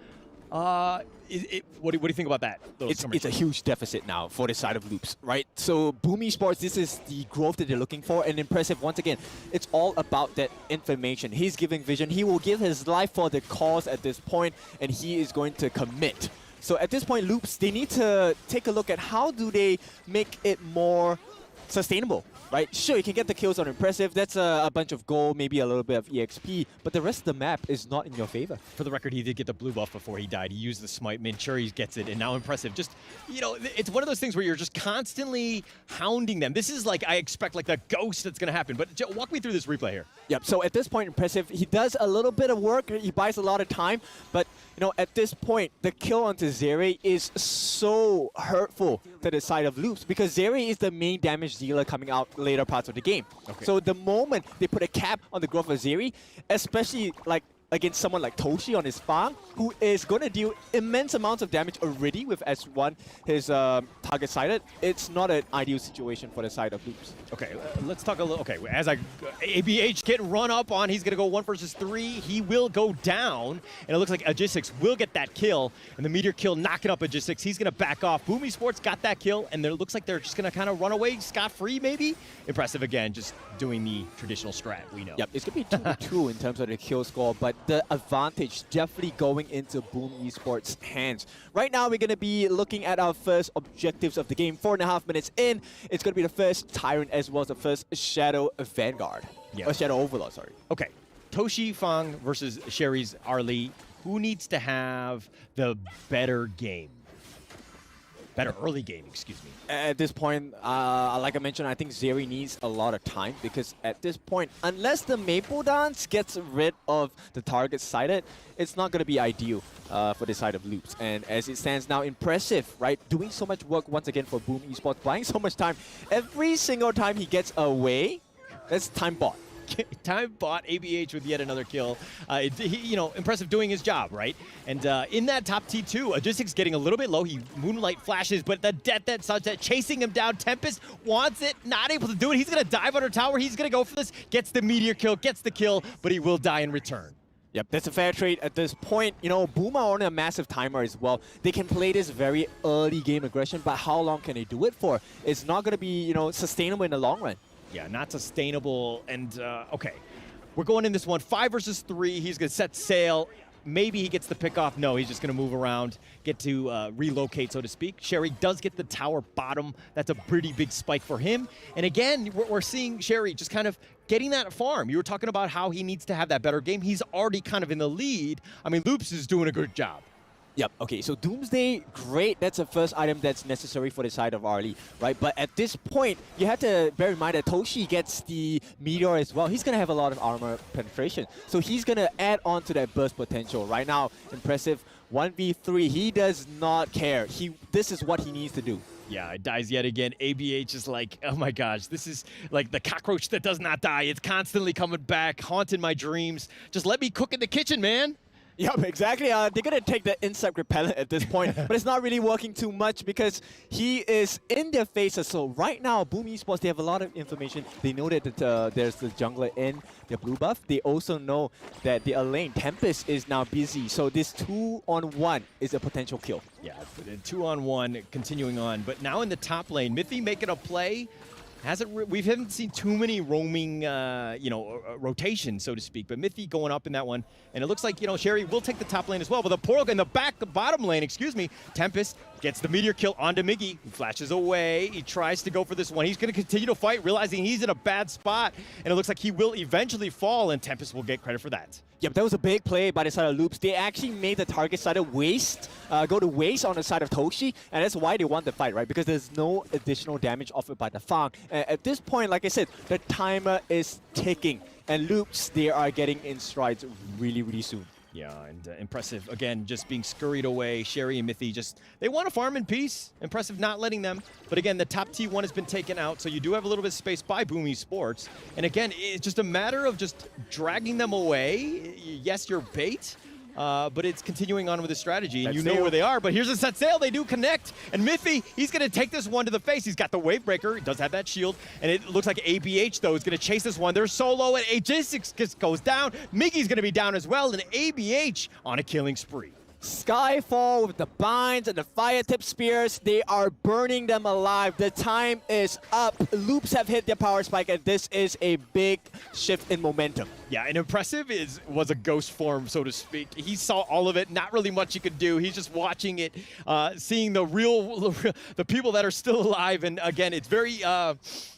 What do you think about that?
It's a huge deficit now for the side of Loops, right? So Boom Esports, this is the growth that they're looking for, and impressive. Once again, it's all about that information. He's giving vision. He will give his life for the cause at this point, and he is going to commit. So at this point, Loops, they need to take a look at how do they make it more sustainable, right? Sure, you can get the kills on impressive. That's a bunch of gold, maybe a little bit of EXP, but the rest of the map is not in your favor.
For the record, he did get the blue buff before he died. He used the smite. Manchuri gets it, and now impressive. Just, it's one of those things where you're just constantly hounding them. This is like, I expect like the ghost that's going to happen. But walk me through this replay here.
Yep, so at this point, impressive. He does a little bit of work. He buys a lot of time, but at this point, the kill onto Zeri is so hurtful to the side of Loops because Zeri is the main damage dealer coming out later parts of the game. Okay. So the moment they put a cap on the growth of Zeri, especially like against someone like Toshi on his farm, who is going to deal immense amounts of damage already with S1, his target sighted, it's not an ideal situation for the side of Loops.
Okay, let's talk a little. Okay, as ABH get run up on, he's going to go 1 versus 3. He will go down, and it looks like Agistix will get that kill, and the Meteor kill knocking up Agistix. He's going to back off. Boom Esports got that kill, and it looks like they're just going to kind of run away scot-free, maybe? Impressive again, just doing the traditional strat, we know.
Yep, it's going to be 2-2 in terms of the kill score, but the advantage definitely going into Boom Esports' hands. Right now, we're going to be looking at our first objectives of the game. 4.5 minutes in, it's going to be the first Tyrant as well as the first Shadow Vanguard. Yeah. Or Shadow Overlord, sorry.
Okay, Toshi Fang versus Sherry's Arlie. Who needs to have the better game? Better early game, excuse me.
At this point, like I mentioned, I think Zeri needs a lot of time because at this point, unless the Maple Dance gets rid of the target sighted, it's not going to be ideal for the side of Loops. And as it stands now, impressive, right? Doing so much work once again for Boom Esports, buying so much time. Every single time he gets away, that's time bought.
Time bought ABH with yet another kill. Impressive doing his job, right? And in that top T2, Agistix getting a little bit low. He Moonlight flashes, but the Death that Sunset chasing him down. Tempest wants it, not able to do it. He's going to dive under tower. He's going to go for this. Gets the Meteor kill, gets the kill, but he will die in return.
Yep, that's a fair trade at this point. Boom are on a massive timer as well. They can play this very early game aggression, but how long can they do it for? It's not going to be, sustainable in the long run.
Yeah, not sustainable. And, okay, we're going in this one. 5 versus 3. He's going to set sail. Maybe he gets the pick off. No, he's just going to move around, get to relocate, so to speak. Sherry does get the tower bottom. That's a pretty big spike for him. And again, we're seeing Sherry just kind of getting that farm. You were talking about how he needs to have that better game. He's already kind of in the lead. I mean, Loops is doing a good job.
Yep, okay, so Doomsday, great. That's the first item that's necessary for the side of Arlie, right? But at this point, you have to bear in mind that Toshi gets the Meteor as well. He's going to have a lot of armor penetration. So he's going to add on to that burst potential. Right now, impressive 1v3, he does not care. This is what he needs to do.
Yeah, it dies yet again. ABH is like, oh my gosh, this is like the cockroach that does not die. It's constantly coming back, haunting my dreams. Just let me cook in the kitchen, man.
Yep, exactly. They're going to take the insect repellent at this point, but it's not really working too much because he is in their faces. So right now, Boom Esports, they have a lot of information. They know that there's the jungler in the blue buff. They also know that the lane, Tempest, is now busy. So this 2-on-1 is a potential kill.
Yeah, 2-on-1 continuing on. But now in the top lane, Mithy making a play. We haven't seen too many roaming, rotation, so to speak. But Mithy going up in that one, and it looks like Sherry will take the top lane as well. But the Portal in the bottom lane, Tempest gets the meteor kill onto Miggy. He flashes away. He tries to go for this one. He's going to continue to fight, realizing he's in a bad spot, and it looks like he will eventually fall, and Tempest will get credit for that.
Yep, that was a big play by the side of Loops. They actually made the target side of go to waste on the side of Toshi, and that's why they won the fight, right? Because there's no additional damage offered by the Fang. At this point, like I said, the timer is ticking, and Loops, they are getting in strides really, really soon.
Yeah, and impressive, again, just being scurried away. Sherry and Mithy they want to farm in peace. Impressive not letting them. But again, the top T1 has been taken out, so you do have a little bit of space by Boom Esports. And again, it's just a matter of just dragging them away. Yes, you're bait, but it's continuing on with the strategy, and you know where they are. But here's a set sail. They do connect, and Mithy, he's going to take this one to the face. He's got the wave breaker. He does have that shield, and it looks like ABH, though, is going to chase this one. They're solo, and AJ6 goes down. Miggy's going to be down as well, and ABH on a killing spree.
Skyfall with the binds and the fire tip spears, they are burning them alive. The time is up. Loops have hit their power spike, and this is a big shift in momentum.
Yeah, and Impressive was a ghost form, so to speak. He saw all of it, not really much he could do. He's just watching it, seeing the people that are still alive. And again, it's very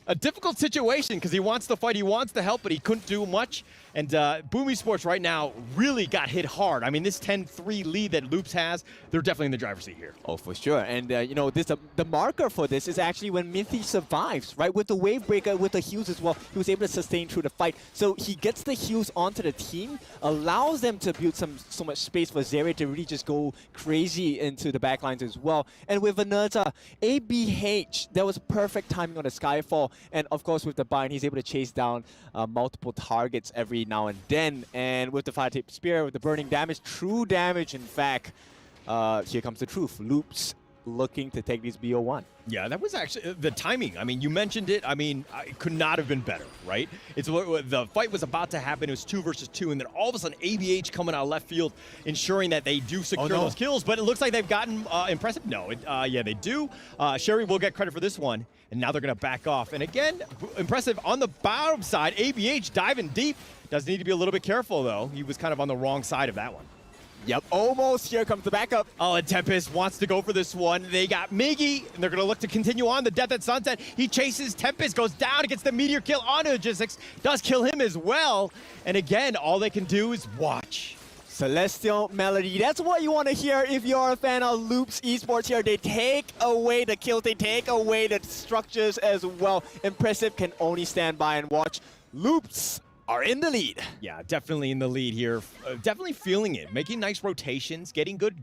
a difficult situation because he wants to fight, he wants to help, but he couldn't do much. And Boom Esports right now really got hit hard. I mean, this 10-3 lead that Loops has, they're definitely in the driver's seat here.
Oh, for sure. And, the marker for this is actually when Mithy survives, right? With the wave breaker, with the heals as well, he was able to sustain through the fight. So he gets the heals onto the team, allows them to build so much space for Zeri to really just go crazy into the backlines as well. And with another ABH, that was perfect timing on the Skyfall. And, of course, with the bind, he's able to chase down multiple targets every now and then. And with the fire tip spear, with the burning damage, true damage, in fact, here comes the truth. Loops looking to take these BO1.
Yeah, that was actually the timing. I mean, you mentioned it. I mean, it could not have been better, right? It's the fight was about to happen. It was 2 versus 2, and then all of a sudden, ABH coming out of left field, ensuring that they do secure those kills. But it looks like they've gotten Impressive. No, yeah, they do. Sherry will get credit for this one, and now they're going to back off. And again, Impressive on the bottom side. ABH diving deep. Does need to be a little bit careful, though. He was kind of on the wrong side of that one.
Yep, almost. Here comes the backup.
Oh, and Tempest wants to go for this one. They got Miggy, and they're going to look to continue on. The Death at Sunset. He chases Tempest, goes down, gets the meteor kill onto Logistics. Does kill him as well. And again, all they can do is watch.
Celestial Melody. That's what you want to hear if you're a fan of Loops Esports here. They take away the kills. They take away the structures as well. Impressive can only stand by and watch. Loops are in the lead.
Yeah, definitely in the lead here. Definitely feeling it. Making nice rotations, getting good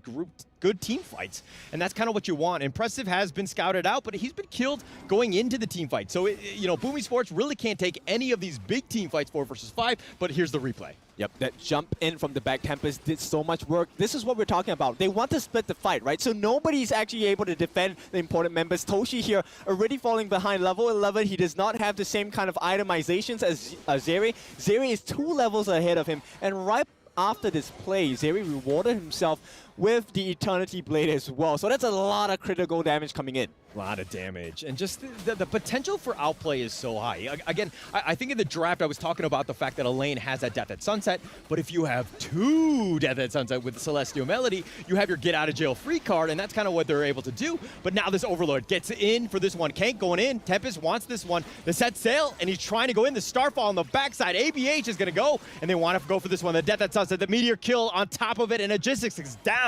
team fights. And that's kind of what you want. Impressive has been scouted out, but he's been killed going into the team fight. So, Boom Esports really can't take any of these big team fights 4 versus 5, but here's the replay.
Yep, that jump in from the back, Tempest did so much work. This is what we're talking about. They want to split the fight, right? So nobody's actually able to defend the important members. Toshi here already falling behind level 11. He does not have the same kind of itemizations as Zeri. Zeri is 2 levels ahead of him. And right after this play, Zeri rewarded himself with the Eternity Blade as well. So that's a lot of critical damage coming in.
A lot of damage. And just the potential for outplay is so high. Again, I think in the draft I was talking about the fact that a lane has that Death at Sunset, but if you have 2 Death at Sunset with Celestial Melody, you have your get out of jail free card, and that's kind of what they're able to do. But now this Overlord gets in for this one. Kank going in. Tempest wants this one. The set sail, and he's trying to go in. The Starfall on the backside. ABH is going to go, and they want to go for this one. The Death at Sunset, the Meteor kill on top of it, and Logistics is down.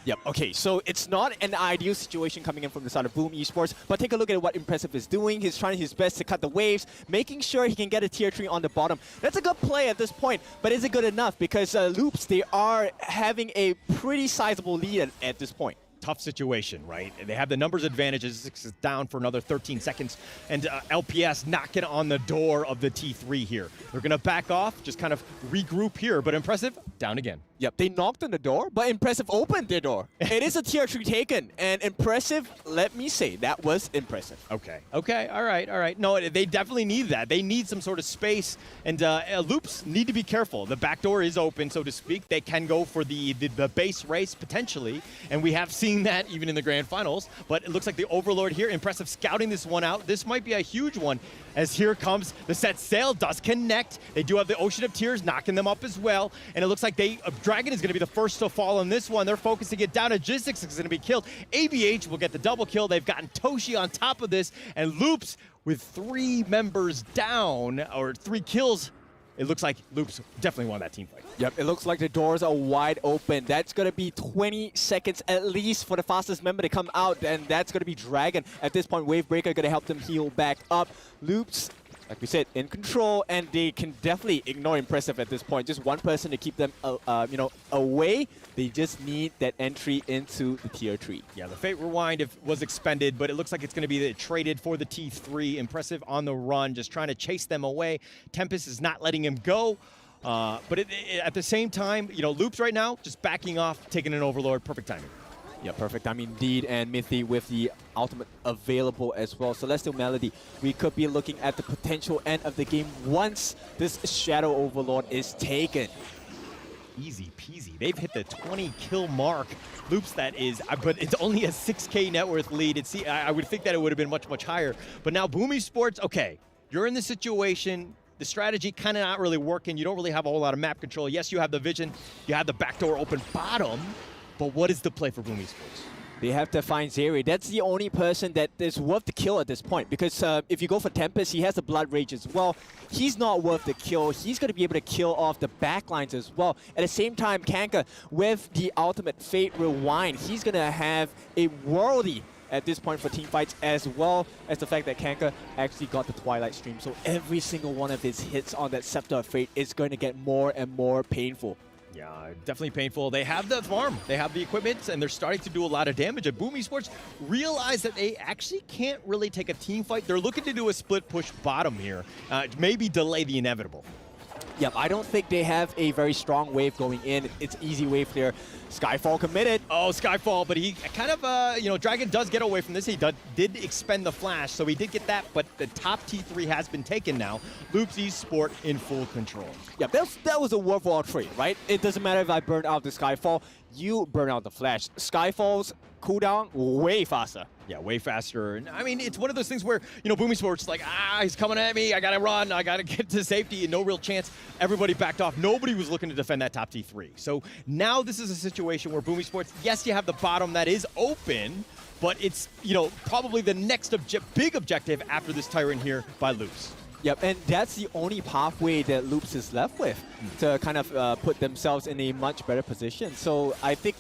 Yep, okay, so it's not an ideal situation coming in from the side of Boom Esports, but take a look at what Impressive is doing. He's trying his best to cut the waves, making sure he can get a tier 3 on the bottom. That's a good play at this point, but is it good enough? Because Loops, they are having a pretty sizable lead at this point.
Tough situation, right? They have the numbers advantages. 6 is down for another 13 seconds, and LPS knocking on the door of the T3 here. They're gonna back off, just kind of regroup here, but Impressive down again.
Yep, they knocked on the door, but Impressive opened their door. It is a tier 3 taken, and Impressive, let me say, that was impressive.
Okay, all right. No, they definitely need that. They need some sort of space, and Loops need to be careful. The back door is open, so to speak. They can go for the base race, potentially, and we have seen that even in the grand finals, but it looks like the Overlord here, Impressive scouting this one out. This might be a huge one, as here comes the set sail, does connect. They do have the Ocean of Tears knocking them up as well, and it looks like Dragon is going to be the first to fall on this one. They're focusing it down. Logistics is going to be killed. ABH will get the double kill. They've gotten Toshi on top of this, and Loops with 3 members down, or 3 kills. It looks like Loops definitely won that team fight.
Yep, it looks like the doors are wide open. That's going to be 20 seconds at least for the fastest member to come out, and that's going to be Dragon. At this point, Wavebreaker going to help them heal back up. Loops, like we said, in control, and they can definitely ignore Impressive at this point. Just one person to keep them, away. They just need that entry into the tier 3.
Yeah, the Fate Rewind was expended, but it looks like it's going to be traded for the T3. Impressive on the run, just trying to chase them away. Tempest is not letting him go. But at the same time, Loops right now just backing off, taking an Overlord. Perfect timing.
Yeah, perfect timing indeed, and Mithy with the ultimate available as well. Celestial Melody, we could be looking at the potential end of the game once this Shadow Overlord is taken.
Easy peasy. They've hit the 20 kill mark. Loops, that is, but it's only a 6K net worth lead. I would think that it would have been much, much higher. But now Boom Esports, okay, you're in the situation. The strategy kind of not really working. You don't really have a whole lot of map control. Yes, you have the vision. You have the backdoor open bottom. But what is the play for Boom Esports?
They have to find Zeri. That's the only person that is worth the kill at this point. Because if you go for Tempest, he has the Blood Rage as well. He's not worth the kill. He's going to be able to kill off the backlines as well. At the same time, Kagendra, with the ultimate Fate Rewind, he's going to have a worldy at this point for team fights, as well as the fact that Kagendra actually got the Twilight Stream. So every single one of his hits on that Scepter of Fate is going to get more and more painful.
Yeah, definitely painful. They have the farm, they have the equipment, and they're starting to do a lot of damage. And Boom Esports realize that they actually can't really take a team fight. They're looking to do a split push bottom here, maybe delay the inevitable.
Yep, I don't think they have a very strong wave going in. It's easy wave clear. Skyfall committed.
Oh, Skyfall, but he kind of, Dragon does get away from this. He did expend the flash, so he did get that, but the top T3 has been taken now. Loops Esport in full control.
Yeah, that was a worthwhile trade, right? It doesn't matter if I burn out the Skyfall, you burn out the flash. Skyfall's cooldown way faster.
Yeah, way faster. And I mean, it's one of those things where, Boom Esports like, he's coming at me. I got to run. I got to get to safety. And no real chance. Everybody backed off. Nobody was looking to defend that top T3. So now this is a situation where Boom Esports, yes, you have the bottom that is open, but it's, probably the next big objective after this Tyrant here by Loops.
Yep, and that's the only pathway that Loops is left with to kind of put themselves in a much better position. So I think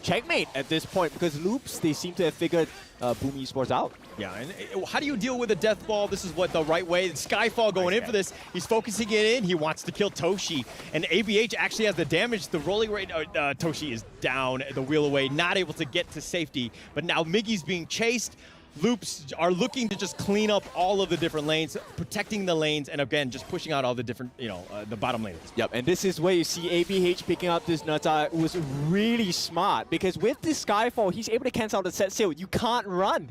checkmate at this point, because Loops, they seem to have figured Boom Esports out.
Yeah, and how do you deal with a death ball? This is what the right way. Skyfall going in for this. He's focusing it in. He wants to kill Toshi. And ABH actually has the damage. The rolling rate, Toshi is down the wheel away, not able to get to safety. But now Miggy's being chased. Loops are looking to just clean up all of the different lanes, protecting the lanes, and again, just pushing out all the different, the bottom lanes.
Yep, and this is where you see ABH picking up this Nuts was really smart, because with this Skyfall, he's able to cancel out the set sail. You can't run.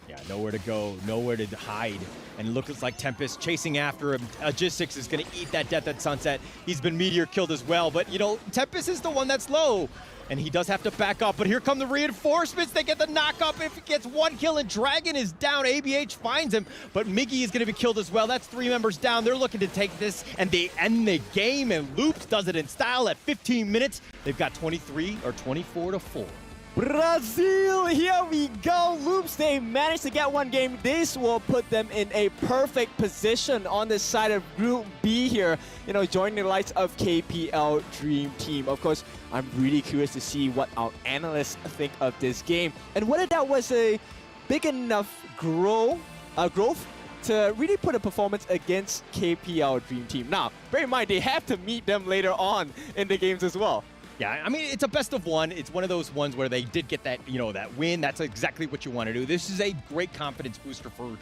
Yeah, nowhere to go, nowhere to hide. And it looks like Tempest chasing after him. Logistics is going to eat that death at Sunset. He's been Meteor killed as well, but, Tempest is the one that's low. And he does have to back up, but here come the reinforcements. They get the knock up. If he gets one kill and Dragon is down, ABH finds him, but Miggy is going to be killed as well. That's 3 members down. They're looking to take this, and they end the game, and Loops does it in style at 15 minutes. They've got 23 or 24 to 4.
Brazil, here we go. Loops, they managed to get one game. This will put them in a perfect position on the side of Group B here, you know, joining the likes of KPL Dream Team. Of course, I'm really curious to see what our analysts think of this game and whether that was a big enough growth to really put a performance against KPL Dream Team. Now, bear in mind, they have to meet them later on in the games as well.
Yeah, I mean, it's a best of one. It's one of those ones where they did get that, you know, that win. That's exactly what you want to do. This is a great confidence booster for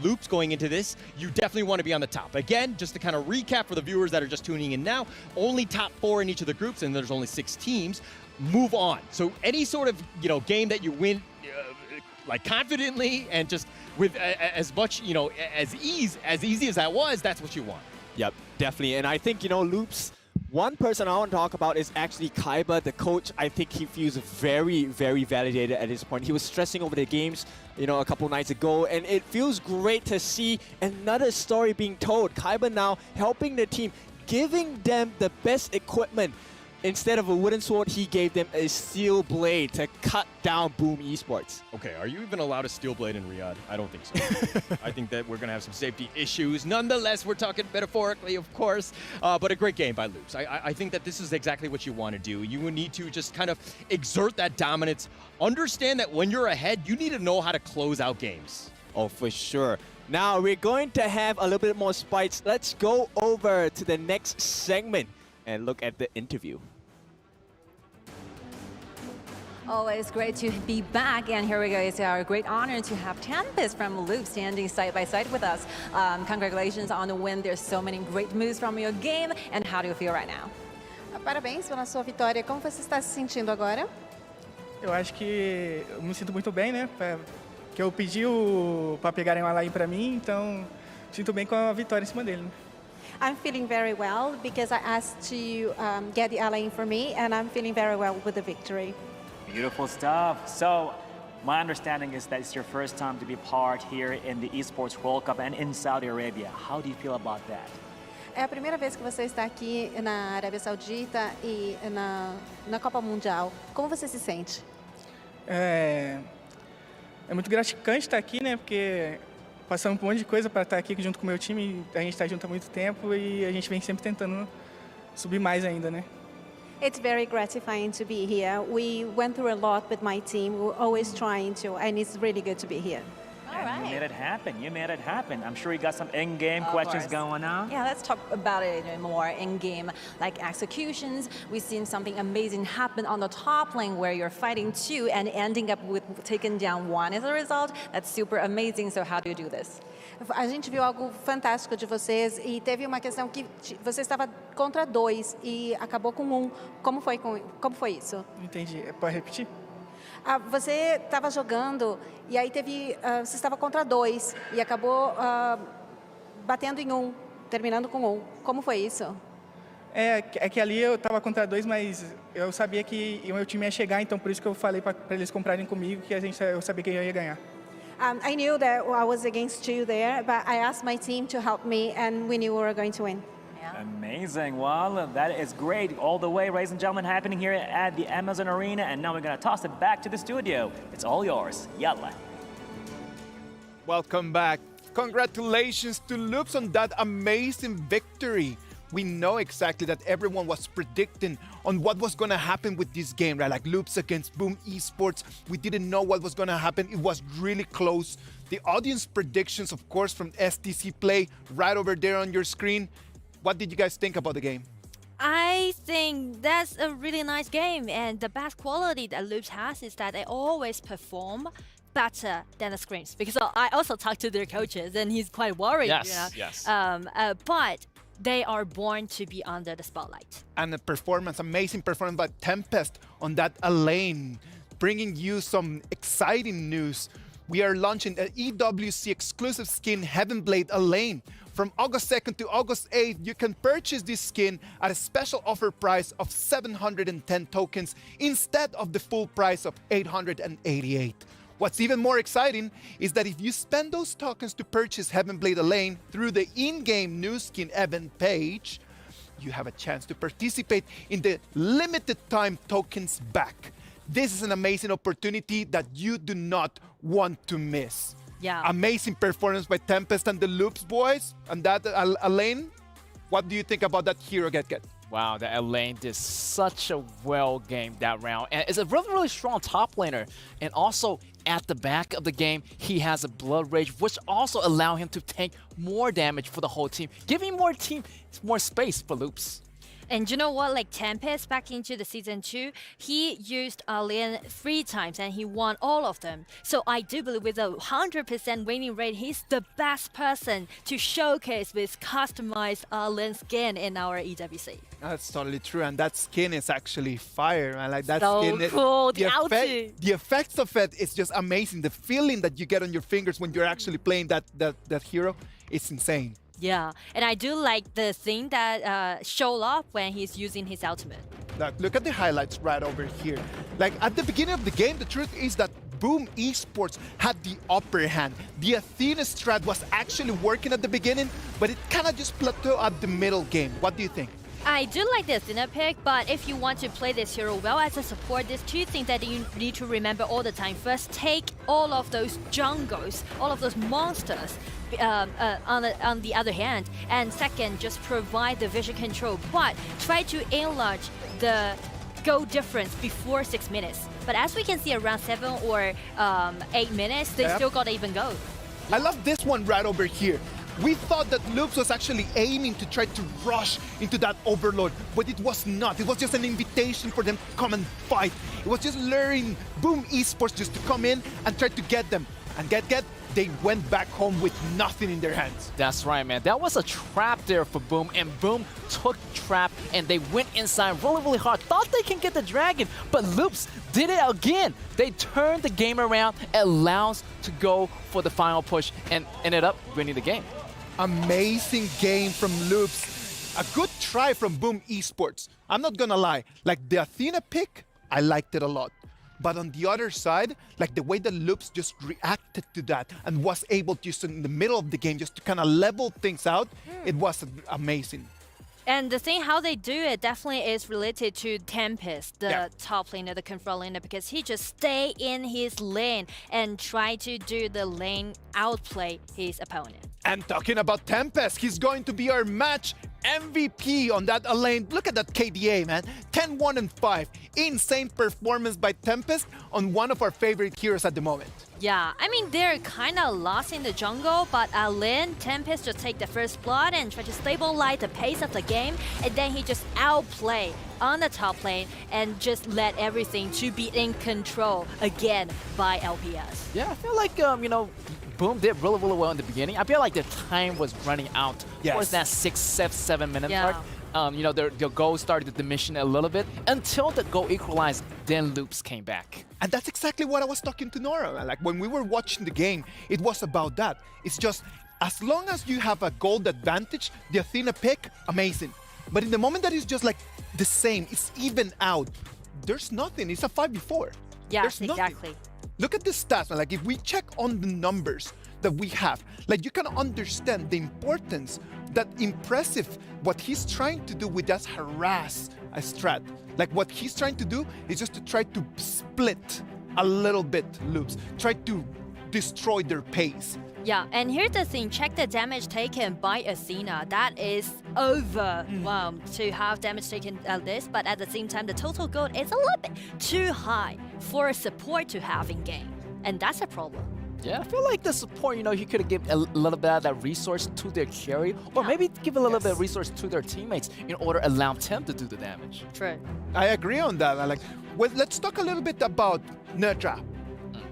Loops going into this. You definitely want to be on the top. Again, just to kind of recap for the viewers that are just tuning in now, only top 4 in each of the groups, and there's only 6 teams. Move on. So any sort of, you know, game that you win like confidently and just with as much, you know, as easy as that was, that's what you want.
Yep, definitely. And I think, you know, Loops, one person I want to talk about is actually Kaiba, the coach. I think he feels very, very validated at this point. He was stressing over the games, you know, a couple nights ago, and it feels great to see another story being told. Kaiba now helping the team, giving them the best equipment. Instead of a wooden sword, he gave them a steel blade to cut down Boom Esports.
Okay, are you even allowed a steel blade in Riyadh? I don't think so. I think that we're going to have some safety issues. Nonetheless, we're talking metaphorically, of course, but a great game by Loops. I think that this is exactly what you want to do. You need to just kind of exert that dominance. Understand that when you're ahead, you need to know how to close out games.
Oh, for sure. Now, we're going to have a little bit more spikes. Let's go over to the next segment and look at the interview.
Always great to be back, and here we go. It's our great honor to have Tempest from Loop standing side by side with us. Congratulations on the win. There's so many great moves from your game, and how do you feel right now?
Parabéns pela sua vitória. Como você está se sentindo agora?
Eu acho que eu me sinto muito bem, né? Que eu pedi para pegarem o Alain para mim, então sinto bem com a vitória em cima dele.
I'm feeling very well because I asked to get the Alain for me, and I'm feeling very well with the victory.
Beautiful stuff. So, my understanding is that it's your first time to be part here in the Esports World Cup and in Saudi Arabia. How do you feel about that?
É a primeira vez que você está aqui na Arábia Saudita e na Copa Mundial. Como você se sente?
É muito gratificante estar aqui, né? Porque passamos por um monte de coisa para estar aqui junto com o meu time. A gente está junto há muito tempo e a gente vem sempre tentando subir mais ainda, né?
It's very gratifying to be here. We went through a lot with my team. We're always trying to, and it's really good to be here.
And you made it happen. You made it happen. I'm sure you got some in-game questions going on.
Yeah, let's talk about it more in-game, like executions. We've seen something amazing happen on the top lane where you're fighting 2 and ending up with taking down 1 as a result. That's super amazing. So how do you do this?
A gente viu algo fantástico de vocês e teve uma questão que você estava contra 2 e acabou com 1. Como foi isso?
Não entendi. Pode repetir?
Você estava jogando e aí você estava contra 2 e acabou batendo em 1, terminando com 1. Como foi isso?
É que ali eu estava contra 2, mas eu sabia que o meu time ia chegar, então por isso que eu falei para eles comprarem comigo, que eu sabia que eu ia ganhar.
I knew that I was against 2 there, but I asked my team to help me, and we knew we were going to win.
Amazing. Well, that is great. All the way, ladies and gentlemen, happening here at the Amazon Arena. And now we're going to toss it back to the studio. It's all yours. Yalla.
Welcome back. Congratulations to Loops on that amazing victory. We know exactly that everyone was predicting on what was going to happen with this game, right? Like Loops against Boom Esports. We didn't know what was going to happen. It was really close. The audience predictions, of course, from STC Play right over there on your screen. What did you guys think about the game?
I think that's a really nice game, and the best quality that Loops has is that they always perform better than the screens. Because I also talked to their coaches, and he's quite worried.
Yes,
you know?
yes.
But they are born to be under the spotlight.
And the performance, amazing performance by Tempest on that Alain, bringing you some exciting news. We are launching an EWC exclusive skin, Heavenblade Alain. From August 2nd to August 8th, you can purchase this skin at a special offer price of 710 tokens instead of the full price of 888. What's even more exciting is that if you spend those tokens to purchase Heavenblade Alain through the in-game new skin event page, you have a chance to participate in the limited time tokens back. this is an amazing opportunity that you do not want to miss.
Yeah.
Amazing performance by Tempest and the Loops boys. And that, Elaine, what do you think about that hero get?
Wow, the Elaine did such a well game that round. And is a really, really strong top laner. And also at the back of the game, he has a Blood Rage, which also allow him to tank more damage for the whole team, giving more space for Loops.
And you know what, like Tempest back into the Season 2, he used Lien 3 times and he won all of them. So I do believe with a 100% winning rate, he's the best person to showcase with customized Lien skin in our EWC.
That's totally true, and that skin is actually fire. I like that
so
skin.
Cool,
The effects of it is just amazing. The feeling that you get on your fingers when you're actually playing that hero, it's insane.
Yeah, and I do like the thing that show up when he's using his ultimate.
Look at the highlights right over here. Like at the beginning of the game, the truth is that Boom Esports had the upper hand. The Athena strat was actually working at the beginning, but it kind of just plateaued at the middle game. What do you think?
I do like the Athena pick, but if you want to play this hero well as a support, there's two things that you need to remember all the time. First, take all of those jungles, all of those monsters on the other hand. And second, just provide the vision control, but try to enlarge the goal difference before 6 minutes. But as we can see, around 7 or 8 minutes, they still got even go.
I love this one right over here. We thought that Loops was actually aiming to try to rush into that overload, but it was not. It was just an invitation for them to come and fight. It was just luring Boom Esports just to come in and try to get them. And get, they went back home with nothing in their hands.
That's right, man. That was a trap there for Boom, and Boom took trap, and they went inside really, really hard. Thought they can get the dragon, but Loops did it again. They turned the game around, allows to go for the final push, and ended up winning the game.
Amazing game from Loops. A good try from Boom Esports. I'm not gonna lie, like the Athena pick, I liked it a lot. But on the other side, like the way that Loops just reacted to that and was able to just in the middle of the game just to kind of level things out, it was amazing.
And the thing how they do it definitely is related to Tempest, the top laner, the control laner, because he just stay in his lane and try to do the lane outplay his opponent.
And talking about Tempest, he's going to be our match MVP on that lane. Look at that KDA, man. 10-1 and 5. Insane performance by Tempest on one of our favorite heroes at the moment.
Yeah, I mean, they're kind of lost in the jungle, but Lin, Tempest just take the first blood and try to stabilize the pace of the game, and then he just outplay on the top lane and just let everything to be in control again by LPS.
Yeah, I feel like, you know, Boom did really, really well in the beginning. I feel like their time was running out towards that 6, 7 minute mark. You know, their goal started to diminish a little bit until the goal equalized, then Loops came back.
And that's exactly what I was talking to Nora. Like when we were watching the game, it was about that. It's just, as long as you have a gold advantage, the Athena pick, amazing. But in the moment that it's just like the same, it's even out, there's nothing. It's a 5v4.
Yes, exactly.
Look at the stats, man. Like if we check on the numbers that we have, like you can understand the importance, that impressive, what he's trying to do with just harass a strat. Like what he's trying to do is just to try to split a little bit Loops, try to destroy their pace.
Yeah, and here's the thing, check the damage taken by Athena. That is over to have damage taken at this, but at the same time, the total gold is a little bit too high for support to have in game, and that's a problem.
Yeah, I feel like the support, you know, he could have given a little bit of that resource to their carry, or maybe give a little bit of resource to their teammates in order to allow them to do the damage.
True.
I agree on that. Like, well, let's talk a little bit about Nutra.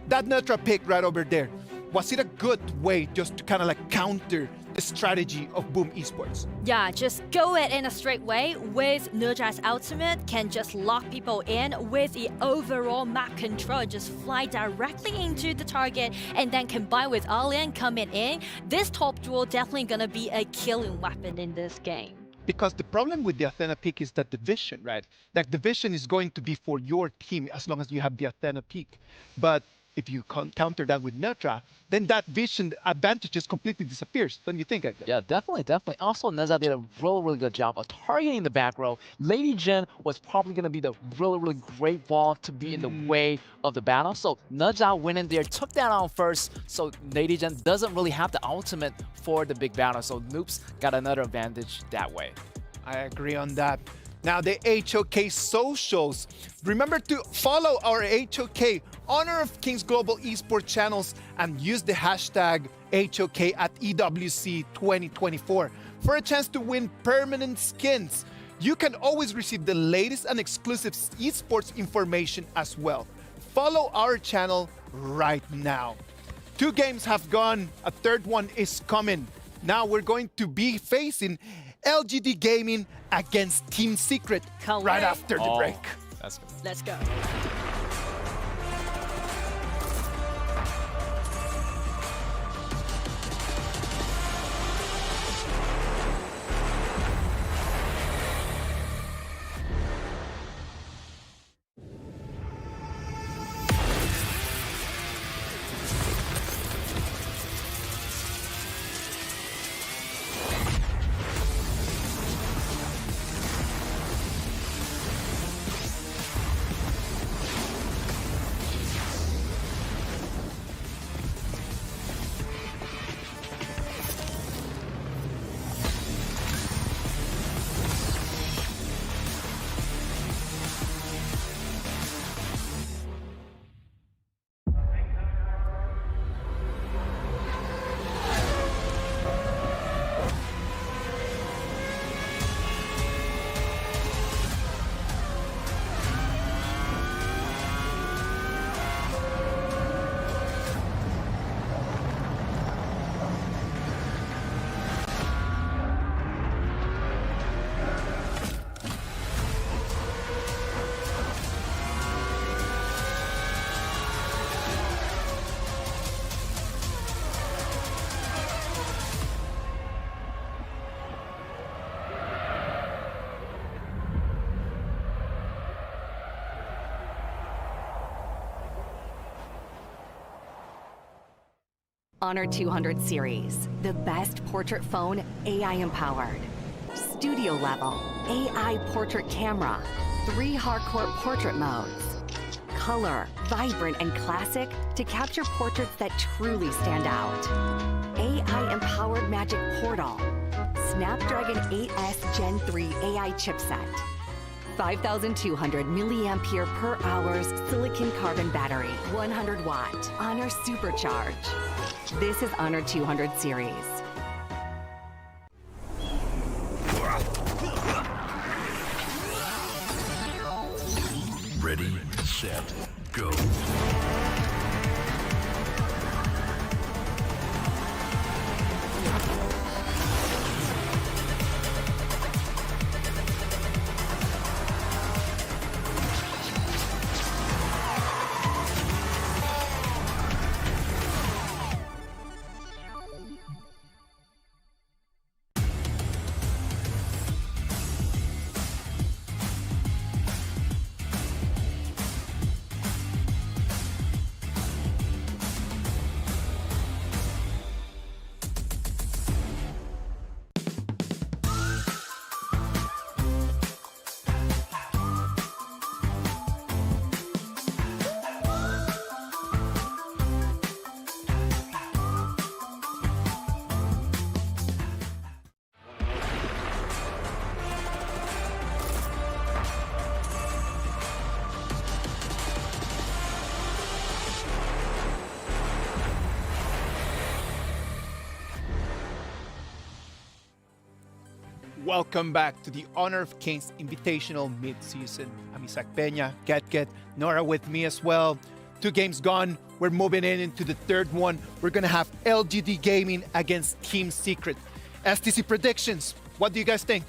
That Nutra pick right over there. Was it a good way just to kind of like counter the strategy of Boom Esports?
Yeah, just go it in a straight way with Nutra's ultimate, can just lock people in with the overall map control, just fly directly into the target and then combine with Alien coming in. This top duel definitely gonna be a killing weapon in this game.
Because the problem with the Athena pick is that the vision, right? Like the vision is going to be for your team as long as you have the Athena pick. But if you counter that with Nutra, then that vision advantage just completely disappears. Don't you think?
Yeah, definitely. Also, Neza did a really good job of targeting the back row. Lady Jen was probably going to be the really great ball to be in the way of the battle. So Neza went in there, took that on first, so Lady Jen doesn't really have the ultimate for the big battle. So Noops got another advantage that way.
I agree on that. Now the HOK socials. Remember to follow our HOK Honor of Kings Global Esports channels and use the hashtag HOK at EWC 2024 for a chance to win permanent skins. You can always receive the latest and exclusive esports information as well. Follow our channel right now. 2 games have gone, a third one is coming. Now we're going to be facing LGD Gaming against Team Secret right after the break.
That's good.
Let's go.
Honor 200 series, the best portrait phone AI empowered. Studio level, AI portrait camera, 3 hardcore portrait modes. Color, vibrant and classic to capture portraits that truly stand out. AI empowered magic portal. Snapdragon 8S Gen 3 AI chipset. 5,200 milliampere per hours silicon carbon battery, 100 watt, Honor Supercharge. This is Honor 200 series.
Ready, set, go.
Welcome back to the Honor of Kings Invitational mid-season. I'm Isaac Peña, Get, Nora with me as well. 2 games gone. We're moving into the third one. We're going to have LGD Gaming against Team Secret. STC predictions. What do you guys think?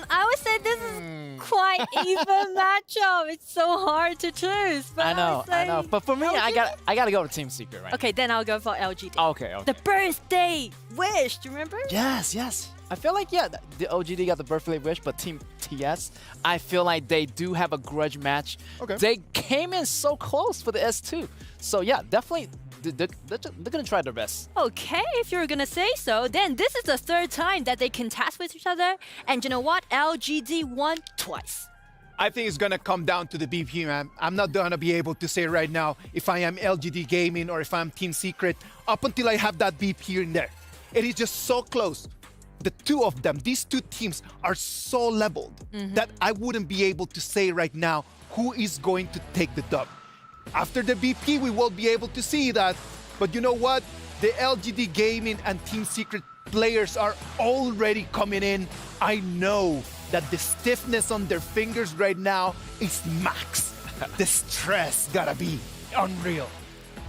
I would say this is quite even matchup. It's so hard to choose. But
I know. But for me,
LGD?
I gotta go with Team Secret, right?
Okay, then I'll go for LGD.
Okay.
The birthday wish, do you remember?
Yes. I feel like, yeah, the OGD got the birthday wish, but Team TS. I feel like they do have a grudge match.
Okay.
They came in so close for the S2. So yeah, definitely they're going to try their best.
Okay, if you're going to say so, then this is the third time that they contest with each other. And you know what? LGD won twice.
I think it's gonna come down to the BP, man. I'm not gonna be able to say right now if I am LGD Gaming or if I'm Team Secret up until I have that BP in there. It is just so close. The two of them, these two teams are so leveled that I wouldn't be able to say right now who is going to take the dub. After the BP, we will be able to see that. But you know what? The LGD Gaming and Team Secret players are already coming in. I know that the stiffness on their fingers right now is max. The stress gotta be unreal.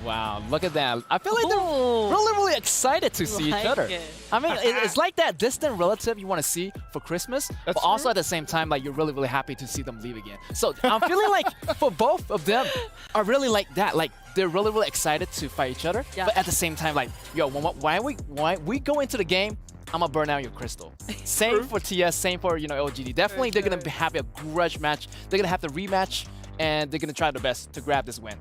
Wow, look at that. I feel like they're really excited to see each other. I mean, it's like that distant relative you want to see for Christmas, but also at the same time, like you're really happy to see them leave again. So I'm feeling like for both of them are really like that. Like they're really excited to fight each other, but at the same time, like, yo, why we go into the game, I'm gonna burn out your crystal. Same for TS, same for LGD. Definitely, they're gonna have a grudge match. They're gonna have the rematch, and they're gonna try their best to grab this win.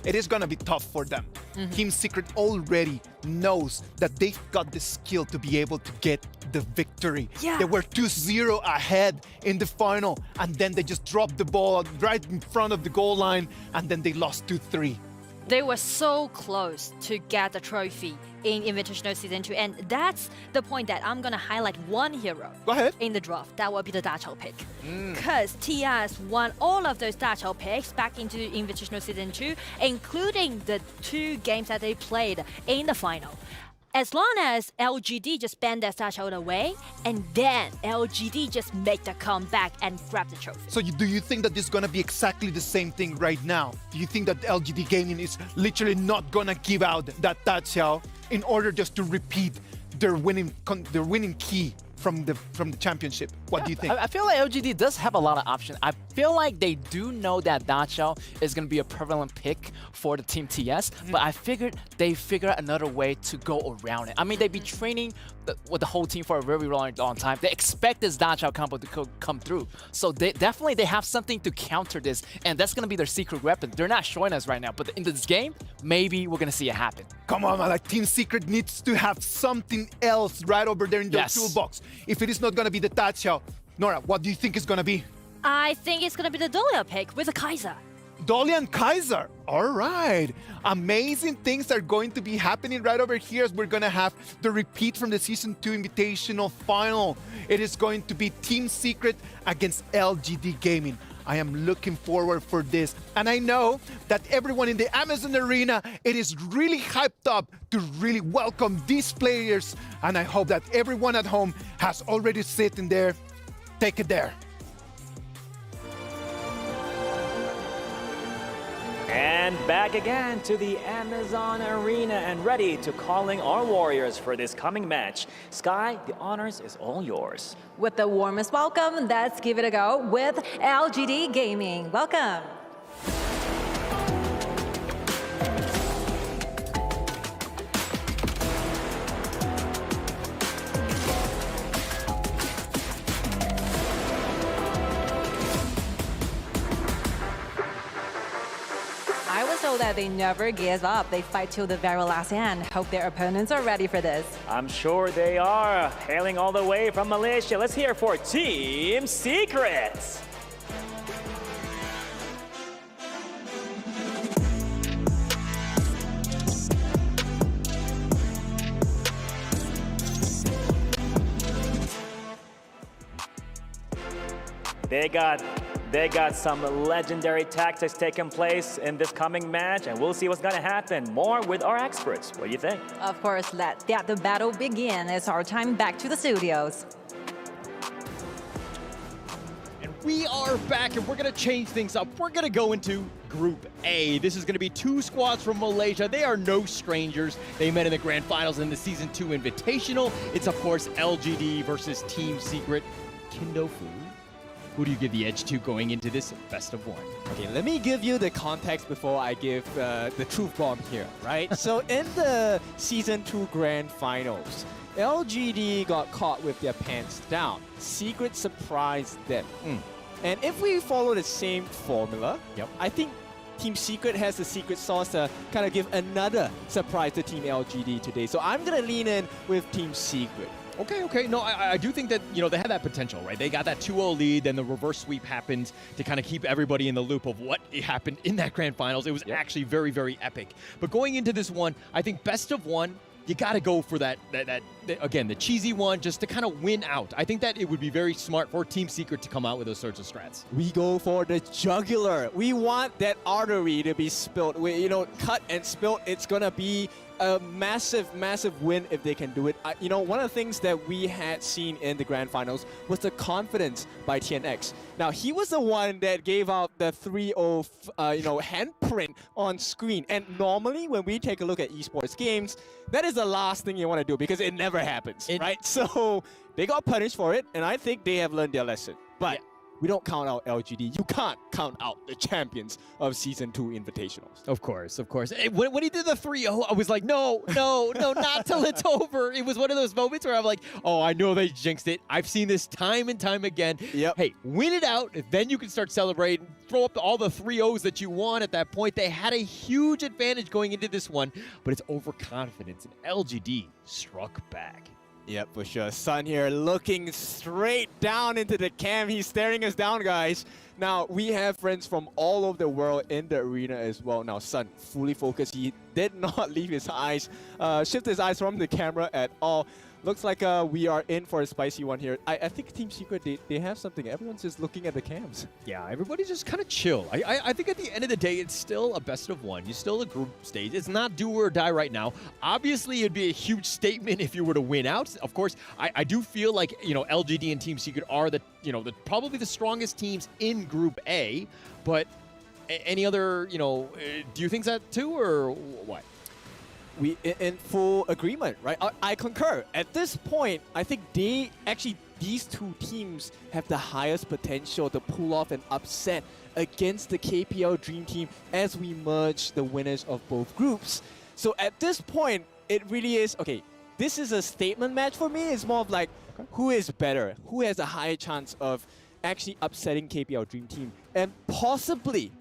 It is gonna be tough for them. Team Secret already knows that they've got the skill to be able to get the victory. They were 2-0 ahead in the final, and then they just dropped the ball right in front of the goal line, and then they lost 2-3.
They were so close to get the trophy in Invitational Season 2, and that's the point that I'm going to highlight one hero in the draft. That will be the Dachao pick. Because TS won all of those Dachao picks back into Invitational Season 2, including the 2 games that they played in the final. As long as LGD just banned that Dachao away, and then LGD just make the comeback and grab the trophy.
So do you think that this is going to be exactly the same thing right now? Do you think that LGD Gaming is literally not going to give out that Dachao in order just to repeat their winning key from the championship? What do you think?
I feel like LGD does have a lot of options. I feel like they do know that Dachao is going to be a prevalent pick for the Team TS, but I figured they figure out another way to go around it. I mean, they've been training with the whole team for a very long time. They expect this Dachao combo to come through. So they have something to counter this, and that's going to be their secret weapon. They're not showing us right now, but in this game, maybe we're going to see it happen.
Come on, man. Like, Team Secret needs to have something else right over there in their toolbox. If it is not going to be the Dachao, Nora, what do you think it's going to be?
I think it's going to be the Dolia pick with the Kaiser.
Dolia and Kaiser. All right. Amazing things are going to be happening right over here as we're going to have the repeat from the Season 2 Invitational Final. It is going to be Team Secret against LGD Gaming. I am looking forward for this. And I know that everyone in the Amazon Arena, it is really hyped up to really welcome these players. And I hope that everyone at home has already sitting there. Take it there.
And back again to the Amazon Arena and ready to calling our warriors for this coming match. Sky, the honors is all yours.
With the warmest welcome, let's give it a go with LGD Gaming. Welcome. I was told that they never give up. They fight till the very last end. Hope their opponents are ready for this.
I'm sure they are. Hailing all the way from Malaysia, let's hear for Team Secret. They got some legendary tactics taking place in this coming match, and we'll see what's gonna happen. More with our experts. What do you think?
Of course, let the battle begin. It's our time back to the studios.
And we are back, and we're gonna change things up. We're gonna go into Group A. This is gonna be 2 squads from Malaysia. They are no strangers. They met in the grand finals in the Season 2 Invitational. It's, of course, LGD versus Team Secret. Kindofu, who do you give the edge to going into this best of 1?
Okay, let me give you the context before I give the truth bomb here, right? So in the Season 2 Grand Finals, LGD got caught with their pants down. Secret surprised them. And if we follow the same formula, I think Team Secret has the secret sauce to kind of give another surprise to Team LGD today. So I'm going to lean in with Team Secret.
Okay. No, I do think that, you know, they had that potential, right? They got that 2-0 lead, then the reverse sweep happened to kind of keep everybody in the loop of what happened in that grand finals. It was actually very, very epic. But going into this one, I think best of one, you got to go for that, again, the cheesy one, just to kind of win out. I think that it would be very smart for Team Secret to come out with those sorts of strats.
We go for the jugular. We want that artery to be spilled. We, cut and spilled. It's going to be a massive, massive win if they can do it. One of the things that we had seen in the grand finals was the confidence by TNX. Now, he was the one that gave out the 3-0, handprint on screen. And normally, when we take a look at esports games, that is the last thing you want to do because it never happens, right? So they got punished for it, and I think they have learned their lesson. But we don't count out LGD. You can't count out the champions of Season 2 Invitationals.
Of course. When he did the 3-0, I was like, no, not till it's over. It was one of those moments where I'm like, oh, I know they jinxed it. I've seen this time and time again. Hey, win it out, then you can start celebrating. Throw up all the 3-0s that you want at that point. They had a huge advantage going into this one, but it's overconfidence, and LGD struck back.
Yep, for sure. Sun here looking straight down into the cam. He's staring us down, guys. Now, we have friends from all over the world in the arena as well. Now, Sun, fully focused. He did not leave his eyes, shift his eyes from the camera at all. Looks like we are in for a spicy one here. I think Team Secret, they have something. Everyone's just looking at the cams.
Yeah, everybody's just kind of chill. I think at the end of the day, it's still a best of one. You're still a group stage. It's not do or die right now. Obviously, it'd be a huge statement if you were to win out. Of course, I do feel like, LGD and Team Secret are probably the strongest teams in Group A. But any other, do you think that too, or what?
We in full agreement, right? I concur. At this point, I think these two teams have the highest potential to pull off an upset against the KPL Dream Team as we merge the winners of both groups. So at this point, it really is, okay, this is a statement match for me. It's more of like, who is better? Who has a higher chance of actually upsetting KPL Dream Team and possibly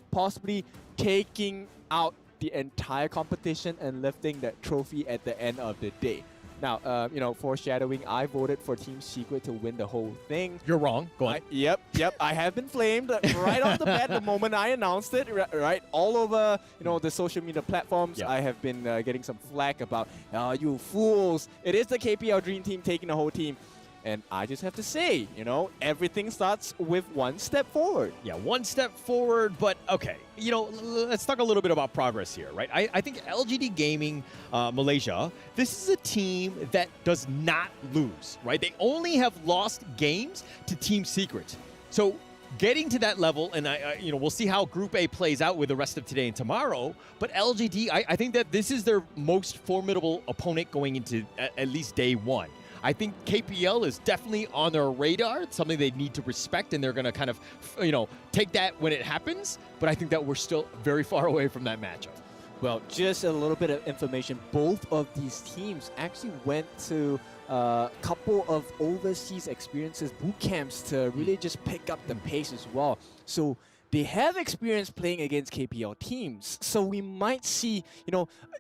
taking out the entire competition and lifting that trophy at the end of the day. Now, foreshadowing, I voted for Team Secret to win the whole thing.
You're wrong. Go on.
Yep. I have been flamed right off the bat the moment I announced it, right? All over, the social media platforms, I have been getting some flack about, you fools. It is the KPL Dream Team taking the whole team. And I just have to say, everything starts with one step forward.
Yeah, one step forward, but okay. Let's talk a little bit about progress here, right? I think LGD Gaming Malaysia, this is a team that does not lose, right? They only have lost games to Team Secret. So getting to that level, and we'll see how Group A plays out with the rest of today and tomorrow, but LGD, I think that this is their most formidable opponent going into at least day one. I think KPL is definitely on their radar. It's something they need to respect, and they're going to kind of, take that when it happens. But I think that we're still very far away from that matchup.
Well, just a little bit of information. Both of these teams actually went to a couple of overseas experiences, boot camps, to really just pick up the pace as well. So they have experience playing against KPL teams, so we might see,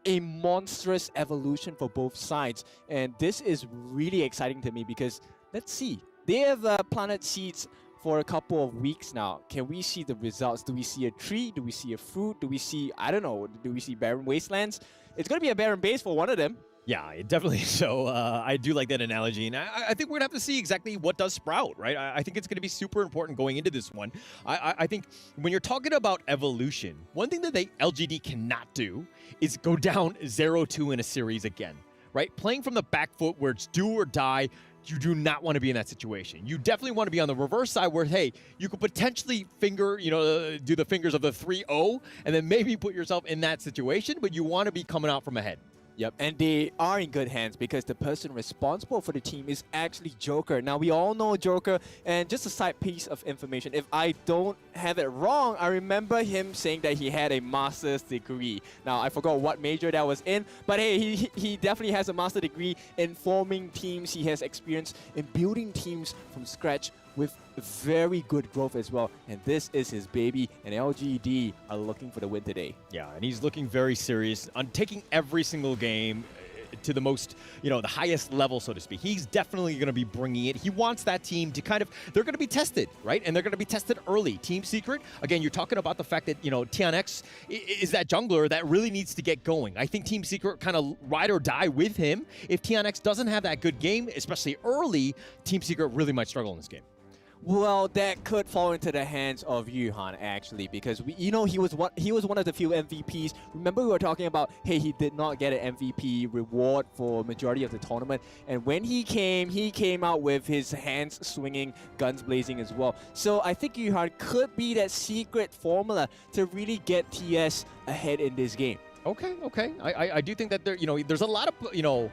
a monstrous evolution for both sides. And this is really exciting to me because, let's see, they have planted seeds for a couple of weeks now. Can we see the results? Do we see a tree? Do we see a fruit? Do we see, do we see barren wastelands? It's going to be a barren base for one of them.
Yeah, definitely. So I do like that analogy. And I think we're going to have to see exactly what does sprout, right? I think it's going to be super important going into this one. I think when you're talking about evolution, one thing that LGD cannot do is go down 0-2 in a series again, right? Playing from the back foot where it's do or die, you do not want to be in that situation. You definitely want to be on the reverse side where, hey, you could potentially do the fingers of the 3-0 and then maybe put yourself in that situation, but you want to be coming out from ahead.
Yep, and they are in good hands because the person responsible for the team is actually Joker. Now, we all know Joker, and just a side piece of information, if I don't have it wrong, I remember him saying that he had a master's degree. Now, I forgot what major that was in, but hey, he definitely has a master's degree in forming teams. He has experience in building teams from scratch with very good growth as well. And this is his baby, and LGD are looking for the win today.
Yeah, and he's looking very serious on taking every single game to the most, the highest level, so to speak. He's definitely going to be bringing it. He wants that team to they're going to be tested, right? And they're going to be tested early. Team Secret, again, you're talking about the fact that, TNX is that jungler that really needs to get going. I think Team Secret kind of ride or die with him. If TNX doesn't have that good game, especially early, Team Secret really might struggle in this game.
Well, that could fall into the hands of Yuhan actually, because he was one of the few MVPs. Remember, we were talking about, hey, he did not get an MVP reward for majority of the tournament, and when he came out with his hands swinging, guns blazing as well. So I think Yuhan could be that secret formula to really get TS ahead in this game.
Okay. I do think that there's a lot of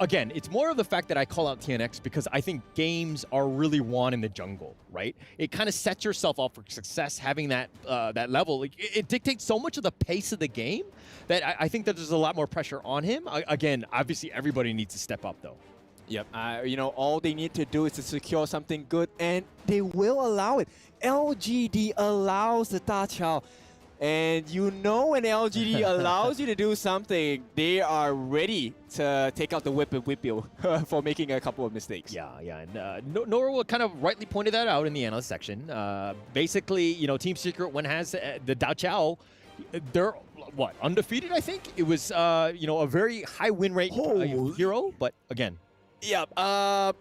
again, it's more of the fact that I call out TNX because I think games are really won in the jungle, right? It kind of sets yourself up for success having that that level. It dictates so much of the pace of the game that I think that there's a lot more pressure on him. Again, obviously everybody needs to step up though.
Yep, all they need to do is to secure something good, and they will allow it. LGD allows the Da Chao. And when LGD allows you to do something, they are ready to take out the whip and whip you for making a couple of mistakes.
Yeah. And Nora kind of rightly pointed that out in the analyst section. Basically, Team Secret, when has the Da Chao, they're, undefeated, I think? It was, a very high win rate hero, but again.
Yep.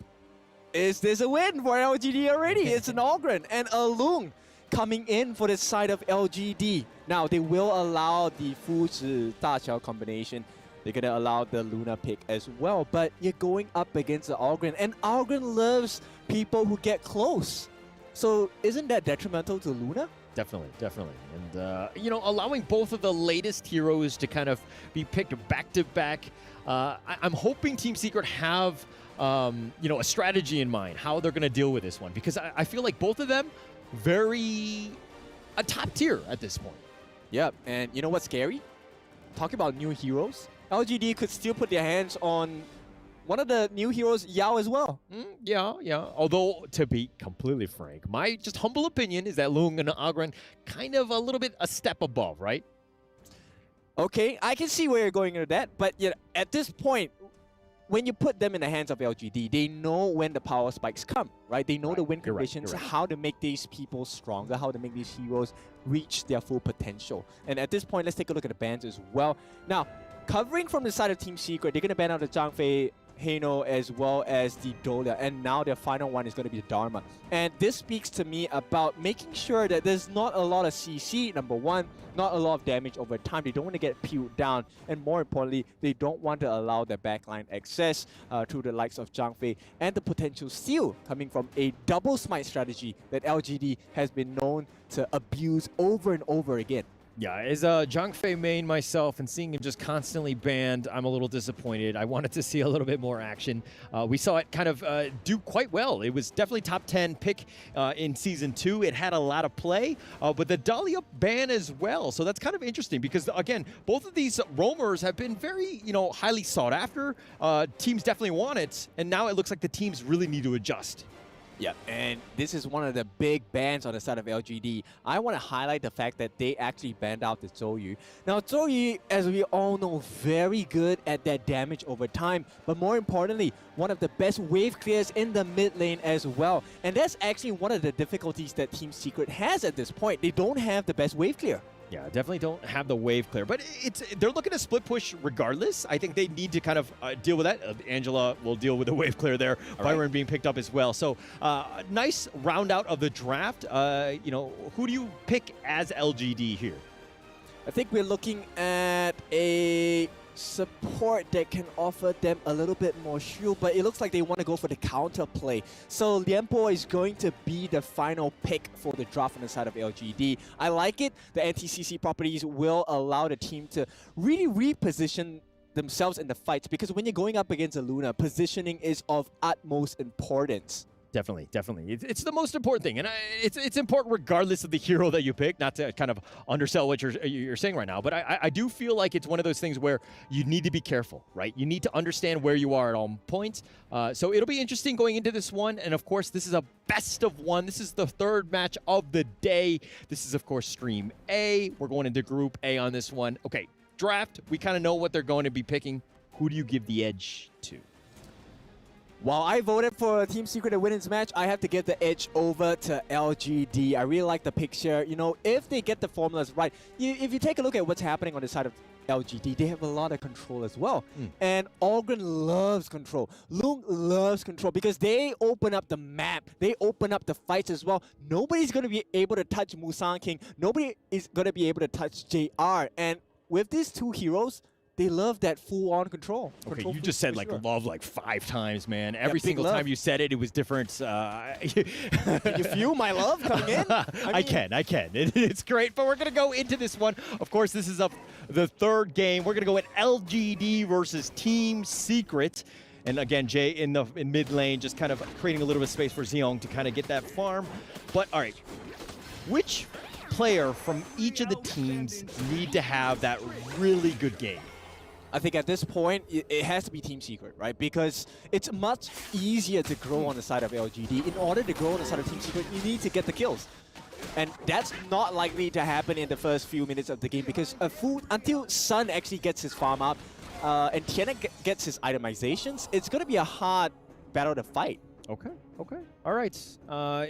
Is this a win for LGD already? It's an Ogren and a Lung coming in for the side of LGD. Now, they will allow the Fuzi Da Chao combination. They're going to allow the Luna pick as well. But you're going up against the Ogren, and Ogren loves people who get close. So isn't that detrimental to Luna?
Definitely. And, allowing both of the latest heroes to kind of be picked back-to-back. I'm hoping Team Secret have, a strategy in mind, how they're going to deal with this one. Because I feel like both of them, very a top tier at this point.
Yep, and you know what's scary? Talking about new heroes, LGD could still put their hands on one of the new heroes, Yao, as well.
Yeah. Although, to be completely frank, my just humble opinion is that Lung and Ogren kind of a little bit a step above, right?
Okay, I can see where you're going with that, but at this point, when you put them in the hands of LGD, they know when the power spikes come, right? They know the win conditions, how to make these people stronger, how to make these heroes reach their full potential. And at this point, let's take a look at the bans as well. Now, covering from the side of Team Secret, they're going to ban out the Zhang Fei, Heino, as well as the Dolia, and now their final one is going to be the Dharma. And this speaks to me about making sure that there's not a lot of CC, number one, not a lot of damage over time. They don't want to get peeled down, and more importantly, they don't want to allow their backline access through the likes of Zhang Fei and the potential steal coming from a double smite strategy that LGD has been known to abuse over and over again.
Yeah, as a Zhang Fei main myself and seeing him just constantly banned, I'm a little disappointed. I wanted to see a little bit more action. We saw it kind of do quite well. It was definitely top 10 pick in Season 2. It had a lot of play, but the Dahlia ban as well. So that's kind of interesting because, again, both of these roamers have been very, highly sought after. Teams definitely want it, and now it looks like the teams really need to adjust.
Yeah, and this is one of the big bans on the side of LGD. I want to highlight the fact that they actually banned out the Zhouyu. Now, Zhouyu, as we all know, very good at that damage over time, but more importantly, one of the best wave clears in the mid lane as well. And that's actually one of the difficulties that Team Secret has at this point. They don't have the best wave clear.
Yeah, definitely don't have the wave clear, but they're looking to split push regardless. I think they need to kind of deal with that. Angela will deal with the wave clear there. Byron being picked up as well. So nice round out of the draft. Who do you pick as LGD here?
I think we're looking at a support that can offer them a little bit more shield, but it looks like they want to go for the counter play. So Lianpo is going to be the final pick for the draft on the side of LGD. I like it. The anti-CC properties will allow the team to really reposition
themselves in the fights, because when you're going up against a Luna, positioning is of utmost importance.
Definitely, definitely. It's the most important thing, and it's important regardless of the hero that you pick. Not to kind of undersell what you're saying right now, but I do feel like it's one of those things where you need to be careful, right? You need to understand where you are at all points. So it'll be interesting going into this one, and of course, this is a best of one. This is the third match of the day. This is, of course, Stream A. We're going into Group A on this one. Okay, draft. We kind of know what they're going to be picking. Who do you give the edge to?
While I voted for Team Secret to win this match, I have to give the edge over to LGD. I really like the picture. You know, if they get the formulas right, if you take a look at what's happening on the side of LGD, they have a lot of control as well. And Algren loves control. Loong loves control because they open up the map. They open up the fights as well. Nobody's going to be able to touch Musang King. Nobody is going to be able to touch JR. And with these two heroes, they love that full-on control.
Okay, you just said like love like 5 times, man. Every single time you said it, it was different. Can
you feel my love coming in?
I can. It's great, but we're going to go into this one. Of course, this is the third game. We're going to go with LGD versus Team Secret. And again, Jay in mid lane, just kind of creating a little bit of space for Xiong to kind of get that farm. But all right, which player from each of the teams need to have that really good game?
I think at this point, it has to be Team Secret, right? Because it's much easier to grow on the side of LGD. In order to grow on the side of Team Secret, you need to get the kills. And that's not likely to happen in the first few minutes of the game because until Sun actually gets his farm up and Tiana gets his itemizations, it's going to be a hard battle to fight.
Okay. All right.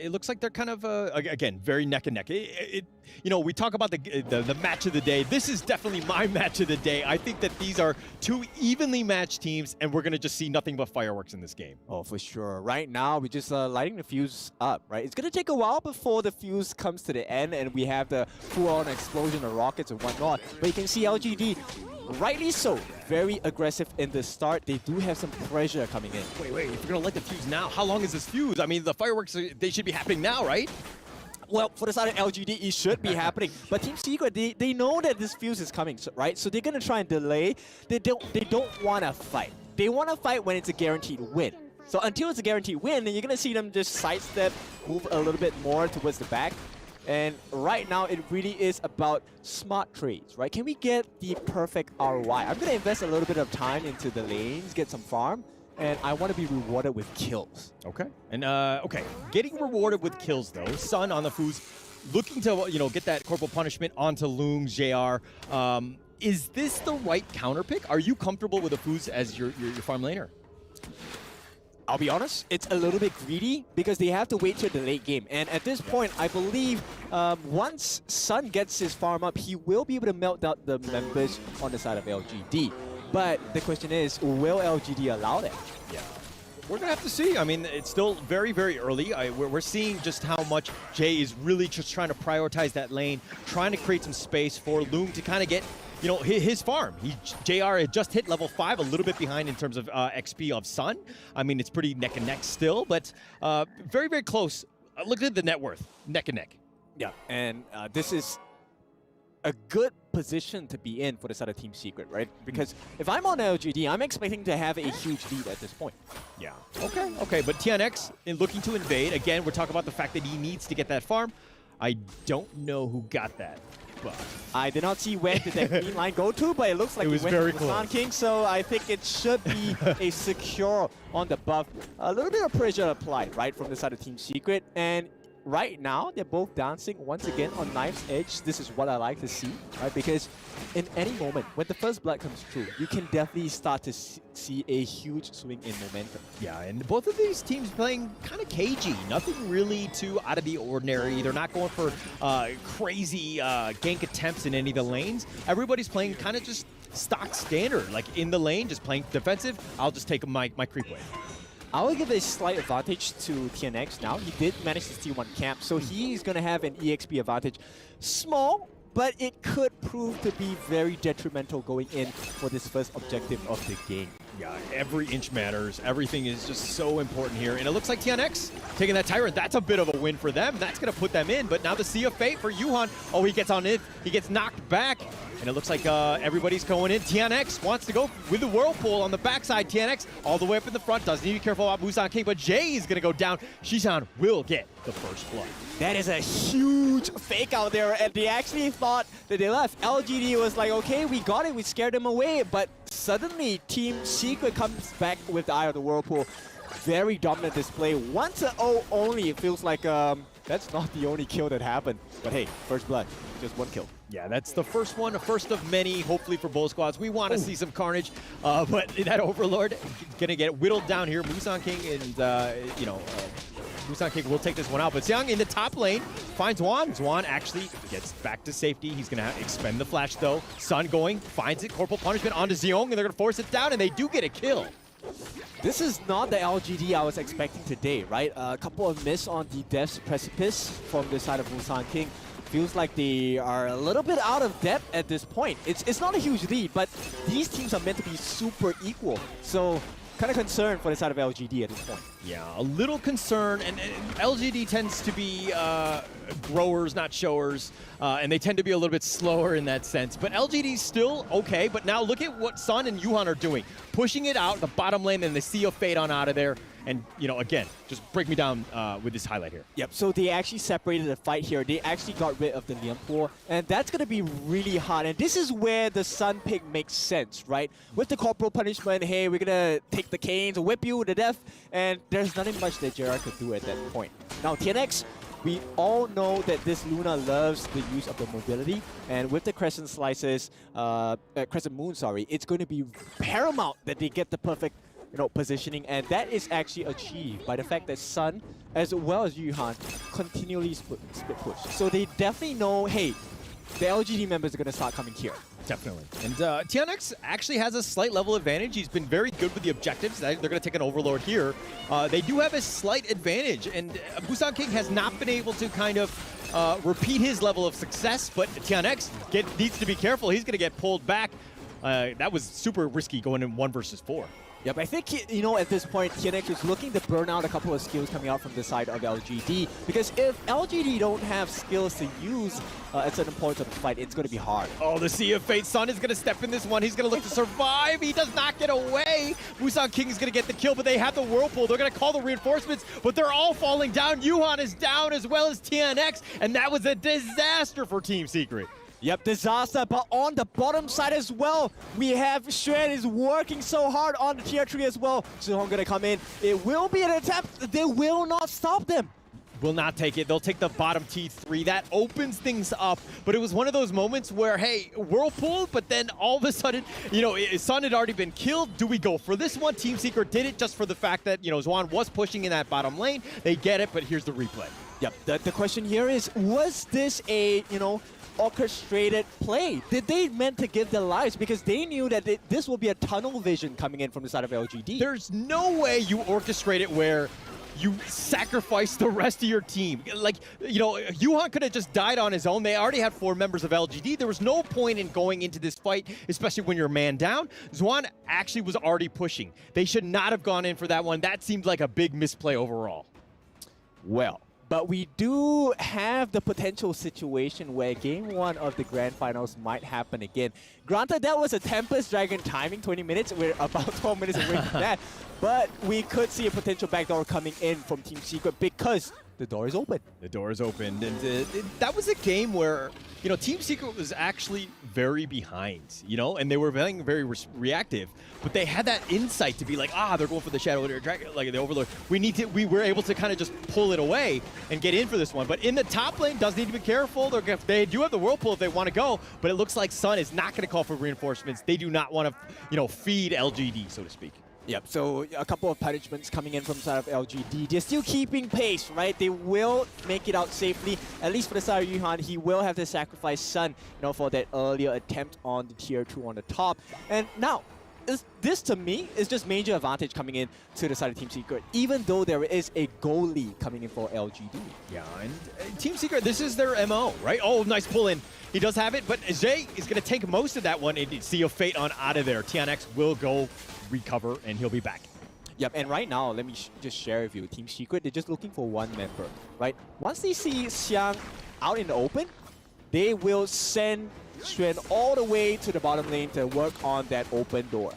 It looks like they're kind of, again, very neck and neck. You know, we talk about the match of the day. This is definitely my match of the day. I think that these are two evenly matched teams, and we're going to just see nothing but fireworks in this game.
Oh, for sure. Right now, we're just lighting the fuse up, right? It's going to take a while before the fuse comes to the end, and we have the full-on explosion of rockets and whatnot. But you can see LGD, rightly so, very aggressive in the start. They do have some pressure coming in.
Wait, if you're going to light the fuse now, how long is this fuse? I mean, the fireworks, they should be happening now, right?
Well, for the side of LGD, it should be happening. But Team Secret, they know that this fuse is coming, right? So they're going to try and delay. They don't want to fight. They want to fight when it's a guaranteed win. So until it's a guaranteed win, then you're going to see them just sidestep, move a little bit more towards the back. And right now, it really is about smart trades, right? Can we get the perfect ROI? I'm going to invest a little bit of time into the lanes, get some farm, and I want to be rewarded with kills.
Okay. And, okay, getting rewarded with kills, though. Sun on the Fuse, looking to, you know, get that corporal punishment onto Loong, JR. Is this the right counter pick? Are you comfortable with a Fuse as your farm laner?
I'll be honest, it's a little bit greedy because they have to wait till the late game. And at this point, I believe once Sun gets his farm up, he will be able to melt out the members on the side of LGD. But the question is, will LGD allow that?
Yeah. We're going to have to see. I mean, it's still very, very early. We're seeing just how much Jay is really just trying to prioritize that lane, trying to create some space for Loong to kind of get, you know, his farm. JR had just hit level 5, a little bit behind in terms of XP of Sun. I mean, it's pretty neck and neck still, but very, very close. Look at the net worth, neck and neck.
Yeah, and this is a good position to be in for the side of Team Secret, right? Because if I'm on LGD, I'm expecting to have a huge lead at this point.
Yeah. Okay. But TNX looking to invade. Again, we're talking about the fact that he needs to get that farm. I don't know who got that. Well,
I did not see where did that green line go to, but it looks like
it was
went
very
to
close.
Sun King, so I think it should be a secure on the buff. A little bit of pressure applied, right, from the side of Team Secret, and right now, they're both dancing once again on knife's edge. This is what I like to see, right? Because in any moment, when the first blood comes through, you can definitely start to see a huge swing in momentum.
Yeah, and both of these teams playing kind of cagey. Nothing really too out of the ordinary. They're not going for crazy gank attempts in any of the lanes. Everybody's playing kind of just stock standard, like in the lane, just playing defensive. I'll just take my creep wave.
I will give a slight advantage to TNX now. He did manage to steal one camp, so he's going to have an EXP advantage. Small, but it could prove to be very detrimental going in for this first objective of the game.
Yeah, every inch matters. Everything is just so important here. And it looks like TNX taking that Tyrant. That's a bit of a win for them. That's going to put them in. But now the Sea of Fate for Yuhan. Oh, he gets on it. He gets knocked back. And it looks like everybody's going in. TNX wants to go with the Whirlpool on the backside. TNX all the way up in the front. Doesn't need to be careful about Musan King, but Jay is going to go down. Shizhan will get the first blood.
That is a huge fake out there, and they actually thought that they left. LGD was like, okay, we got it, we scared them away, but suddenly Team Secret comes back with the Eye of the Whirlpool. Very dominant display. 1-0 only. It feels like that's not the only kill that happened. But hey, first blood, just one kill.
Yeah, that's the first one, the first of many, hopefully for both squads. We want to see some carnage, but that Overlord gonna get whittled down here. Musan King and, Musan King will take this one out, but Xiang in the top lane finds Zwan. Zwan actually gets back to safety. He's going to expend the flash, though. Sun going, finds it, Corporal Punishment onto Xiong, and they're going to force it down, and they do get a kill.
This is not the LGD I was expecting today, right? A couple of miss on the Death's Precipice from the side of Musan King. Feels like they are a little bit out of depth at this point. It's not a huge lead, but these teams are meant to be super equal. So kind of concerned for the side of LGD at this point.
Yeah, a little concern, and LGD tends to be growers, not showers, and they tend to be a little bit slower in that sense. But LGD's still okay, but now look at what Sun and Yuhan are doing. Pushing it out, the bottom lane, and the Sea of Fate on out of there. And, again, just break me down with this highlight here.
Yep, so they actually separated the fight here. They actually got rid of the Liam Pool, and that's going to be really hard. And this is where the Sun pick makes sense, right? With the Corporal Punishment, hey, we're going to take the canes, whip you to death, and there's nothing much that Gerard could do at that point. Now, TNX, we all know that this Luna loves the use of the mobility, and with the Crescent Slices, Crescent Moon, sorry, it's going to be paramount that they get the perfect positioning, and that is actually achieved by the fact that Sun, as well as Yuhan, continually split push. So they definitely know, hey, the LGD members are going to start coming here.
Definitely. And TNX actually has a slight level advantage. He's been very good with the objectives. They're going to take an Overlord here. They do have a slight advantage, and Musan King has not been able to kind of repeat his level of success, but TNX needs to be careful. He's going to get pulled back. That was super risky going in 1 versus 4.
Yep, I think, at this point, TNX is looking to burn out a couple of skills coming out from the side of LGD. Because if LGD don't have skills to use at certain points of the fight, it's going to be hard.
Oh, the Sea of Fate. Sun is going to step in this one. He's going to look to survive. He does not get away. Musan King is going to get the kill, but they have the Whirlpool. They're going to call the reinforcements, but they're all falling down. Yuhan is down as well as TNX, and that was a disaster for Team Secret.
Yep, disaster, but on the bottom side as well, we have Xuan is working so hard on the tier 3 as well. Zihong gonna come in. It will be an attempt. They will not stop them.
Will not take it. They'll take the bottom T3. That opens things up, but it was one of those moments where, hey, Whirlpool, but then all of a sudden, Sun had already been killed. Do we go for this one? Team Secret did it just for the fact that, Zwan was pushing in that bottom lane. They get it, but here's the replay.
Yep, the question here is, was this a, orchestrated play? Did they meant to give their lives because they knew that this will be a tunnel vision coming in from the side of LGD?
There's no way you orchestrate it where you sacrifice the rest of your team. Like, Yuhan could have just died on his own. They already had 4 members of LGD. There was no point in going into this fight, especially when you're man down. Zwan actually was already pushing. They should not have gone in for that one. That seemed like a big misplay overall.
Well, but we do have the potential situation where Game 1 of the Grand Finals might happen again. Granted, that was a Tempest Dragon timing, 20 minutes. We're about 12 minutes away from that. But we could see a potential backdoor coming in from Team Secret because the door is open.
The door is opened, and that was a game where, Team Secret was actually very behind, and they were being very reactive, but they had that insight to be like, they're going for the Shadow Dragon, like the Overlord. We were able to kind of just pull it away and get in for this one. But in the top lane, does need to be careful. They do have the Whirlpool if they want to go, but it looks like Sun is not going to call for reinforcements. They do not want to, feed LGD, so to speak.
Yep, so a couple of punishments coming in from the side of LGD. They're still keeping pace, right? They will make it out safely. At least for the side of Yuhan, he will have to sacrifice Sun, for that earlier attempt on the tier 2 on the top. And now,
this to me is just major advantage coming in to the side of Team Secret, even though there is a goal lead coming in for LGD.
Yeah, and Team Secret, this is their MO, right? Oh, nice pull in. He does have it, but Jay is going to take most of that one and see a fate on out of there. TNX will go recover, and he'll be back.
Yep, and right now, let me just share with you, Team Secret, they're just looking for one member, right? Once they see Xiang out in the open, they will send Xuan all the way to the bottom lane to work on that open door.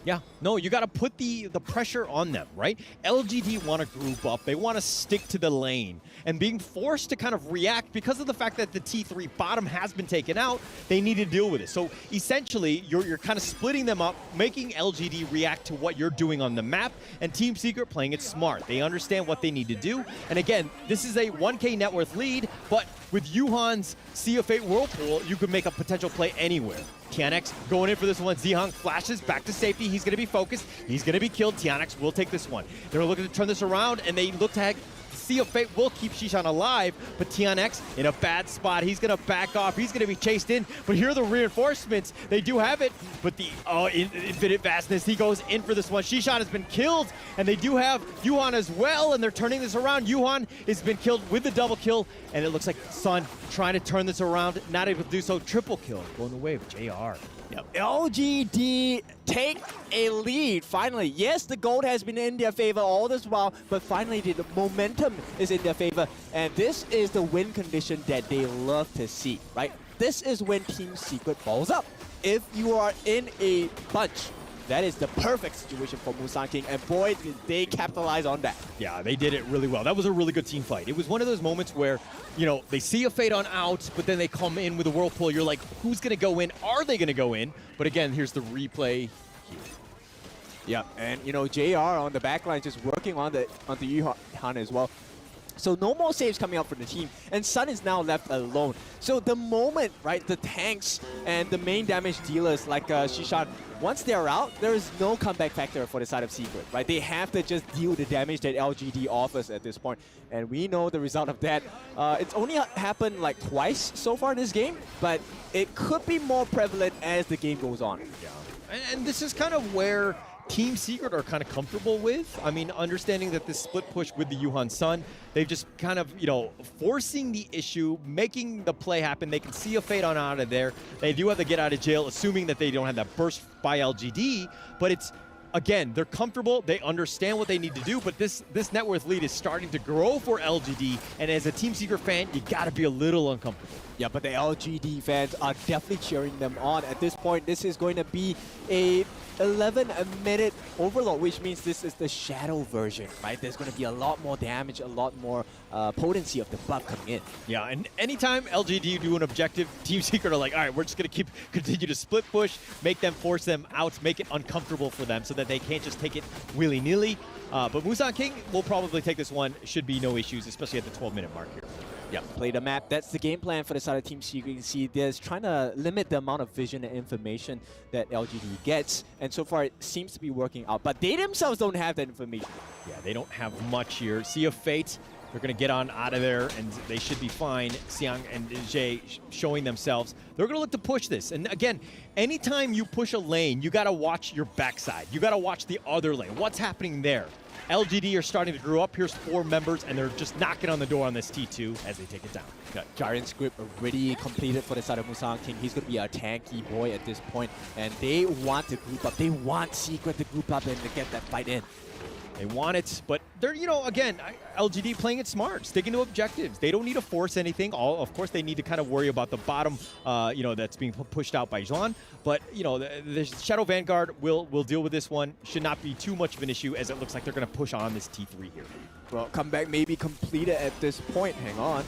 Yeah, no, you got to put the pressure on them, right? LGD want to group up. They want to stick to the lane. And being forced to kind of react because of the fact that the T3 bottom has been taken out, they need to deal with it. So essentially, you're kind of splitting them up, making LGD react to what you're doing on the map, and Team Secret playing it smart. They understand what they need to do. And again, this is a 1K net worth lead, but with Yuhan's Sea of Fate Whirlpool, you could make a potential play anywhere. TNX going in for this one. Zihang flashes back to safety. He's going to be focused. He's going to be killed. TNX will take this one. They're looking to turn this around, and they look to Sea of Fate will keep Shishan alive, but TNX in a bad spot. He's going to back off. He's going to be chased in, but here are the reinforcements. They do have it, but the infinite vastness, he goes in for this one. Shishan has been killed, and they do have Yuhan as well, and they're turning this around. Yuhan has been killed with the double kill, and it looks like Sun trying to turn this around, not able to do so. Triple kill going away with JR.
Yep. LGD take a lead, finally. Yes, the gold has been in their favor all this while, but finally the momentum is in their favor, and this is the win condition that they love to see, right? This is when Team Secret balls up. If you are in a bunch, that is the perfect situation for Musang King, and boy, did they capitalize on that.
Yeah, they did it really well. That was a really good team fight. It was one of those moments where, you know, they see a fate on out, but then they come in with a whirlpool. You're like, who's going to go in? Are they going to go in? But again, here's the replay here.
Yeah, and you know, JR on the backline just working on the Yuhan as well. So no more saves coming out for the team, and Sun is now left alone. So the moment, right, the tanks and the main damage dealers like Shishan, once they're out, there is no comeback factor for the side of Secret, right? They have to just deal the damage that LGD offers at this point, and we know the result of that. It's only happened like twice so far in this game, but it could be more prevalent as the game goes on.
Yeah, and this is kind of where Team Secret are kind of comfortable with. I mean, understanding that this split push with the Yuhan Sun, they've just kind of, you know, forcing the issue, making the play happen. They can see a fate on out of there. They do have to get out of jail, assuming that they don't have that burst by LGD, but it's, again, they're comfortable, they understand what they need to do, but this net worth lead is starting to grow for LGD, and as a Team Secret fan, you gotta be a little uncomfortable.
Yeah, but the LGD fans are definitely cheering them on. At this point, this is going to be a 11-minute overload, which means this is the shadow version, right? There's going to be a lot more damage, a lot more potency of the buff coming in.
Yeah, and anytime LGD do an objective, Team Secret are like, all right, we're just going to continue to split push, make them force them out, make it uncomfortable for them so that they can't just take it willy-nilly. But Musang King will probably take this one. Should be no issues, especially at the 12-minute mark here.
Yeah, play the map. That's the game plan for the side of Team Secret. You can see there's trying to limit the amount of vision and information that LGD gets, and so far it seems to be working out. But they themselves don't have that information.
Yeah, they don't have much here. Sea of Fate, they're going to get on out of there, and they should be fine. Xiang and Jay showing themselves. They're going to look to push this. And again, anytime you push a lane, you got to watch your backside. You got to watch the other lane. What's happening there? LGD are starting to grow up. Here's 4 members, and they're just knocking on the door on this T2 as they take it down.
Giant's grip already completed for the side of Musang King. He's going to be a tanky boy at this point, and they want to group up. They want Secret to group up and to get that fight in.
They want it, but they're, you know, again, LGD playing it smart, sticking to objectives. They don't need to force anything. Of course, they need to kind of worry about the bottom, you know, that's being pushed out by Zhuan. But, you know, the Shadow Vanguard will deal with this one. Should not be too much of an issue, as it looks like they're going to push on this T3 here.
Well, comeback may be completed at this point. Hang on.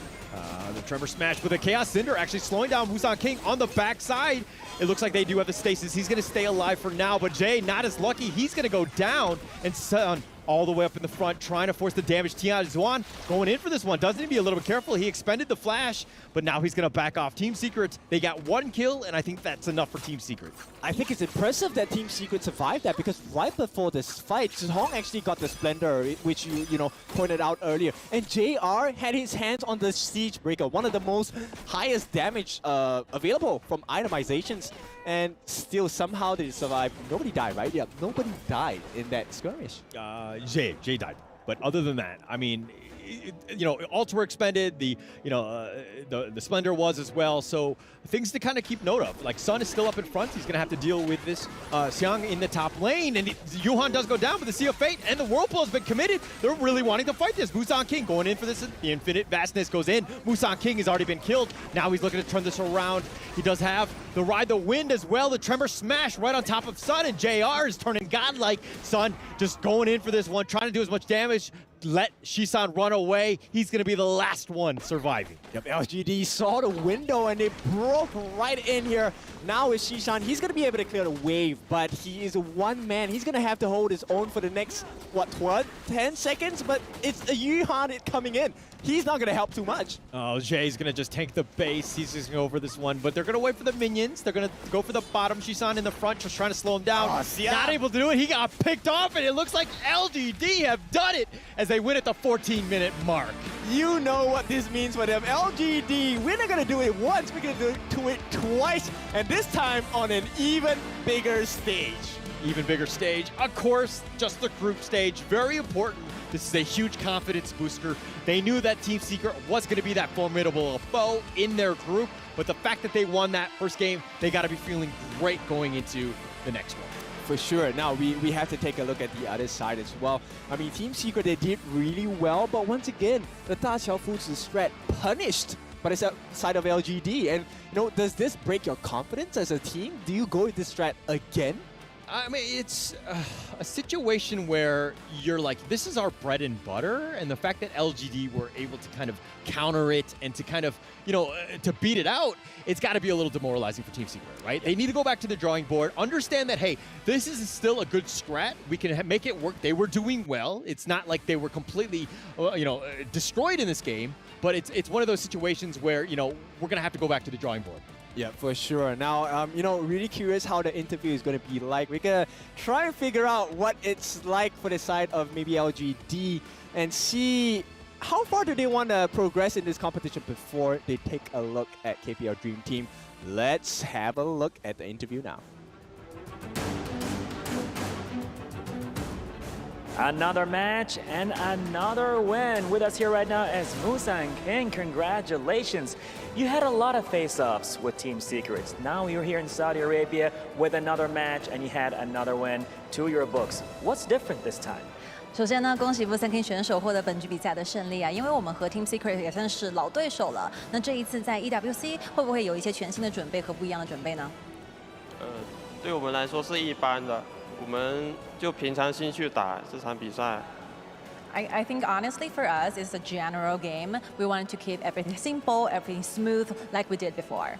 The Tremor Smash with a Chaos Cinder actually slowing down Musang King on the backside. It looks like they do have the stasis. He's going to stay alive for now, but Jay not as lucky. He's going to go down, and Sun all the way up in the front, trying to force the damage. Tian Zhuan going in for this one. Doesn't he be a little bit careful? He expended the flash, but now he's going to back off. Team Secret, they got 1 kill, and I think that's enough for Team Secret.
I think it's impressive that Team Secret survived that, because right before this fight, Hong actually got the Splendor, which you know pointed out earlier, and JR had his hands on the
Siege Breaker, one of the most highest damage available from itemizations, and still somehow they survived. Nobody died, right? Yeah, nobody died in that skirmish.
Jay died. But other than that, I mean, you know, ults were expended, the Splendor was as well, so things to kind of keep note of. Like, Sun is still up in front, he's going to have to deal with this. Xiang in the top lane, and Yuhan does go down, but the Sea of Fate and the Whirlpool has been committed. They're really wanting to fight this. Musan King going in for this, the Infinite Vastness goes in. Musan King has already been killed. Now he's looking to turn this around. He does have the Ride the Wind as well, the Tremor Smash right on top of Sun, and JR is turning godlike. Sun just going in for this one, trying to do as much damage. Let Shisan run away. He's going to be the last one surviving.
Yep, LGD saw the window and they broke right in here. Now is Shisan. He's going to be able to clear the wave, but he is one man. He's going to have to hold his own for the next, what, 10 seconds? But it's a Yuhan coming in. He's not going to help too much.
Oh, Jay's going to just tank the base. He's just going to go for this one, but they're going to wait for the minions. They're going to go for the bottom. Shisan in the front, just trying to slow him down. Not able to do it. He got picked off, and it looks like LGD have done it as they win at the 14-minute mark.
You know what this means for them. LGD, we're not going to do it once. We're going to do it twice, and this time on an even bigger stage.
Even bigger stage. Of course, just the group stage. Very important. This is a huge confidence booster. They knew that Team Secret was going to be that formidable foe in their group, but the fact that they won that first game, they got to be feeling great going into the next one.
For sure. Now, we have to take a look at the other side as well. I mean, Team Secret, they did really well, but once again, the Daqiao Fuzi strat punished by the side of LGD. And, you know, does this break your confidence as a team? Do you go with this strat again?
I mean, it's a situation where you're like, this is our bread and butter, and the fact that LGD were able to kind of counter it and to kind of, you know, to beat it out, it's got to be a little demoralizing for Team Secret, right? They need to go back to the drawing board, understand that, hey, this is still a good strat. We can make it work. They were doing well. It's not like they were completely, you know, destroyed in this game, but it's one of those situations where, you know, we're going to have to go back to the drawing board.
Yeah, for sure. Now, you know, really curious how the interview is going to be like. We're going to try and figure out what it's like for the side of maybe LGD and see how far do they want to progress in this competition before they take a look at KPL Dream Team. Let's have a look at the interview now.
Another match and another win. With us here right now is Musan King. Congratulations. You had a lot of face-offs with Team Secrets. Now you're here in Saudi Arabia with another match and you had another win to your books. What's different this time?
首先呢，恭喜Musan King 选手获得本局比赛的胜利啊！因为我们和 Team Secret 也算是老对手了。那这一次在 EWC 会不会有一些全新的准备和不一样的准备呢？
对我们来说是一般的，我们就平常心去打这场比赛。
I think honestly for us it's a general game. We wanted to keep everything simple, everything smooth like we did before.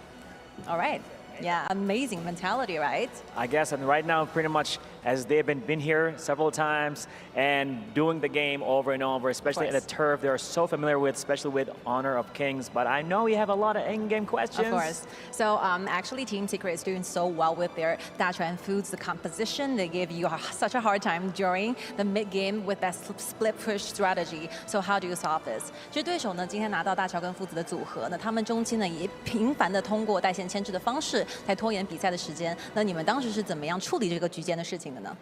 All right. Yeah, amazing mentality, right?
I guess, and right now, pretty much as they've been here several times and doing the game over and over, especially at the turf, they're so familiar with, especially with Honor of Kings. But I know you have a lot of in-game questions.
Of course. So actually, Team Secret is doing so well with their Daqiao and Foods, the composition. They gave you such a hard time during the mid-game with that split push strategy. So how do you solve this? 其实对手呢，今天拿到Daqiao跟父子的组合，那他们中期呢也频繁的通过带线牵制的方式。来拖延比赛的时间，那你们当时是怎么样处理这个局间的事情的呢？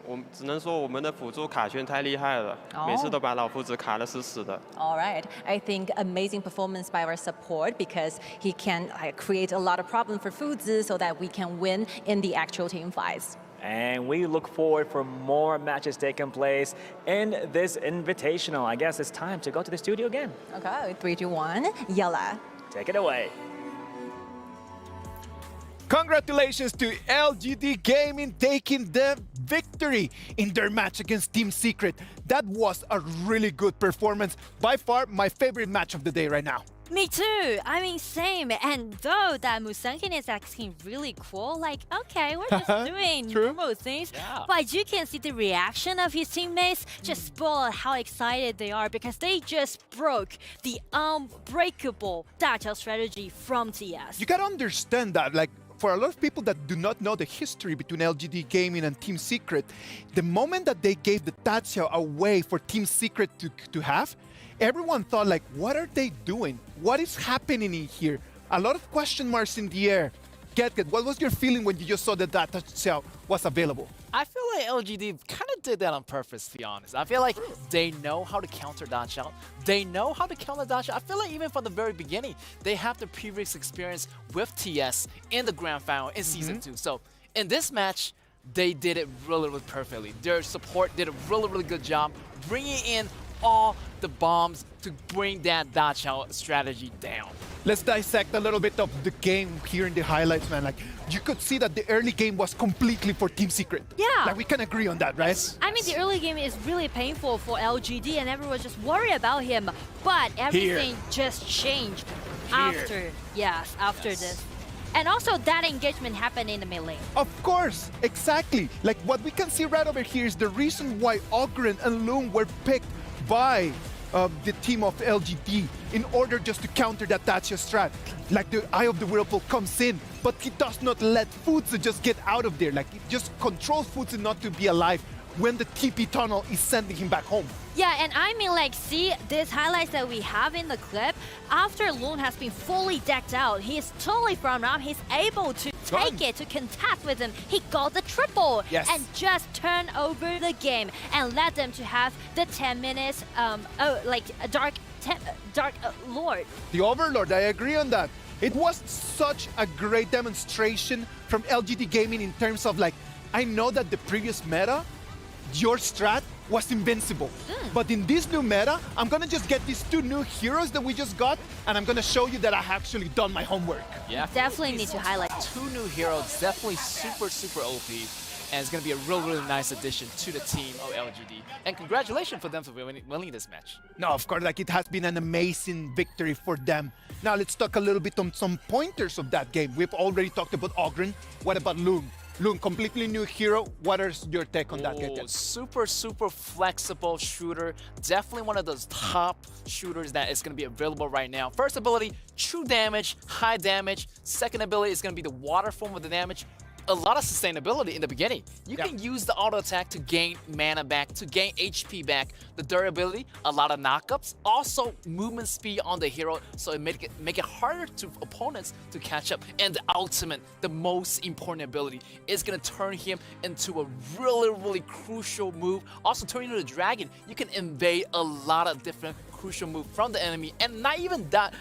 我只能说我们的辅助卡圈太厉害了，每次都把老夫子卡得死死的。
All right, I think amazing performance by our support because he can create a lot of problems for Fuzi so that we can win in the actual team fights.
And we look forward for more matches taking place in this Invitational. I guess it's time to go to the studio again.
Okay, 3, 2, 1, yalla.
Take it away.
Congratulations to LGD Gaming taking the victory in their match against Team Secret. That was a really good performance. By far, my favorite match of the day right now.
Me too. I mean, same. And though that Musan King is acting really cool, like, okay, we're just doing normal things. Yeah. But you can see the reaction of his teammates just spoil how excited they are because they just broke the unbreakable Daqiao strategy from TS.
You gotta understand that, like, for a lot of people that do not know the history between LGD Gaming and Team Secret, the moment that they gave the Tatsia away for Team Secret to have, everyone thought like, what are they doing? What is happening in here? A lot of question marks in the air. Get, what was your feeling when you just saw that Tatsia was available?
I feel like LGD kind of did that on purpose, to be honest. I feel like they know how to counter dash out. They know how to counter dash out. I feel like even from the very beginning, they have the previous experience with TS in the grand final in Season 2. So in this match, they did it really, really perfectly. Their support did a really, really good job bringing in all the bombs to bring that dash out strategy down.
Let's dissect a little bit of the game here in the highlights, man. Like, you could see that the early game was completely for Team Secret.
Yeah.
Like, we can agree on that, right?
I mean, the early game is really painful for LGD and everyone was just worried about him. But everything just changed after, after this. And also that engagement happened in the mid lane.
Of course, exactly. Like, what we can see right over here is the reason why Ogren and Loom were picked by the team of LGD in order just to counter that Tatsia strat. Like, the Eye of the Whirlpool comes in, but he does not let Futsu just get out of there. Like, he just controls Futsu not to be alive when the TP tunnel is sending him back home.
Yeah, and I mean, like, see these highlights that we have in the clip. After Loon has been fully decked out, he's totally front up. He's able to take it, to contest with him. He got the triple and just turn over the game and let them to have the 10 minutes, Dark Lord.
The Overlord, I agree on that. It was such a great demonstration from LGD Gaming in terms of, like, I know that the previous meta, your strat was invincible. But in this new meta, I'm gonna just get these two new heroes that we just got, and I'm gonna show you that I have actually done my homework.
Yeah,
definitely need to highlight.
Two new heroes, definitely super, super OP. And it's gonna be a really, really nice addition to the team of LGD. And congratulations for them for winning this match.
No, of course, like, it has been an amazing victory for them. Now let's talk a little bit on some pointers of that game. We've already talked about Ogren. What about Loom? Loom, completely new hero. What is your take on that?
Super, super flexible shooter. Definitely one of those top shooters that is going to be available right now. First ability, true damage, high damage. Second ability is going to be the water form of the damage. A lot of sustainability in the beginning. You can use the auto attack to gain mana back, to gain HP back. The durability, a lot of knockups. Also movement speed on the hero, so it make it harder to opponents to catch up. And the ultimate, the most important ability, is gonna turn him into a really, really crucial move. Also turning into the dragon, you can invade a lot of different crucial moves from the enemy, and not even that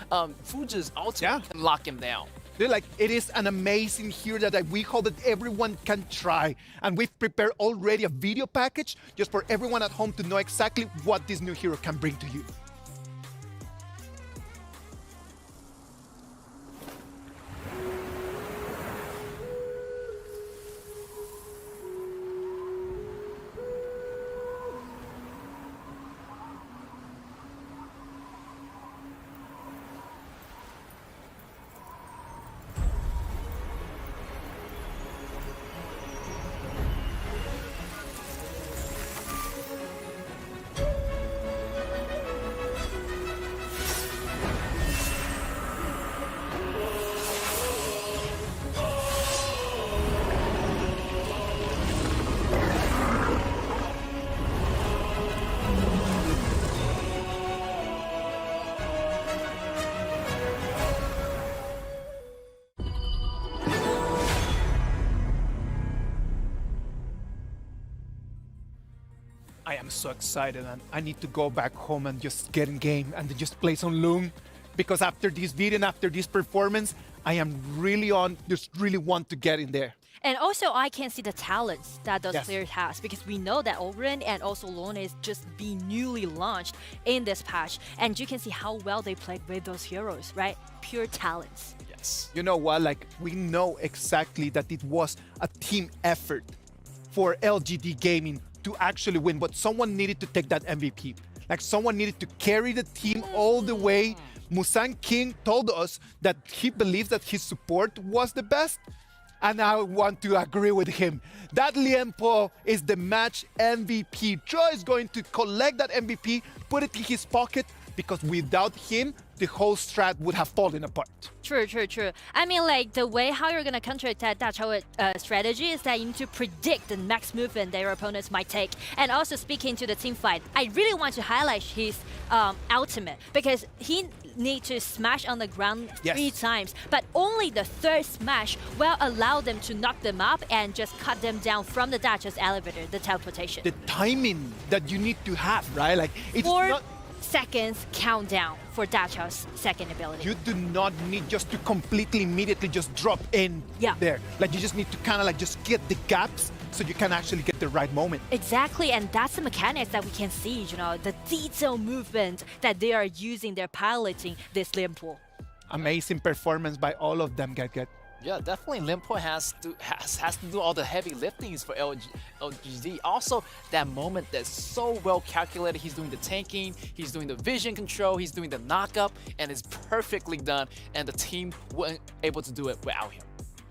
Fuji's ultimate can lock him down.
Like, it is an amazing hero that we hope that everyone can try. And we've prepared already a video package just for everyone at home to know exactly what this new hero can bring to you. I am so excited, and I need to go back home and just get in game and just play some Loom, because after this video and after this performance, I am really really want to get in there.
And also, I can see the talents that those players has, because we know that Ogren and also Lone is just being newly launched in this patch, and you can see how well they played with those heroes, right? Pure talents.
Yes. You know what? Like, we know exactly that it was a team effort for LGD Gaming to actually win, but someone needed to take that MVP. Like, someone needed to carry the team all the way. Musang King told us that he believes that his support was the best, and I want to agree with him. That Liempo is the match MVP. Joe is going to collect that MVP, put it in his pocket, because without him, the whole strat would have fallen apart.
True. I mean, like, the way how you're going to counterattack Dachao strategy is that you need to predict the next movement that your opponents might take. And also, speaking to the team fight, I really want to highlight his ultimate, because he needs to smash on the ground 3 times, but only the 3rd smash will allow them to knock them up and just cut them down from the Dachao's elevator, the teleportation.
The timing that you need to have, right? Like, it's
4 seconds countdown for Dachao's second ability.
You do not need just to completely immediately just drop in there. Like, you just need to kind of like just get the gaps so you can actually get the right moment.
Exactly, and that's the mechanics that we can see, you know, the detailed movement that they are using, they're piloting this Limpo.
Amazing performance by all of them, Get.
Yeah, definitely Limpo has to do all the heavy liftings for LGD. Also, that moment that's so well calculated. He's doing the tanking, he's doing the vision control, he's doing the knockup, and it's perfectly done, and the team wasn't able to do it without him.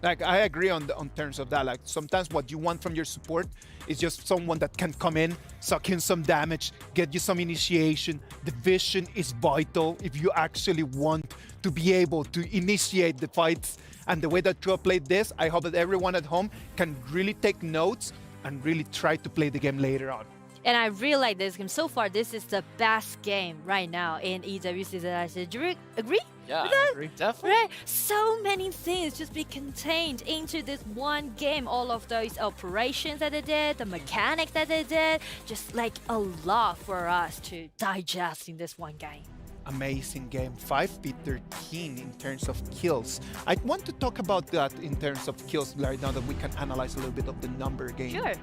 Like, I agree on terms of that. Like, sometimes what you want from your support is just someone that can come in, suck in some damage, get you some initiation. The vision is vital if you actually want to be able to initiate the fights. And the way that Chua played this, I hope that everyone at home can really take notes and really try to play the game later on.
And I really like this game. So far, this is the best game right now in EWC. Do you agree?
Yeah, I agree. Definitely.
Right? So many things just be contained into this one game. All of those operations that they did, the mechanics that they did, just like a lot for us to digest in this one game.
Amazing game. 5v13 in terms of kills. I want to talk about that in terms of kills right now that we can analyze a little bit of the number game.
Sure.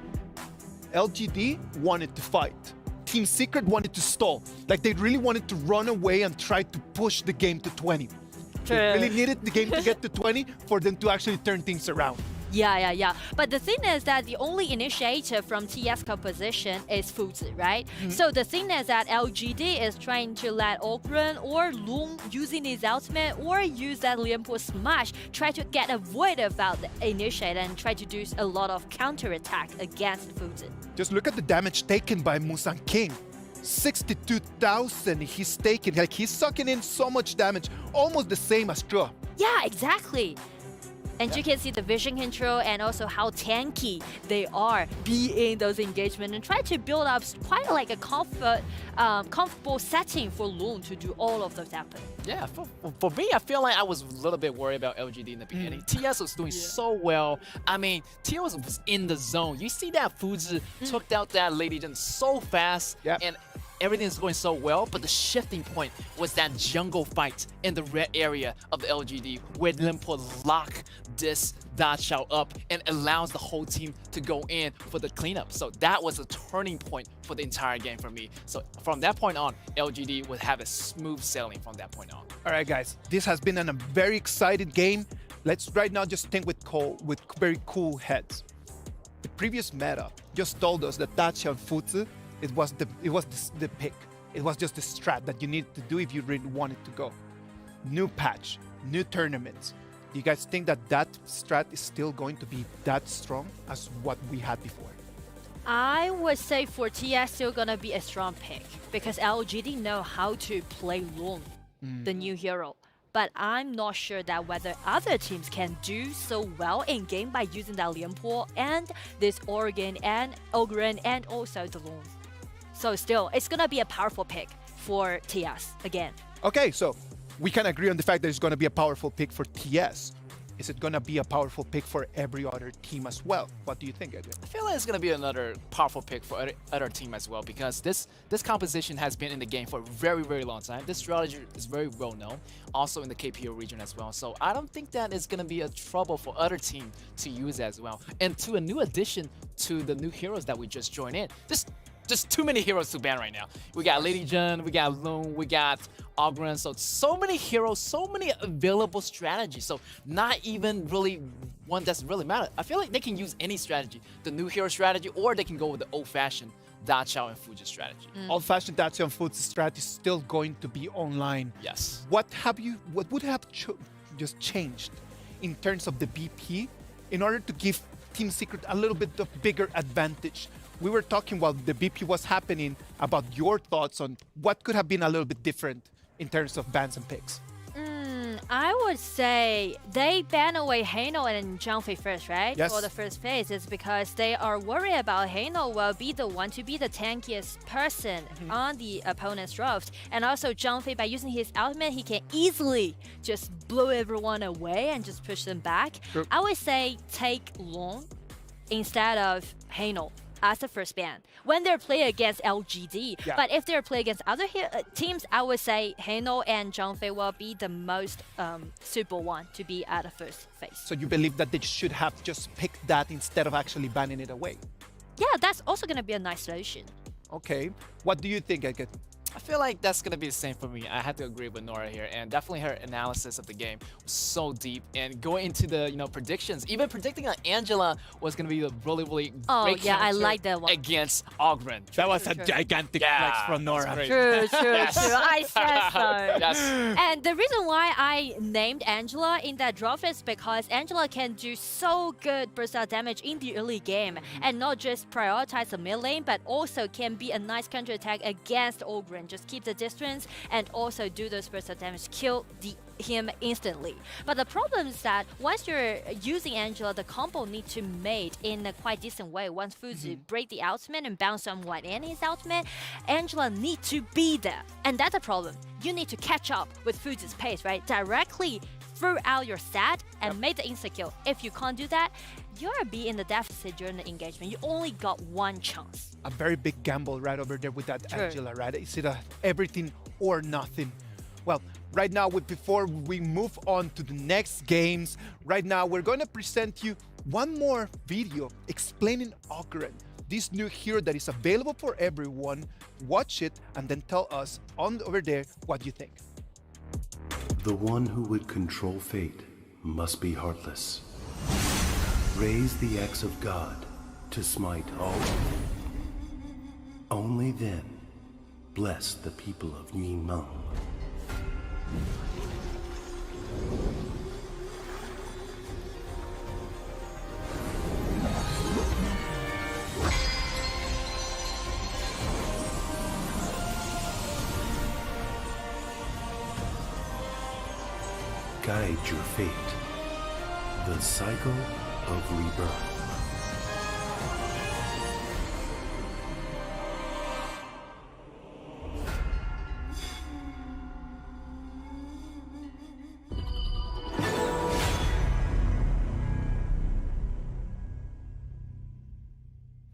LGD wanted to fight. Team Secret wanted to stall. Like, they really wanted to run away and try to push the game to 20. They really needed the game to get to 20 for them to actually turn things around.
Yeah. But the thing is that the only initiator from TS composition is Fuzi, right? So the thing is that LGD is trying to let Ogren or Loom using his ultimate or use that Limpo smash, try to get a void about the initiator and try to do a lot of counterattack against Fuzi.
Just look at the damage taken by Musang King. 62,000 he's taking. Like, he's sucking in so much damage, almost the same as Chua.
Yeah, exactly. And you can see the vision control and also how tanky they are being those engagements and try to build up quite like a comfortable setting for Loon to do all of those happen.
Yeah, for me, I feel like I was a little bit worried about LGD in the beginning. TS was doing so well. I mean, TS was in the zone. You see that Fuzi took out that Lady Jin so fast, and everything's going so well, but the shifting point was that jungle fight in the red area of the LGD where Limpo lock this Dachao up and allows the whole team to go in for the cleanup. So that was a turning point for the entire game for me. So from that point on, LGD would have a smooth sailing from that point on.
All right, guys, this has been a very exciting game. Let's right now just think with very cool heads. The previous meta just told us that Dachao and Fuzi, it was the pick. It was just the strat that you needed to do if you really wanted to go. New patch, new tournaments. Do you guys think that that strat is still going to be that strong as what we had before?
I would say for TS still gonna be a strong pick because LGD know how to play Loon, the new hero. But I'm not sure that whether other teams can do so well in game by using that Lianpo and this Oregon and Ogren and also the Loon. So still, it's gonna be a powerful pick for TS again.
Okay, so we can agree on the fact that it's gonna be a powerful pick for TS. Is it gonna be a powerful pick for every other team as well? What do you think, Edwin?
I feel like it's gonna be another powerful pick for other team as well because this composition has been in the game for a very, very long time. This strategy is very well known, also in the KPO region as well. So I don't think that is gonna be a trouble for other team to use as well. And to a new addition to the new heroes that we just joined in. Just too many heroes to ban right now. We got Lady Jun, we got Loon, we got Ogren. So many heroes, so many available strategies. So not even really one that's really matter. I feel like they can use any strategy, the new hero strategy, or they can go with the old-fashioned Dachao and Fuji strategy.
Old-fashioned Dachao and Fuji strategy is still going to be online.
Yes.
What would have just changed in terms of the BP in order to give Team Secret a little bit of bigger advantage? We were talking while the BP was happening about your thoughts on what could have been a little bit different in terms of bans and picks?
I would say they ban away Hano and Zhangfei first, right?
Yes.
For the first phase. It's because they are worried about Hano will be the one to be the tankiest person on the opponent's draft. And also Zhangfei, by using his ultimate, he can easily just blow everyone away and just push them back.
True.
I would say take Long instead of Hano as the first ban when they're playing against LGD.
Yeah.
But if they're playing against other teams, I would say Hano and Zhangfei will be the most suitable one to be at the first phase.
So you believe that they should have just picked that instead of actually banning it away?
Yeah, that's also going to be a nice solution.
Okay. What do you think, Eket?
I feel like that's going to be the same for me. I had to agree with Nora here, and definitely her analysis of the game was so deep. And going into the predictions, even predicting that Angela was going to be a really great
yeah, I like that one.
against Ogren.
That was a gigantic flex from Nora.
True. I said so.
Yes.
And the reason why I named Angela in that draft is because Angela can do so good burst out damage in the early game and not just prioritize the mid lane, but also can be a nice counter attack against Ogren. Just keep the distance and also do those burst of damage, kill him instantly. But the problem is that once you're using Angela, the combo needs to mate in a quite decent way. Once Fuzu break the ultimate and bounce someone in his ultimate, Angela needs to be there. And that's a problem. You need to catch up with Fuzu's pace, right? Directly throw out your stat and make the insta-kill. If you can't do that, you're be in the deficit during the engagement. You only got one chance.
A very big gamble right over there with that
True.
Angela, right? Is it a everything or nothing? Well, right now, before we move on to the next games, right now we're going to present you one more video explaining Ogren, this new hero that is available for everyone. Watch it and then tell us over there what you think.
The one who would control fate must be heartless. Raise the axe of God to smite all. Only then bless the people of Yimeng. Guide your fate. The cycle of rebirth.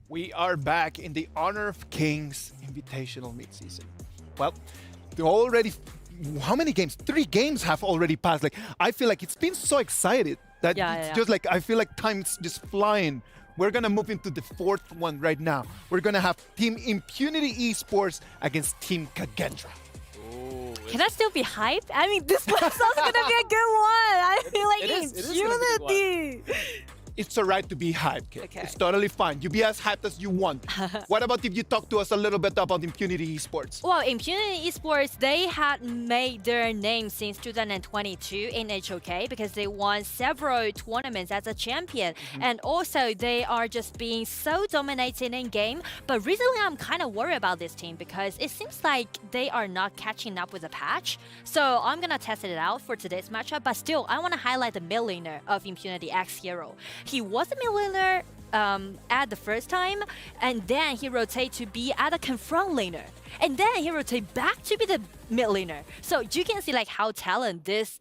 We are back in the Honor of Kings Invitational Midseason. Well, they already, how many games? 3 games have already passed. Like, I feel like it's been so excited that it's just like, I feel like time's just flying. We're gonna move into the 4th one right now. We're gonna have Team Impunity Esports against Team Kagendra.
Can I still be hyped? I mean, this one's also gonna be a good one. I feel like Impunity.
It's alright to be hyped, kid.
Okay.
It's totally fine. You be as hyped as you want. What about if you talk to us a little bit about Impunity Esports?
Well, Impunity Esports, they had made their name since 2022 in HOK because they won several tournaments as a champion. And also, they are just being so dominating in game. But recently, I'm kind of worried about this team because it seems like they are not catching up with the patch. So I'm going to test it out for today's matchup. But still, I want to highlight the mid laner of Impunity, X-Hero. He was a mid laner at the first time, and then he rotate to be at a confront laner, and then he rotate back to be the mid laner. So you can see like how talent this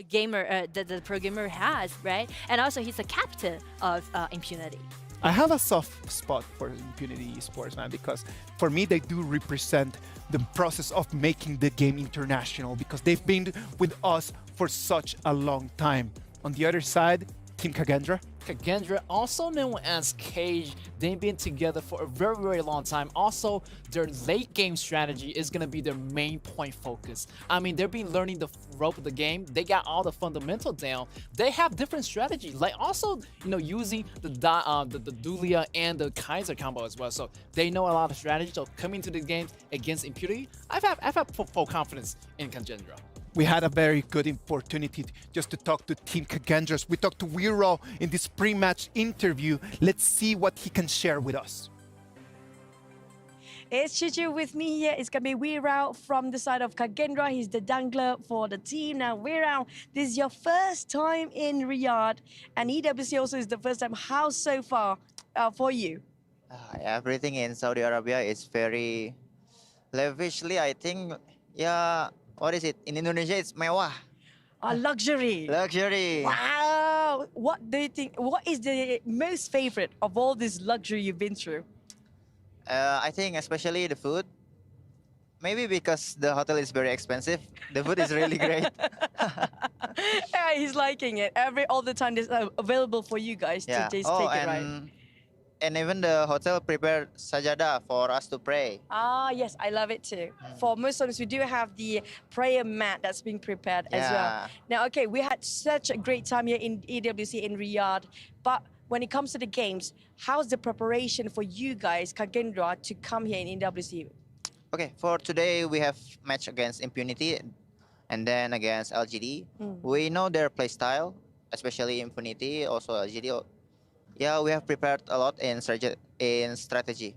gamer, the pro gamer has, right? And also he's a captain of Impunity.
I have a soft spot for Impunity Esports, man, because for me they do represent the process of making the game international because they've been with us for such a long time. On the other side, Team Kagendra.
Kagendra, also known as Cage, they've been together for a very long time. Also, their late game strategy is going to be their main point focus. I mean, they've been learning the rope of the game. They got all the fundamentals down. They have different strategies, like also, using the Dulia and the Kaiser combo as well. So they know a lot of strategy. So coming to the game against Impunity, I've had full confidence in Kagendra.
We had a very good opportunity just to talk to Team Kagendra. We talked to Weibo in this pre-match interview. Let's see what he can share with us.
It's Chuchu with me here. It's going to be Riyadh from the side of Kagendra. He's the dangler for the team. Now, Riyadh, this is your first time in Riyadh, and EWC also is the first time. How so far for you?
Everything in Saudi Arabia is very lavishly, I think. Yeah, what is it? In Indonesia, it's mewah.
Luxury.
Luxury.
Wow. What do you think? What is the most favorite of all this luxury you've been through?
I think especially the food. Maybe because the hotel is very expensive. The food is really great.
Yeah, he's liking it. All the time, it's available for you guys to just take it right.
And even the hotel prepared sajada for us to pray.
Ah, yes, I love it too. For Muslims, we do have the prayer mat that's being prepared as well. Now, okay, we had such a great time here in EWC in Riyadh, but when it comes to the games, how's the preparation for you guys, Kagendra, to come here in EWC?
Okay, for today, we have match against Impunity and then against LGD. We know their play style, especially Impunity, also LGD. Yeah, we have prepared a lot in strategy.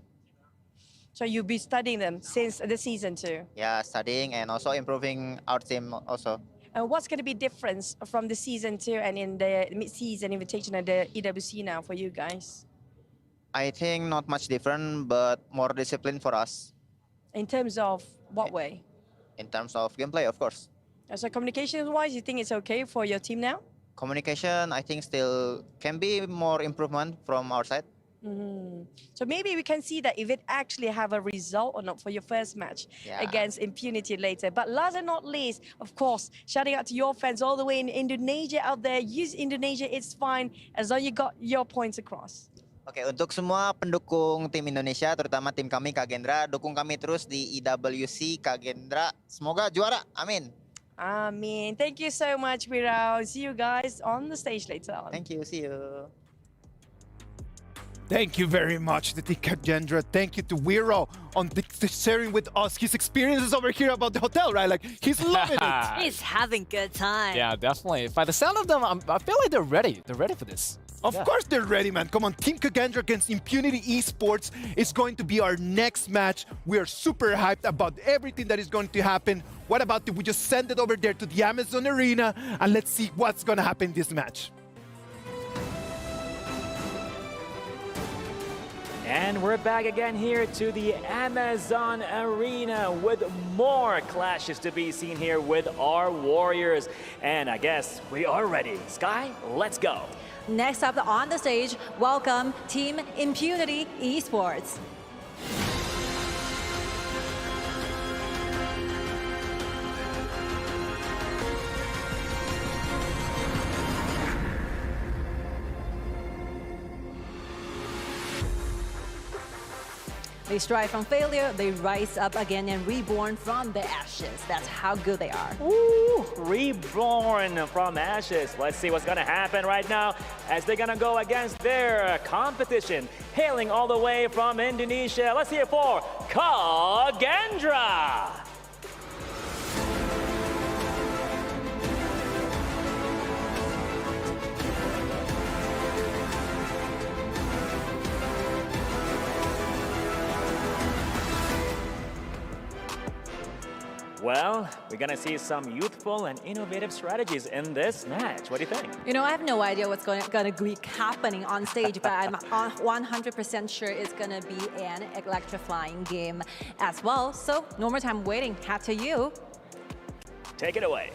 So you'll be studying them since the season too?
Yeah, studying and also improving our team also.
And what's going to be difference from the season 2 and in the mid-season invitation at the EWC now for you guys?
I think not much different, but more discipline for us.
In terms of what way?
In terms of gameplay, of course.
So communication-wise, you think it's okay for your team now?
Communication, I think still can be more improvement from our side.
So maybe we can see that if it actually have a result or not for your first match against Impunity later. But last and not least, of course, shouting out to your fans all the way in Indonesia out there. Use Indonesia, it's fine as long as you got your points across.
Oke, untuk semua pendukung tim Indonesia, terutama tim kami Kagendra, dukung kami terus di EWC Kagendra. Semoga juara, amin.
Amin. Thank you so much, Riyadh. See you guys on the stage later on.
Thank you, see you.
Thank you very much, Kagendra. Thank you to Wiro on sharing with us his experiences over here about the hotel, right? Like, he's loving it.
He's having good time.
Yeah, definitely. By the sound of them, I feel like they're ready. They're ready for this.
Of course they're ready, man. Come on, Team Kagendra against Impunity Esports is going to be our next match. We are super hyped about everything that is going to happen. What about if we just send it over there to the Amazon Arena and let's see what's going to happen in this match.
And we're back again here to the Amazon Arena with more clashes to be seen here with our Warriors. And I guess we are ready. Sky, let's go.
Next up on the stage, welcome Team Impunity Esports. They strive from failure, they rise up again and reborn from the ashes. That's how good they are.
Ooh, reborn from ashes. Let's see what's gonna happen right now as they're gonna go against their competition. Hailing all the way from Indonesia, let's hear it for Kagendra. Well, we're gonna see some youthful and innovative strategies in this match. What do you think?
You know, I have no idea what's going to be happening on stage, but I'm 100% sure it's going to be an electrifying game as well. So, no more time waiting. Hat to you.
Take it away.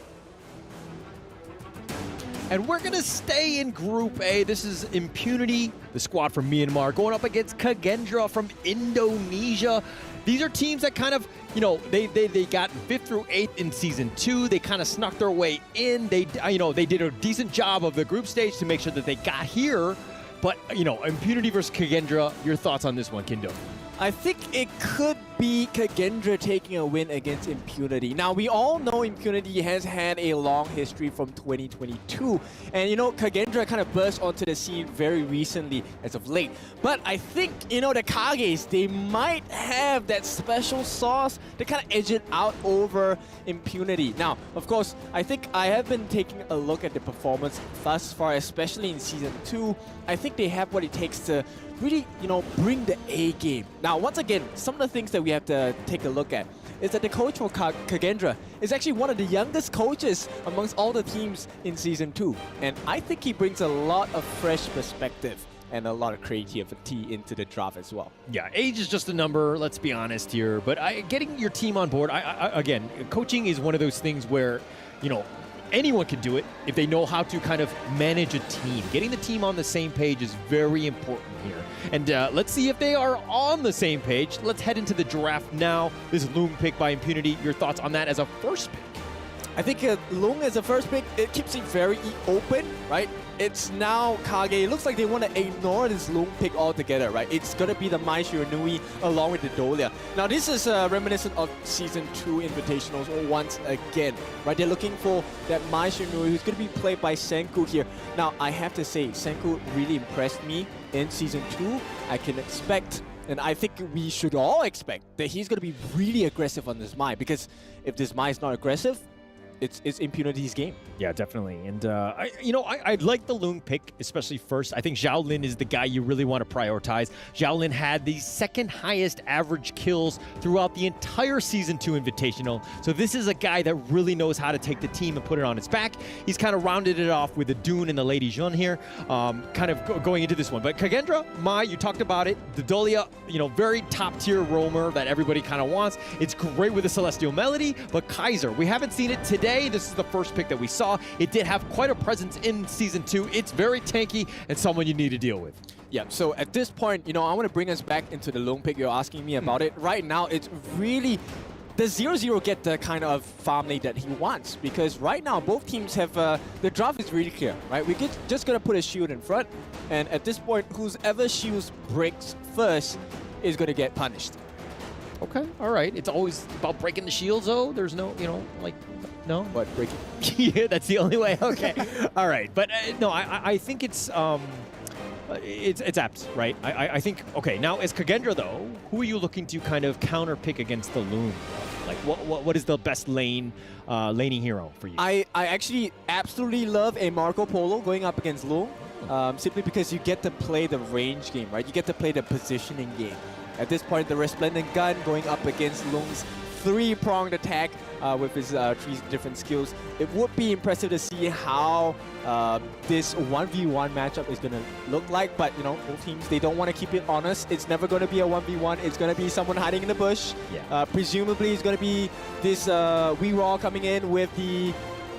And we're going to stay in Group A. This is Impunity, the squad from Myanmar, going up against Kagendra from Indonesia. These are teams that kind of, you know, they got 5th through 8th in Season 2. They kind of snuck their way in. They did a decent job of the group stage to make sure that they got here. But, you know, Impunity versus Kagendra, your thoughts on this one, Kindo?
I think it could be Kagendra taking a win against Impunity. Now, we all know Impunity has had a long history from 2022. And, you know, Kagendra kind of burst onto the scene very recently as of late. But I think, you know, the Kages, they might have that special sauce to kind of edge it out over Impunity. Now, of course, I think I have been taking a look at the performance thus far, especially in Season 2. I think they have what it takes to really, you know, bring the A game. Now, once again, some of the things that we we have to take a look at is that the coach for Kagendra is actually one of the youngest coaches amongst all the teams in Season 2. And I think he brings a lot of fresh perspective and a lot of creativity into the draft as well.
Yeah, age is just a number, let's be honest here. But getting your team on board, again, coaching is one of those things where, you know, anyone can do it if they know how to kind of manage a team. Getting the team on the same page is very important here. And let's see if they are on the same page. Let's head into the draft now. This Loong pick by Impunity. Your thoughts on that as a first pick?
I think Loong as a first pick, it keeps it very open, right? It's now Kage. It looks like they want to ignore this Loong pick altogether, right? It's going to be the Mai Shiranui along with the Dolia. Now, this is reminiscent of Season 2 Invitationals once again, right? They're looking for that Mai Shiranui who's going to be played by Senku here. Now, I have to say, Senku really impressed me in Season 2. I can expect, and I think we should all expect, that he's going to be really aggressive on this Mai, because if this Mai is not aggressive, it's Impunity's game.
Yeah, definitely. And, I like the Loong pick, especially first. I think Zhao Lin is the guy you really want to prioritize. Zhao Lin had the second highest average kills throughout the entire Season 2 Invitational. So this is a guy that really knows how to take the team and put it on its back. He's kind of rounded it off with the Dune and the Lady Jun here, kind of going into this one. But Kagendra, Mai, you talked about it. The Dolia, very top-tier roamer that everybody kind of wants. It's great with the Celestial Melody, but Kaiser, we haven't seen it today. This is the first pick that we saw. It did have quite a presence in Season 2. It's very tanky and someone you need to deal with.
Yeah, so at this point, I want to bring us back into the Loong pick. You're asking me about it. Right now, it's really... Does 0-0 get the kind of farm lane that he wants? Because right now, both teams have... the draft is really clear, right? We're just going to put a shield in front. And at this point, whoever shields breaks first is going to get punished.
Okay, all right. It's always about breaking the shields, though. There's no, no?
What, breaking?
Yeah, that's the only way. Okay. All right. But no, I think it's apt, right? I think, okay, now as Kagendra, though, who are you looking to kind of counter pick against the Loong? Like, what is the best laning hero for you?
I actually absolutely love a Marco Polo going up against Loong, simply because you get to play the range game, right? You get to play the positioning game. At this point, the Resplendent Gun going up against Loong's three-pronged attack with his 3 different skills. It would be impressive to see how this 1v1 matchup is going to look like, but both teams, they don't want to keep it honest. It's never going to be a 1v1. It's going to be someone hiding in the bush. Yeah. Presumably, it's going to be this Wee-Raw coming in with the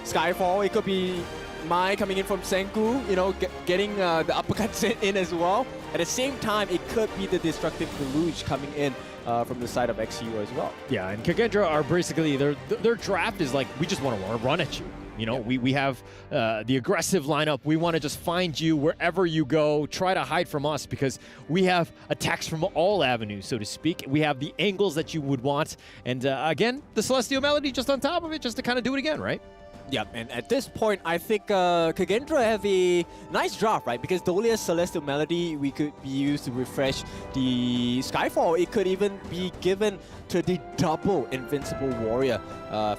Skyfall. It could be Mai coming in from Senku, getting the uppercuts in as well. At the same time, it could be the Destructive Deluge coming in from the side of XU as well.
Yeah, and Kagendra are basically, their draft is like, we just want to run at you. We have the aggressive lineup. We want to just find you wherever you go. Try to hide from us because we have attacks from all avenues, so to speak. We have the angles that you would want. And again, the Celestial Melody just on top of it, just to kind of do it again, right?
Yeah, and at this point, I think Kagendra have a nice draft, right? Because Dolia's Celestial Melody, we could be used to refresh the Skyfall. It could even be given to the double Invincible Warrior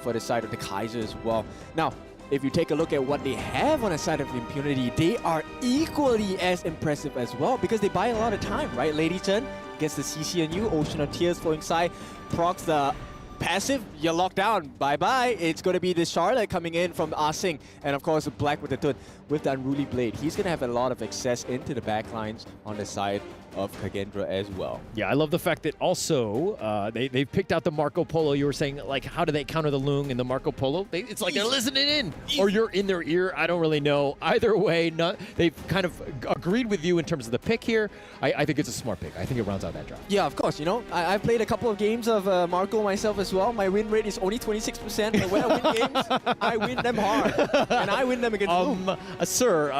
for the side of the Kaiser as well. Now, if you take a look at what they have on the side of Impunity, they are equally as impressive as well because they buy a lot of time, right? Lady Chen gets the CCNU, Ocean of Tears flowing side, procs the passive, you're locked down. Bye-bye. It's going to be the Charlotte coming in from Ah-Sing. And of course, Black with the Tun with the Unruly Blade. He's going to have a lot of access into the backlines on the side of Kagendra as well.
Yeah, I love the fact that also they've picked out the Marco Polo. You were saying, like, how do they counter the Loong and the Marco Polo? It's like they're listening in. Or you're in their ear. I don't really know. Either way, they've kind of agreed with you in terms of the pick here. I think it's a smart pick. I think it rounds out that draft.
Yeah, of course. I've played a couple of games of Marco myself as well. My win rate is only 26%. But when I win games, I win them hard. And I win them against Loong.
Sir,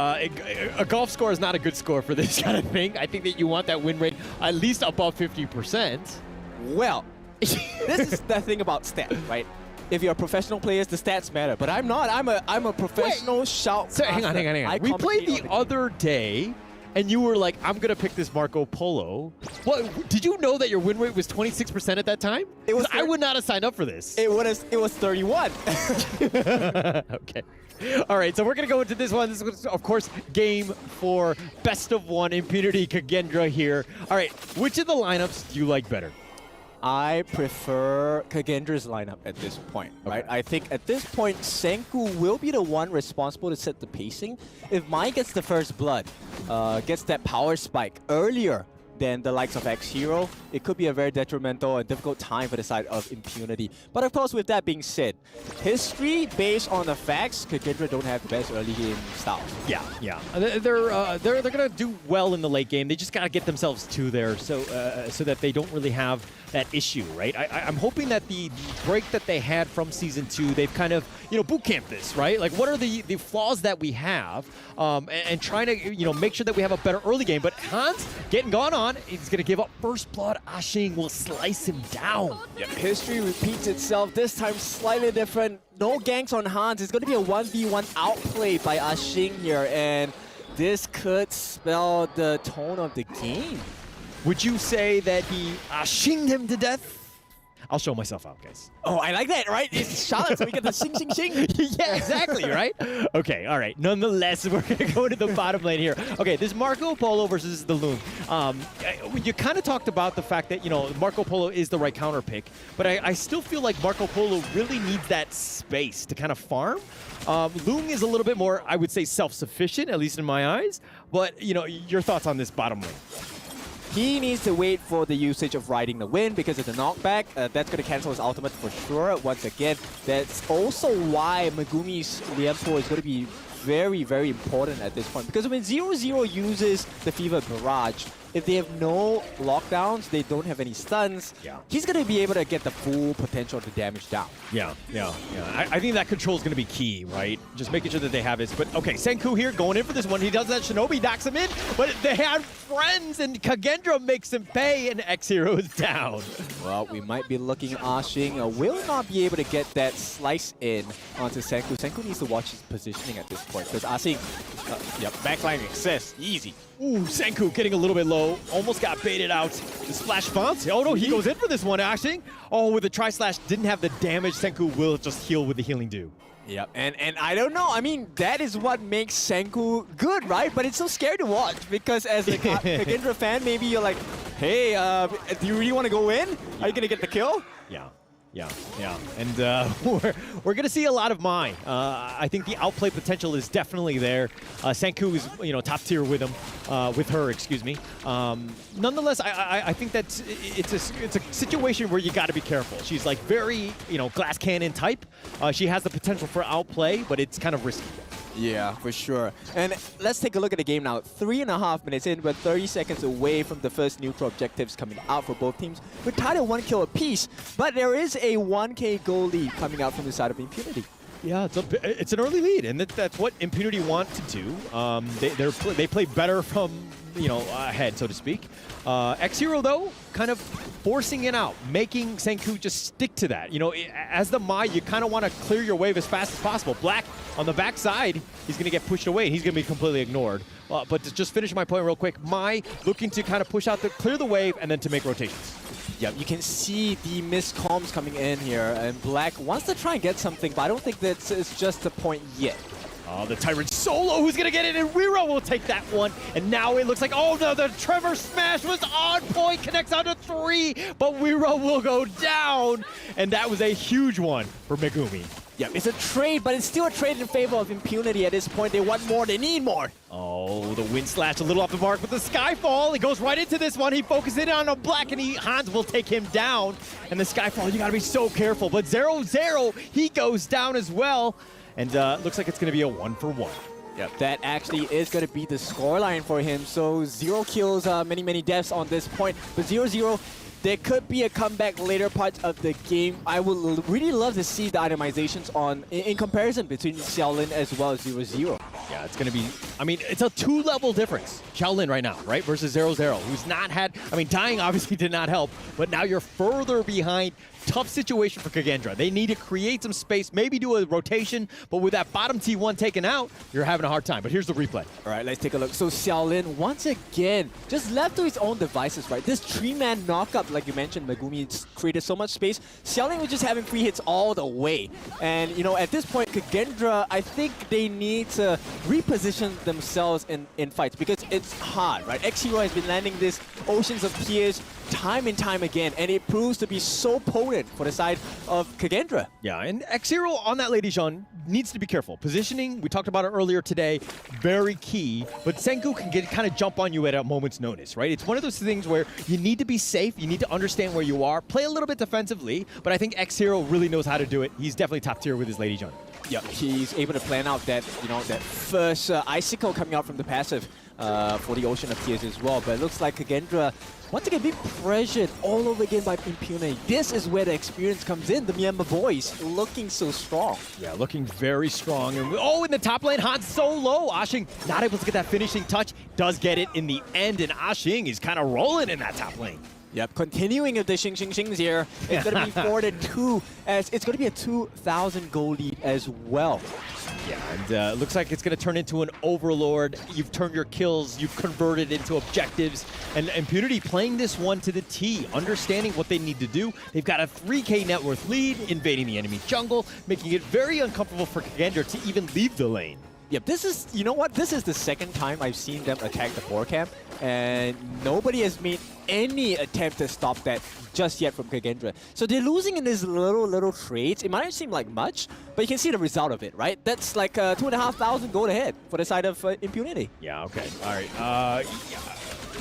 a golf score is not a good score for this kind of thing. I think that you want that win rate at least above 50%.
Well, this is the thing about stats, right? If you're a professional player, the stats matter. But I'm not. I'm a professional shout.
So hang on. We played the other day, and you were like, I'm going to pick this Marco Polo. What? Did you know that your win rate was 26% at that time? It was. I would not have signed up for this.
It was 31.
Okay. All right, so we're going to go into this one. This is, of course, game 4, best of 1, Impunity Kagendra here. All right, which of the lineups do you like better?
I prefer Kagendra's lineup at this point, right? I think at this point, Senku will be the one responsible to set the pacing. If Mai gets the first blood, gets that power spike earlier than the likes of X-Hero, it could be a very detrimental and difficult time for the side of Impunity. But of course, with that being said, history based on the facts, Kagendra don't have the best early game style.
Yeah. They're gonna do well in the late game. They just gotta get themselves to there so that they don't really have that issue, right? I'm hoping that the break that they had from Season 2, they've kind of, boot camped this, right? Like, what are the flaws that we have, and trying to, make sure that we have a better early game. But Hans getting gone on, he's gonna give up first blood. Ashing will slice him down.
Yep, history repeats itself, this time slightly different. No ganks on Hans, it's gonna be a 1v1 outplay by Ashing here, and this could spell the tone of the game.
Would you say that he Ashinged him to death? I'll show myself out, guys.
Oh, I like that, right? It's Charlotte, so we get the shing, shing, shing.
Yeah, exactly, right? Okay, all right. Nonetheless, we're going to go to the bottom lane here. Okay, this Marco Polo versus the Loon. You kind of talked about the fact that, Marco Polo is the right counter pick, but I still feel like Marco Polo really needs that space to kind of farm. Loon is a little bit more, I would say, self-sufficient, at least in my eyes. But, your thoughts on this bottom lane?
He needs to wait for the usage of riding the wind because of the knockback. That's going to cancel his ultimate for sure. Once again, that's also why Megumi's Liempo is going to be very, very important at this point. Because when 0-0 uses the Fever Barrage, if they have no lockdowns, they don't have any stuns, he's going to be able to get the full potential to damage down.
Yeah. I think that control is going to be key, right? Just making sure that they have this. But okay, Senku here going in for this one. He does that. Shinobi knocks him in, but they have friends, and Kagendra makes him pay, and X-Hero is down.
Well, we might be looking at Ashing. Will not be able to get that slice in onto Senku. Senku needs to watch his positioning at this point, because Ashing, backline access, easy.
Ooh, Senku getting a little bit low. Almost got baited out. The splash bounce. Oh no, he goes in for this one, Ashing. Oh, with the tri-slash, didn't have the damage. Senku will just heal with the healing dew.
Yep, and I don't know. I mean, that is what makes Senku good, right? But it's so scary to watch because as a Kagendra fan, maybe you're like, hey, do you really want to go in? Are you going to get the kill?
Yeah. And we're going to see a lot of Mai. I think the outplay potential is definitely there. Senku is, top tier with him, with her, excuse me. Nonetheless, I think that it's a situation where you got to be careful. She's like very, glass cannon type. She has the potential for outplay, but it's kind of risky.
Yeah, for sure. And let's take a look at the game now. 3.5 minutes in, we're 30 seconds away from the first neutral objectives coming out for both teams. We're tied at 1 kill apiece, but there is a 1K goal lead coming out from the side of Impunity.
Yeah, it's an early lead, and that's what Impunity want to do. They play better from ahead, so to speak. X-Hero, though, kind of forcing it out, making Senku just stick to that. As the Mai, you kind of want to clear your wave as fast as possible. Black on the backside, he's going to get pushed away, and he's going to be completely ignored. But to just finish my point real quick, Mai looking to kind of push out, clear the wave, and then to make rotations.
Yeah, you can see the miscomms coming in here, and Black wants to try and get something, but I don't think that's just the point yet.
Oh, the Tyrant solo, who's going to get it, and Riyadh will take that one. And now it looks like, the Trevor smash was on point, connects out to 3, but Riyadh will go down. And that was a huge one for Megumi.
Yeah, it's a trade, but it's still a trade in favor of Impunity at this point. They want more, they need more.
Oh, the wind slash a little off the mark with the Skyfall. He goes right into this one. He focuses in on a Black, and Hans will take him down. And the Skyfall, you got to be so careful. But 0-0, he goes down as well. And looks like it's going to be a 1-for-1.
Yep, that actually is going to be the scoreline for him. So 0 kills, many deaths on this point. But 0-0, there could be a comeback later part of the game. I would really love to see the itemizations in comparison between Xiaolin as well as 0-0.
Yeah, it's going to be, it's a 2-level difference. Xiaolin right now, right, versus 0-0, who's not had, dying obviously did not help, but now you're further behind tough situation for Kagendra. They need to create some space, maybe do a rotation, but with that bottom T1 taken out, you're having a hard time. But here's the replay.
All right, let's take a look. So Xiaolin, once again, just left to his own devices, right? This 3-man knockup, like you mentioned, Megumi created so much space. Xiaolin was just having free hits all the way. And, you know, at this point, Kagendra, I think they need to reposition themselves in fights because it's hard, right? X-Hero has been landing this oceans of tears time and time again, and it proves to be so potent for the side of Kagendra.
Yeah, and X-Hero on that Lady Jean needs to be careful. Positioning, we talked about it earlier today, very key, but Senku can kind of jump on you at a moment's notice, right? It's one of those things where you need to be safe, you need to understand where you are, play a little bit defensively, but I think X-Hero really knows how to do it. He's definitely top tier with his Lady Jean.
Yeah, he's able to plan out that, you know, that first icicle coming out from the passive for the Ocean of Tears as well. But it looks like Kagendra, once again, being pressured all over again by Impunity. This is where the experience comes in. The Myanmar boys looking so strong.
Yeah, looking very strong. And in the top lane, Han so low. Ashing not able to get that finishing touch. Does get it in the end, and Ashing is kind of rolling in that top lane.
Yep, continuing with the Xings here. It's going to be 4-2, as it's going to be a 2,000 gold lead as well.
Yeah, and it looks like it's going to turn into an Overlord. You've turned your kills, you've converted into objectives, and Impunity playing this one to the T, understanding what they need to do. They've got a 3K net worth lead, invading the enemy jungle, making it very uncomfortable for Kagendra to even leave the lane.
Yep, this is, you know what? This is the second time I've seen them attack the 4 camp, and nobody has made any attempt to stop that just yet from Kagendra. So they're losing in these little trades. It might not seem like much, but you can see the result of it, right? That's like 2,500 gold ahead for the side of Impunity.
Yeah, okay. All right. Yeah.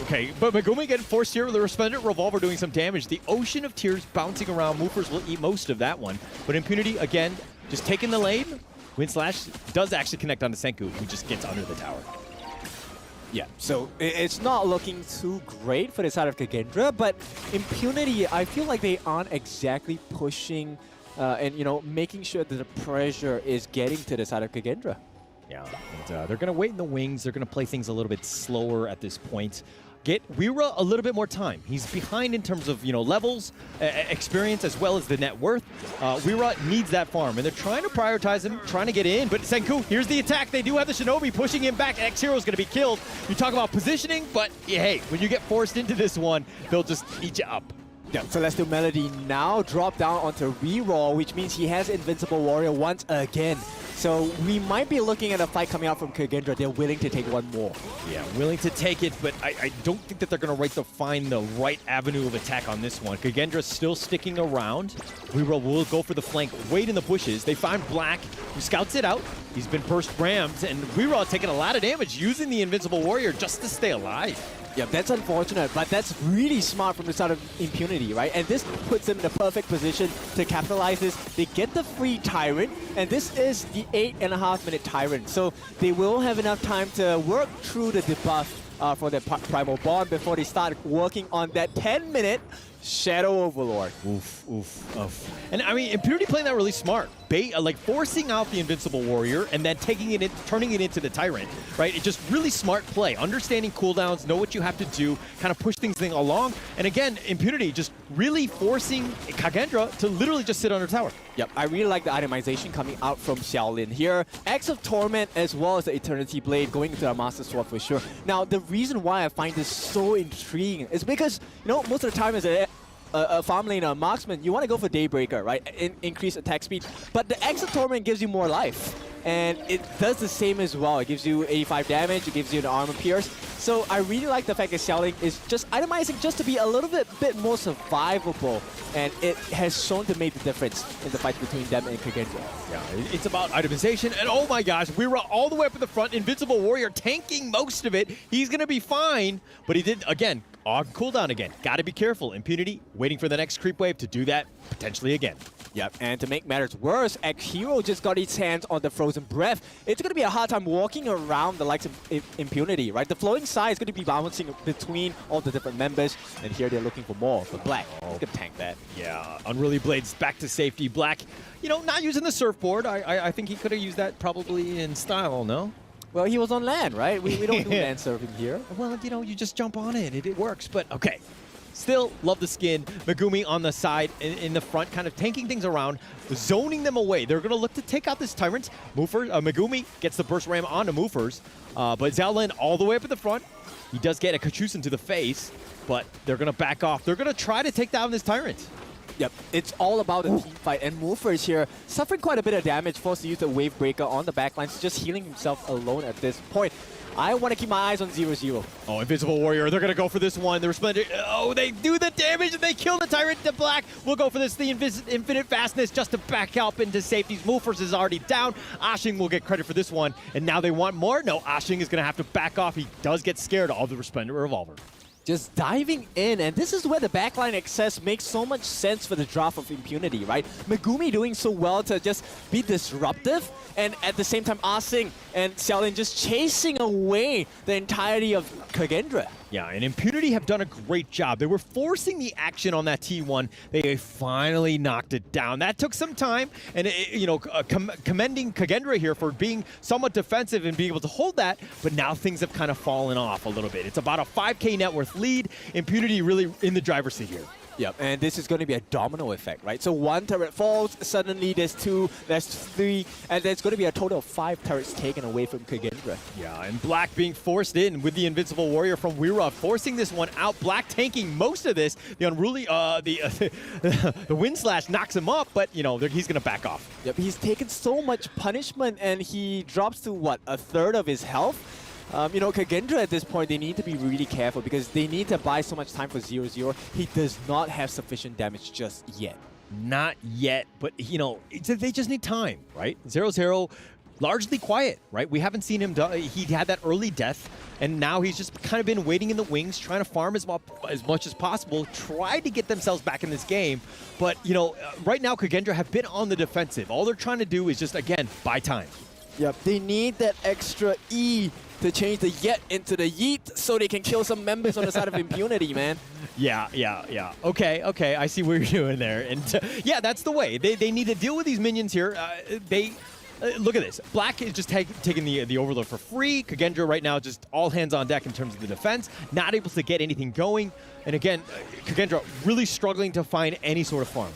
Okay, but Megumi getting forced here with the Resplendent Revolver doing some damage. The Ocean of Tears bouncing around. Movers will eat most of that one. But Impunity, again, just taking the lane. Wind Slash does actually connect onto Senku, who just gets under the tower.
Yeah, so it's not looking too great for the side of Kagendra, but Impunity, I feel like they aren't exactly pushing and, you know, making sure that the pressure is getting to the side of Kagendra.
Yeah, and they're going to wait in the wings. They're going to play things a little bit slower at this point. Get Weira a little bit more time. He's behind in terms of, you know, levels, experience, as well as the net worth. Weira needs that farm, and they're trying to prioritize him, trying to get in. But Senku, here's the attack. They do have the Shinobi pushing him back. X-Hero is going to be killed. You talk about positioning, but hey, when you get forced into this one, they'll just eat you up.
Yeah, Celestial Melody now dropped down onto reroll, which means he has Invincible Warrior once again. So we might be looking at a fight coming out from Kagendra. They're willing to take one more.
Yeah, willing to take it, but I don't think that they're going to find the right avenue of attack on this one. Kagendra's still sticking around. Reroll will go for the flank, wait in the bushes. They find Black, who scouts it out. He's been burst rammed, and Reroll taking a lot of damage using the Invincible Warrior just to stay alive.
Yeah, that's unfortunate, but that's really smart from the side of Impunity, right? And this puts them in the perfect position to capitalize this. They get the free Tyrant, and this is the 8.5-minute Tyrant. So they will have enough time to work through the debuff for their Primal Bond before they start working on that 10-minute Shadow Overlord.
Oof, oof, oof. And I mean, Impunity playing that really smart. Like forcing out the Invincible Warrior and then taking it in, turning it into the Tyrant, right? It's just really smart play. Understanding cooldowns, know what you have to do, kind of push things along. And again, Impunity just really forcing Kagendra to literally just sit on her tower.
Yep, I really like the itemization coming out from Xiaolin here. Axe of Torment as well as the Eternity Blade going into the Master Sword for sure. Now, the reason why I find this so intriguing is because, you know, most of the time as a farm lane, a marksman, you want to go for Daybreaker, right? Increase attack speed. But the Axe of Torment gives you more life. And it does the same as well. It gives you 85 damage, it gives you an armor pierce. So I really like the fact that Xiaolin is just itemizing just to be a little bit more survivable. And it has shown to make the difference in the fight between them and Kagendra.
Yeah, it's about itemization. And oh my gosh, we were all the way up in the front. Invincible Warrior tanking most of it. He's going to be fine. But he did, again, on cooldown again. Got to be careful. Impunity waiting for the next creep wave to do that potentially again.
Yep, and to make matters worse, X-Hero just got its hands on the Frozen Breath. It's going to be a hard time walking around the likes of Impunity, right? The flowing side is going to be bouncing between all the different members, and here they're looking for more. But Black, he's going to tank that.
Yeah, Unruly Blades back to safety. Black, you know, not using the surfboard. I think he could have used that probably in style, no?
Well, he was on land, right? We don't do land surfing here.
Well, you know, you just jump on it. It works, but okay. Still, love the skin. Megumi on the side, in the front, kind of tanking things around, zoning them away. They're going to look to take out this Tyrant. Megumi gets the burst ram onto Moofers, but Xiaolin all the way up at the front. He does get a Kachusen to the face, but they're going to back off. They're going to try to take down this Tyrant.
Yep, it's all about the team fight, and Moofers here suffering quite a bit of damage, forced to use the Wave Breaker on the backlines, just healing himself alone at this point. I want to keep my eyes on 0-0.
Oh, Invisible Warrior, they're going to go for this one. They're splendid. Oh, they do the damage, and they kill the Tyrant to black. We'll go for this, the Infinite Fastness, just to back up into safety. Moofers is already down. Ashing will get credit for this one, and now they want more. No, Ashing is going to have to back off. He does get scared of the Resplendent Revolver.
Just diving in, and this is where the backline access makes so much sense for the draft of Impunity, right? Megumi doing so well to just be disruptive, and at the same time, Asing and Xiaolin just chasing away the entirety of Kagendra.
Yeah, and Impunity have done a great job. They were forcing the action on that T1. They finally knocked it down. That took some time, and commending Kagendra here for being somewhat defensive and being able to hold that, but now things have kind of fallen off a little bit. It's about a 5K net worth lead. Impunity really in the driver's seat here.
Yep, and this is going to be a domino effect, right? So one turret falls, suddenly there's 2, there's 3, and there's going to be a total of 5 turrets taken away from Kagendra.
Yeah, and Black being forced in with the Invincible Warrior from Riyadh, forcing this one out. Black tanking most of this. The unruly, the Wind Slash knocks him up, but he's going to back off.
Yep, he's taken so much punishment, and he drops to what, a third of his health. Kagendra at this point, they need to be really careful because they need to buy so much time for 0-0. He does not have sufficient damage just yet.
Not yet, but, they just need time, right? 0-0, largely quiet, right? We haven't seen him, he had that early death, and now he's just kind of been waiting in the wings, trying to farm as much as possible, tried to get themselves back in this game. But, right now, Kagendra have been on the defensive. All they're trying to do is just, again, buy time.
Yep, they need that extra E to change the yet into the yeet so they can kill some members on the side of Impunity, man.
Yeah. Okay, I see what you're doing there. And yeah, that's the way. They need to deal with these minions here. Look at this. Black is just taking the overload for free. Kagendra right now just all hands on deck in terms of the defense. Not able to get anything going. And again, Kagendra really struggling to find any sort of farm.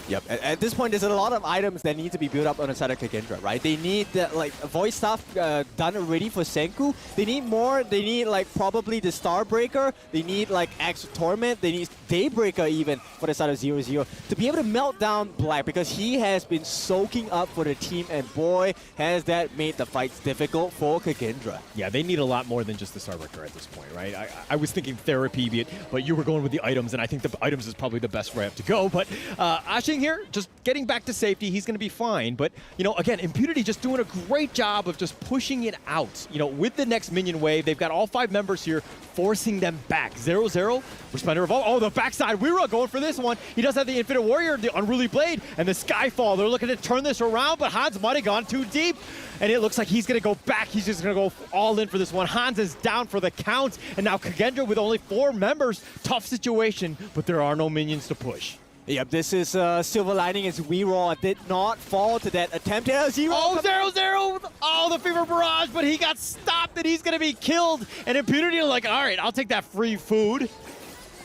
Yep, at this point, there's a lot of items that need to be built up on the side of Kagendra, right? They need that, voice stuff done already for Senku. They need more. They need, probably the Starbreaker. They need, Axe of Torment. They need Daybreaker even for the side of 0-0 to be able to melt down Black because he has been soaking up for the team, and boy, has that made the fights difficult for Kagendra.
Yeah, they need a lot more than just the Starbreaker at this point, right? I was thinking therapy, but you were going with the items, and I think the items is probably the best route to go. But Ashing here, just getting back to safety, he's going to be fine. But, again, Impunity just doing a great job of just pushing it out. With the next minion wave, they've got all 5 members here, forcing them back. 0-0, Resplendent Revolver. Oh, the backside, Weira going for this one. He does have the Infinite Warrior, the Unruly Blade, and the Skyfall. They're looking to turn this around, but Hans might have gone too deep. And it looks like he's going to go back. He's just going to go all in for this one. Hans is down for the count. And now Kagendra with only 4 members. Tough situation, but there are no minions to push.
Yep, this is silver lining as Weira did not fall to that attempt.
Oh, 0-0! Oh, the Fever Barrage, but he got stopped and he's going to be killed. And Impunity are like, all right, I'll take that free food.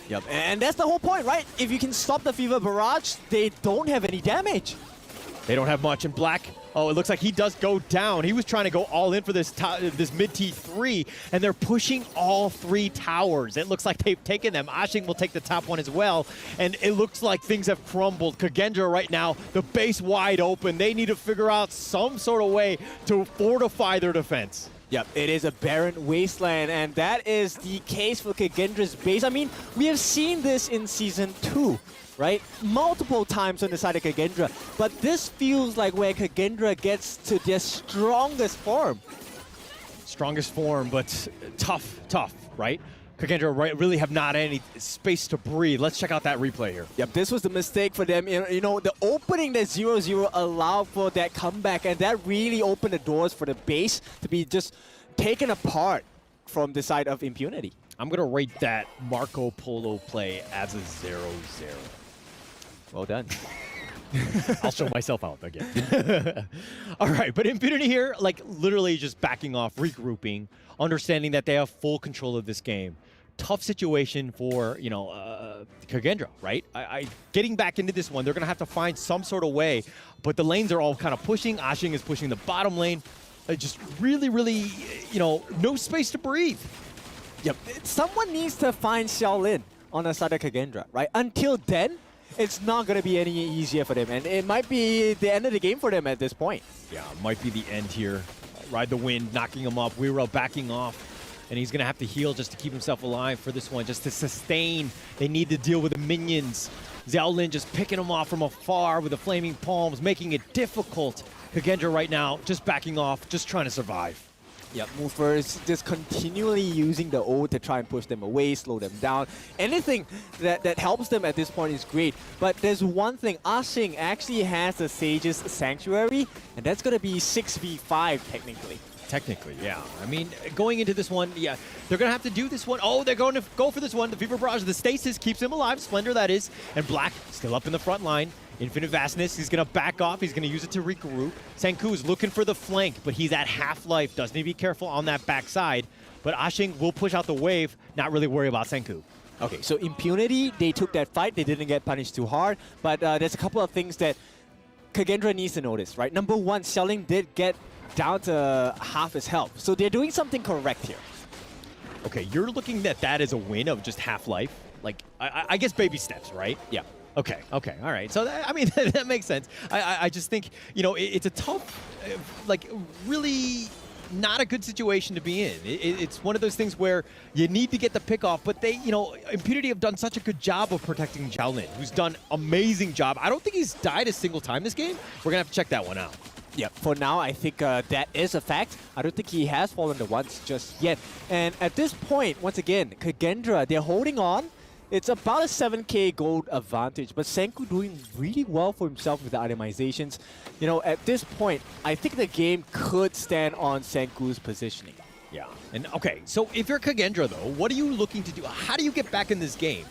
Yep, and that's the whole point, right? If you can stop the Fever Barrage, they don't have any damage.
They don't have much. And Black, oh, it looks like he does go down. He was trying to go all in for this mid T3, and they're pushing all 3 towers. It looks like they've taken them. Ashing will take the top one as well, and it looks like things have crumbled. Kagendra right now, the base wide open. They need to figure out some sort of way to fortify their defense.
Yep, it is a barren wasteland, and that is the case for Kagendra's base. I mean, we have seen this in Season 2. Right? Multiple times on the side of Kagendra. But this feels like where Kagendra gets to their strongest form.
Strongest form, but tough, right? Kagendra really have not any space to breathe. Let's check out that replay here.
Yep, this was the mistake for them. The opening that 0-0 allowed for that comeback, and that really opened the doors for the base to be just taken apart from the side of Impunity.
I'm going to rate that Marco Polo play as a 0-0.
Well done.
I'll show myself out again. All right, but Impunity here, literally just backing off, regrouping, understanding that they have full control of this game. tough situation for, Kagendra, right? Getting back into this one, they're going to have to find some sort of way, but the lanes are all kind of pushing. Ashing is pushing the bottom lane. Just really, no space to breathe.
Yep. Someone needs to find Xiaolin on the side of Kagendra, right? Until then, it's not going to be any easier for them, and it might be the end of the game for them at this point.
Yeah, it might be the end here. Ride the wind, knocking him up. Weibo backing off. And he's going to have to heal just to keep himself alive for this one, just to sustain. They need to deal with the minions. Xiaolin just picking him off from afar with the flaming palms, making it difficult. Kagendra right now just backing off, just trying to survive.
Yep, movers just continually using the ult to try and push them away, slow them down. Anything that helps them at this point is great. But there's one thing, Ashing actually has the Sage's Sanctuary, and that's going to be 6v5 technically.
Technically, yeah. I mean, going into this one, yeah, they're going to have to do this one. Oh, they're going to go for this one. The Fever Barrage, the stasis keeps him alive. Splendor, that is. And Black still up in the front line. Infinite Vastness, he's going to back off. He's going to use it to regroup. Senku's looking for the flank, but he's at half-life. Does need to be careful on that backside. But Ashing will push out the wave, not really worry about Senku.
Okay, so Impunity, they took that fight. They didn't get punished too hard. But there's a couple of things that Kagendra needs to notice, right? Number one, Xiaolin did get down to half his health. So they're doing something correct here.
Okay, you're looking at that as a win of just half-life? Like, I guess baby steps, right?
Yeah.
Okay, all right. So, I mean, that makes sense. I just think, it's a tough, really not a good situation to be in. It's one of those things where you need to get the pick off, but they, Impunity have done such a good job of protecting Xiaolin, who's done amazing job. I don't think he's died a single time this game. We're going to have to check that one out.
Yeah, for now, I think that is a fact. I don't think he has fallen to once just yet. And at this point, once again, Kagendra, they're holding on. It's about a 7k gold advantage, but Senku doing really well for himself with the itemizations. At this point, I think the game could stand on Senku's positioning.
Yeah, and okay, so if you're Kagendra though, what are you looking to do? How do you get back in this game?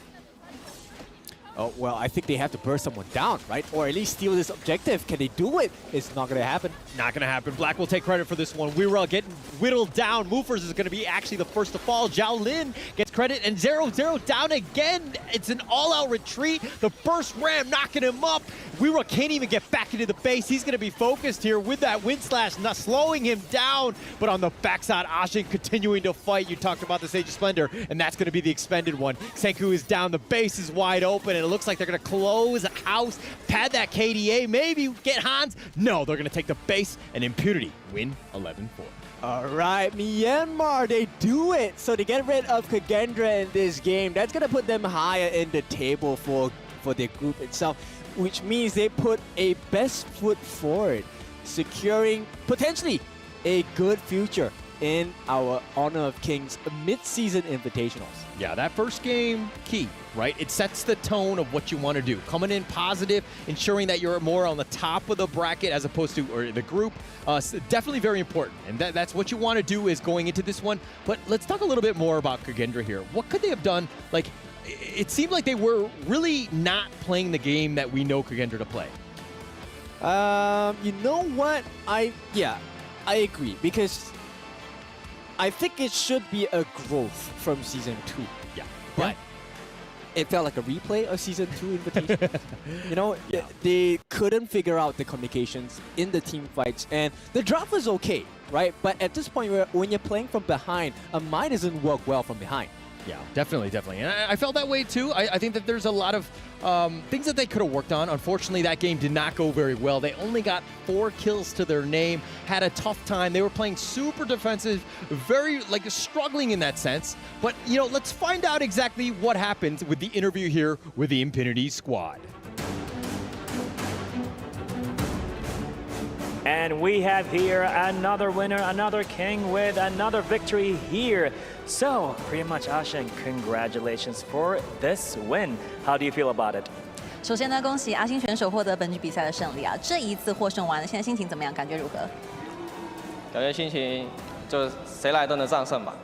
Oh, well, I think they have to burst someone down, right? Or at least steal this objective. Can they do it? It's not going to happen.
Not going to happen. Black will take credit for this one. We're getting whittled down. Movers is going to be actually the first to fall. Xiaolin gets credit, and 0-0 down again. It's an all-out retreat. The first ram knocking him up. We're can't even get back into the base. He's going to be focused here with that wind slash, not slowing him down. But on the backside, Ashing continuing to fight. You talked about the Sage of Splendor, and that's going to be the expended one. Senku is down. The base is wide open, and it looks like they're going to close the house, pad that KDA, maybe get Hans. No, they're going to take the base, and Impunity win 11-4.
All right, Myanmar, they do it. So they get rid of Kagendra in this game. That's going to put them higher in the table for their group itself, which means they put a best foot forward, securing potentially a good future in our Honor of Kings mid-season invitationals.
Yeah, that first game, key, right? It sets the tone of what you want to do. Coming in positive, ensuring that you're more on the top of the bracket as opposed to or the group. Definitely very important. And that's what you want to do is going into this one. But let's talk a little bit more about Kagendra here. What could they have done? Like, it seemed like they were really not playing the game that we know Kagendra to play.
You know what? I agree, because I think it should be a growth from Season 2.
Yeah.
But it felt like a replay of Season 2 Invitational. They couldn't figure out the communications in the team fights, and the drop was okay, right? But at this point, when you're playing from behind, a mine doesn't work well from behind.
Yeah, definitely. And I felt that way too. I think that there's a lot of things that they could have worked on. Unfortunately, that game did not go very well. They only got 4 kills to their name, had a tough time. They were playing super defensive, very struggling in that sense. But, let's find out exactly what happened with the interview here with the Impunity squad.
And we have here another winner, another king with another victory here. So, pretty much, Ashing, congratulations for this win. How do you feel about it?
首先呢，恭喜阿星选手获得本局比赛的胜利啊！这一次获胜完了，现在心情怎么样？感觉如何？
感觉心情就谁来都能战胜吧。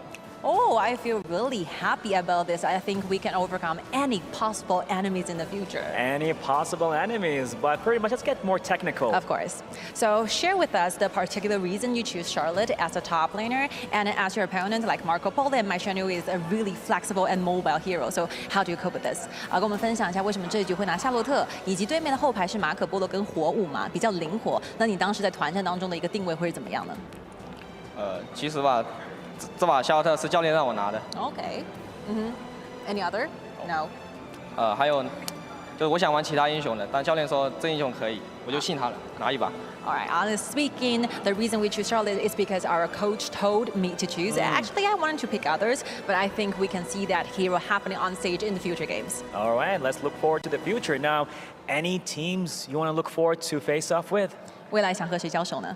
Oh, I feel really happy about this. I think we can overcome any possible enemies in the future.
Any possible enemies, but pretty much let's get more technical.
Of course. So share with us the particular reason you choose Charlotte as a top laner and as your opponent like Marco Polo and Mai Shanyu is a really flexible and mobile hero. So how do you cope with this? 跟我们分享一下为什么这一局会拿夏洛特，以及对面的后排是马可波罗跟火舞嘛，比较灵活。那你当时在团战当中的一个定位会是怎么样呢？
其实吧，这把夏洛特是教练让我拿的。
Okay. Any other? No.
还有，就是我想玩其他英雄的，但教练说这英雄可以，我就信他了，拿一把。
All right, honestly speaking, the reason we choose Charlotte is because our coach told me to choose. Actually, I wanted to pick others, but I think we can see that hero happening on stage in the future games.
All right, let's look forward to the future. Now, any teams you want to look forward to face off with?
未来想和谁交手呢？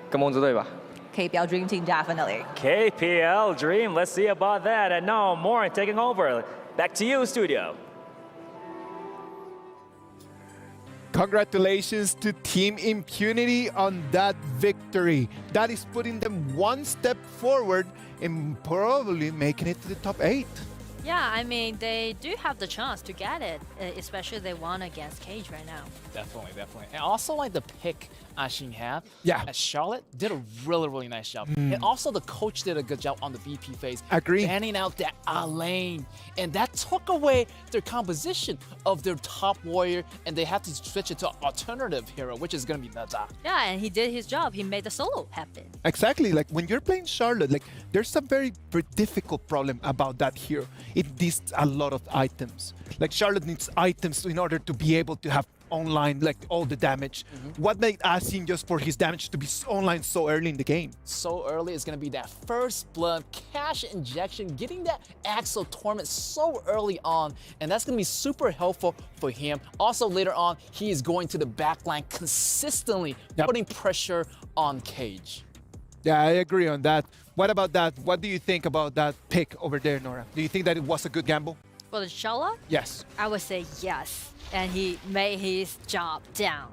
跟梦之队吧。
KPL Dream Team, definitely.
KPL Dream, let's see about that. And now more taking over. Back to you, studio.
Congratulations to Team Impunity on that victory. That is putting them one step forward and probably making it to the top 8.
Yeah, I mean, they do have the chance to get it, especially they won against Cage right now.
Definitely, definitely. And also like the pick Ashin had.
Yeah.
As Charlotte did a really nice job. And also the coach did a good job on the VP phase.
Agree.
Banning out that lane. And that took away their composition of their top warrior and they had to switch it to an alternative hero, which is going to be Naza.
Yeah, and he did his job. He made the solo happen.
Exactly. Like when you're playing Charlotte, like there's a very difficult problem about that hero. It needs a lot of items. Like Charlotte needs items in order to be able to have online like all the damage. What made Asin just for his damage to be online so early in the game?
So early is going to be that first blood cash injection, getting that Axel Torment so early on, and that's going to be super helpful for him. Also later on, he is going to the backline consistently, putting pressure on Cage.
Yeah, I agree on that. What about that? What do you think about that pick over there, Nora? Do you think that it was a good gamble?
For the Shala?
Yes.
I would say yes. And he made his job down.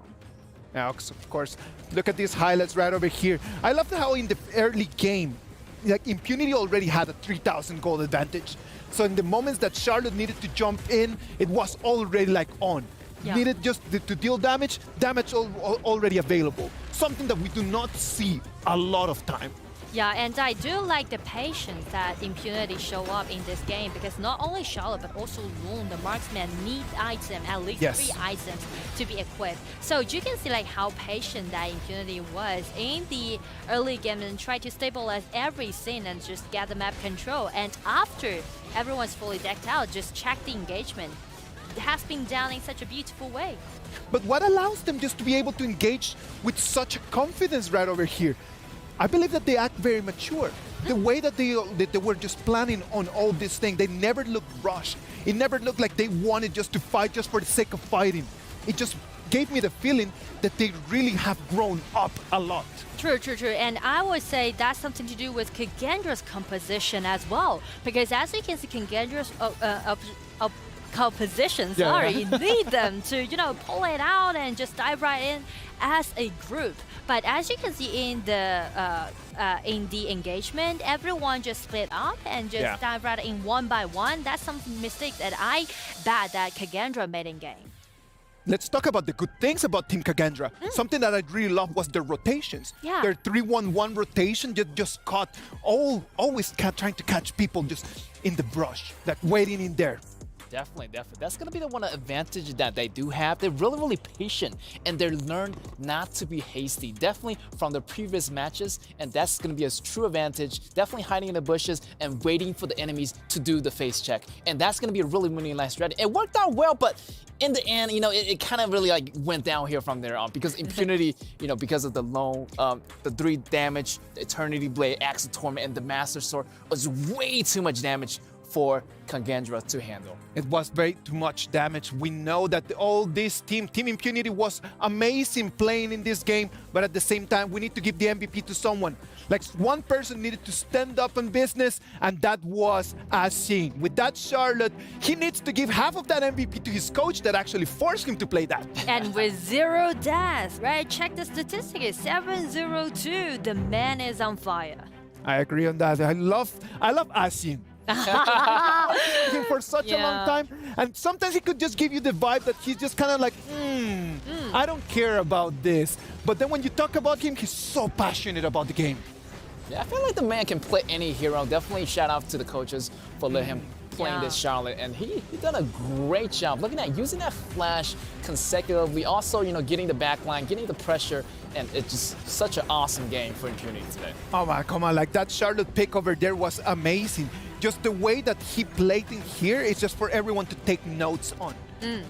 Now, of course, look at these highlights right over here. I love how in the early game, like Impunity already had a 3,000 gold advantage. So in the moments that Charlotte needed to jump in, it was already like on.
Yeah.
Needed just to deal damage, already available. Something that we do not see a lot of time.
Yeah, and I do like the patience that Impunity show up in this game because not only Charlotte but also Loon, the marksman, need item, at least 3 items to be equipped. So you can see like how patient that Impunity was in the early game and try to stabilize every scene and just get the map control. And after everyone's fully decked out, just check the engagement. It has been done in such a beautiful way.
But what allows them just to be able to engage with such confidence right over here? I believe that they act very mature. The way that they were just planning on all this thing, they never looked rushed. It never looked like they wanted just to fight just for the sake of fighting. It just gave me the feeling that they really have grown up a lot.
True. And I would say that's something to do with Kagendra's composition as well. Because as you can see, Kagendra's composition, you need them to, pull it out and just dive right in as a group. But as you can see in the engagement, everyone just split up and just dive right in one by one. That's some mistakes that I bet that Kagendra made in game.
Let's talk about the good things about Team Kagendra. Something that I really love was their rotations.
Yeah.
Their 3-1-1 rotation just caught always trying to catch people just in the brush, like waiting in there.
Definitely. That's going to be the one advantage that they do have. They're really patient and they learned not to be hasty. Definitely from the previous matches, and that's going to be a true advantage. Definitely hiding in the bushes and waiting for the enemies to do the face check. And that's going to be a really nice strategy. It worked out well, but in the end, it kind of really like went down here from there on because Impunity, because of the low, the 3 damage, the Eternity Blade, Axel Torment, and the Master Sword was way too much damage for Kagendra to handle.
It was very too much damage. We know that all this Team Impunity was amazing playing in this game, but at the same time, we need to give the MVP to someone. Like one person needed to stand up in business, and that was Asin. With that Charlotte, he needs to give half of that MVP to his coach that actually forced him to play that.
And with 0 deaths, right? Check the statistics, 7-0-2. The man is on fire.
I agree on that. I love Asin. Him for such a long time, and sometimes he could just give you the vibe that he's just kind of like, I don't care about this. But then when you talk about him, he's so passionate about the game.
Yeah, I feel like the man can play any hero. Definitely shout out to the coaches for letting him playing this Charlotte, and he done a great job looking at using that flash consecutively, also getting the backline, getting the pressure, and it's just such an awesome game for Impunity today.
Oh my, come on, like that Charlotte pick over there was amazing. Just the way that he played in here is just for everyone to take notes on.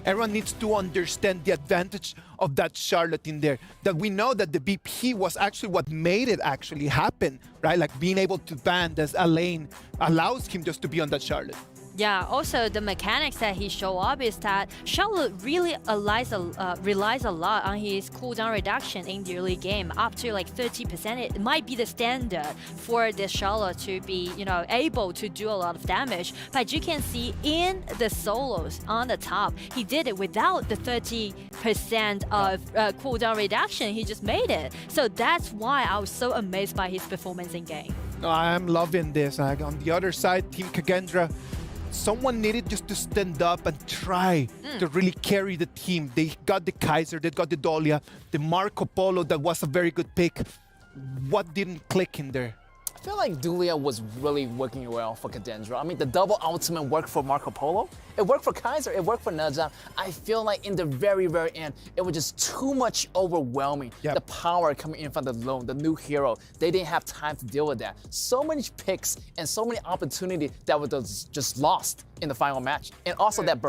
Everyone needs to understand the advantage of that Charlotte in there. That we know that the BP was actually what made it actually happen, right? Like being able to ban as a lane allows him just to be on that Charlotte.
Yeah, also the mechanics that he showed up is that Charlotte really relies a lot on his cooldown reduction in the early game, up to like 30%. It might be the standard for this Charlotte to be, able to do a lot of damage. But you can see in the solos on the top, he did it without the 30% of cooldown reduction. He just made it. So that's why I was so amazed by his performance in game.
No, I'm loving this. On the other side, Team Kagendra, someone needed just to stand up and try to really carry the team. They got the Kaiser, they got the Dolia, the Marco Polo, that was a very good pick. What didn't click in there?
I feel like Dulia was really working well for Kagendra. I mean, the double ultimate worked for Marco Polo. It worked for Kaiser, it worked for Najam. I feel like in the very, very end, it was just too much overwhelming. The power coming in from the lone, the new hero. They didn't have time to deal with that. So many picks and so many opportunities that were just lost in the final match. And also that